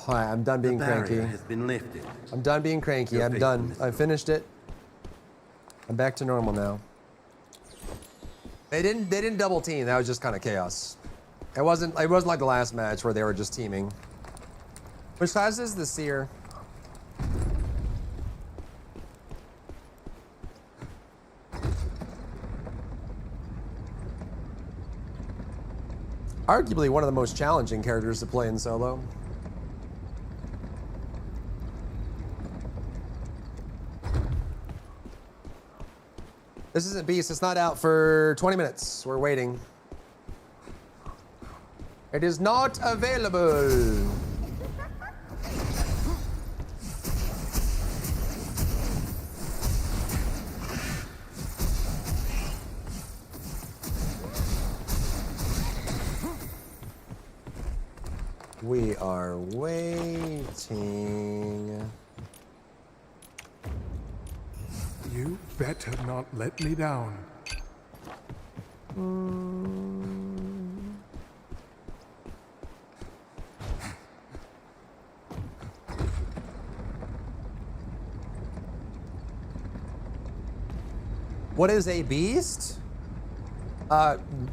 all right, I'm done being cranky. Has been lifted. I'm done being cranky. I'm done. I finished it. I'm back to normal now. They didn't double team. That was just kind of chaos. It wasn't like the last match where they were just teaming. Which class is the Seer? Arguably one of the most challenging characters to play in solo. This isn't Beast. It's not out for 20 minutes. We're waiting. It is not available. We are waiting. You better not let me down. What is a Beast?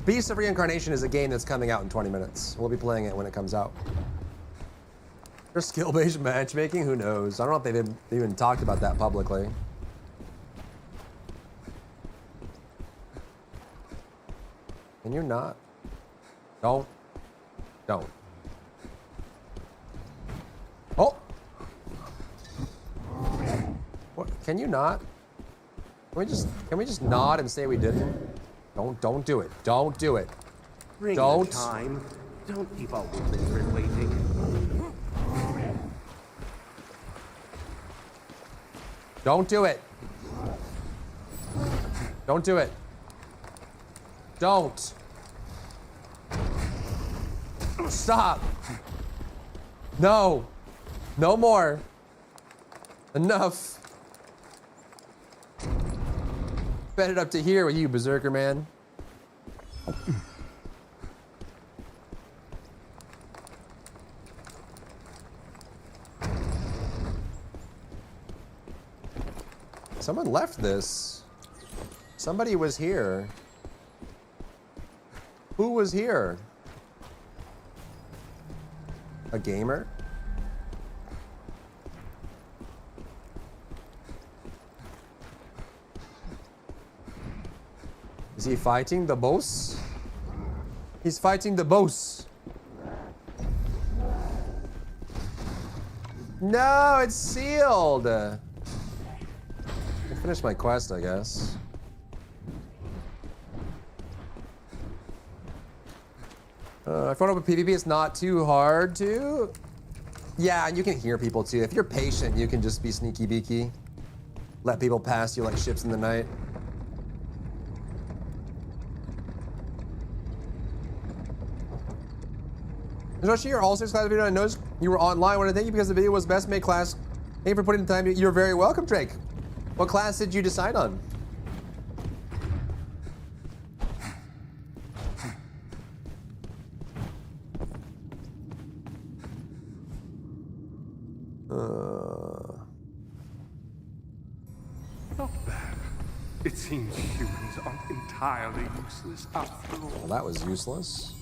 Beast of Reincarnation is a game that's coming out in 20 minutes. We'll be playing it when it comes out. For skill-based matchmaking? Who knows? I don't know if they've even talked about that publicly. Can you not? Don't. Oh! What? Can you not? Can we just nod and say we didn't? Don't do it. Don't do it. Bring Don't. the time. Don't keep our witness waiting. Don't do it. Don't do it. Don't. Stop. No. No more. Enough. Bet it up to here with you, Berserker man. Someone left this. Somebody was here. Who was here? A gamer? Is he fighting the boss? He's fighting the boss. No, it's sealed. I finished my quest, I guess. If you want to open PvP, it's not too hard to. Yeah, and you can hear people too. If you're patient, you can just be sneaky beaky. Let people pass you like ships in the night. Joshi, your all-six class video, I noticed you were online. I want to thank you because the video was best made class. Thank you for putting the time. You're very welcome, Drake. What class did you decide on? Not bad. It seems humans aren't entirely useless after all. Well, that was useless.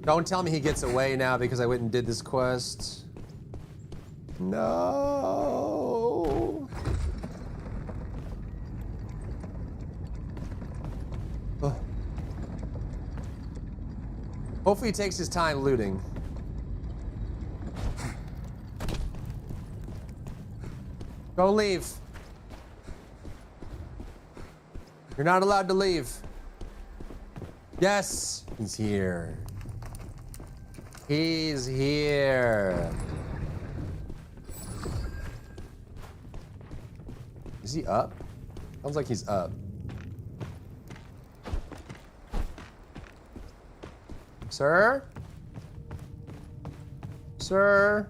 Don't tell me he gets away now because I went and did this quest. No. Ugh. Hopefully he takes his time looting. Don't leave. You're not allowed to leave. Yes, he's here. He's here. Is he up? Sounds like he's up. Sir? Sir?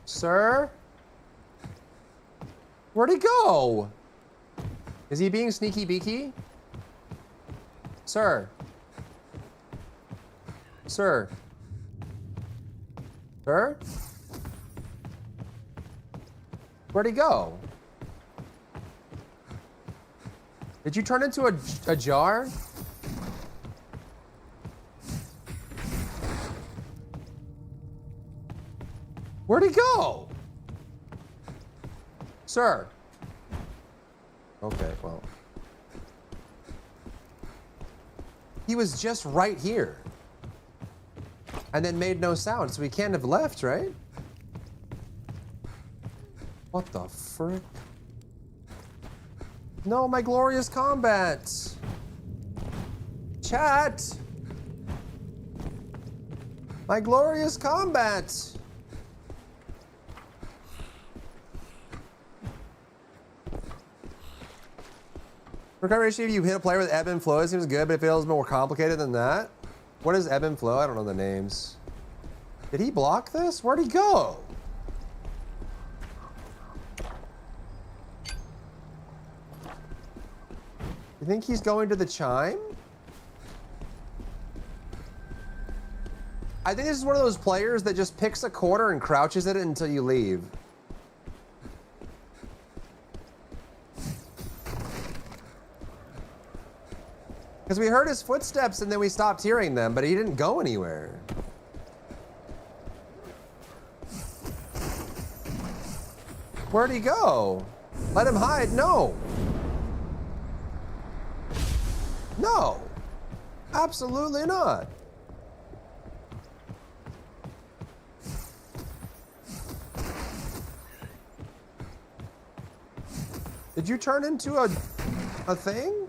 Sir? Where'd he go? Is he being sneaky beaky? Sir? Sir? Sir? Where'd he go? Did you turn into a jar? Where'd he go? Sir? Okay, well. He was just right here. And then made no sound, so he can't have left, right? What the frick? No, my glorious combat. Chat. My glorious combat. Recovery issue, if you hit a player with ebb and flow, it seems good, but it feels more complicated than that. What is ebb and flow? I don't know the names. Did he block this? Where'd he go? You think he's going to the chime? I think this is one of those players that just picks a quarter and crouches it until you leave. Because we heard his footsteps and then we stopped hearing them, but he didn't go anywhere. Where'd he go? Let him hide? No. No. Absolutely not. Did you turn into a thing?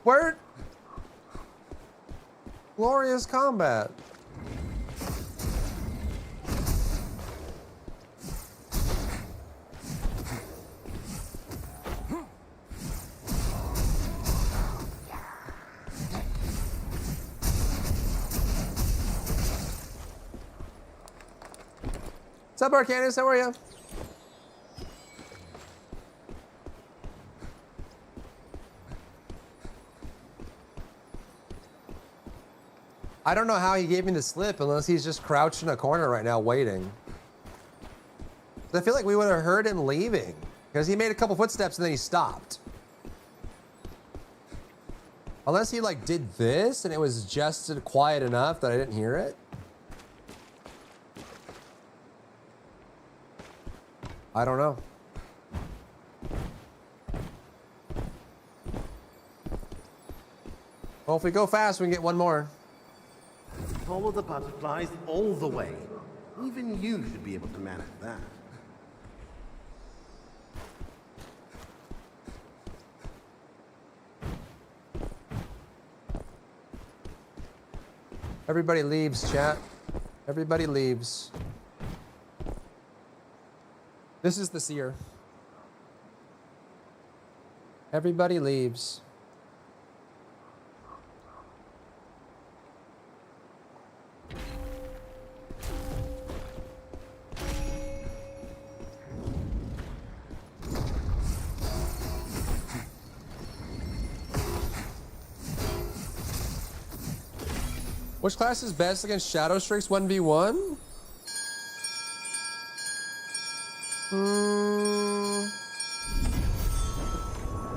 Where? Glorious combat. What's up, Arcanus? How are you? I don't know how he gave me the slip unless he's just crouched in a corner right now waiting. I feel like we would have heard him leaving because he made a couple footsteps and then he stopped. Unless he like did this and it was just quiet enough that I didn't hear it. I don't know. Well, if we go fast, we can get one more. Follow the butterflies all the way. Even you should be able to manage that. Everybody leaves, chat. Everybody leaves. This is the seer. Everybody leaves. Which class is best against Shadow Strix 1v1?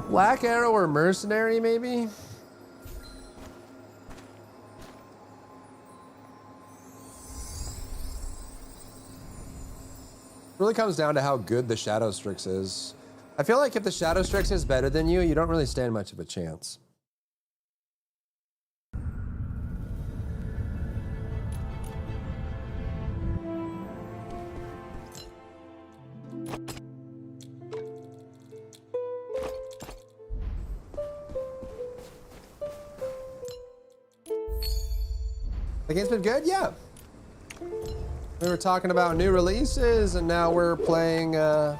Black Arrow or Mercenary, maybe? Really comes down to how good the Shadow Strix is. I feel like if the Shadow Strix is better than you, you don't really stand much of a chance. The game's been good? Yeah. We were talking about new releases, and now we're playing, we're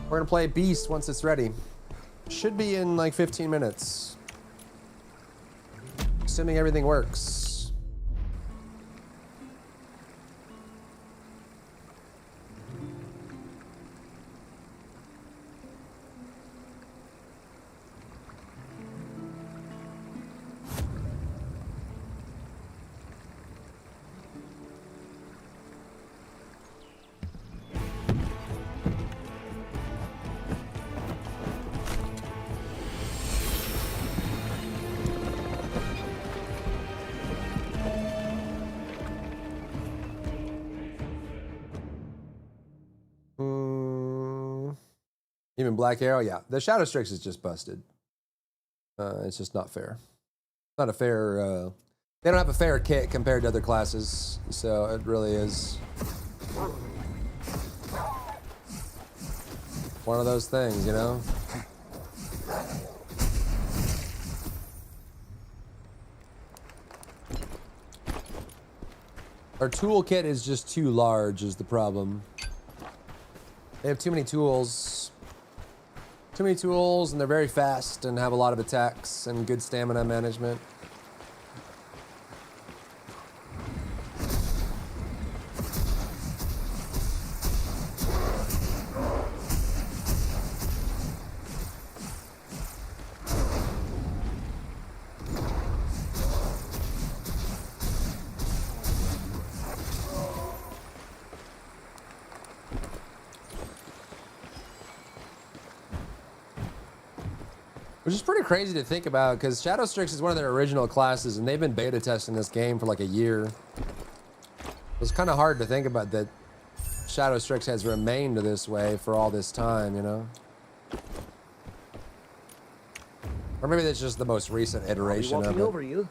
gonna play Beast once it's ready. Should be in like 15 minutes. Assuming everything works. Even Black Arrow, yeah. The Shadow Strix is just busted. It's just not fair. Not a fair, they don't have a fair kit compared to other classes, so it really is one of those things, you know? Our toolkit is just too large is the problem. They have too many tools. Too many tools, and they're very fast and have a lot of attacks and good stamina management. Which is pretty crazy to think about, because Shadow Strix is one of their original classes, and they've been beta testing this game for like a year. It's kind of hard to think about that Shadow Strix has remained this way for all this time, you know? Or maybe that's just the most recent iteration of it. Over you.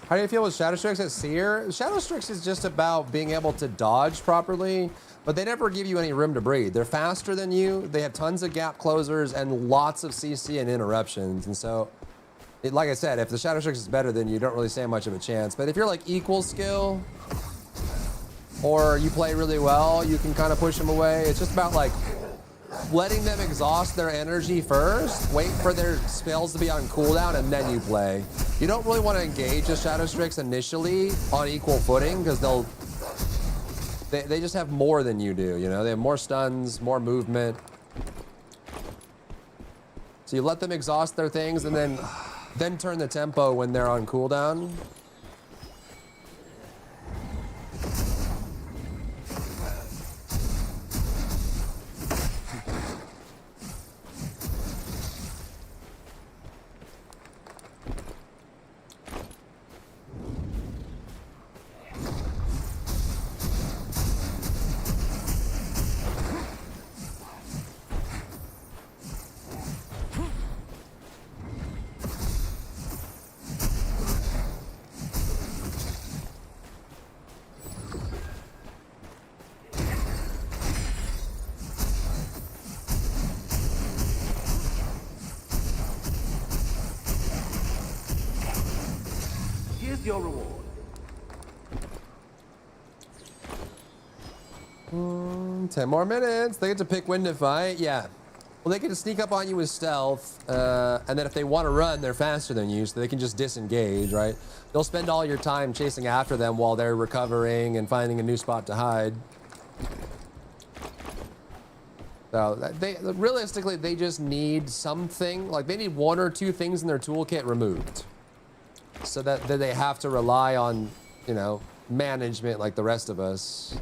How do you feel with Shadow Strix at Seer? Shadow Strix is just about being able to dodge properly, but they never give you any room to breathe. They're faster than you, they have tons of gap closers and lots of CC and interruptions. And so, like I said, if the Shadow Strix is better than you, don't really stand much of a chance. But if you're like equal skill, or you play really well, you can kind of push them away. It's just about like letting them exhaust their energy first, wait for their spells to be on cooldown, and then you play. You don't really want to engage a Shadow Strix initially on equal footing, because they just have more than you do, you know? They have more stuns, more movement. So you let them exhaust their things and then turn the tempo when they're on cooldown. Here's your reward. 10 more minutes. They get to pick when to fight. Yeah. Well, they get to sneak up on you with stealth, and then if they want to run, they're faster than you, so they can just disengage, right? You'll spend all your time chasing after them while they're recovering and finding a new spot to hide. So realistically, they just need something, like they need 1 or 2 things in their toolkit removed, so that they have to rely on, you know, management like the rest of us.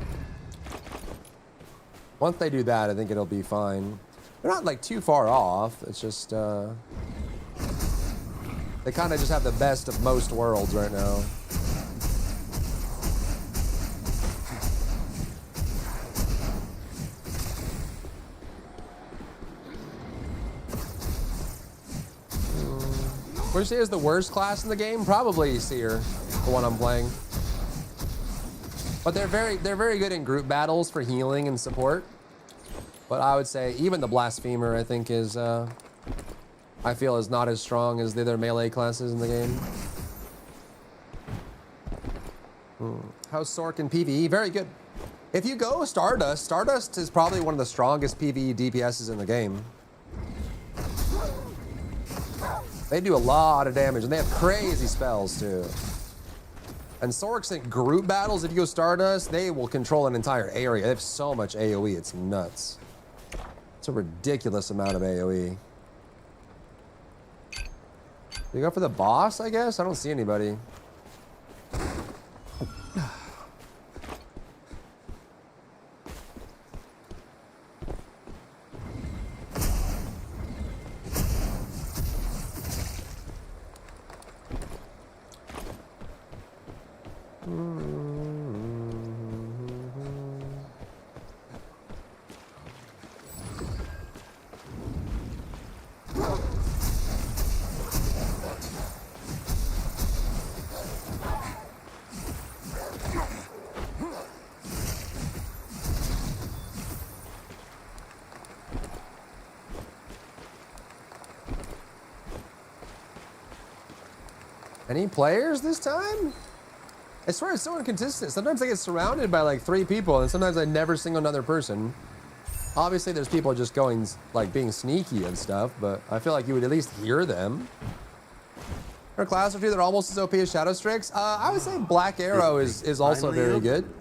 Once they do that, I think it'll be fine. They're not like too far off. It's just they kind of just have the best of most worlds right now. What do you say is the worst class in the game? Probably Seer, the one I'm playing. But they're very good in group battles for healing and support. But I would say even the Blasphemer, I think, is I feel is not as strong as the other melee classes in the game. How's Sork in PvE? Very good. If you go Stardust, Stardust is probably one of the strongest PvE DPSs in the game. They do a lot of damage, and they have crazy spells too. And Sork's in group battles, if you go Stardust, they will control an entire area. They have so much AoE, it's nuts. It's a ridiculous amount of AoE. You go for the boss, I guess? I don't see anybody. Any players this time? I swear it's so inconsistent. Sometimes I get surrounded by like 3 people, and sometimes I never single another person. Obviously, there's people just going, like, being sneaky and stuff, but I feel like you would at least hear them. Or a class or 2 that are almost as OP as Shadow Strix. I would say Black Arrow is also very good.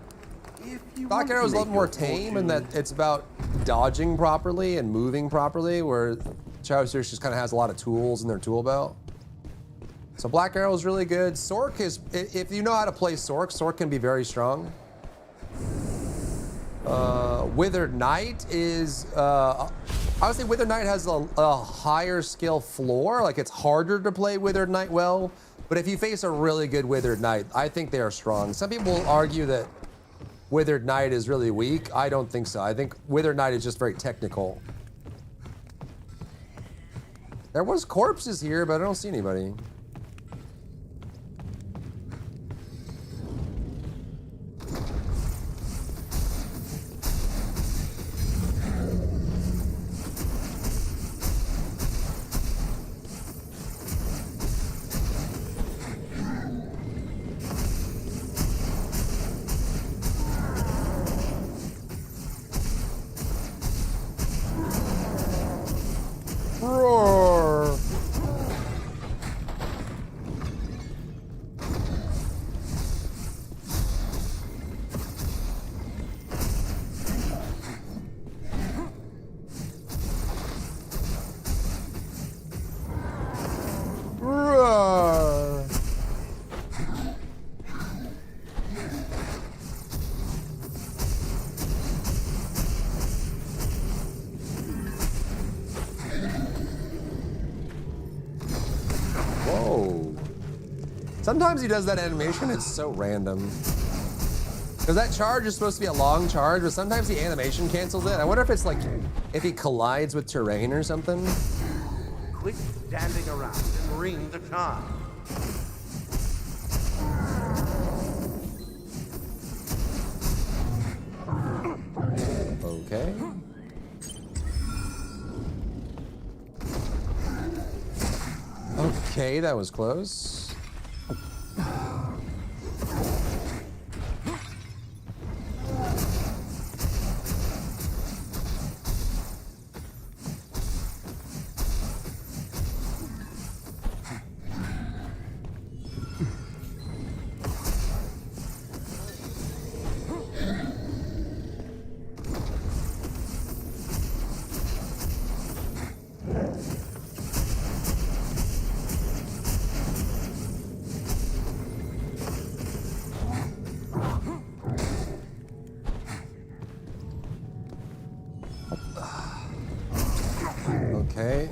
Black Arrow is a little more tame in that it's about dodging properly and moving properly, where Shadow Strix just kind of has a lot of tools in their tool belt. So Black Arrow is really good. Sork is, if you know how to play Sork, Sork can be very strong. Withered Knight is, I would say Withered Knight has a higher skill floor. Like, it's harder to play Withered Knight well, but if you face a really good Withered Knight, I think they are strong. Some people will argue that Withered Knight is really weak. I don't think so. I think Withered Knight is just very technical. There was corpses here, but I don't see anybody. Sometimes he does that animation, it's so random. Because that charge is supposed to be a long charge, but sometimes the animation cancels it. I wonder if it's like, if he collides with terrain or something. Quit standing around and ring the charm. Okay. Okay, that was close. Okay.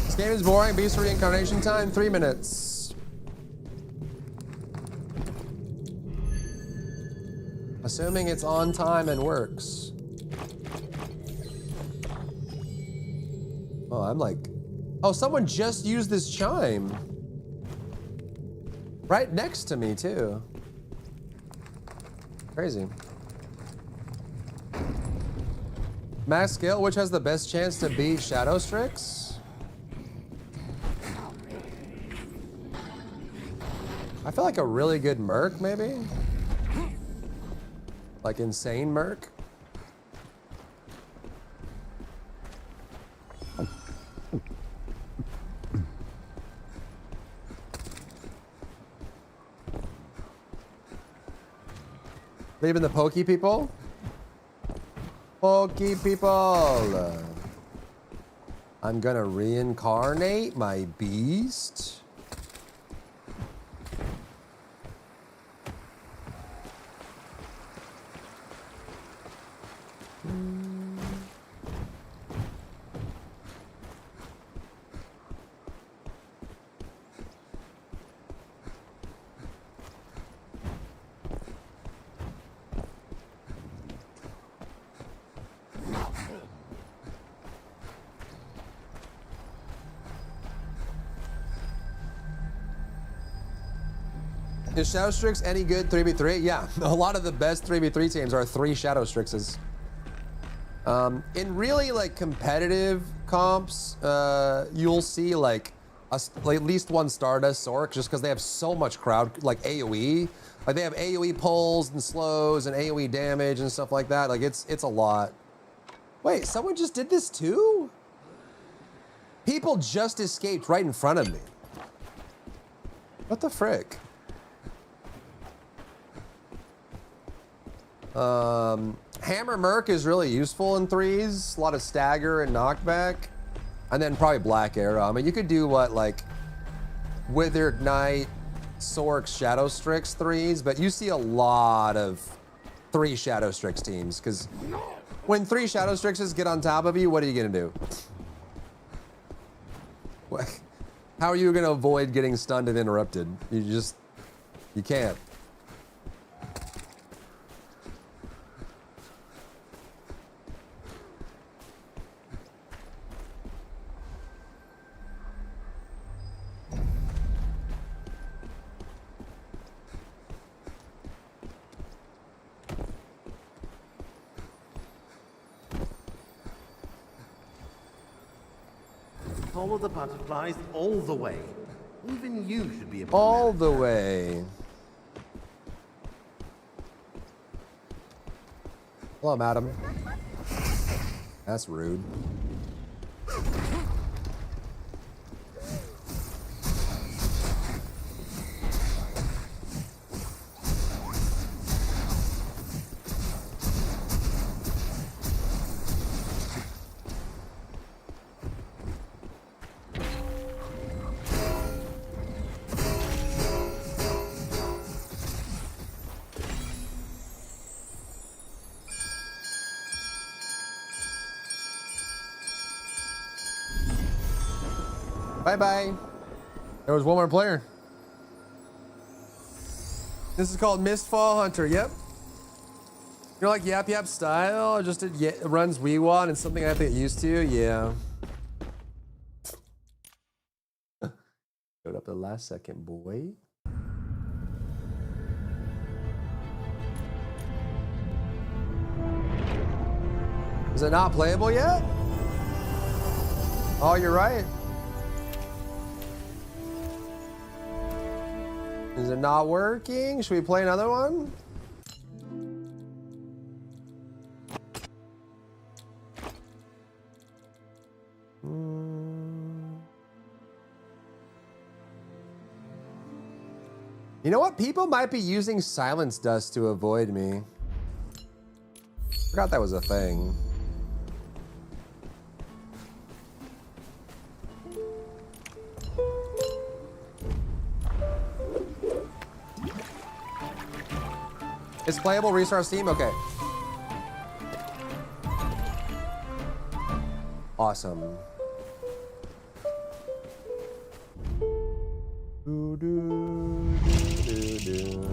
This game is boring. Beast reincarnation time, 3 minutes. Assuming it's on time and works. Oh, I'm like, oh, someone just used this chime. Right next to me, too. Crazy. Max skill, which has the best chance to beat Shadow Strix? I feel like a really good Merc, maybe? Like insane Merc? Leaving the pokey people? Pokey people! I'm gonna reincarnate my beast. Is Shadow Strix any good 3v3? Yeah, a lot of the best 3v3 teams are 3 Shadow Strixes. In really like competitive comps, you'll see like at least one Stardust Sork just because they have so much crowd, like AoE. Like they have AoE pulls and slows and AoE damage and stuff like that. Like it's a lot. Wait, someone just did this too? People just escaped right in front of me. What the frick? Hammer Merc is really useful in 3s. A lot of stagger and knockback. And then probably Black Arrow. I mean, you could do what, like Withered Knight, Sork, Shadow Strix 3s, but you see a lot of 3 Shadow Strix teams, because when 3 Shadow Strixes get on top of you, what are you gonna do? How are you gonna avoid getting stunned and interrupted? You can't. Follow the butterflies all the way. Even you should be able to all the way. Hello, madam. That's rude. Bye-bye. There was one more player. This is called Mistfall Hunter. Yep. You're like Yap Yap style, just it runs Weewat and it's something I have to get used to. Yeah. Showed up at the last second, boy. Is it not playable yet? Oh, you're right. Is it not working? Should we play another one? You know what? People might be using silence dust to avoid me. Forgot that was a thing. It's playable, restart Steam? Okay. Awesome. Do, do, do, do, do.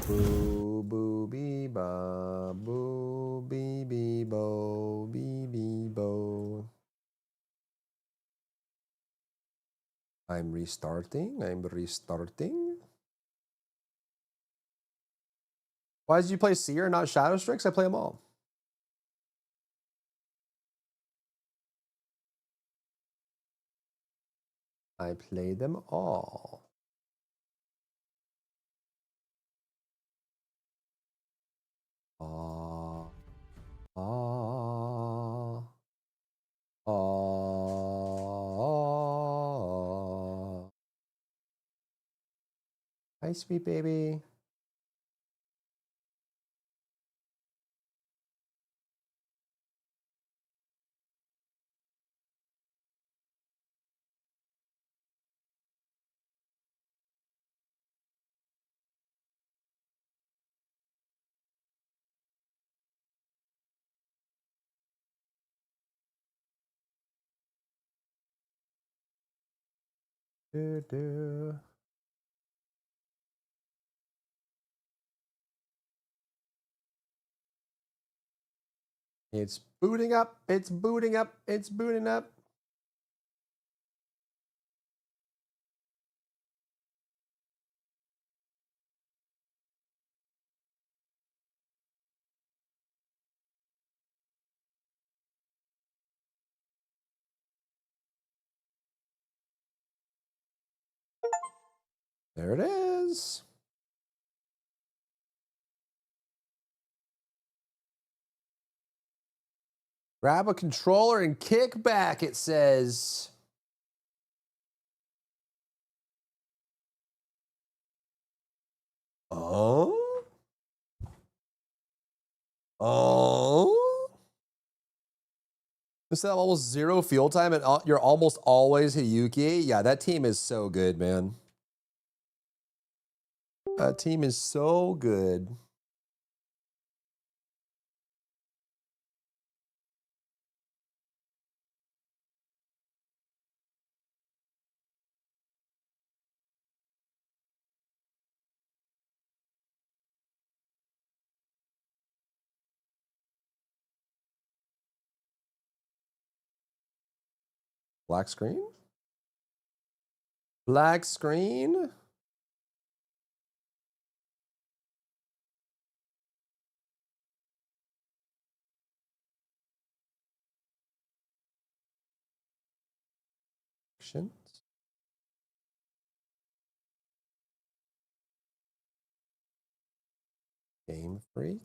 Boo, boo, bee, ba, boo, bee, bee, bo, bee, bee, bo. I'm restarting. Why did you play Seer, not Shadow Strix? I play them all. I play them all. Hi, sweet baby. Do, do. It's booting up. It's booting up. It's booting up. There it is. Grab a controller and kick back, it says. Oh? Oh? Instead of almost zero field time and you're almost always Hiyuki. Yeah, that team is so good, man. That team is so good. Black screen? Black screen? Actions? Game Freak?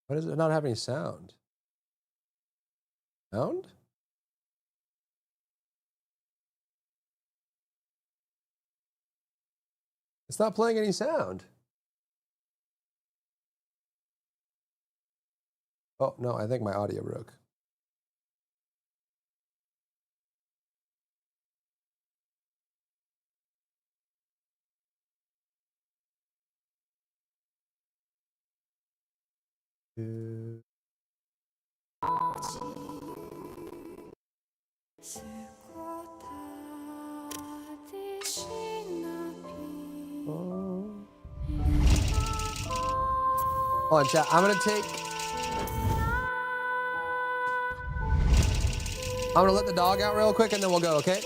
Why does it not have any sound? Sound? It's not playing any sound. Oh, no, I think my audio broke. Hold on, chat. I'm gonna let the dog out real quick and then we'll go, okay?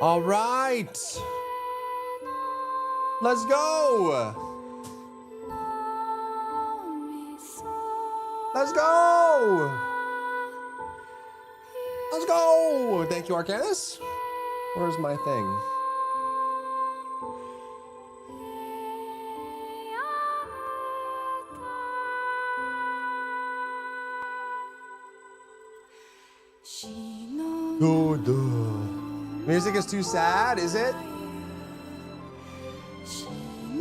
All right. Let's go. Let's go. Let's go. Thank you, Arcanus. Where's my thing? Music is too sad, is it?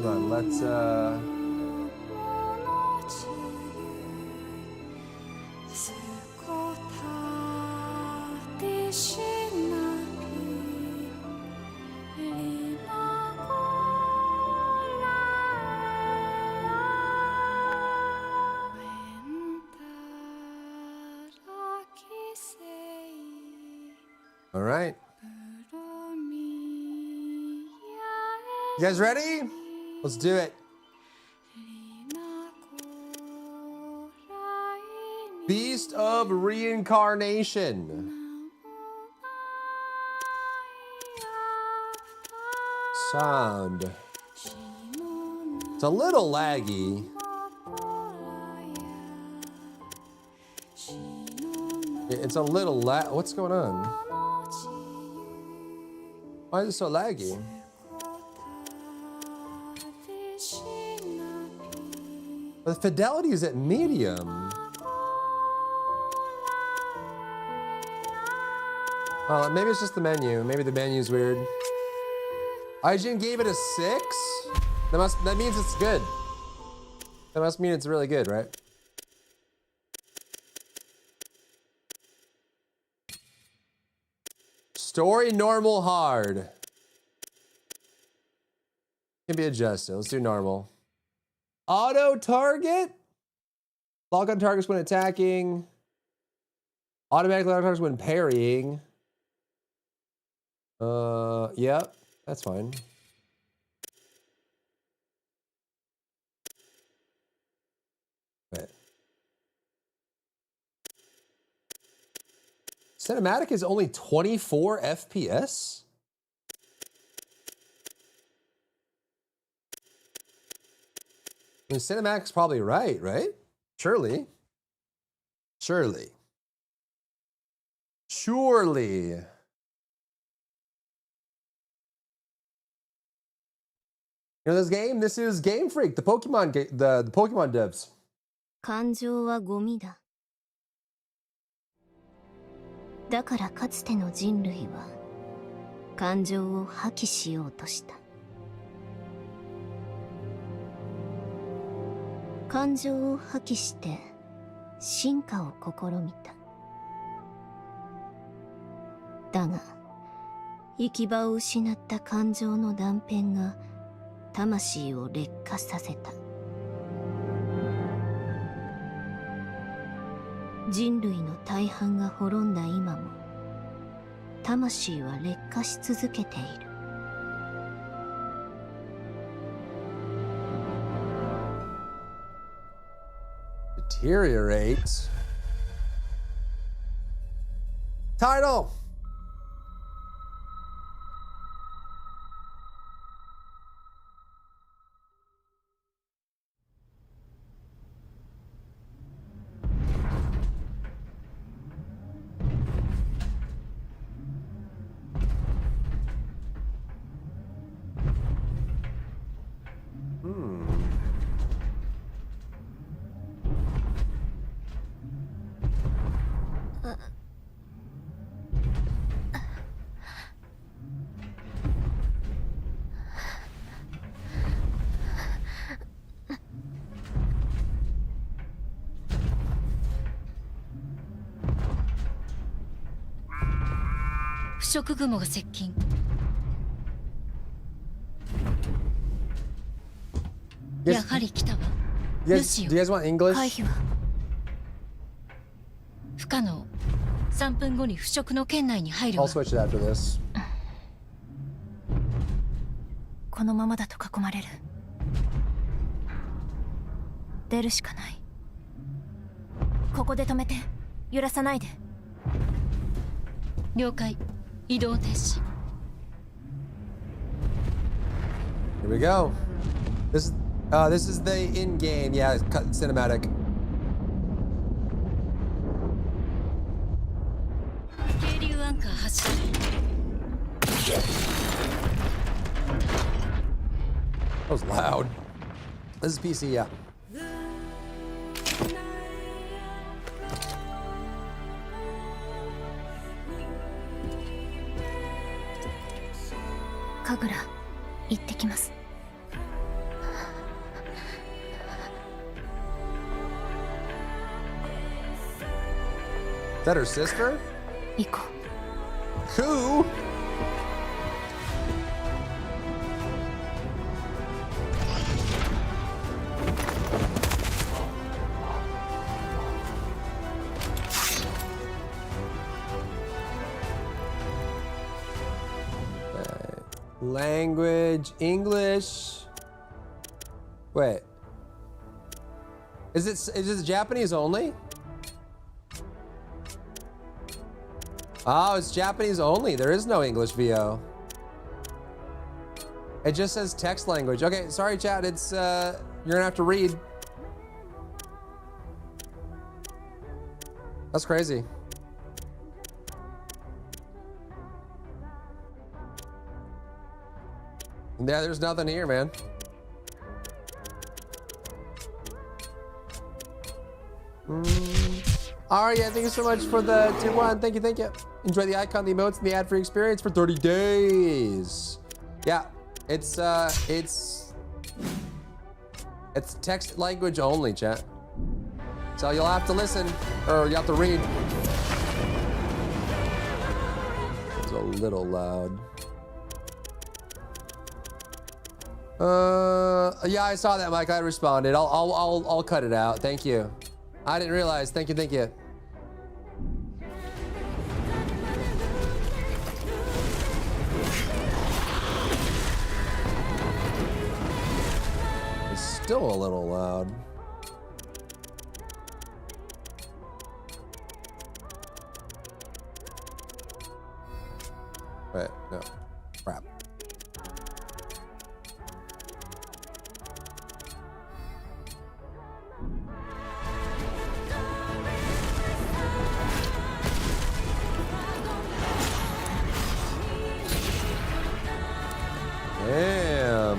Hold on, let's all right. You guys ready? Let's do it. Beast of Reincarnation. Sound. It's a little laggy. It's a little what's going on? Why is it so laggy? The fidelity is at medium. Well, maybe it's just the menu. Maybe the menu's weird. IGN gave it a 6. That means it's good. That must mean it's really good, right? Story normal hard. Can be adjusted. Let's do normal. Auto target. Lock on targets when attacking. Automatically auto targets when parrying. Yep, that's fine. Wait. Cinematic is only 24 FPS? I mean, Cinematic's probably right? Surely. Surely. You know this game? This is Game Freak, the Pokemon the Pokemon devs. 感情はゴミだ。だからかつての人類は感情を破棄しようとした。感情を破棄して進化を試みた。だが行き場を失った感情の断片が魂を劣化させた。人類の大半が滅んだ今も魂は劣化し続けている。Deteriorate. Title.不織雲が接近。やはり来たわ。Do you guys want English? 回避は不可能。3分後に腐食の圏内に入る I'll わ。 switch it after this. このままだと囲まれる。出るしかない。ここで止めて。揺らさないで。了解。移動停止。 Here we go. This is the in-game, yeah, cinematic. 渓流アンカー発射。 That was loud. This is PC, yeah. Kagura, 行ってきます。 Is that her sister? 行こう。 Who? Language, English. Wait. Is it Japanese only? Oh, it's Japanese only. There is no English VO. It just says text language. Okay, sorry chat, it's you're gonna have to read. That's crazy. Yeah, there's nothing here, man. Aria, thank you so much for the tier 1. Thank you, thank you. Enjoy the icon, the emotes, and the ad-free experience for 30 days. Yeah, it's text language only, chat. So you'll have to listen, or you have to read. It's a little loud. Yeah, I saw that, Mike. I responded. I'll cut it out. Thank you. I didn't realize. Thank you, thank you. It's still a little loud. Wait, no. Crap. Damn.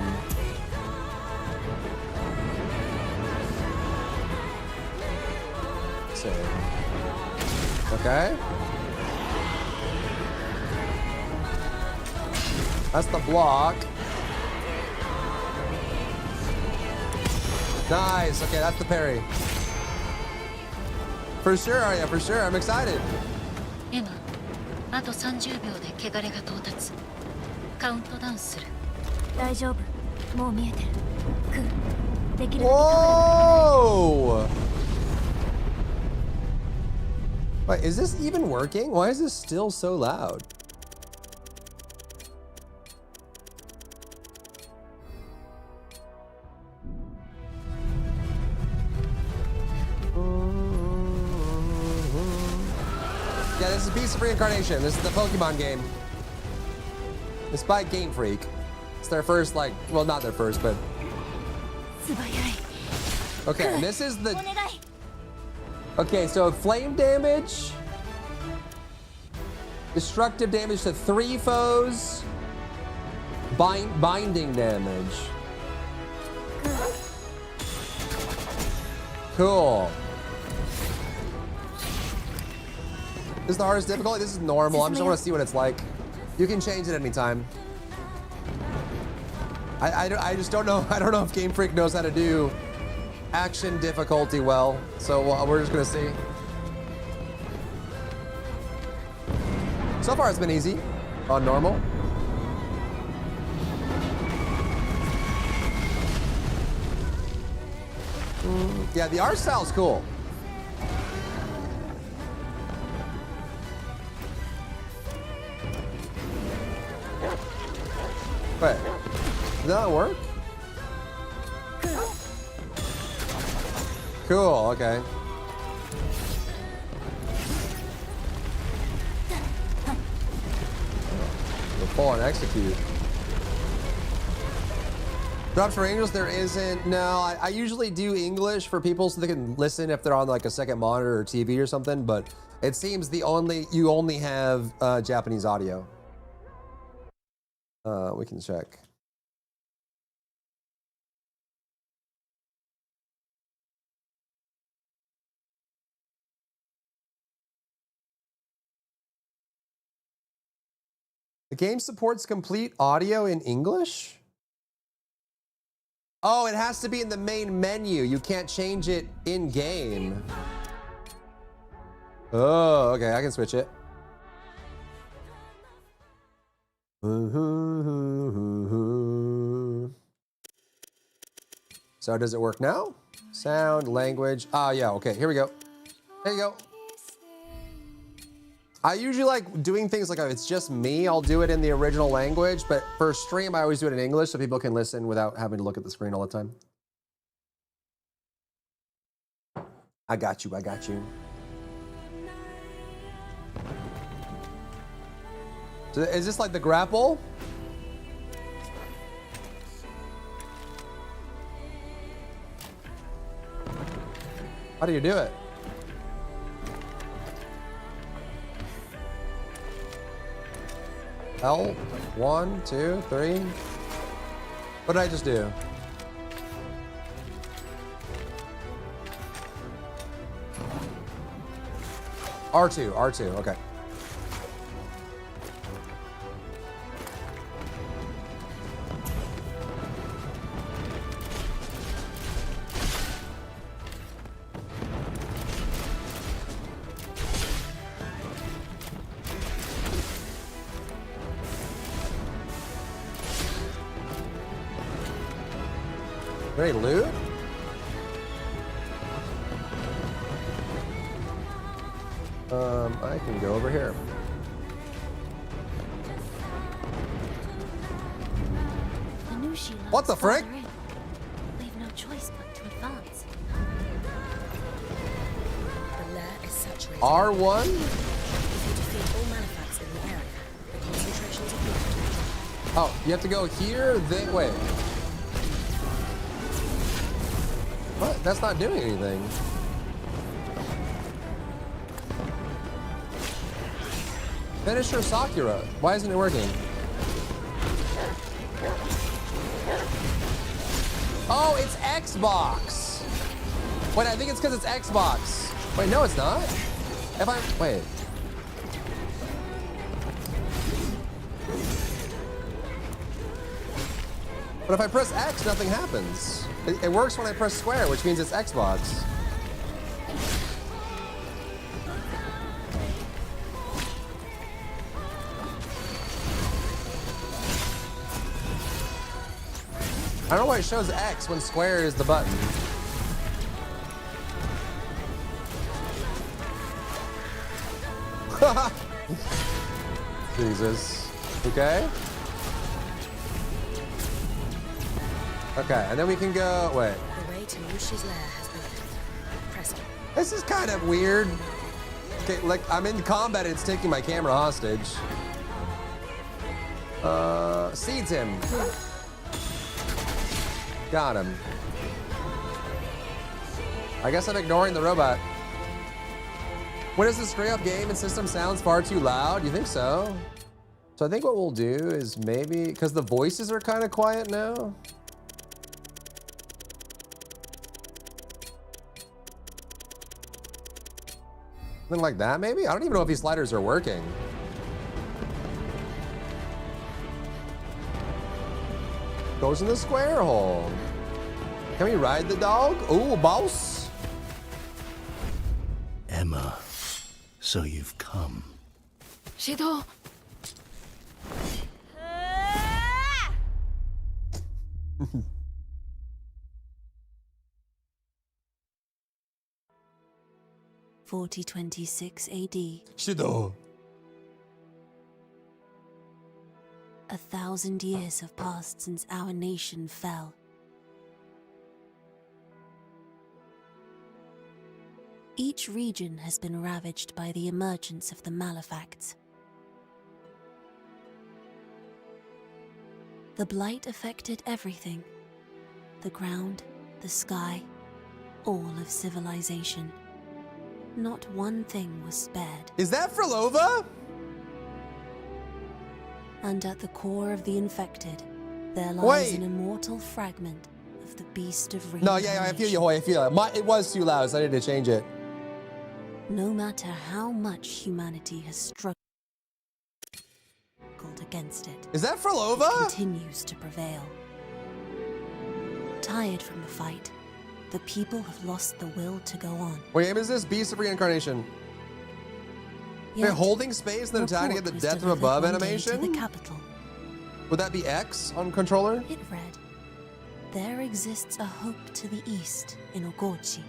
So, okay. That's the block. Nice. Okay, that's the parry. For sure, Arya, for sure. I'm excited. エマ、あと30秒で汚れが到達。カウントダウンする。大丈夫。もう見えてる。クー。できるだけ Whoa! Wait, is this even working? Why is this still so loud? Yeah, this is Beast of Reincarnation. This is the Pokemon game. It's by Game Freak. It's their first, like, well, not their first, but... Okay, and this is the... Okay, so flame damage, destructive damage to 3 foes, binding damage. Cool. This is the hardest difficulty. This is normal. I just want to see what it's like. You can change it anytime. I just don't know. I don't know if Game Freak knows how to do action difficulty well, so we're just gonna see. So far it's been easy on normal. Yeah, the art style's cool. Wait, does that work? Cool, okay. The pull and execute. Drops for Angels, there isn't. No, I usually do English for people so they can listen if they're on like a second monitor or TV or something, but it seems you only have Japanese audio. We can check. The game supports complete audio in English? Oh, it has to be in the main menu. You can't change it in game. Oh, okay, I can switch it. So does it work now? Sound, language. Ah, yeah, okay, here we go. There you go. I usually like doing things like if it's just me, I'll do it in the original language, but for stream, I always do it in English so people can listen without having to look at the screen all the time. I got you, I got you. So is this like the grapple? How do you do it? L, 1, 2, 3. What did I just do? R2, R2, okay. Very loot? I can go over here. What the frick? Leave no choice but to advance. The lair is saturated. R1? If you defeat all malefacts in the area, the concentrations of blood. Oh, you have to go here, then wait. What? That's not doing anything. Finisher Sakura. Why isn't it working? Oh, it's Xbox. Wait, I think it's because it's Xbox. Wait, no, it's not. If I wait. But if I press X, nothing happens. It works when I press square, which means it's Xbox. I don't know why it shows X when square is the button. Jesus. Okay. Okay, and then we can go, wait. The way to Mushi's lair has been pressed. This is kind of weird. Okay, like I'm in combat and it's taking my camera hostage. Seeds him. Got him. I guess I'm ignoring the robot. When is the straight up game and system sounds far too loud? You think so? So I think what we'll do is maybe, because the voices are kind of quiet now. Something like that, maybe? I don't even know if these sliders are working. Goes in the square hole. Can we ride the dog? Ooh, boss. Emma, so you've come. Shido. 4026 AD. Shido. 1,000 years have passed since our nation fell. Each region has been ravaged by the emergence of the malefacts. The blight affected everything. The ground, the sky, all of civilization. Not one thing was spared. Is that Frolova? And at the core of the infected, there lies an immortal fragment of the beast of reincarnation. No, yeah, I feel you, Hoy, I feel it. It was too loud, so I need to change it. No matter how much humanity has struggled against it, is that Frolova? It continues to prevail. Tired from the fight, the people have lost the will to go on. What game is this? Beast of Reincarnation. They're holding space and then attacking at the death from above animation? To the capital. Would that be X on controller? It read, there exists a hope to the east in Ogochi.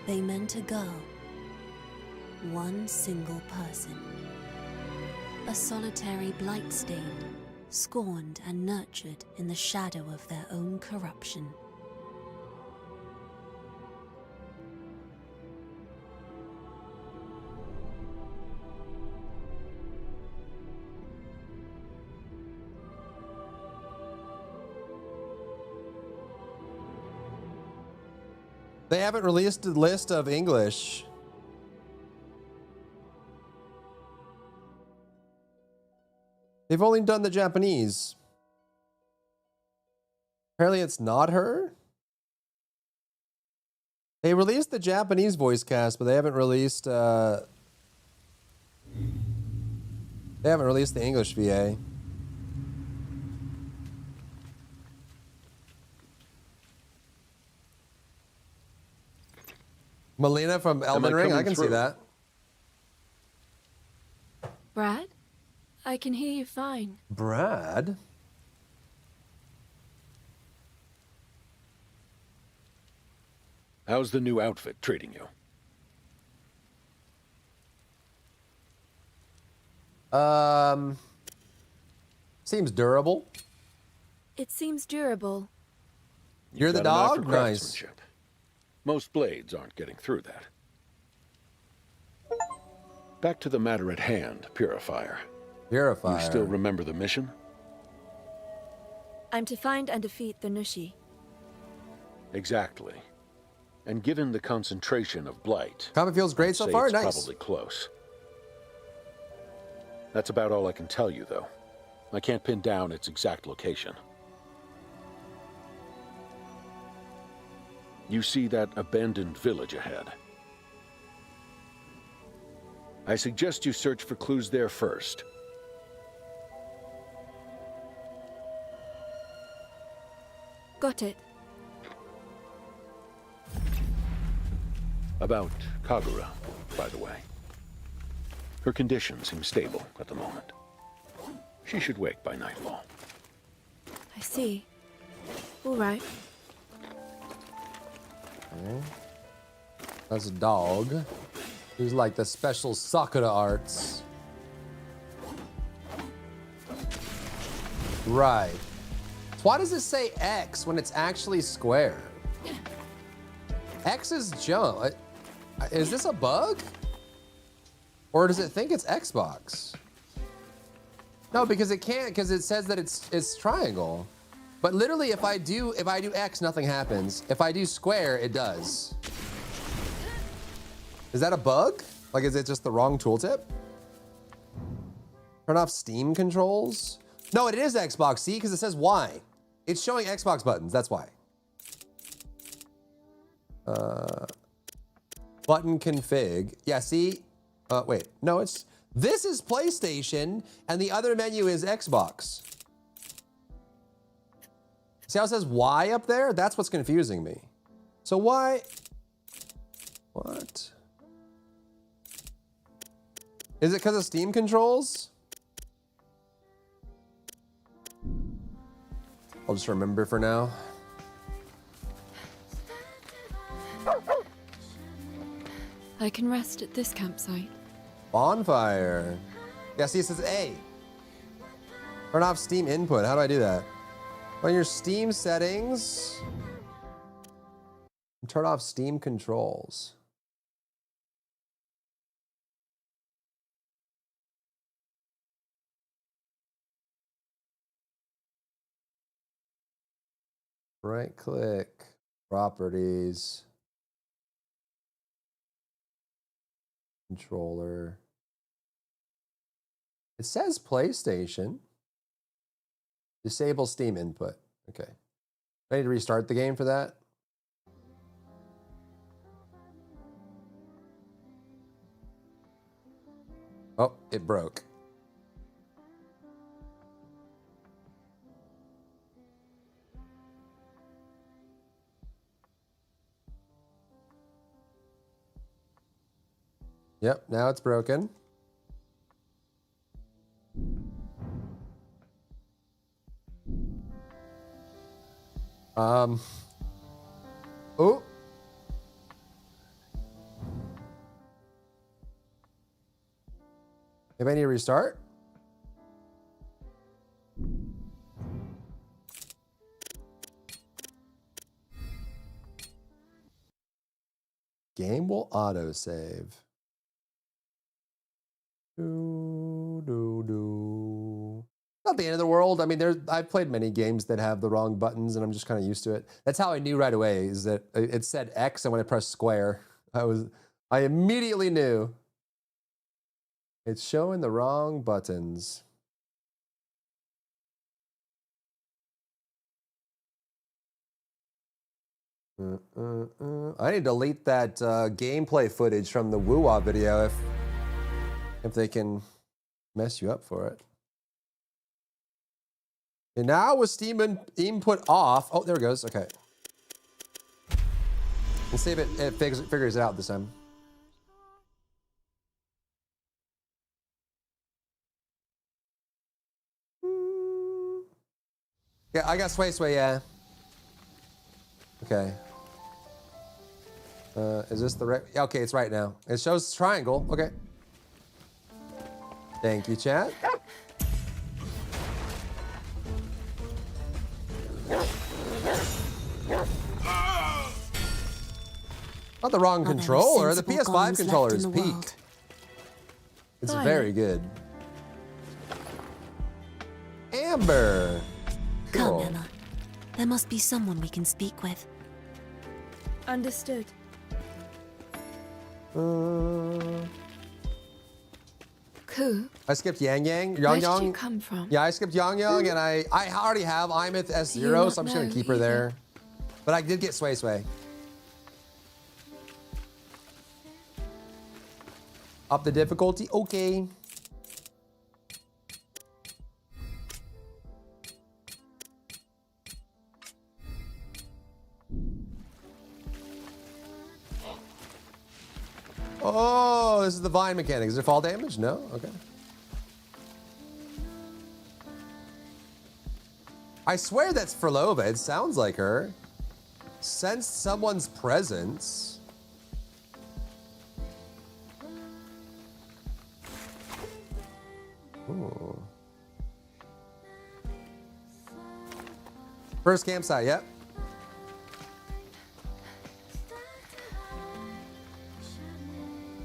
They meant to go, one single person. A solitary blight stain, scorned and nurtured in the shadow of their own corruption. They haven't released a list of English. They've only done the Japanese. Apparently it's not her. They released the Japanese voice cast, but they haven't released the English VA. Melina from Elden Ring, I can see that. Brad? I can hear you fine. Brad? How's the new outfit treating you? Seems durable. It seems durable. You're the Got an eye dog? for Nice. craftsmanship. Most blades aren't getting through that. Back to the matter at hand, Purifier. Purifier. You still remember the mission? I'm to find and defeat the Nushi. Exactly. And given the concentration of blight, Combat feels great so say far. it's Nice. probably close. That's about all I can tell you, though. I can't pin down its exact location. You see that abandoned village ahead? I suggest you search for clues there first. Got it. About Kagura, by the way. Her condition seems stable at the moment. She should wake by nightfall. I see. All right. Okay. That's a dog. Who's like the special Sakura arts. Right. Why does it say X when it's actually square? X is jump. Is this a bug? Or does it think it's Xbox? No, because it can't, because it says that it's triangle. But literally if I do X, nothing happens. If I do square, it does. Is that a bug? Like, is it just the wrong tooltip? Turn off Steam controls? No, it is Xbox, see, because it says Y. It's showing Xbox buttons, that's why. Button config. Yeah, see? Wait, no, this is PlayStation, and the other menu is Xbox. See how it says Y up there? That's what's confusing me. So why? What? Is it because of Steam controls? I'll just remember for now. I can rest at this campsite. Bonfire. Yeah, see, it says A. Turn off Steam input. How do I do that? On your Steam settings, turn off Steam controls. Right click, properties, controller. It says PlayStation. Disable Steam input. Okay. I need to restart the game for that. Oh, it broke. Yep, now it's broken. Oh. Maybe I need to restart? Game will autosave. Not the end of the world. I mean, I've played many games that have the wrong buttons, and I'm just kind of used to it. That's how I knew right away, is that it said X, and when I pressed square, I immediately knew it's showing the wrong buttons. I need to delete that gameplay footage from the Woo-Wah video if they can mess you up for it. And now with Steam input off. Oh, there it goes. Okay. Let's see if it figures it out this time. Yeah, I got sway, yeah. Okay. Is this the right? Okay, it's right now. It shows triangle. Okay. Thank you, chat. Not the wrong controller. The PS5 controller is peak. It's very good. Amber. Come, Emma. There must be someone we can speak with. Understood. Ku? I skipped Yang. Where did you come from? Yeah, I skipped Yang, and I already have Imith S0, so I'm just gonna keep her there. But I did get Sway. Up the difficulty, okay. Oh, this is the vine mechanic. Is there fall damage? No? Okay. I swear that's Frolova. It sounds like her. Sense someone's presence. Ooh. First campsite, yep.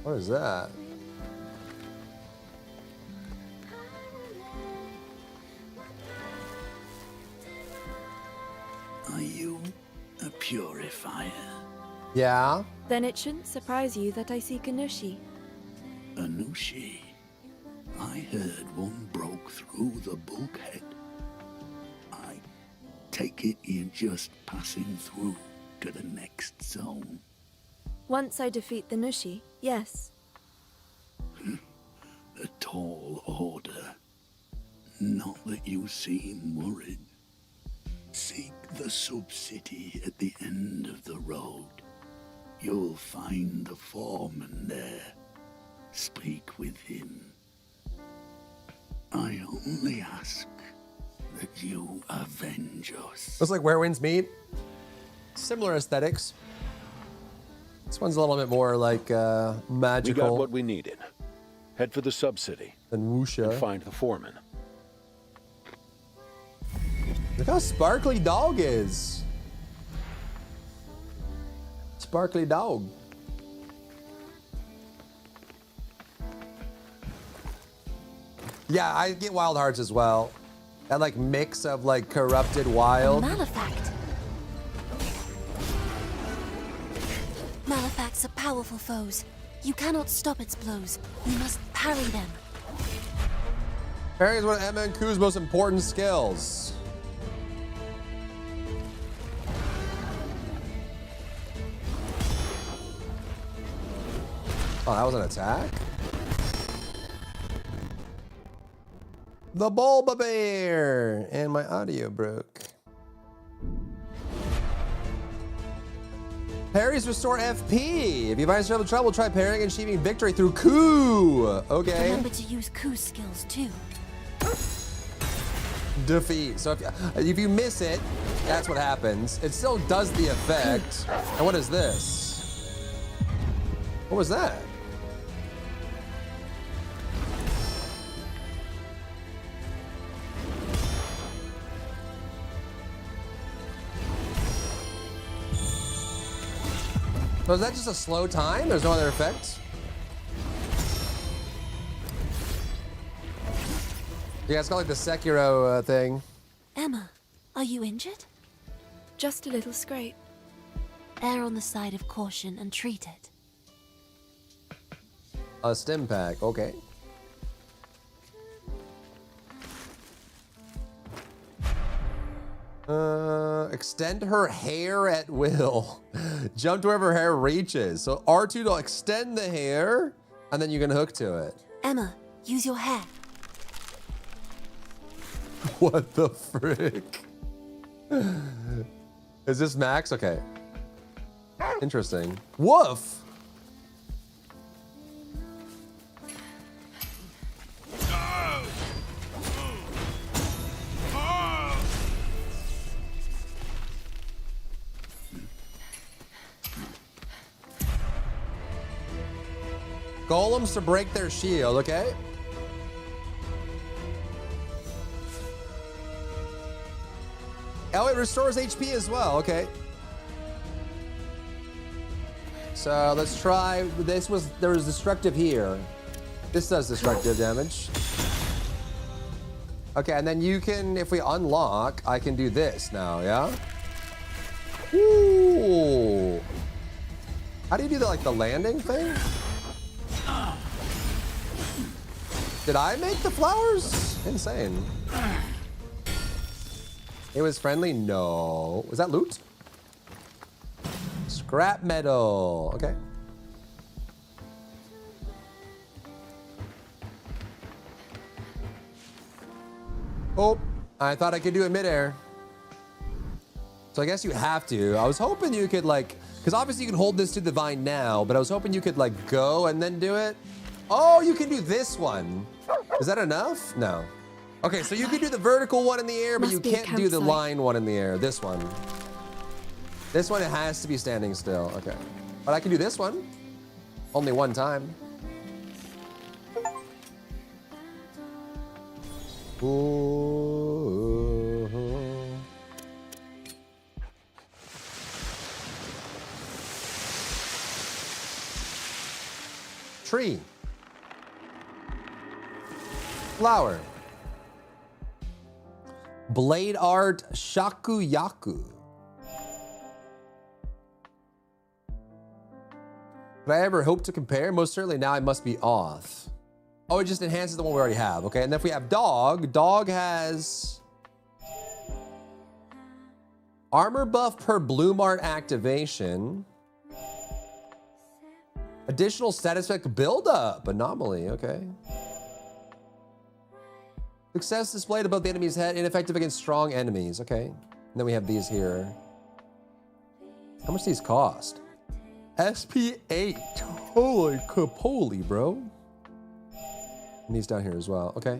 What is that? Are you a purifier? Yeah. Then it shouldn't surprise you that I seek Anushi. Anushi? I heard one broke through the bulkhead. I take it you're just passing through to the next zone. Once I defeat the Nushi, yes. A tall order. Not that you seem worried. Seek the sub-city at the end of the road. You'll find the foreman there. Speak with him. I only ask that you avenge us. Looks like Where Winds Meet. Similar aesthetics. This one's a little bit more like magical. We got what we needed. Head for the sub-city. Than Wuxia. And find the foreman. Look how sparkly dog is. Sparkly dog. Yeah, I get Wild Hearts as well. That like mix of like corrupted wild. Malefact. Malefacts are powerful foes. You cannot stop its blows. You must parry them. Parry is one of Emma and Ku's most important skills. Oh, that was an attack? The Bulba Bear! And my audio broke. Parries restore FP. If you find yourself in trouble, try parrying and achieving victory through Ku. Okay. Remember to use Ku's skills too. Defeat. So if you miss it, that's what happens. It still does the effect. And what is this? What was that? So is that just a slow time? There's no other effects? Yeah, it's got like the Sekiro thing. Emma, are you injured? Just a little scrape. Err on the side of caution and treat it. A stim pack, okay. Extend her hair at will. Jump to wherever her hair reaches. So R2 to extend the hair, and then you can hook to it. Emma, use your hair. What the frick? Is this max? Okay. Interesting. Woof! Golems to break their shield, okay? Oh, it restores HP as well, okay. So let's try, there was destructive here. This does destructive damage. Okay, and then you can, if we unlock, I can do this now, yeah? Ooh. How do you do that, like the landing thing? Did I make the flowers? Insane. It was friendly? No. Was that loot? Scrap metal. Okay. Oh, I thought I could do it midair. So I guess you have to. I was hoping you could like, because obviously you can hold this to the vine now, but I was hoping you could like go and then do it. Oh, you can do this one. Is that enough? No. Okay, so you can do the vertical one in the air, but you can't do the line one in the air. This one. This one, it has to be standing still. Okay. But I can do this one. Only one time. Ooh. Tree. Flower. Blade art shakuyaku. Could I ever hope to compare? Most certainly now I must be off. Oh, it just enhances the one we already have. Okay, and then if we have dog, dog has armor buff per bloom art activation. Additional status effect buildup. Anomaly, okay. Success displayed above the enemy's head, ineffective against strong enemies. Okay. And then we have these here. How much do these cost? SP8. Holy capoly, bro. And these down here as well. Okay.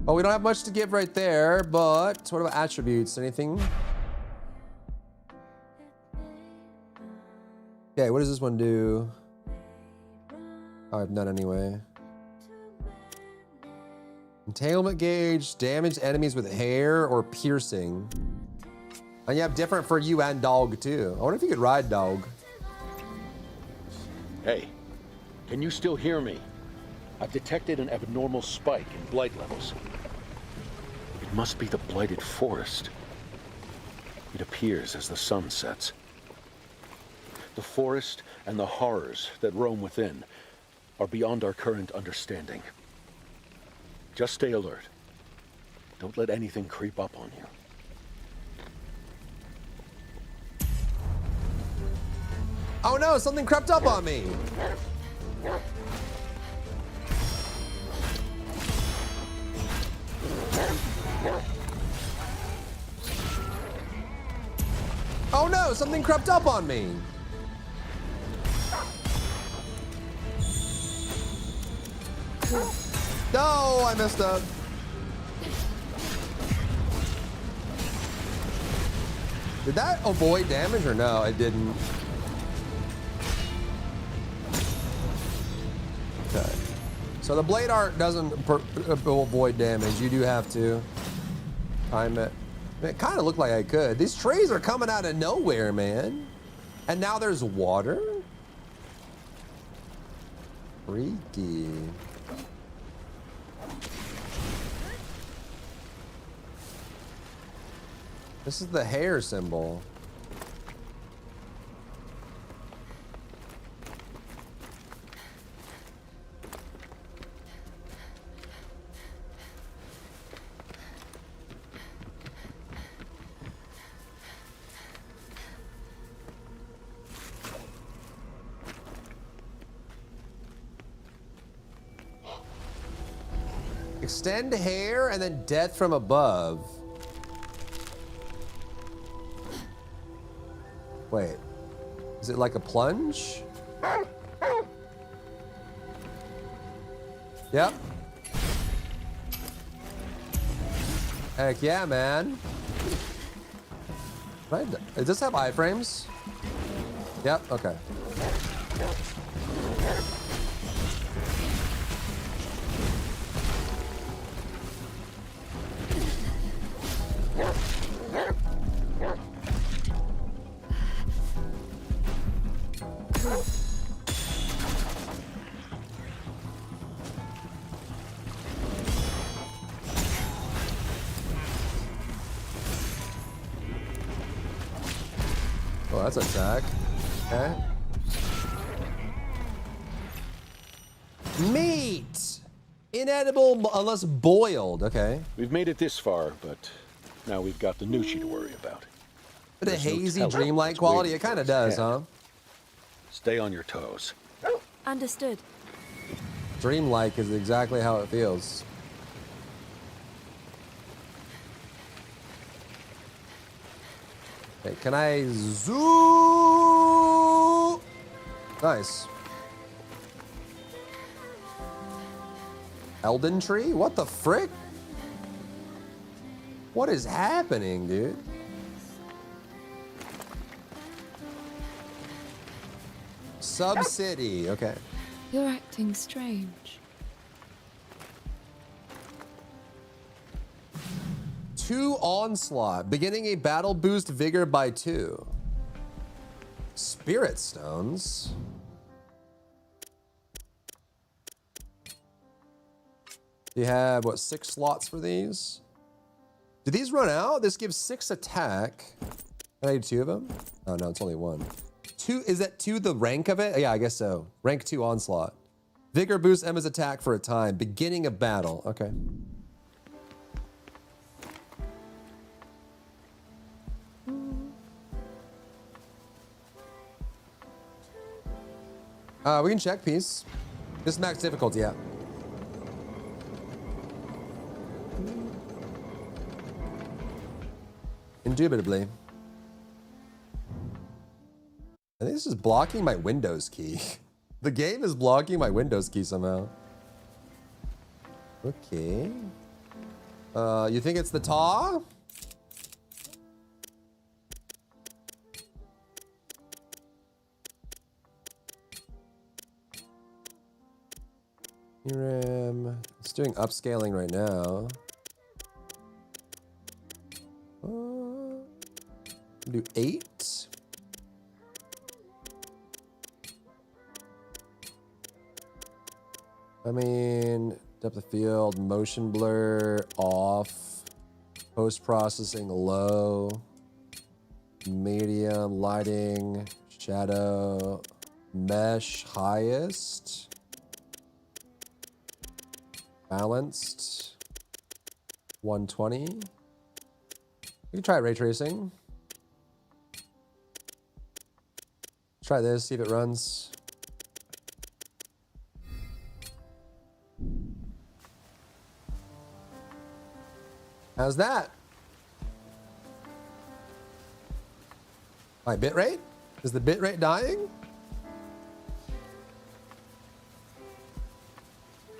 Well, we don't have much to give right there, but what about attributes? Anything? Okay, what does this one do? Oh, I have none anyway. Entanglement gauge, damage enemies with hair or piercing. And you have different for you and dog too. I wonder if you could ride dog. Hey, can you still hear me? I've detected an abnormal spike in blight levels. It must be the blighted forest. It appears as the sun sets. The forest and the horrors that roam within are beyond our current understanding. Just stay alert. Don't let anything creep up on you. Oh no, something crept up on me. Oh no, something crept up on me. No, I messed up. Did that avoid damage or no? It didn't. Okay. So the blade art doesn't avoid damage. You do have to time it. It kind of looked like I could. These trees are coming out of nowhere, man. And now there's water. Freaky. This is the hair symbol. Extend hair and then death from above. Wait, is it like a plunge? Yep. Heck yeah, man. Right. Does this have iframes? Yep, okay. Oh, that's attack. Okay. Meat! Inedible unless boiled. Okay. We've made it this far, but now we've got the Nushi to worry about. But a hazy, dreamlike quality. It kind of does, huh? Stay on your toes. Understood. Dreamlike is exactly how it feels. Okay, can I zoom? Nice. Elden tree? What the frick? What is happening, dude? Sub-city, okay. You're acting strange. 2 onslaught, beginning a battle boost vigor by 2. Spirit stones. You have what, 6 slots for these? Do these run out? This gives 6 attack. Can I do 2 of them? Oh no, it's only 1. 2, is that 2 the rank of it? Yeah, I guess so. Rank 2 onslaught. Vigor boosts Emma's attack for a time. Beginning of battle. Okay. We can check peace. This is max difficulty, yeah. Indubitably. I think this is blocking my Windows key. The game is blocking my Windows key somehow. Okay. You think it's the TA? It's doing upscaling right now. Do 8. I mean, depth of field, motion blur off, post-processing low, medium, lighting, shadow, mesh highest, balanced, 120. We can try ray tracing. Try this, see if it runs. How's that? My bitrate? Is the bitrate dying?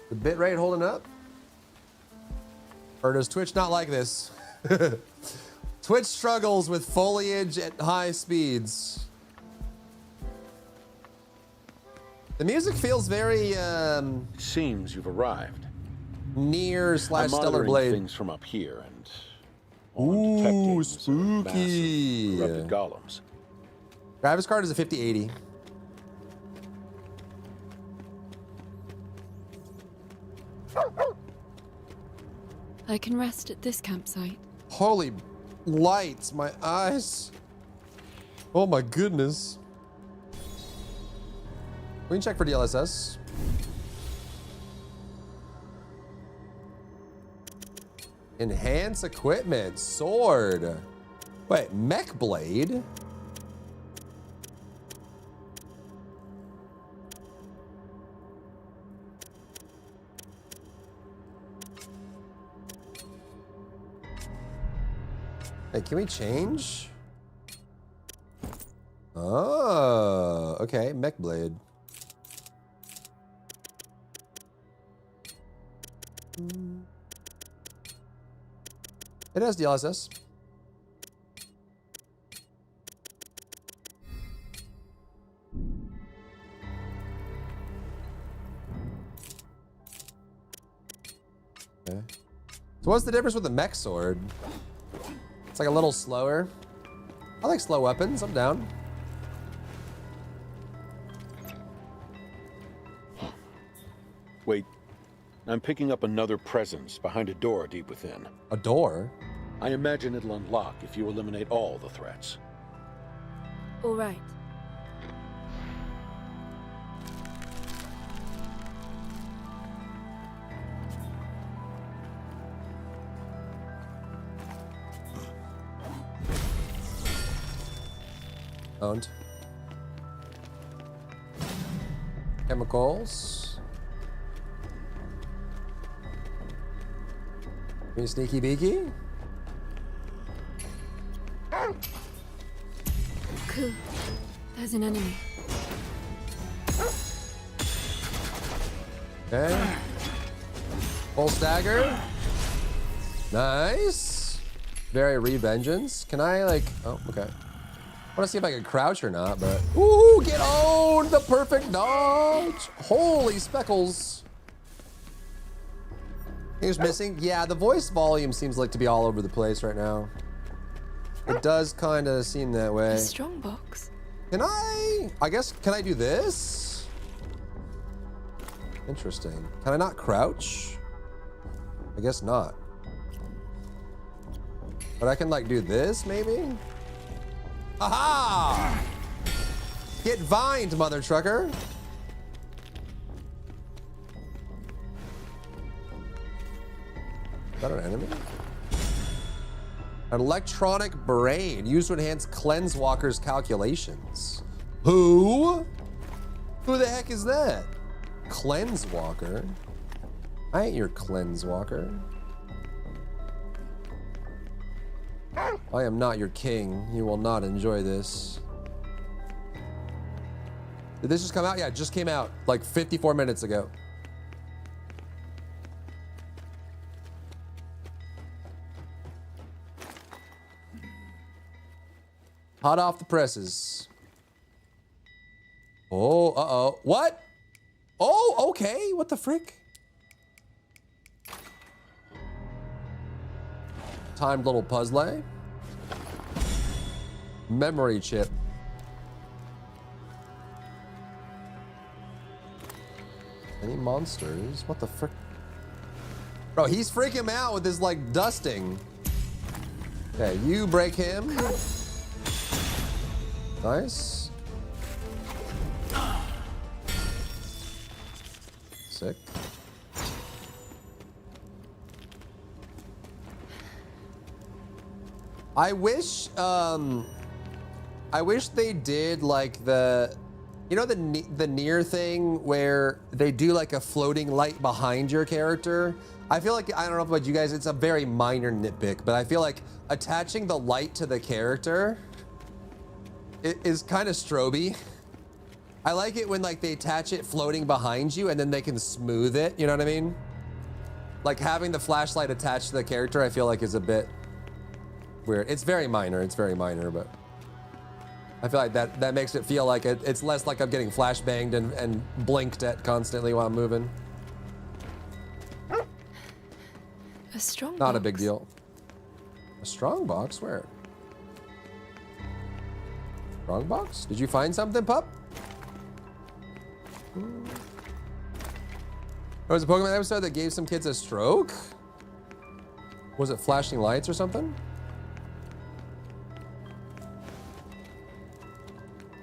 The bitrate holding up? Or does Twitch not like this? Twitch struggles with foliage at high speeds. The music feels very Seems you've arrived. Near slash I'm Stellar monitoring Blade. things from up here and detecting spooky. massive corrupted golems. Graphics card is a 5080. I can rest at this campsite. Holy lights, my eyes. Oh my goodness. We can check for DLSS. Enhance equipment, sword. Wait, mech blade? Hey, can we change? Oh, okay, mech blade. It has DLSS. Okay. So what's the difference with the mech sword? It's like a little slower. I like slow weapons. I'm down. Wait, I'm picking up another presence behind a door deep within. A door? I imagine it'll unlock if you eliminate all the threats. All right. Owned. Chemicals. Any sneaky beaky? Cool. There's an enemy. Okay. Full stagger. Nice. Very revengeance. Can I like, oh, okay. I want to see if I can crouch or not, but ooh, get owned! The perfect dodge! Holy speckles! He's missing. Yeah, the voice volume seems like to be all over the place right now. It does kind of seem that way. A strong box. Can I guess, can I do this? Interesting. Can I not crouch? I guess not. But I can like do this maybe? Aha! Get vined, mother trucker. Is that an enemy? An electronic brain used to enhance Cleanse Walker's calculations. Who? Who the heck is that? Cleanse Walker? I ain't your Cleanse Walker. I am not your king. You will not enjoy this. Did this just come out? Yeah, it just came out like 54 minutes ago. Hot off the presses. Oh, uh-oh. What? Oh, okay. What the frick? Timed little puzzle. Memory chip. Any monsters? What the frick? Bro, he's freaking him out with his like dusting. Okay, you break him. Nice. Sick. I wish they did like the, you know, the near thing where they do like a floating light behind your character. I feel like, I don't know about you guys, it's a very minor nitpick, but I feel like attaching the light to the character is kind of stroby. I like it when like they attach it floating behind you and then they can smooth it, you know what I mean? Like having the flashlight attached to the character, I feel like is a bit weird. It's very minor, but I feel like that makes it feel like it's less like I'm getting flashbanged and blinked at constantly while I'm moving. A strong Not box. a big deal. A strong box? Where? Strong box? Did you find something, pup? There was a Pokemon episode that gave some kids a stroke? Was it flashing lights or something?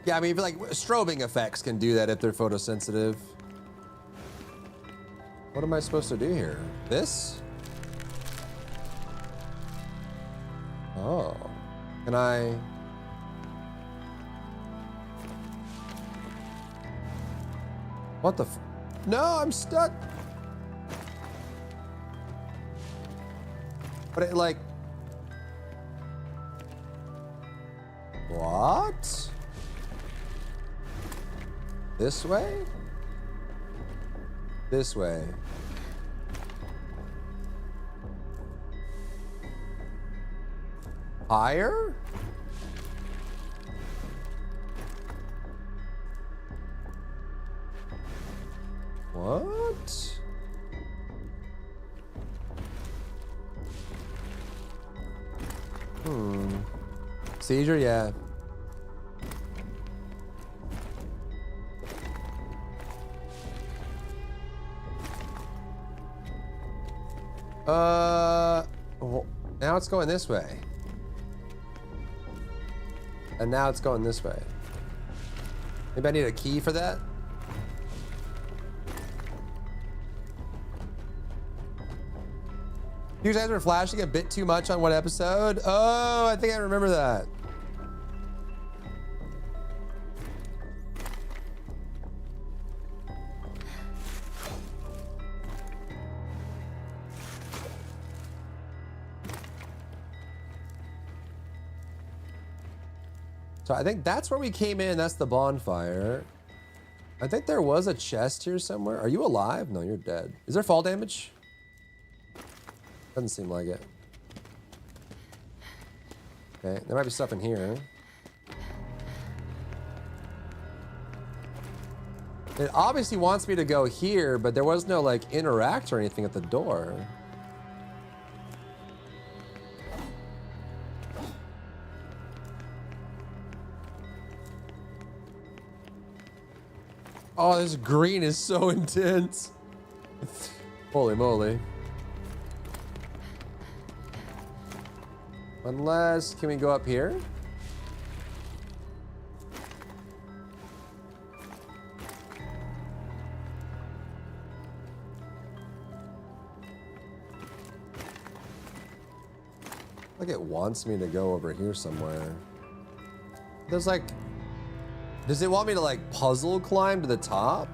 Yeah, I mean, like, strobing effects can do that if they're photosensitive. What am I supposed to do here? This? Oh. Can I... What the f... No, I'm stuck! But it, like... What? This way? This way. Higher? What? Seizure, yeah. Well, now it's going this way. And now it's going this way. Maybe I need a key for that? You guys were flashing a bit too much on one episode? Oh, I think I remember that. So I think that's where we came in. That's the bonfire. I think there was a chest here somewhere. Are you alive? No, you're dead. Is there fall damage? Doesn't seem like it. Okay, there might be stuff in here. It obviously wants me to go here, but there was no, like, interact or anything at the door. Oh, this green is so intense. Holy moly. Unless, can we go up here? Like it wants me to go over here somewhere. There's like, does it want me to like puzzle climb to the top?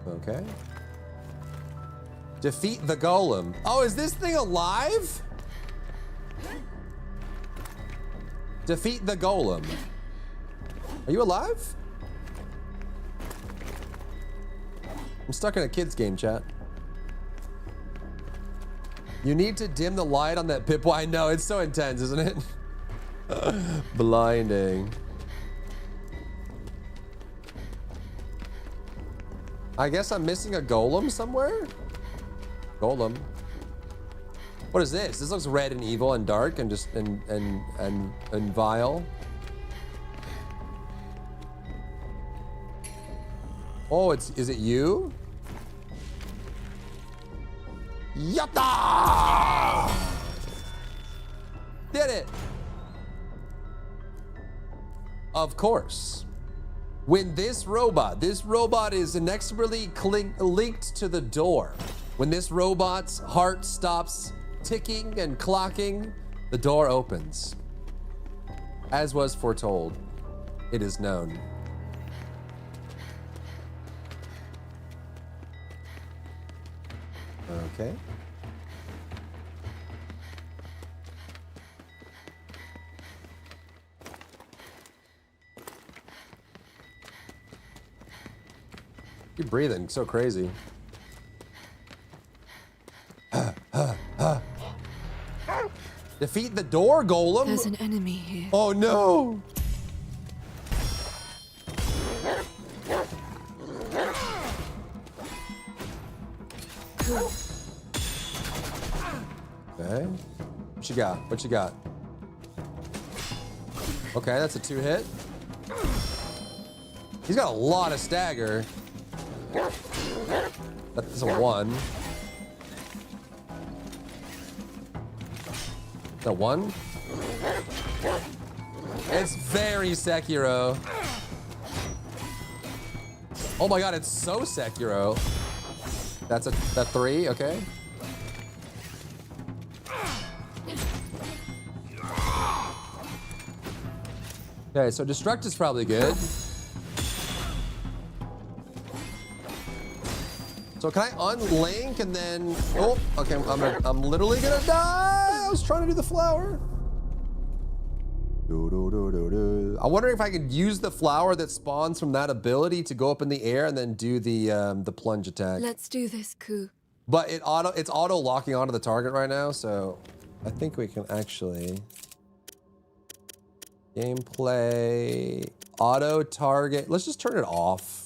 Okay. Defeat the golem. Oh, is this thing alive? Defeat the golem. Are you alive? I'm stuck in a kid's game, chat. You need to dim the light on that Pip. I know, it's so intense, isn't it? Blinding. I guess I'm missing a golem somewhere? Golem. What is this? This looks red and evil and dark and just and vile. Oh, is it you? Yatta! Did it! Of course. When this robot is inexorably linked to the door. When this robot's heart stops ticking and clocking, the door opens. As was foretold, it is known. Okay. You're breathing so crazy. Defeat the door, golem. There's an enemy here. Oh no. Cool. Okay. What you got? What you got? Okay, that's a 2-hit. He's got a lot of stagger. That's a 1. The 1? It's very Sekiro. Oh my god, it's so Sekiro. That's a 3, okay. Okay, so Destruct is probably good. So can I unlink and then, oh, okay, I'm literally gonna die. I was trying to do the flower. I'm wondering if I could use the flower that spawns from that ability to go up in the air and then do the plunge attack. Let's do this, Ku. But it's auto locking onto the target right now, so I think we can actually gameplay auto target. Let's just turn it off.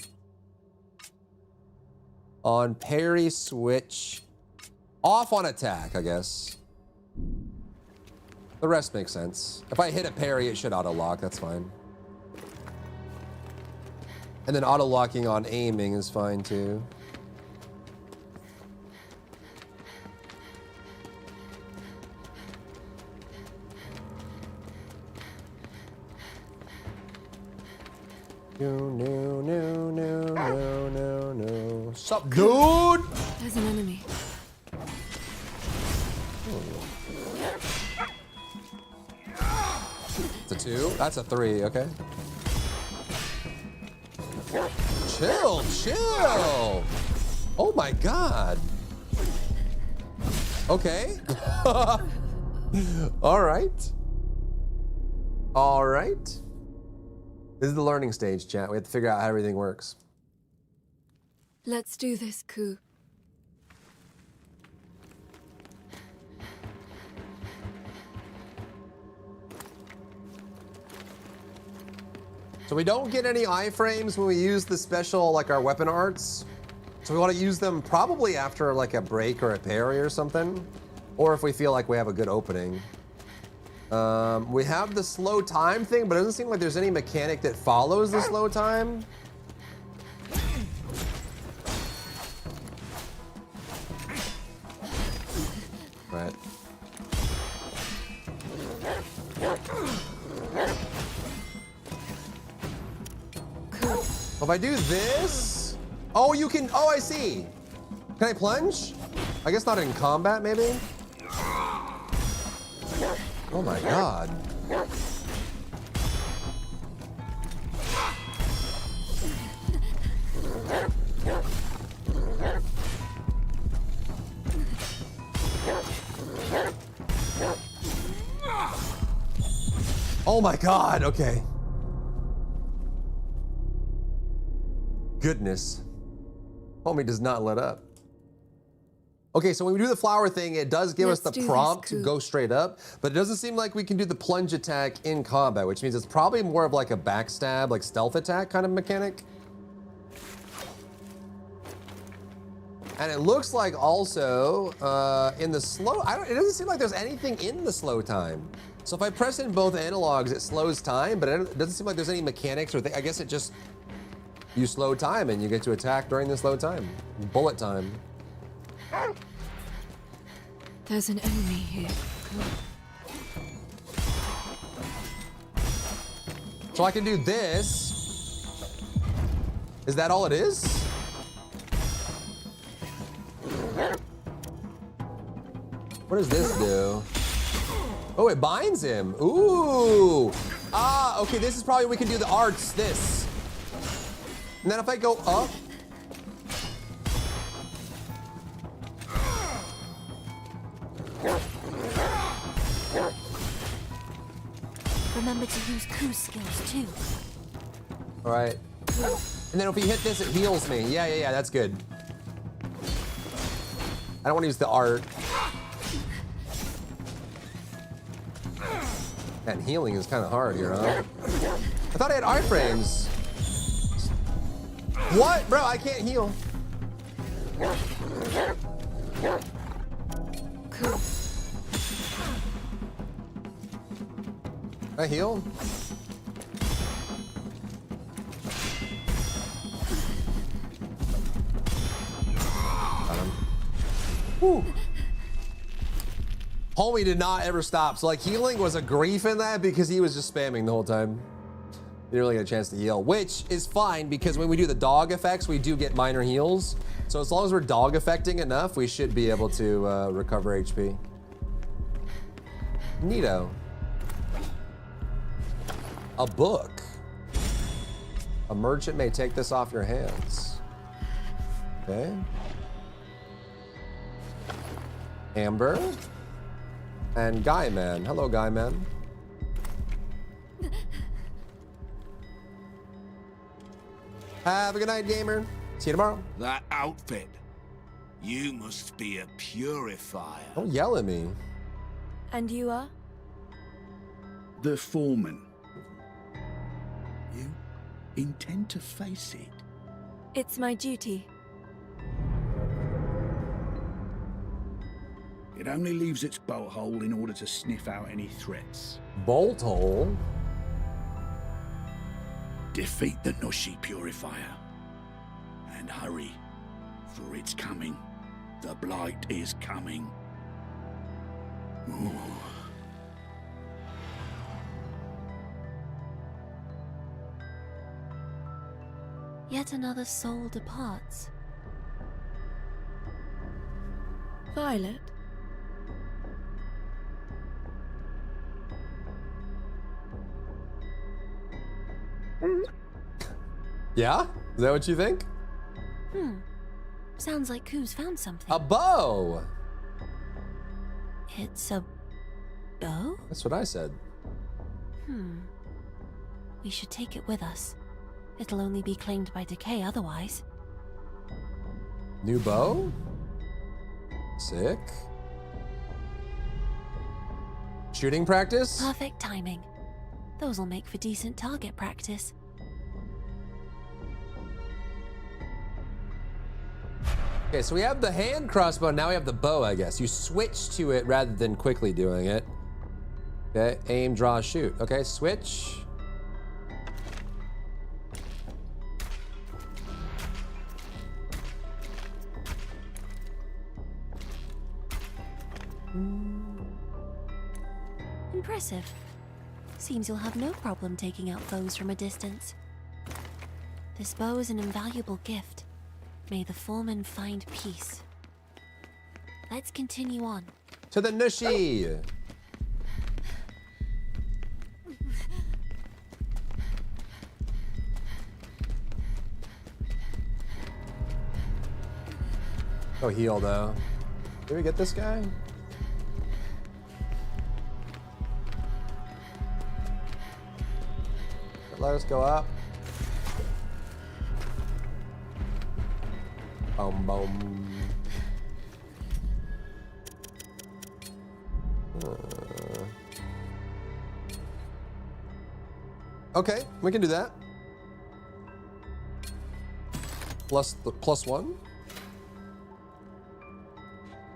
On parry switch, off on attack, I guess. The rest makes sense. If I hit a parry, it should auto lock. That's fine. And then auto locking on aiming is fine too. No. Sup, dude? There's an enemy. It's a 2. That's a 3. Okay. Chill. Oh my god. Okay. All right. This is the learning stage, chat. We have to figure out how everything works. Let's do this, Ku. So we don't get any iframes when we use the special, like our weapon arts. So we want to use them probably after like a break or a parry or something. Or if we feel like we have a good opening. We have the slow time thing, but it doesn't seem like there's any mechanic that follows the slow time. Right. If I do this, oh, you can, oh, I see. Can I plunge? I guess not in combat, maybe? Oh my god. Oh my god, okay. Goodness. Homie does not let up. Okay, so when we do the flower thing, it does give us the prompt to go straight up, but it doesn't seem like we can do the plunge attack in combat, which means it's probably more of like a backstab, like stealth attack kind of mechanic. And it looks like also in the slow, it doesn't seem like there's anything in the slow time. So if I press in both analogs, it slows time, but it doesn't seem like there's any mechanics or I guess it just, you slow time and you get to attack during the slow time. Bullet time. There's an enemy here. So I can do this. Is that all it is? What does this do? Oh, it binds him. Ooh. Ah, okay, this is probably we can do the arts, this. And then if I go up. Remember to use Ku's skills too. All right. And then if we hit this, it heals me. Yeah, that's good. I don't want to use the art. And healing is kind of hard here, huh? I thought I had iframes. What? Bro, I can't heal. I heal? Got him. Whew. Homie did not ever stop. So like healing was a grief in that because he was just spamming the whole time. Didn't really get a chance to heal, which is fine because when we do the dog effects, we do get minor heals. So as long as we're dog affecting enough, we should be able to recover HP. Neato. A book. A merchant may take this off your hands. Okay. Amber. And Guy Man. Hello, Guy Man. Have a good night, gamer. See you tomorrow. That outfit. You must be a purifier. Don't yell at me. And you are? The foreman. You intend to face it? It's my duty. It only leaves its bolt hole in order to sniff out any threats. Bolt hole? Defeat the Nushi Purifier. And hurry, for it's coming. The Blight is coming. Ooh. Yet another soul departs. Violet? Yeah? Is that what you think? Sounds like Koo's found something. A bow! It's a bow? That's what I said. We should take it with us. It'll only be claimed by decay otherwise. New bow? Sick. Shooting practice? Perfect timing. Those'll make for decent target practice. Okay, so we have the hand crossbow, now we have the bow, I guess. You switch to it rather than quickly doing it. Okay, aim, draw, shoot. Okay, switch. Impressive. Seems you'll have no problem taking out foes from a distance. This bow is an invaluable gift. May the foreman find peace. Let's continue on. To the Nushi! Go heal though. Did we get this guy? Let us go up. Boom, boom. Okay, we can do that. Plus one.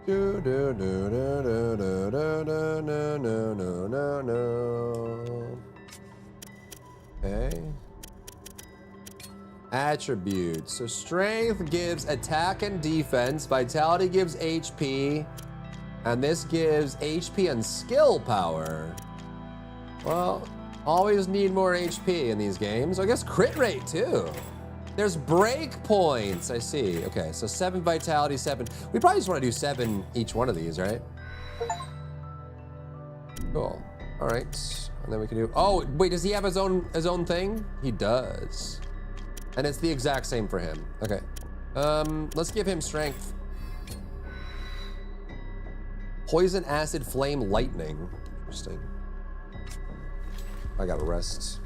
Do do do do do do do do do do do do. Okay. Attributes. So strength gives attack and defense, vitality gives HP, and this gives HP and skill power. Well, always need more HP in these games. I guess crit rate too. There's break points, I see. Okay, so 7 vitality, 7. We probably just want to do 7 each one of these, right? Cool. All right, and then we can do, oh, wait, does he have his own thing? He does. And it's the exact same for him. Okay. Let's give him strength. Poison, acid, flame, lightning. Interesting. I gotta rest.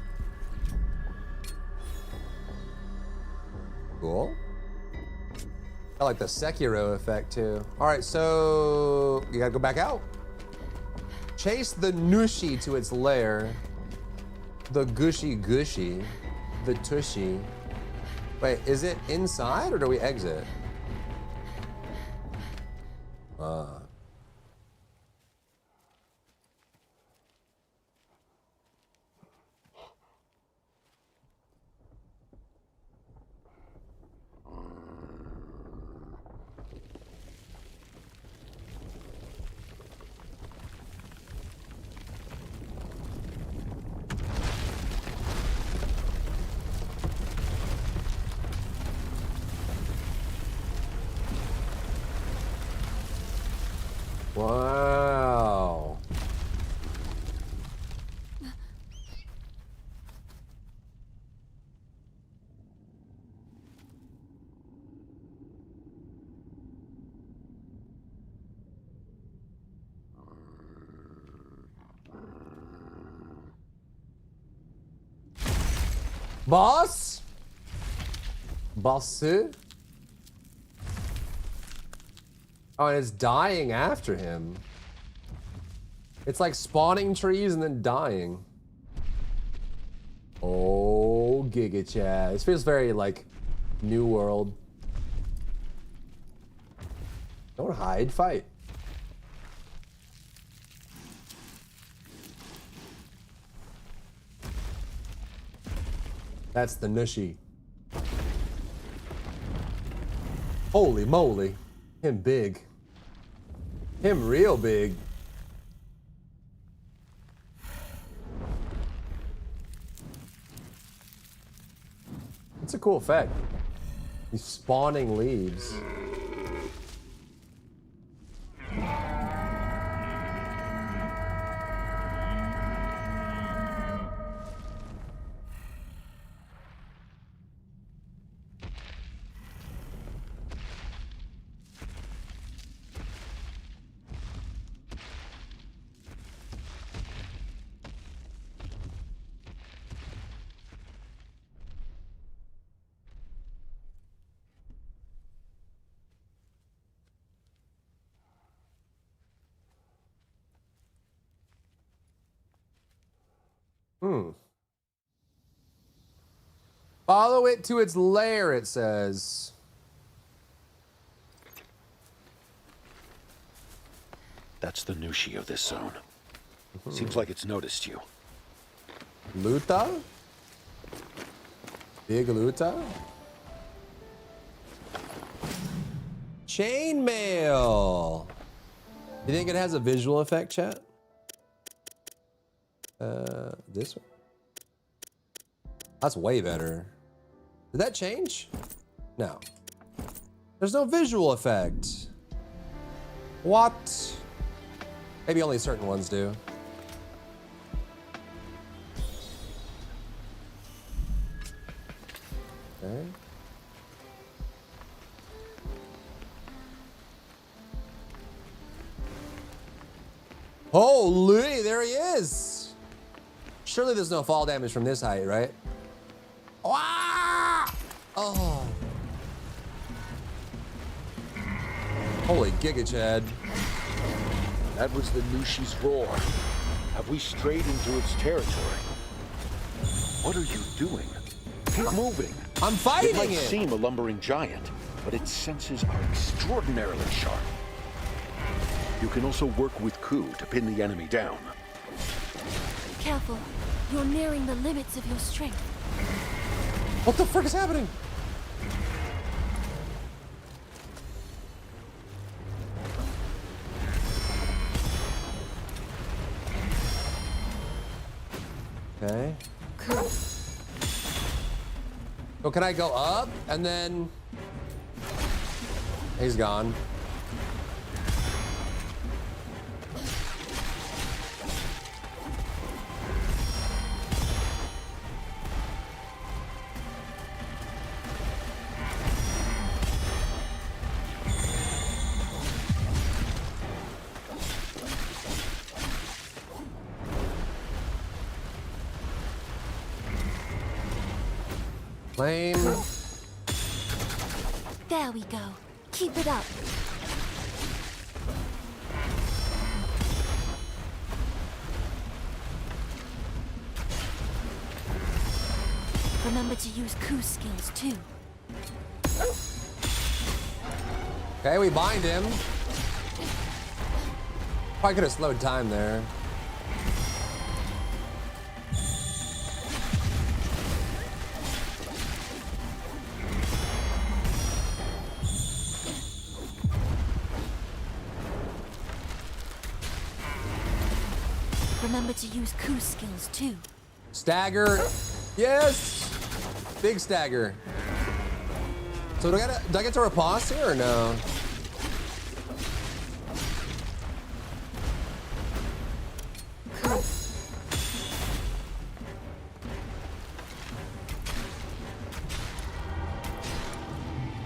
Cool. I like the Sekiro effect too. All right, so you gotta go back out. Chase the Nushi to its lair. The Gushy Gushy. The Tushy. Wait, is it inside or do we exit? Wow. Boss? Boss? Oh, and it's dying after him. It's like spawning trees and then dying. Oh, Giga Chad. This feels very like New World. Don't hide, fight. That's the Nushi. Holy moly. Him big. Him real big. It's a cool effect. He's spawning leaves. Follow it to its lair, it says. That's the Nushi of this zone. Seems like it's noticed you. Luta? Big Luta? Chainmail! You think it has a visual effect, chat? This one? That's way better. Did that change? No. There's no visual effect. What? Maybe only certain ones do. Okay. Holy, there he is. Surely there's no fall damage from this height, right? Ah! Oh. Holy Giga Chad. That was the Nushi's roar. Have we strayed into its territory? What are you doing? Keep moving. I'm fighting it. It might seem a lumbering giant, but its senses are extraordinarily sharp. You can also work with Ku to pin the enemy down. Careful. You're nearing the limits of your strength. What the frick is happening? Okay. Cool. So can I go up and then... He's gone. Flame. There we go. Keep it up. Remember to use Ku's skills too. Okay, we bind him. Probably could have slowed time there. Remember to use Ku's skills too. Stagger. Yes! Big stagger. So do I get to riposte here or no?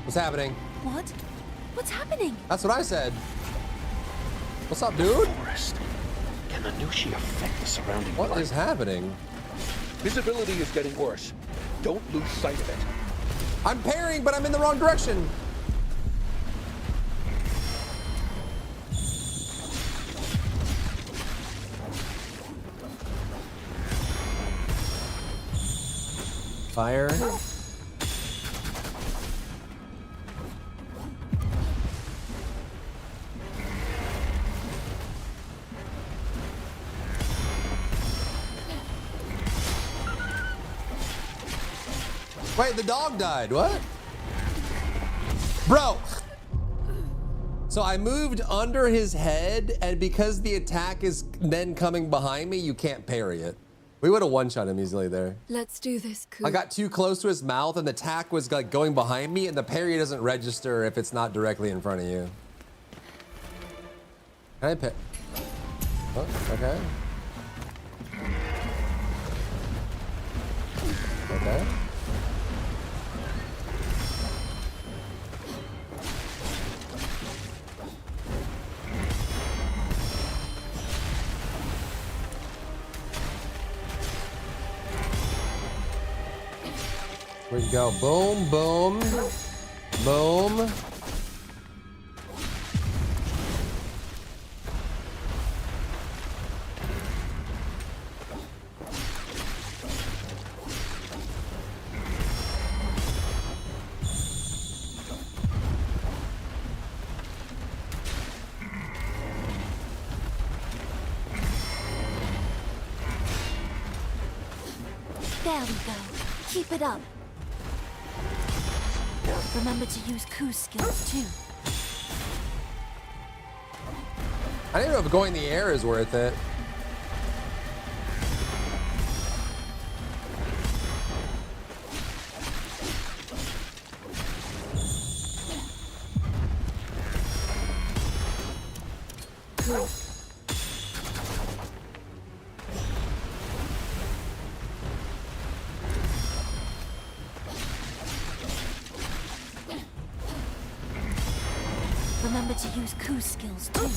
What's happening? What? What's happening? That's what I said. What's up, dude? Forest. Can the Nushi affect the surrounding What light? is happening? Visibility is getting worse. Don't lose sight of it. I'm parrying, but I'm in the wrong direction. Fire. Wait, the dog died. What? Bro. So I moved under his head, and because the attack is then coming behind me, you can't parry it. We would have one-shot him easily there. Let's do this, Ku. I got too close to his mouth, and the attack was like going behind me, and the parry doesn't register if it's not directly in front of you. Can I pick? Oh, okay. Okay. Where'd you go? Boom, boom, boom. There we go. Keep it up. Remember to use Ku's skills too. I don't know if going in the air is worth it. Remember to use Ku's skills too.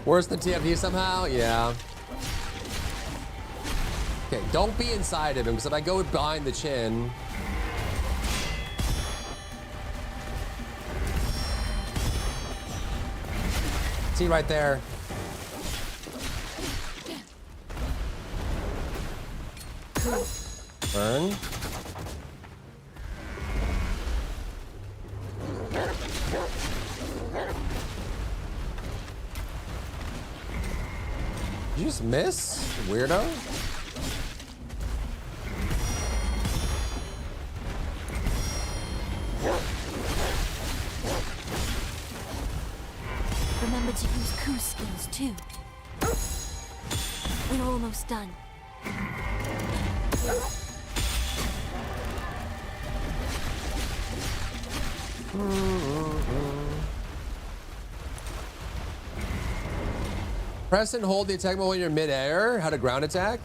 Worse than TFT somehow? Yeah. Okay, don't be inside of him, because if I go behind the chin... See right there. Burn. Did you just miss, weirdo? Remember to use Ku's skills too. We're almost done. Press and hold the attack mode when you're mid-air. How to ground attack?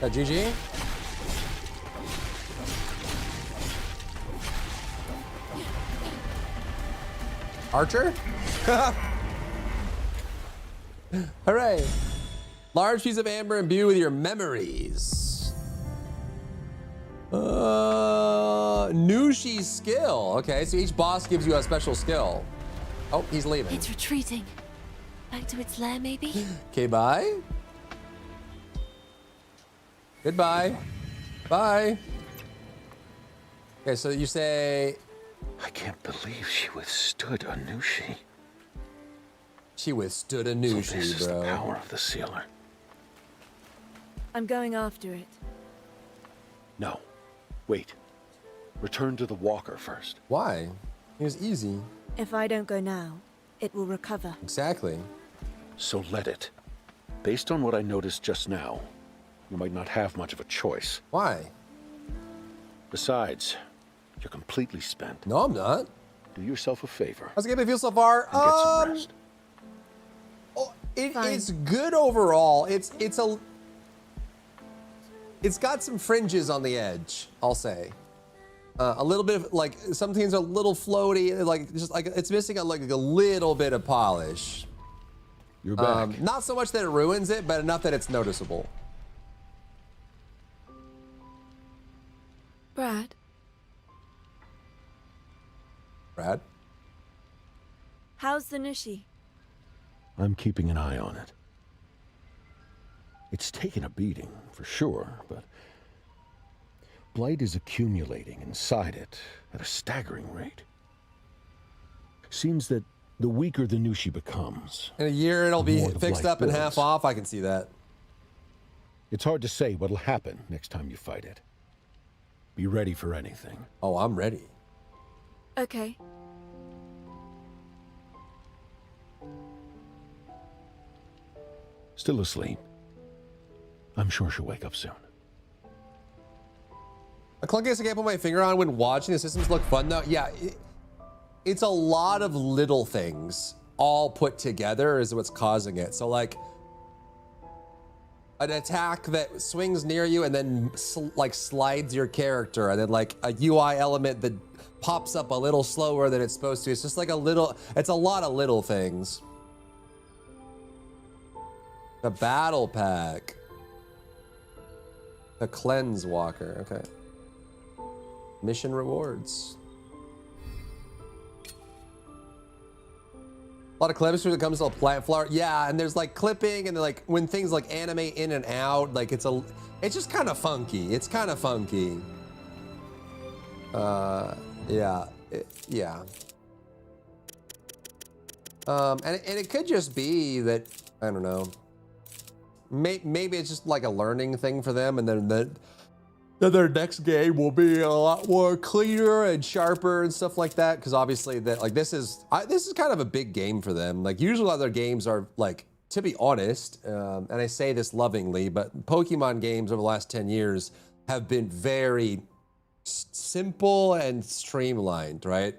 That GG? Archer? Hooray! Large piece of amber imbue with your memories. Nushi's skill. Okay, so each boss gives you a special skill. Oh, he's leaving. It's retreating. Back to its lair, maybe? Okay, bye. Goodbye. Bye. Okay, so you say... I can't believe she withstood a Nushi. She withstood a Nushi, so this is bro. the power of the sealer. I'm going after it. No. Wait. Return to the walker first. Why? It was easy. If I don't go now, it will recover. Exactly. So let it. Based on what I noticed just now, you might not have much of a choice. Why? Besides, you're completely spent. No, I'm not. Do yourself a favor. How's the game feel so far? And get some rest. It's good overall. It's got some fringes on the edge, I'll say. A little bit of, like, some things are a little floaty, like, just like it's missing a little bit of polish. You're back. Not so much that it ruins it, but enough that it's noticeable. Brad? Brad? How's the Nushi? I'm keeping an eye on it. It's taken a beating, for sure, but blight is accumulating inside it at a staggering rate. Seems that the weaker the Nushi becomes, in a year it'll be more the fixed blight up and builds. half off. I can see that. It's hard to say what'll happen next time you fight it. Be ready for anything. Oh, I'm ready. Okay. Still asleep. I'm sure she'll wake up soon. The clunkiest I can't put my finger on when watching the systems look fun though. Yeah, it's a lot of little things all put together is what's causing it. So like an attack that swings near you and then like slides your character, and then like a UI element that pops up a little slower than it's supposed to. It's just like it's a lot of little things. The battle pack. The cleanse walker, okay. Mission rewards. A lot of clips when it comes to a plant flower. Yeah, and there's like clipping and like when things like animate in and out, like it's just kind of funky. It's kind of funky. Yeah. And it could just be that, I don't know. Maybe it's just like a learning thing for them, and then their next game will be a lot more cleaner and sharper and stuff like that. Because obviously, that like this is kind of a big game for them. Like usually, other games are like, to be honest, and I say this lovingly, but Pokemon games over the last 10 years have been very simple and streamlined, right?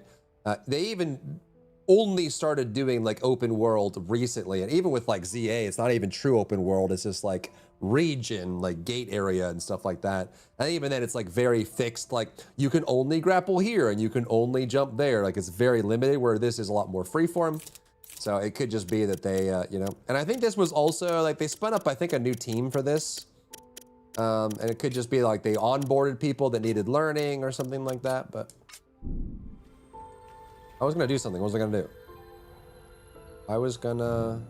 They even only started doing like open world recently, and even with like ZA, it's not even true open world. It's just like region, like gate area and stuff like that. And even then, it's like very fixed. Like you can only grapple here and you can only jump there. Like it's very limited. Where this is a lot more freeform. So it could just be that they, you know. And I think this was also like they spun up, I think, a new team for this. And it could just be like they onboarded people that needed learning or something like that. But I was gonna do something. What was I gonna do? I was gonna,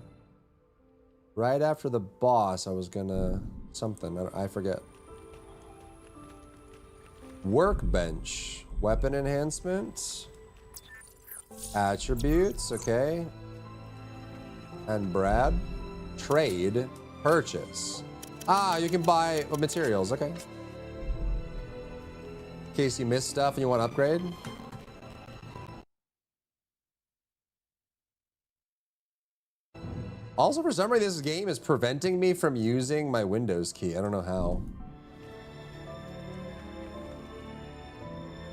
right after the boss, I was gonna something. I forget. Workbench, weapon enhancement, attributes, okay. And Brad, trade, purchase. Ah, you can buy materials, okay. In case you missed stuff and you want to upgrade. Also, for some reason, this game is preventing me from using my Windows key. I don't know how.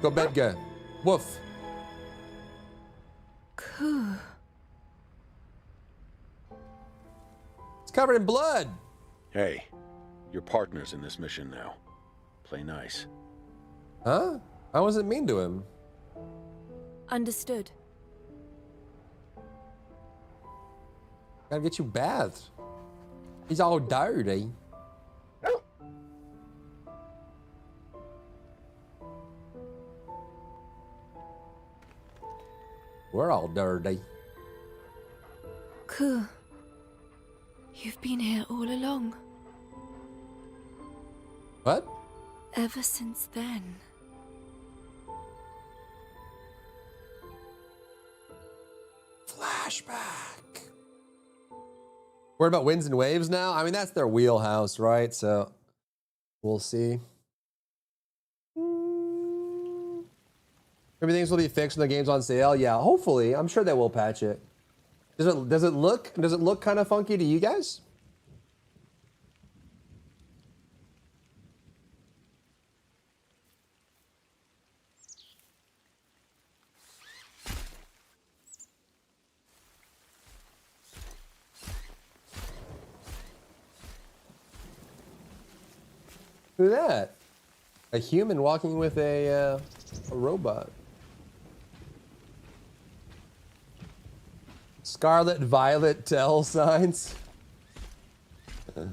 Go bed, go. Woof. Cool. It's covered in blood. Hey, you're partners in this mission now. Play nice. Huh? I wasn't mean to him. Understood. Gotta get you bathed. He's all dirty. We're all dirty. Cool. You've been here all along. What? Ever since then. Flashback. Worried about winds and waves now? I mean, that's their wheelhouse, right? So we'll see. Maybe things will be fixed when the game's on sale. Yeah, hopefully. I'm sure they will patch it. Does it look kind of funky to you guys? Who's that? A human walking with a robot. Scarlet Violet tell signs. A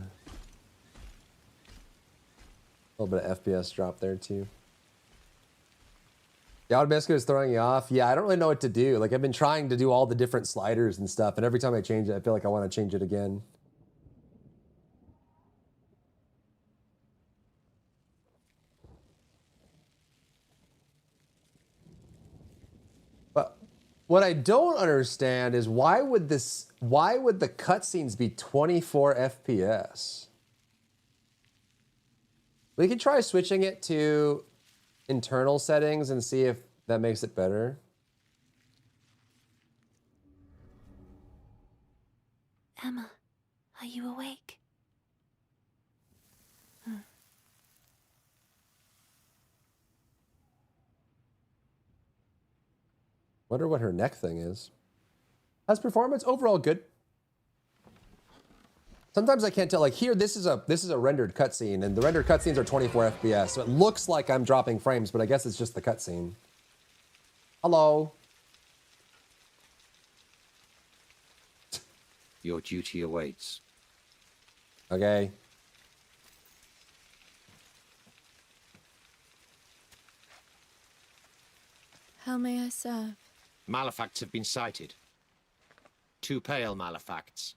little bit of FPS drop there too. The Autobisco is throwing you off. Yeah, I don't really know what to do. Like, I've been trying to do all the different sliders and stuff, and every time I change it, I feel like I want to change it again. But what I don't understand is why would the cutscenes be 24 FPS? We could try switching it to internal settings and see if that makes it better. Emma, are you awake? Wonder what her neck thing is. How's performance? Overall good. Sometimes I can't tell. Like here, this is a rendered cutscene, and the rendered cutscenes are 24 FPS, so it looks like I'm dropping frames, but I guess it's just the cutscene. Hello. Your duty awaits. Okay. How may I serve? Malefacts have been sighted. 2 pale malefacts.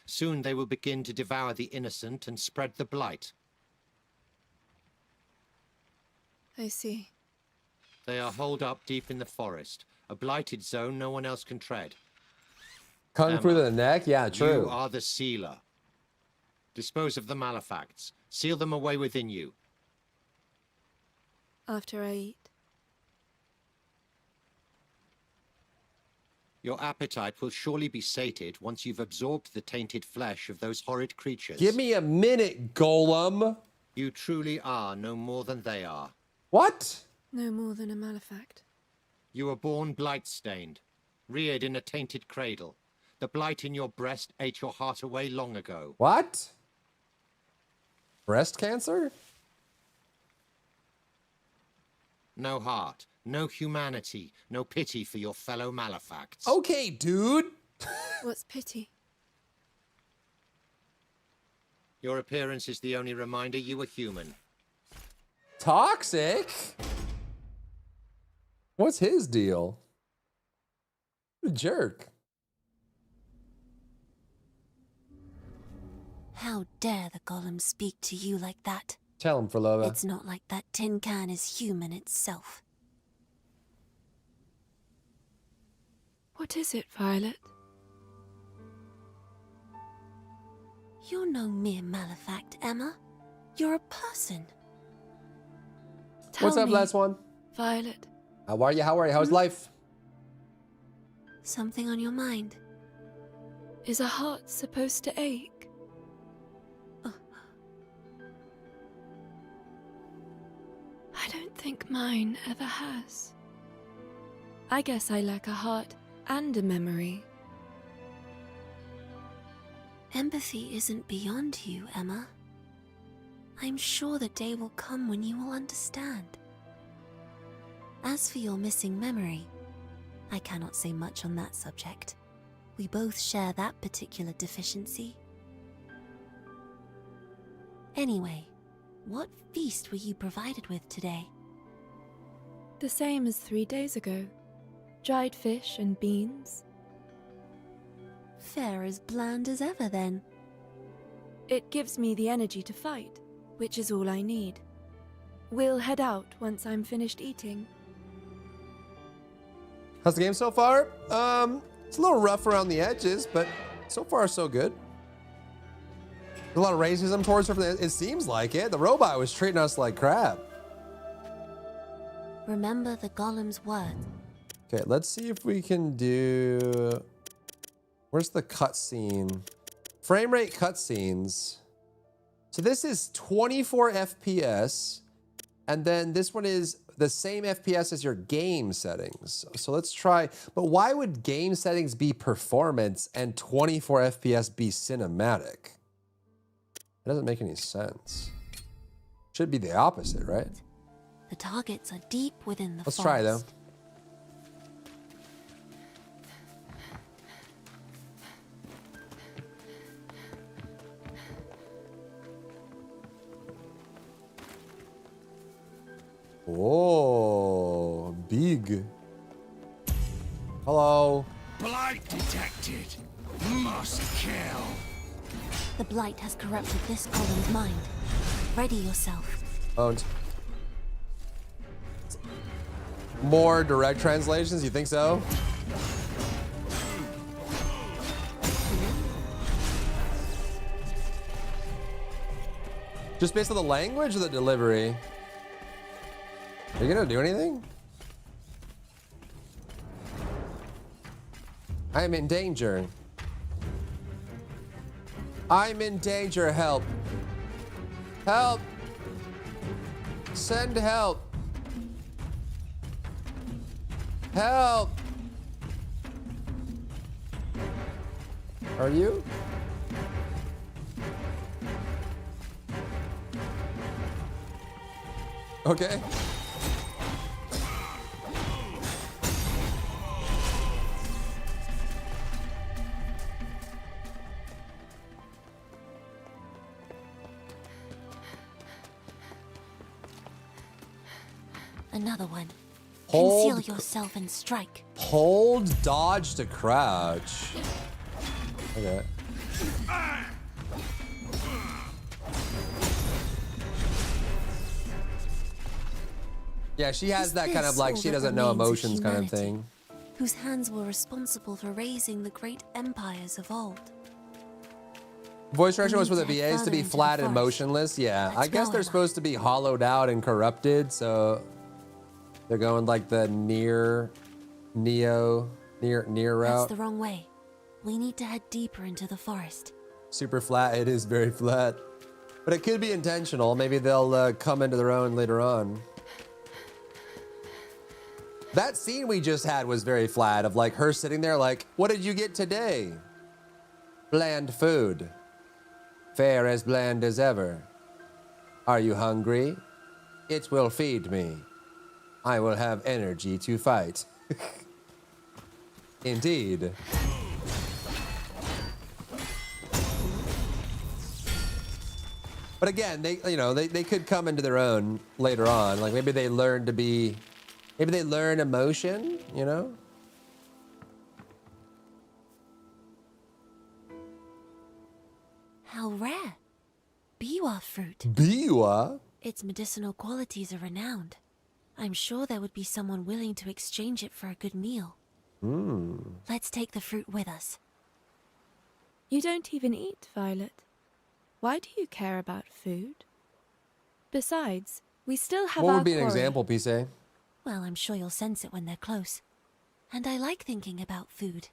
Soon they will begin to devour the innocent and spread the blight. I see. They are holed up deep in the forest, a blighted zone no one else can tread. Cutting through the neck? Yeah, true. You are the sealer. Dispose of the malefacts. Seal them away within you. After I eat. Your appetite will surely be sated once you've absorbed the tainted flesh of those horrid creatures. Give me a minute, Golem. You truly are no more than they are. What? No more than a malefact. You were born blight-stained, reared in a tainted cradle. The blight in your breast ate your heart away long ago. What? Breast cancer? No heart, no humanity, no pity for your fellow malefacts. Okay, dude. What's pity? Your appearance is the only reminder you were human. Toxic? What's his deal? What a jerk. How dare the golem speak to you like that? Tell him, Forlova. It's not like that tin can is human itself. What is it, Violet? You're no mere malefact, Emma. You're a person. What's up, last one? Violet. How are you? How are you? How's life? Something on your mind? Is a heart supposed to ache? I don't think mine ever has. I guess I lack a heart and a memory. Empathy isn't beyond you, Emma. I'm sure the day will come when you will understand. As for your missing memory, I cannot say much on that subject. We both share that particular deficiency. Anyway, what feast were you provided with today? The same as 3 days ago. Dried fish and beans. Fare as bland as ever, then. It gives me the energy to fight, which is all I need. We'll head out once I'm finished eating. How's the game so far? It's a little rough around the edges, but so far so good. There's a lot of racism towards her. It seems like it. The robot was treating us like crap. Remember the golem's words. Okay, let's see if we can do... Where's the cutscene? Frame rate cutscenes. So this is 24 FPS, and then this one is the same FPS as your game settings. So let's try, but why would game settings be performance and 24 FPS be cinematic? It doesn't make any sense. Should be the opposite, right? The targets are deep within the Let's forest. try though. Oh, big. Hello. Blight detected. Must kill. The blight has corrupted this column's mind. Ready yourself. Owned. More direct translations, you think so? Just based on the language or the delivery? Are you gonna do anything? I'm in danger. I'm in danger, help. Help! Send help! Help! Are you? Okay. Another one. Hold- Conceal yourself and strike. Hold dodge to crouch. Okay. Yeah, she has Is that kind of this like all she that doesn't know remains of emotions kind of humanity? thing. Whose hands were responsible for raising the great empires of old. Voice direction was for the need to head VAs to be further into the flat and forest. motionless. Yeah, I Let's guess go, they're Emma. supposed to be hollowed out and corrupted, so they're going like the near route. That's the wrong way. We need to head deeper into the forest. Super flat. It is very flat, but it could be intentional. Maybe they'll come into their own later on. That scene we just had was very flat, of like her sitting there like, what did you get today? Bland food. Fare as bland as ever. Are you hungry? It will feed me. I will have energy to fight. Indeed. But again, they could come into their own later on. Like maybe they learn to be, maybe they learn emotion, you know? How rare. Biwa fruit. Biwa? Its medicinal qualities are renowned. I'm sure there would be someone willing to exchange it for a good meal. Let's take the fruit with us. You don't even eat, Violet. Why do you care about food? Besides, we still have What our would be an quarry. example, Pise? Well, I'm sure you'll sense it when they're close. And I like thinking about food.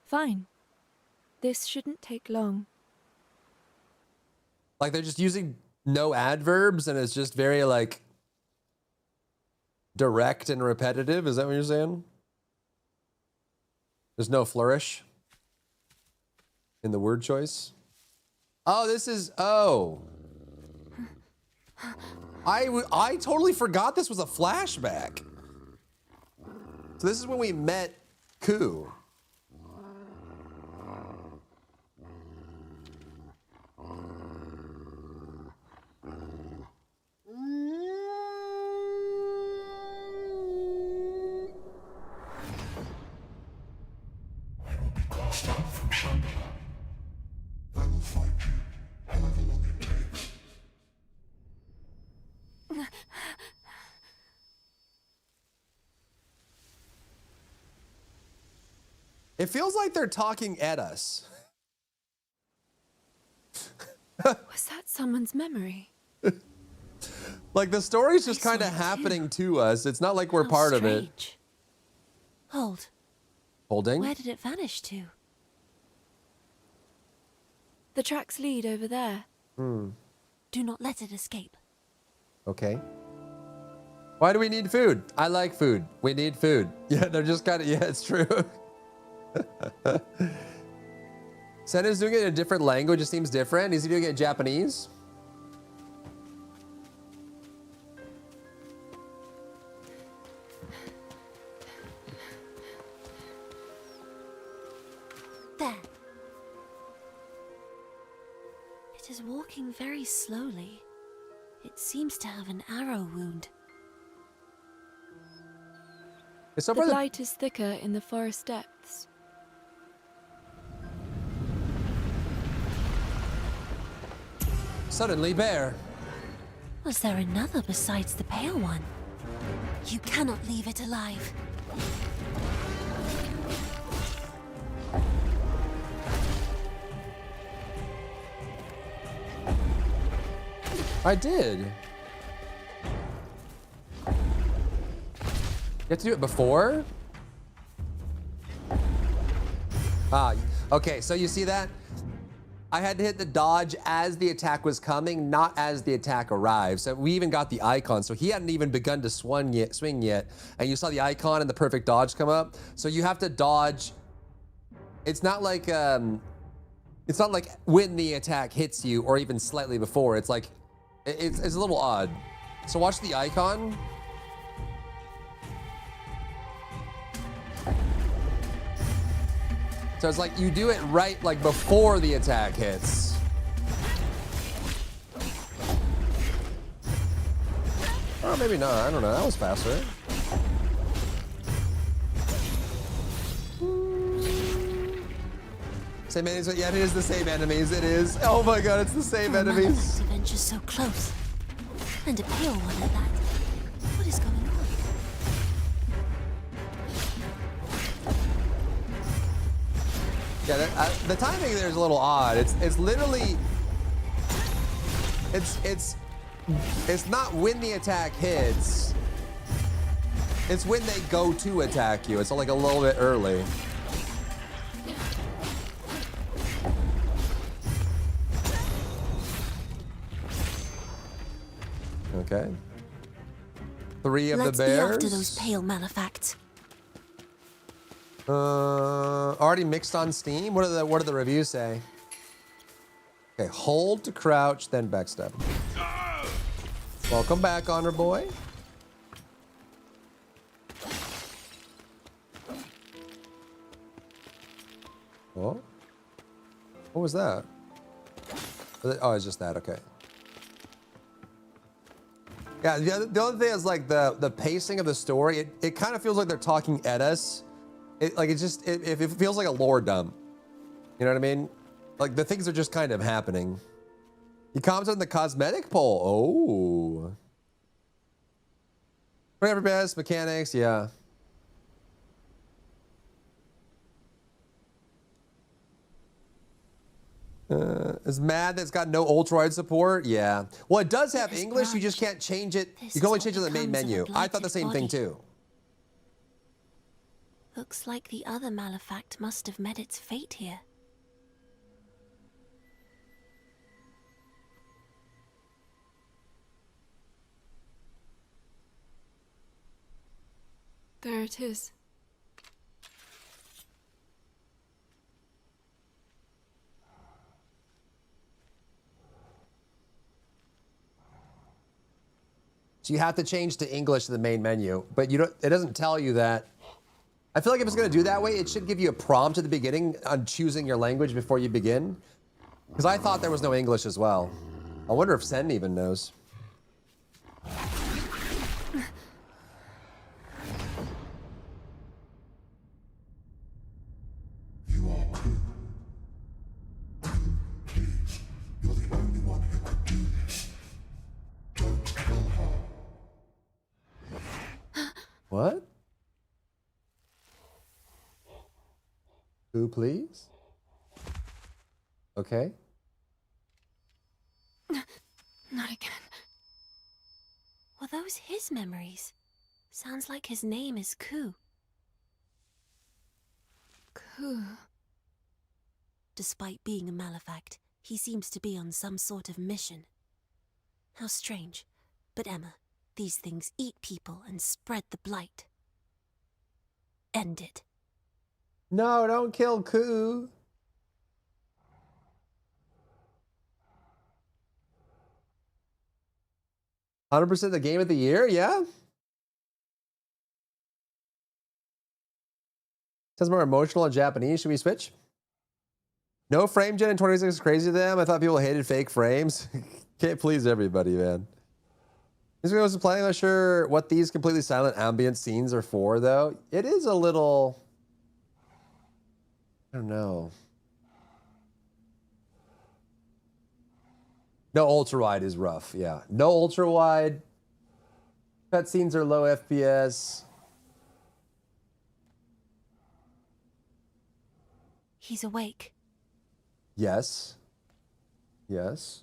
Fine. This shouldn't take long. Like they're just using no adverbs and it's just very like direct and repetitive. Is that what you're saying? There's no flourish in the word choice. Oh, this is, oh. I totally forgot this was a flashback. So this is when we met Ku. It feels like they're talking at us. Was that someone's memory? Like the story's just kind of happening to us. It's not like we're part of it. Strange. Hold. Holding? Where did it vanish to? The tracks lead over there. Hmm. Do not let it escape. Okay. Why do we need food? I like food. We need food. Yeah, they're just kind of, yeah, it's true. Sen is doing it in a different language. It seems different. Is he doing it in Japanese? There. It is walking very slowly. It seems to have an arrow wound. The blight is thicker in the forest depths. Suddenly bear. Was there another besides the pale one? You cannot leave it alive. I did. You have to do it before? Ah, okay, so you see that? I had to hit the dodge as the attack was coming, not as the attack arrived. So we even got the icon. So he hadn't even begun to swing yet. And you saw the icon and the perfect dodge come up. So you have to dodge. It's not like when the attack hits you or even slightly before. It's like, it's a little odd. So watch the icon. So it's like you do it right like before the attack hits. Oh, maybe not. I don't know. That was faster. Same enemies? Yeah, it is the same enemies. It is. Oh my god, it's the same enemies. Adventure's so close. And a pale one at that. What is going on? Yeah, the timing there is a little odd. It's literally, it's not when the attack hits. It's when they go to attack you. It's like a little bit early. Okay. 3 of Let's the bears. be after those pale malefacts. Already mixed on Steam. What do the reviews say? Okay, hold to crouch, then backstep. Welcome back, Honor Boy. Oh, what was that? Oh, it's just that. Okay. Yeah, the other thing is like the pacing of the story. It kind of feels like they're talking at us. It feels like a lore dump. You know what I mean? Like the things are just kind of happening. You commented on the cosmetic poll. Oh. Whatever best mechanics, yeah. Is mad that it's got no Ultroid support? Yeah. Well, it does have English. You just can't change it. You can only change it in the main menu. I thought the same thing too. Looks like the other malefact must have met its fate here. There it is. So you have to change to English in the main menu, but you don't. It doesn't tell you that. I feel like if it's going to do that way, it should give you a prompt at the beginning on choosing your language before you begin. Because I thought there was no English as well. I wonder if Sen even knows. You are Ku. Please, you're the only one who could do this. Don't kill her. What? Who, please? Okay. Not again. Were those his memories? Sounds like his name is Ku. Ku. Despite being a malefact, he seems to be on some sort of mission. How strange. But Emma, these things eat people and spread the blight. End it. No, don't kill Ku. 100% the game of the year, yeah. Says more emotional in Japanese. Should we switch? No frame gen in 26 is crazy to them. I thought people hated fake frames. Can't please everybody, man. This was playing. I'm not sure what these completely silent ambient scenes are for, though. It is a little. I don't know. No ultra wide is rough. Yeah. No ultra wide. Cutscenes are low FPS. He's awake. Yes. Yes.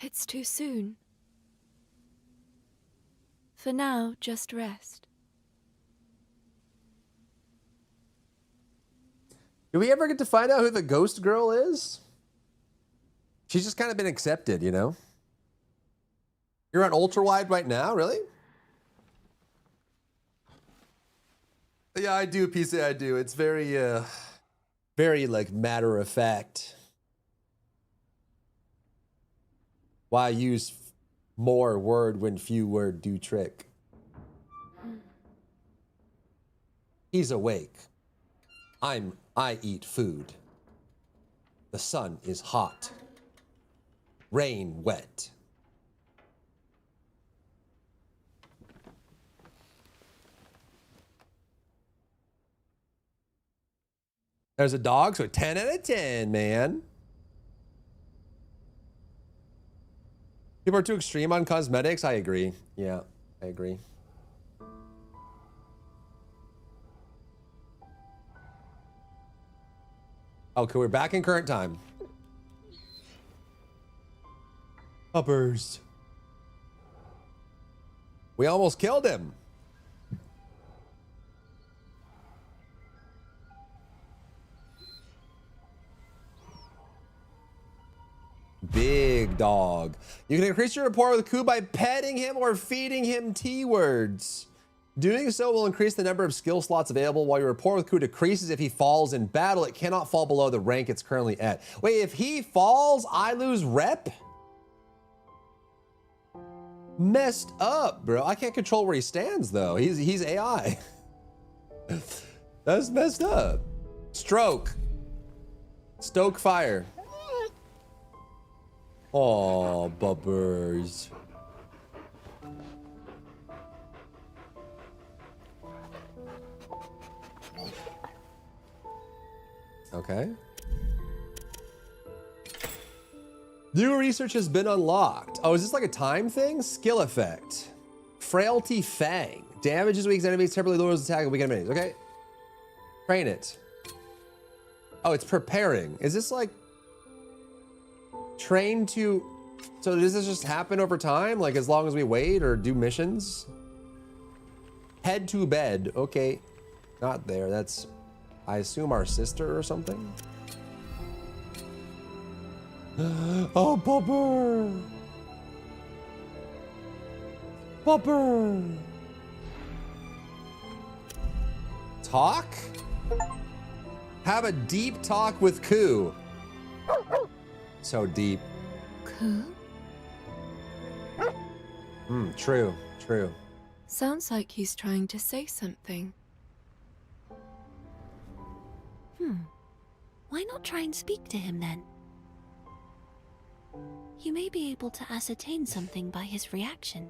It's too soon. For now, just rest. Do we ever get to find out who the ghost girl is? She's just kind of been accepted, you know? You're on ultra wide right now, really? Yeah, I do, PC, I do. It's very like matter of fact. Why use more word when few word do trick? He's awake. I eat food. The sun is hot. Rain wet. There's a dog, so 10 out of 10, man. People are too extreme on cosmetics. I agree. Yeah, I agree. Okay, we're back in current time. Uppers. We almost killed him. Big dog. You can increase your rapport with Ku by petting him or feeding him T-words. Doing so will increase the number of skill slots available, while your rapport with Ku decreases if he falls in battle. It cannot fall below the rank it's currently at. Wait, if he falls, I lose rep? Messed up, bro. I can't control where he stands, though. He's AI. That's messed up. Stroke. Stoke fire. Oh, bubbers. Okay. New research has been unlocked. Oh, is this like a time thing? Skill effect. Frailty Fang. Damages weak enemies, temporarily lowers attack and weaken enemies. Okay. Train it. Oh, it's preparing. Is this like train to... So does this just happen over time? Like as long as we wait or do missions? Head to bed. Okay. Not there. That's... I assume our sister or something? Oh, Bubber! Bubber! Talk? Have a deep talk with Ku. So deep. Ku? True, true. Sounds like he's trying to say something. Why not try and speak to him then? You may be able to ascertain something by his reaction.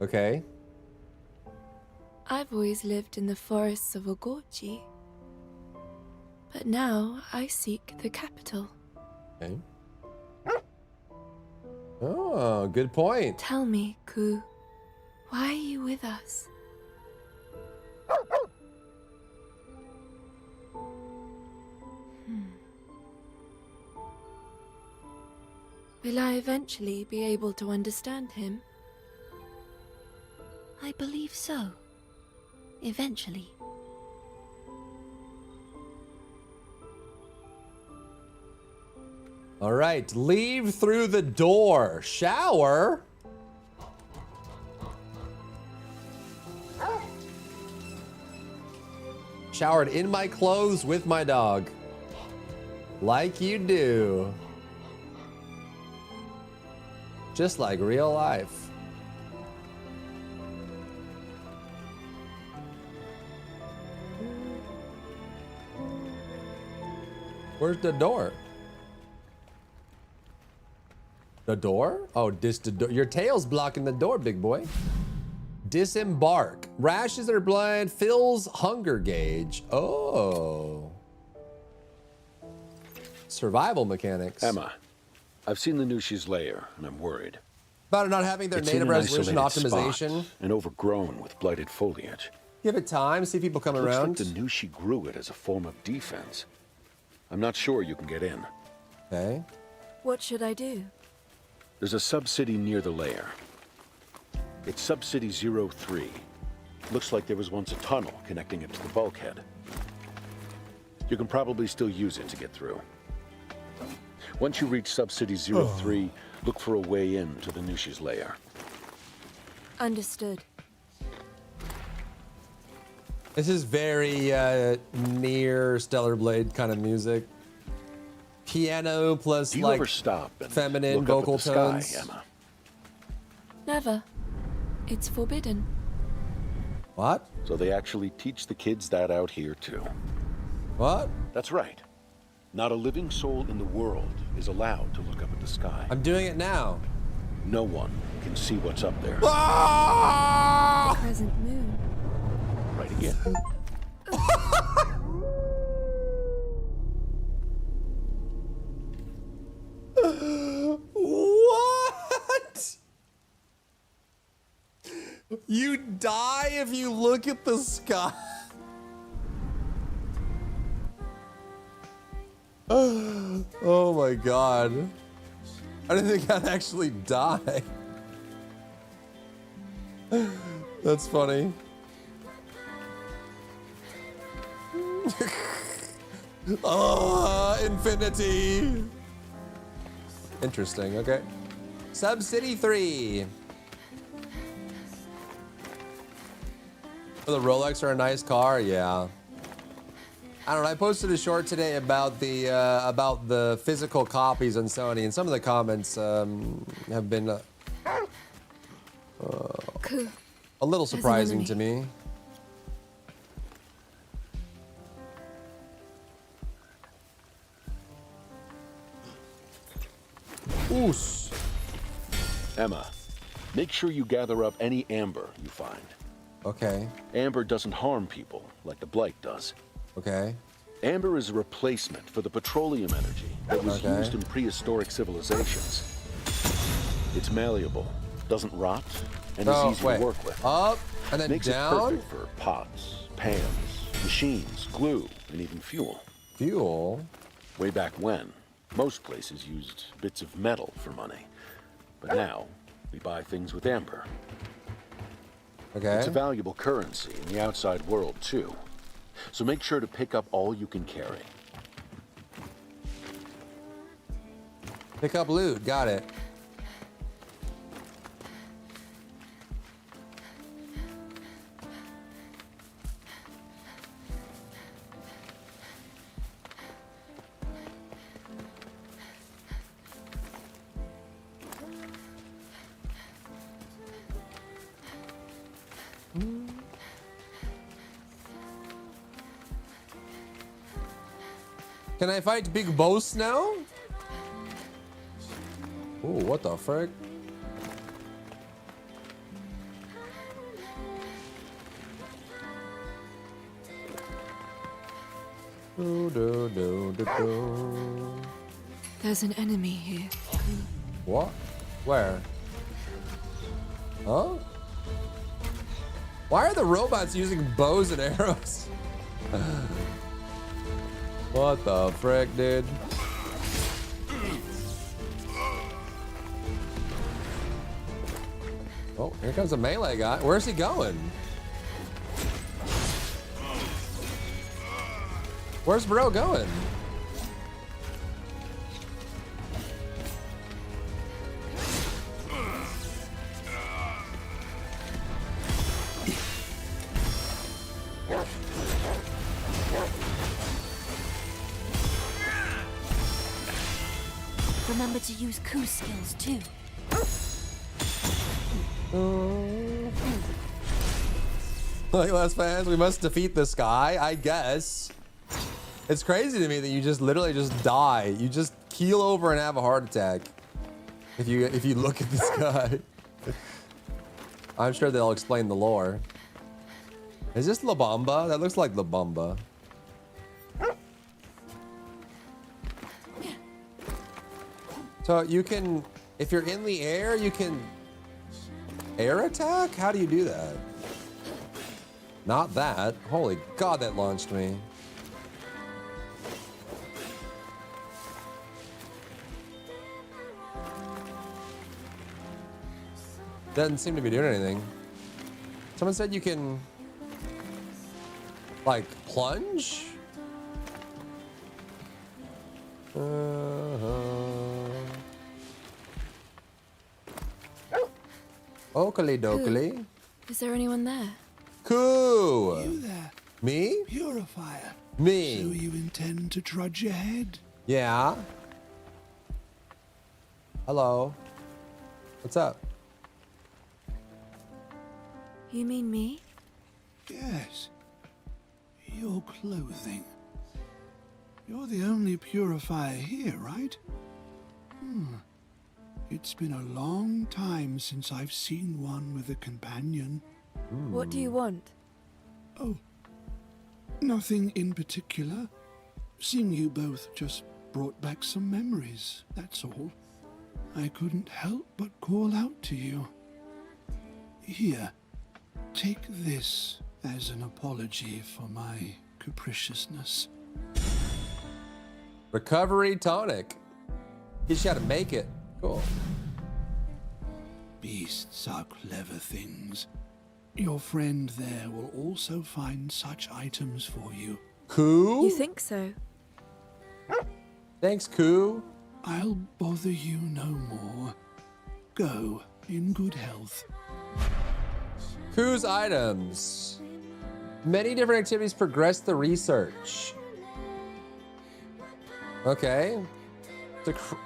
Okay. I've always lived in the forests of Ogochi. But now I seek the capital. Okay. Oh, good point. Tell me, Ku, why are you with us? Will I eventually be able to understand him? I believe so. Eventually. All right, leave through the door. Shower? showered in my clothes with my dog. Like you do. Just like real life. Where's the door? The door? Oh, your tail's blocking the door, big boy. Disembark. Rashes in her blood fills hunger gauge. Oh. Survival mechanics. Emma, I've seen the Nushi's lair, and I'm worried. About it not having their native resolution optimization. And overgrown with blighted foliage. Give it time, see people come around. Looks like the Nushi grew it as a form of defense. I'm not sure you can get in. Okay. What should I do? There's a sub-city near the lair. It's Sub-City 03. Looks like there was once a tunnel connecting it to the bulkhead. You can probably still use it to get through. Once you reach Sub-City 03, look for a way in to the Nushi's lair. Understood. This is very near Stellar Blade kind of music. Piano plus Do you like ever stop and feminine look vocal up at the tones. sky, Emma? Never. It's forbidden. What? So they actually teach the kids that out here too. What? That's right. Not a living soul in the world is allowed to look up at the sky. I'm doing it now. No one can see what's up there. Ah! Crescent moon. Right again. What? You die if you look at the sky. Oh my god. I didn't think I'd actually die. That's funny. Oh, infinity. Interesting, okay. Sub-City 3. Oh, the Rolex are a nice car, yeah. I don't know, I posted a short today about the physical copies on Sony, and some of the comments have been a little surprising to me. Oos. Emma, make sure you gather up any amber you find. Okay. Amber doesn't harm people like the blight does. Okay. Amber is a replacement for the petroleum energy that was used in prehistoric civilizations. It's malleable, doesn't rot, and is easy to work with. Up and then Makes down. it perfect for pots, pans, machines, glue, and even fuel. Fuel? Way back when, most places used bits of metal for money. But now, we buy things with amber. Okay. It's a valuable currency in the outside world, too. So make sure to pick up all you can carry. Pick up loot, got it. Can I fight Big Boss now? Ooh, what the frick? There's an enemy here. What? Where? Huh? Why are the robots using bows and arrows? What the frick, dude? Oh, here comes a melee guy. Where's he going? Where's bro going? Remember to use Ku's skills too. Like last fans, we must defeat this guy, I guess. It's crazy to me that you just literally just die. You just keel over and have a heart attack. If you look at this guy. I'm sure they'll explain the lore. Is this La Bamba? That looks like La Bamba. So you can, if you're in the air, you can air attack? How do you do that? Not that. Holy God, that launched me. Doesn't seem to be doing anything. Someone said you can, like, plunge? Oakley dokley. Is there anyone there? Cool. You there? Me? Purifier. Me. So you intend to trudge ahead? Yeah. Hello. What's up? You mean me? Yes. Your clothing. You're the only purifier here, right? It's been a long time since I've seen one with a companion. What do you want? Oh, nothing in particular. Seeing you both just brought back some memories, that's all. I couldn't help but call out to you. Here, take this as an apology for my capriciousness. Recovery tonic. You just gotta make it. Cool. Beasts are clever things. Your friend there will also find such items for you. Koo? You think so? Thanks, Koo. I'll bother you no more. Go in good health. Koo's items. Many different activities progress the research. Okay.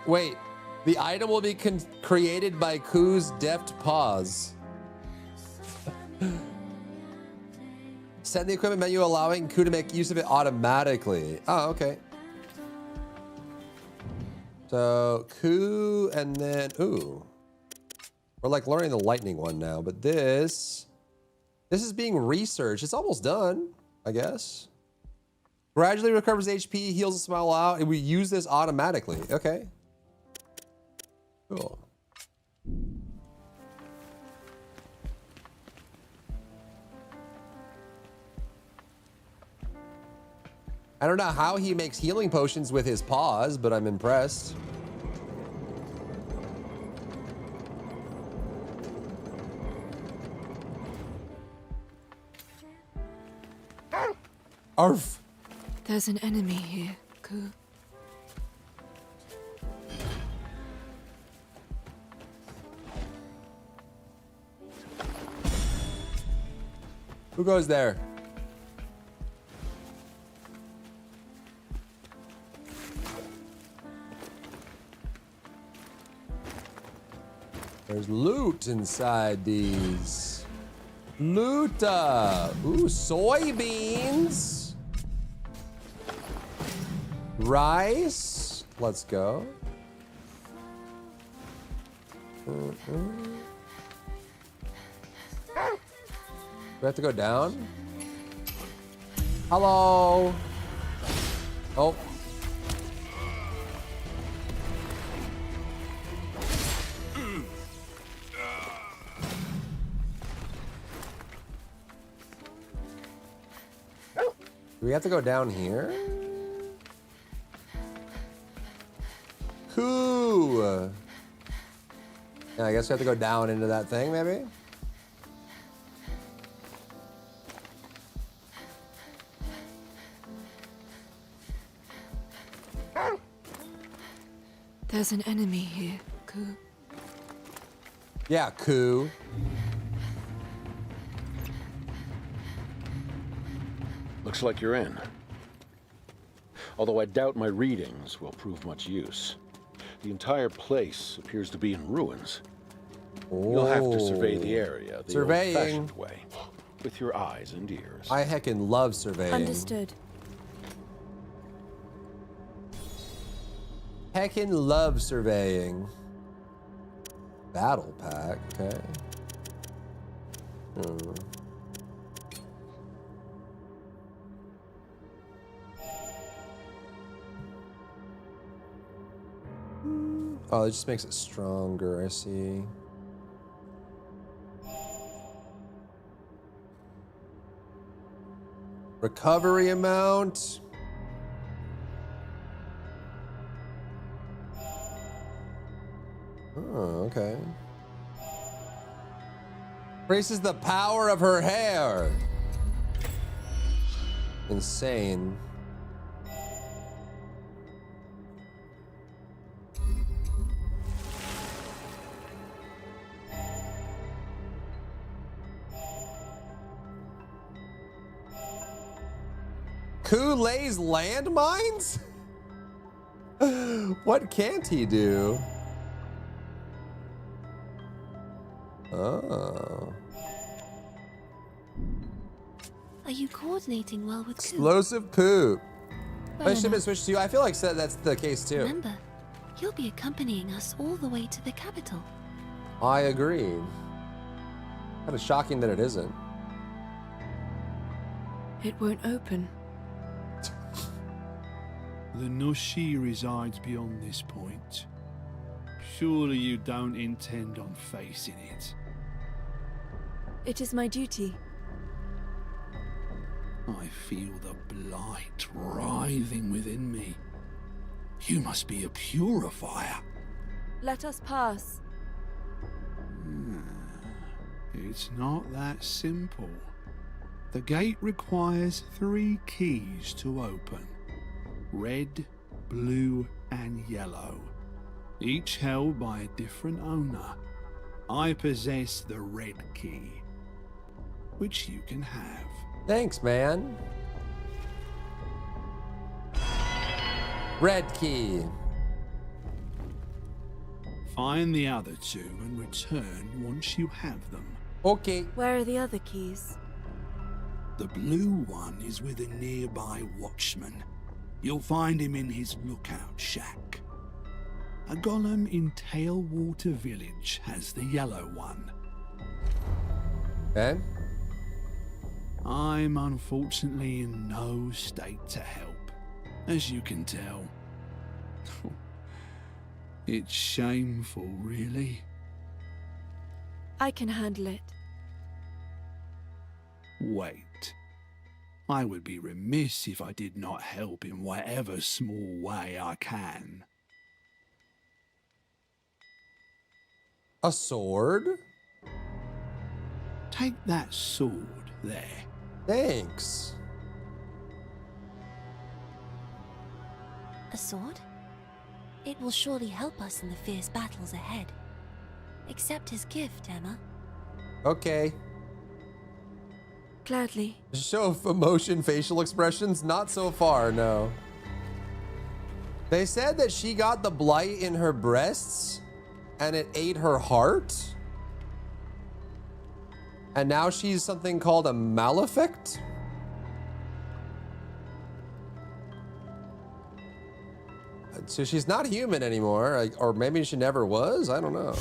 Wait. The item will be created by Koo's deft paws. Send the equipment menu allowing Koo to make use of it automatically. Oh, okay. So Koo and then, ooh. We're like learning the lightning one now, but this is being researched. It's almost done, I guess. Gradually recovers HP, heals a smile out, and we use this automatically. Okay. Cool. I don't know how he makes healing potions with his paws, but I'm impressed. Arf! There's an enemy here, Koo. Who goes there? There's loot inside these. Loota. Ooh, soybeans. Rice. Let's go. We have to go down? Hello? Oh. Do we have to go down here? Cool. Yeah, I guess we have to go down into that thing, maybe? There's an enemy here, Koo. Yeah, Koo. Looks like you're in. Although I doubt my readings will prove much use. The entire place appears to be in ruins. You'll have to survey the area the old-fashioned way, with your eyes and ears. I heckin' love surveying. Understood. Heckin' love surveying. Battle pack, okay. Oh, it just makes it stronger, I see. Recovery amount. Oh, okay. Increases the power of her hair. Insane. Ku lays landmines? What can't he do? Oh. Are you coordinating well with Ku? Explosive poop. Well I should have been switched to you. I feel like that's the case too. Remember, you'll be accompanying us all the way to the capital. I agree. Kind of shocking that it isn't. It won't open. The Nushi resides beyond this point. Surely you don't intend on facing it. It is my duty. I feel the blight writhing within me. You must be a purifier. Let us pass. It's not that simple. The gate requires 3 keys to open. Red, blue, and yellow. Each held by a different owner. I possess the red key, which you can have. Thanks, man. Red key. Find the other 2 and return once you have them. Okay. Where are the other keys? The blue one is with a nearby watchman. You'll find him in his lookout shack. A golem in Tailwater Village has the yellow one. Okay. I'm unfortunately in no state to help, as you can tell. It's shameful, really. I can handle it. Wait. I would be remiss if I did not help in whatever small way I can. A sword? Take that sword there. Thanks. A sword? It will surely help us in the fierce battles ahead. Accept his gift, Emma. Okay. Gladly. Show of emotion, facial expressions? Not so far, no. They said that she got the blight in her breasts and it ate her heart. And now she's something called a malefict? So she's not human anymore, or maybe she never was? I don't know.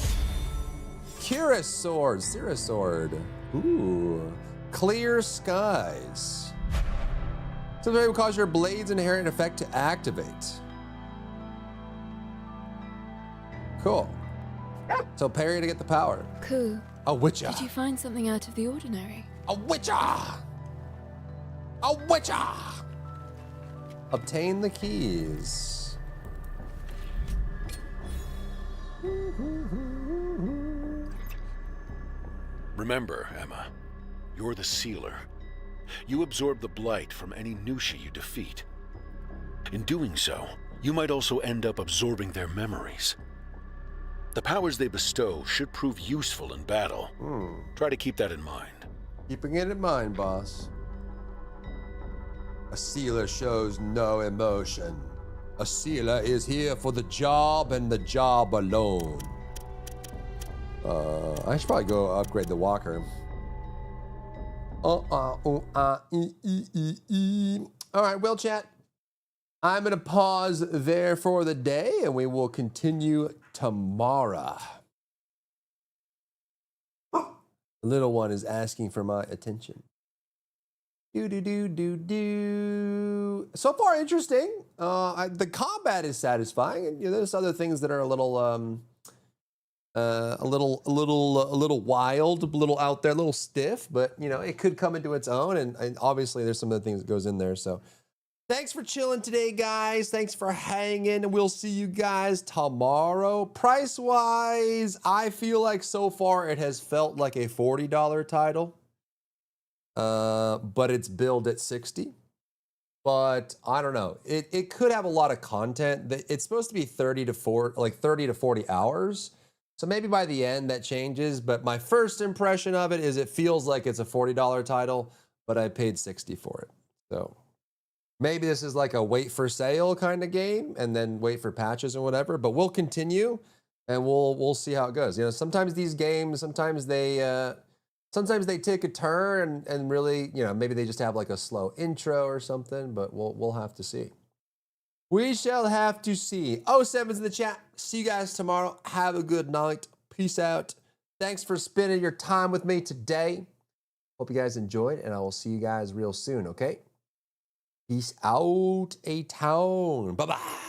Kira sword, Sira sword. Ooh. Clear skies. Something will cause your blade's inherent effect to activate. Cool. So parry to get the power. Ku. A witcher. Did you find something out of the ordinary? A witcher. A witcher. Obtain the keys. Remember, Emma, you're the sealer. You absorb the blight from any Nushi you defeat. In doing so, you might also end up absorbing their memories. The powers they bestow should prove useful in battle. Try to keep that in mind. Keeping it in mind, boss. A sealer shows no emotion. A sealer is here for the job and the job alone. I should probably go upgrade the walker. All right, well, chat. I'm going to pause there for the day, and we will continue tomorrow. The little one is asking for my attention. So far, interesting. The combat is satisfying, and there's other things that are a little wild, a little out there, a little stiff, but it could come into its own. And obviously, there's some of the things that goes in there. So, thanks for chilling today, guys. Thanks for hanging, and we'll see you guys tomorrow. Price wise, I feel like so far it has felt like a $40 title. But it's billed at 60. But I don't know. It could have a lot of content. It's supposed to be 30 to 40 hours. So maybe by the end that changes. But my first impression of it is it feels like it's a $40 title, but I paid 60 for it. So maybe this is like a wait for sale kind of game and then wait for patches or whatever. But we'll continue and we'll see how it goes. Sometimes these games, sometimes they take a turn and really, maybe they just have like a slow intro or something, but we'll have to see. We shall have to see. 07's in the chat. See you guys tomorrow. Have a good night. Peace out. Thanks for spending your time with me today. Hope you guys enjoyed, and I will see you guys real soon, okay? Peace out, A-Town. Bye-bye.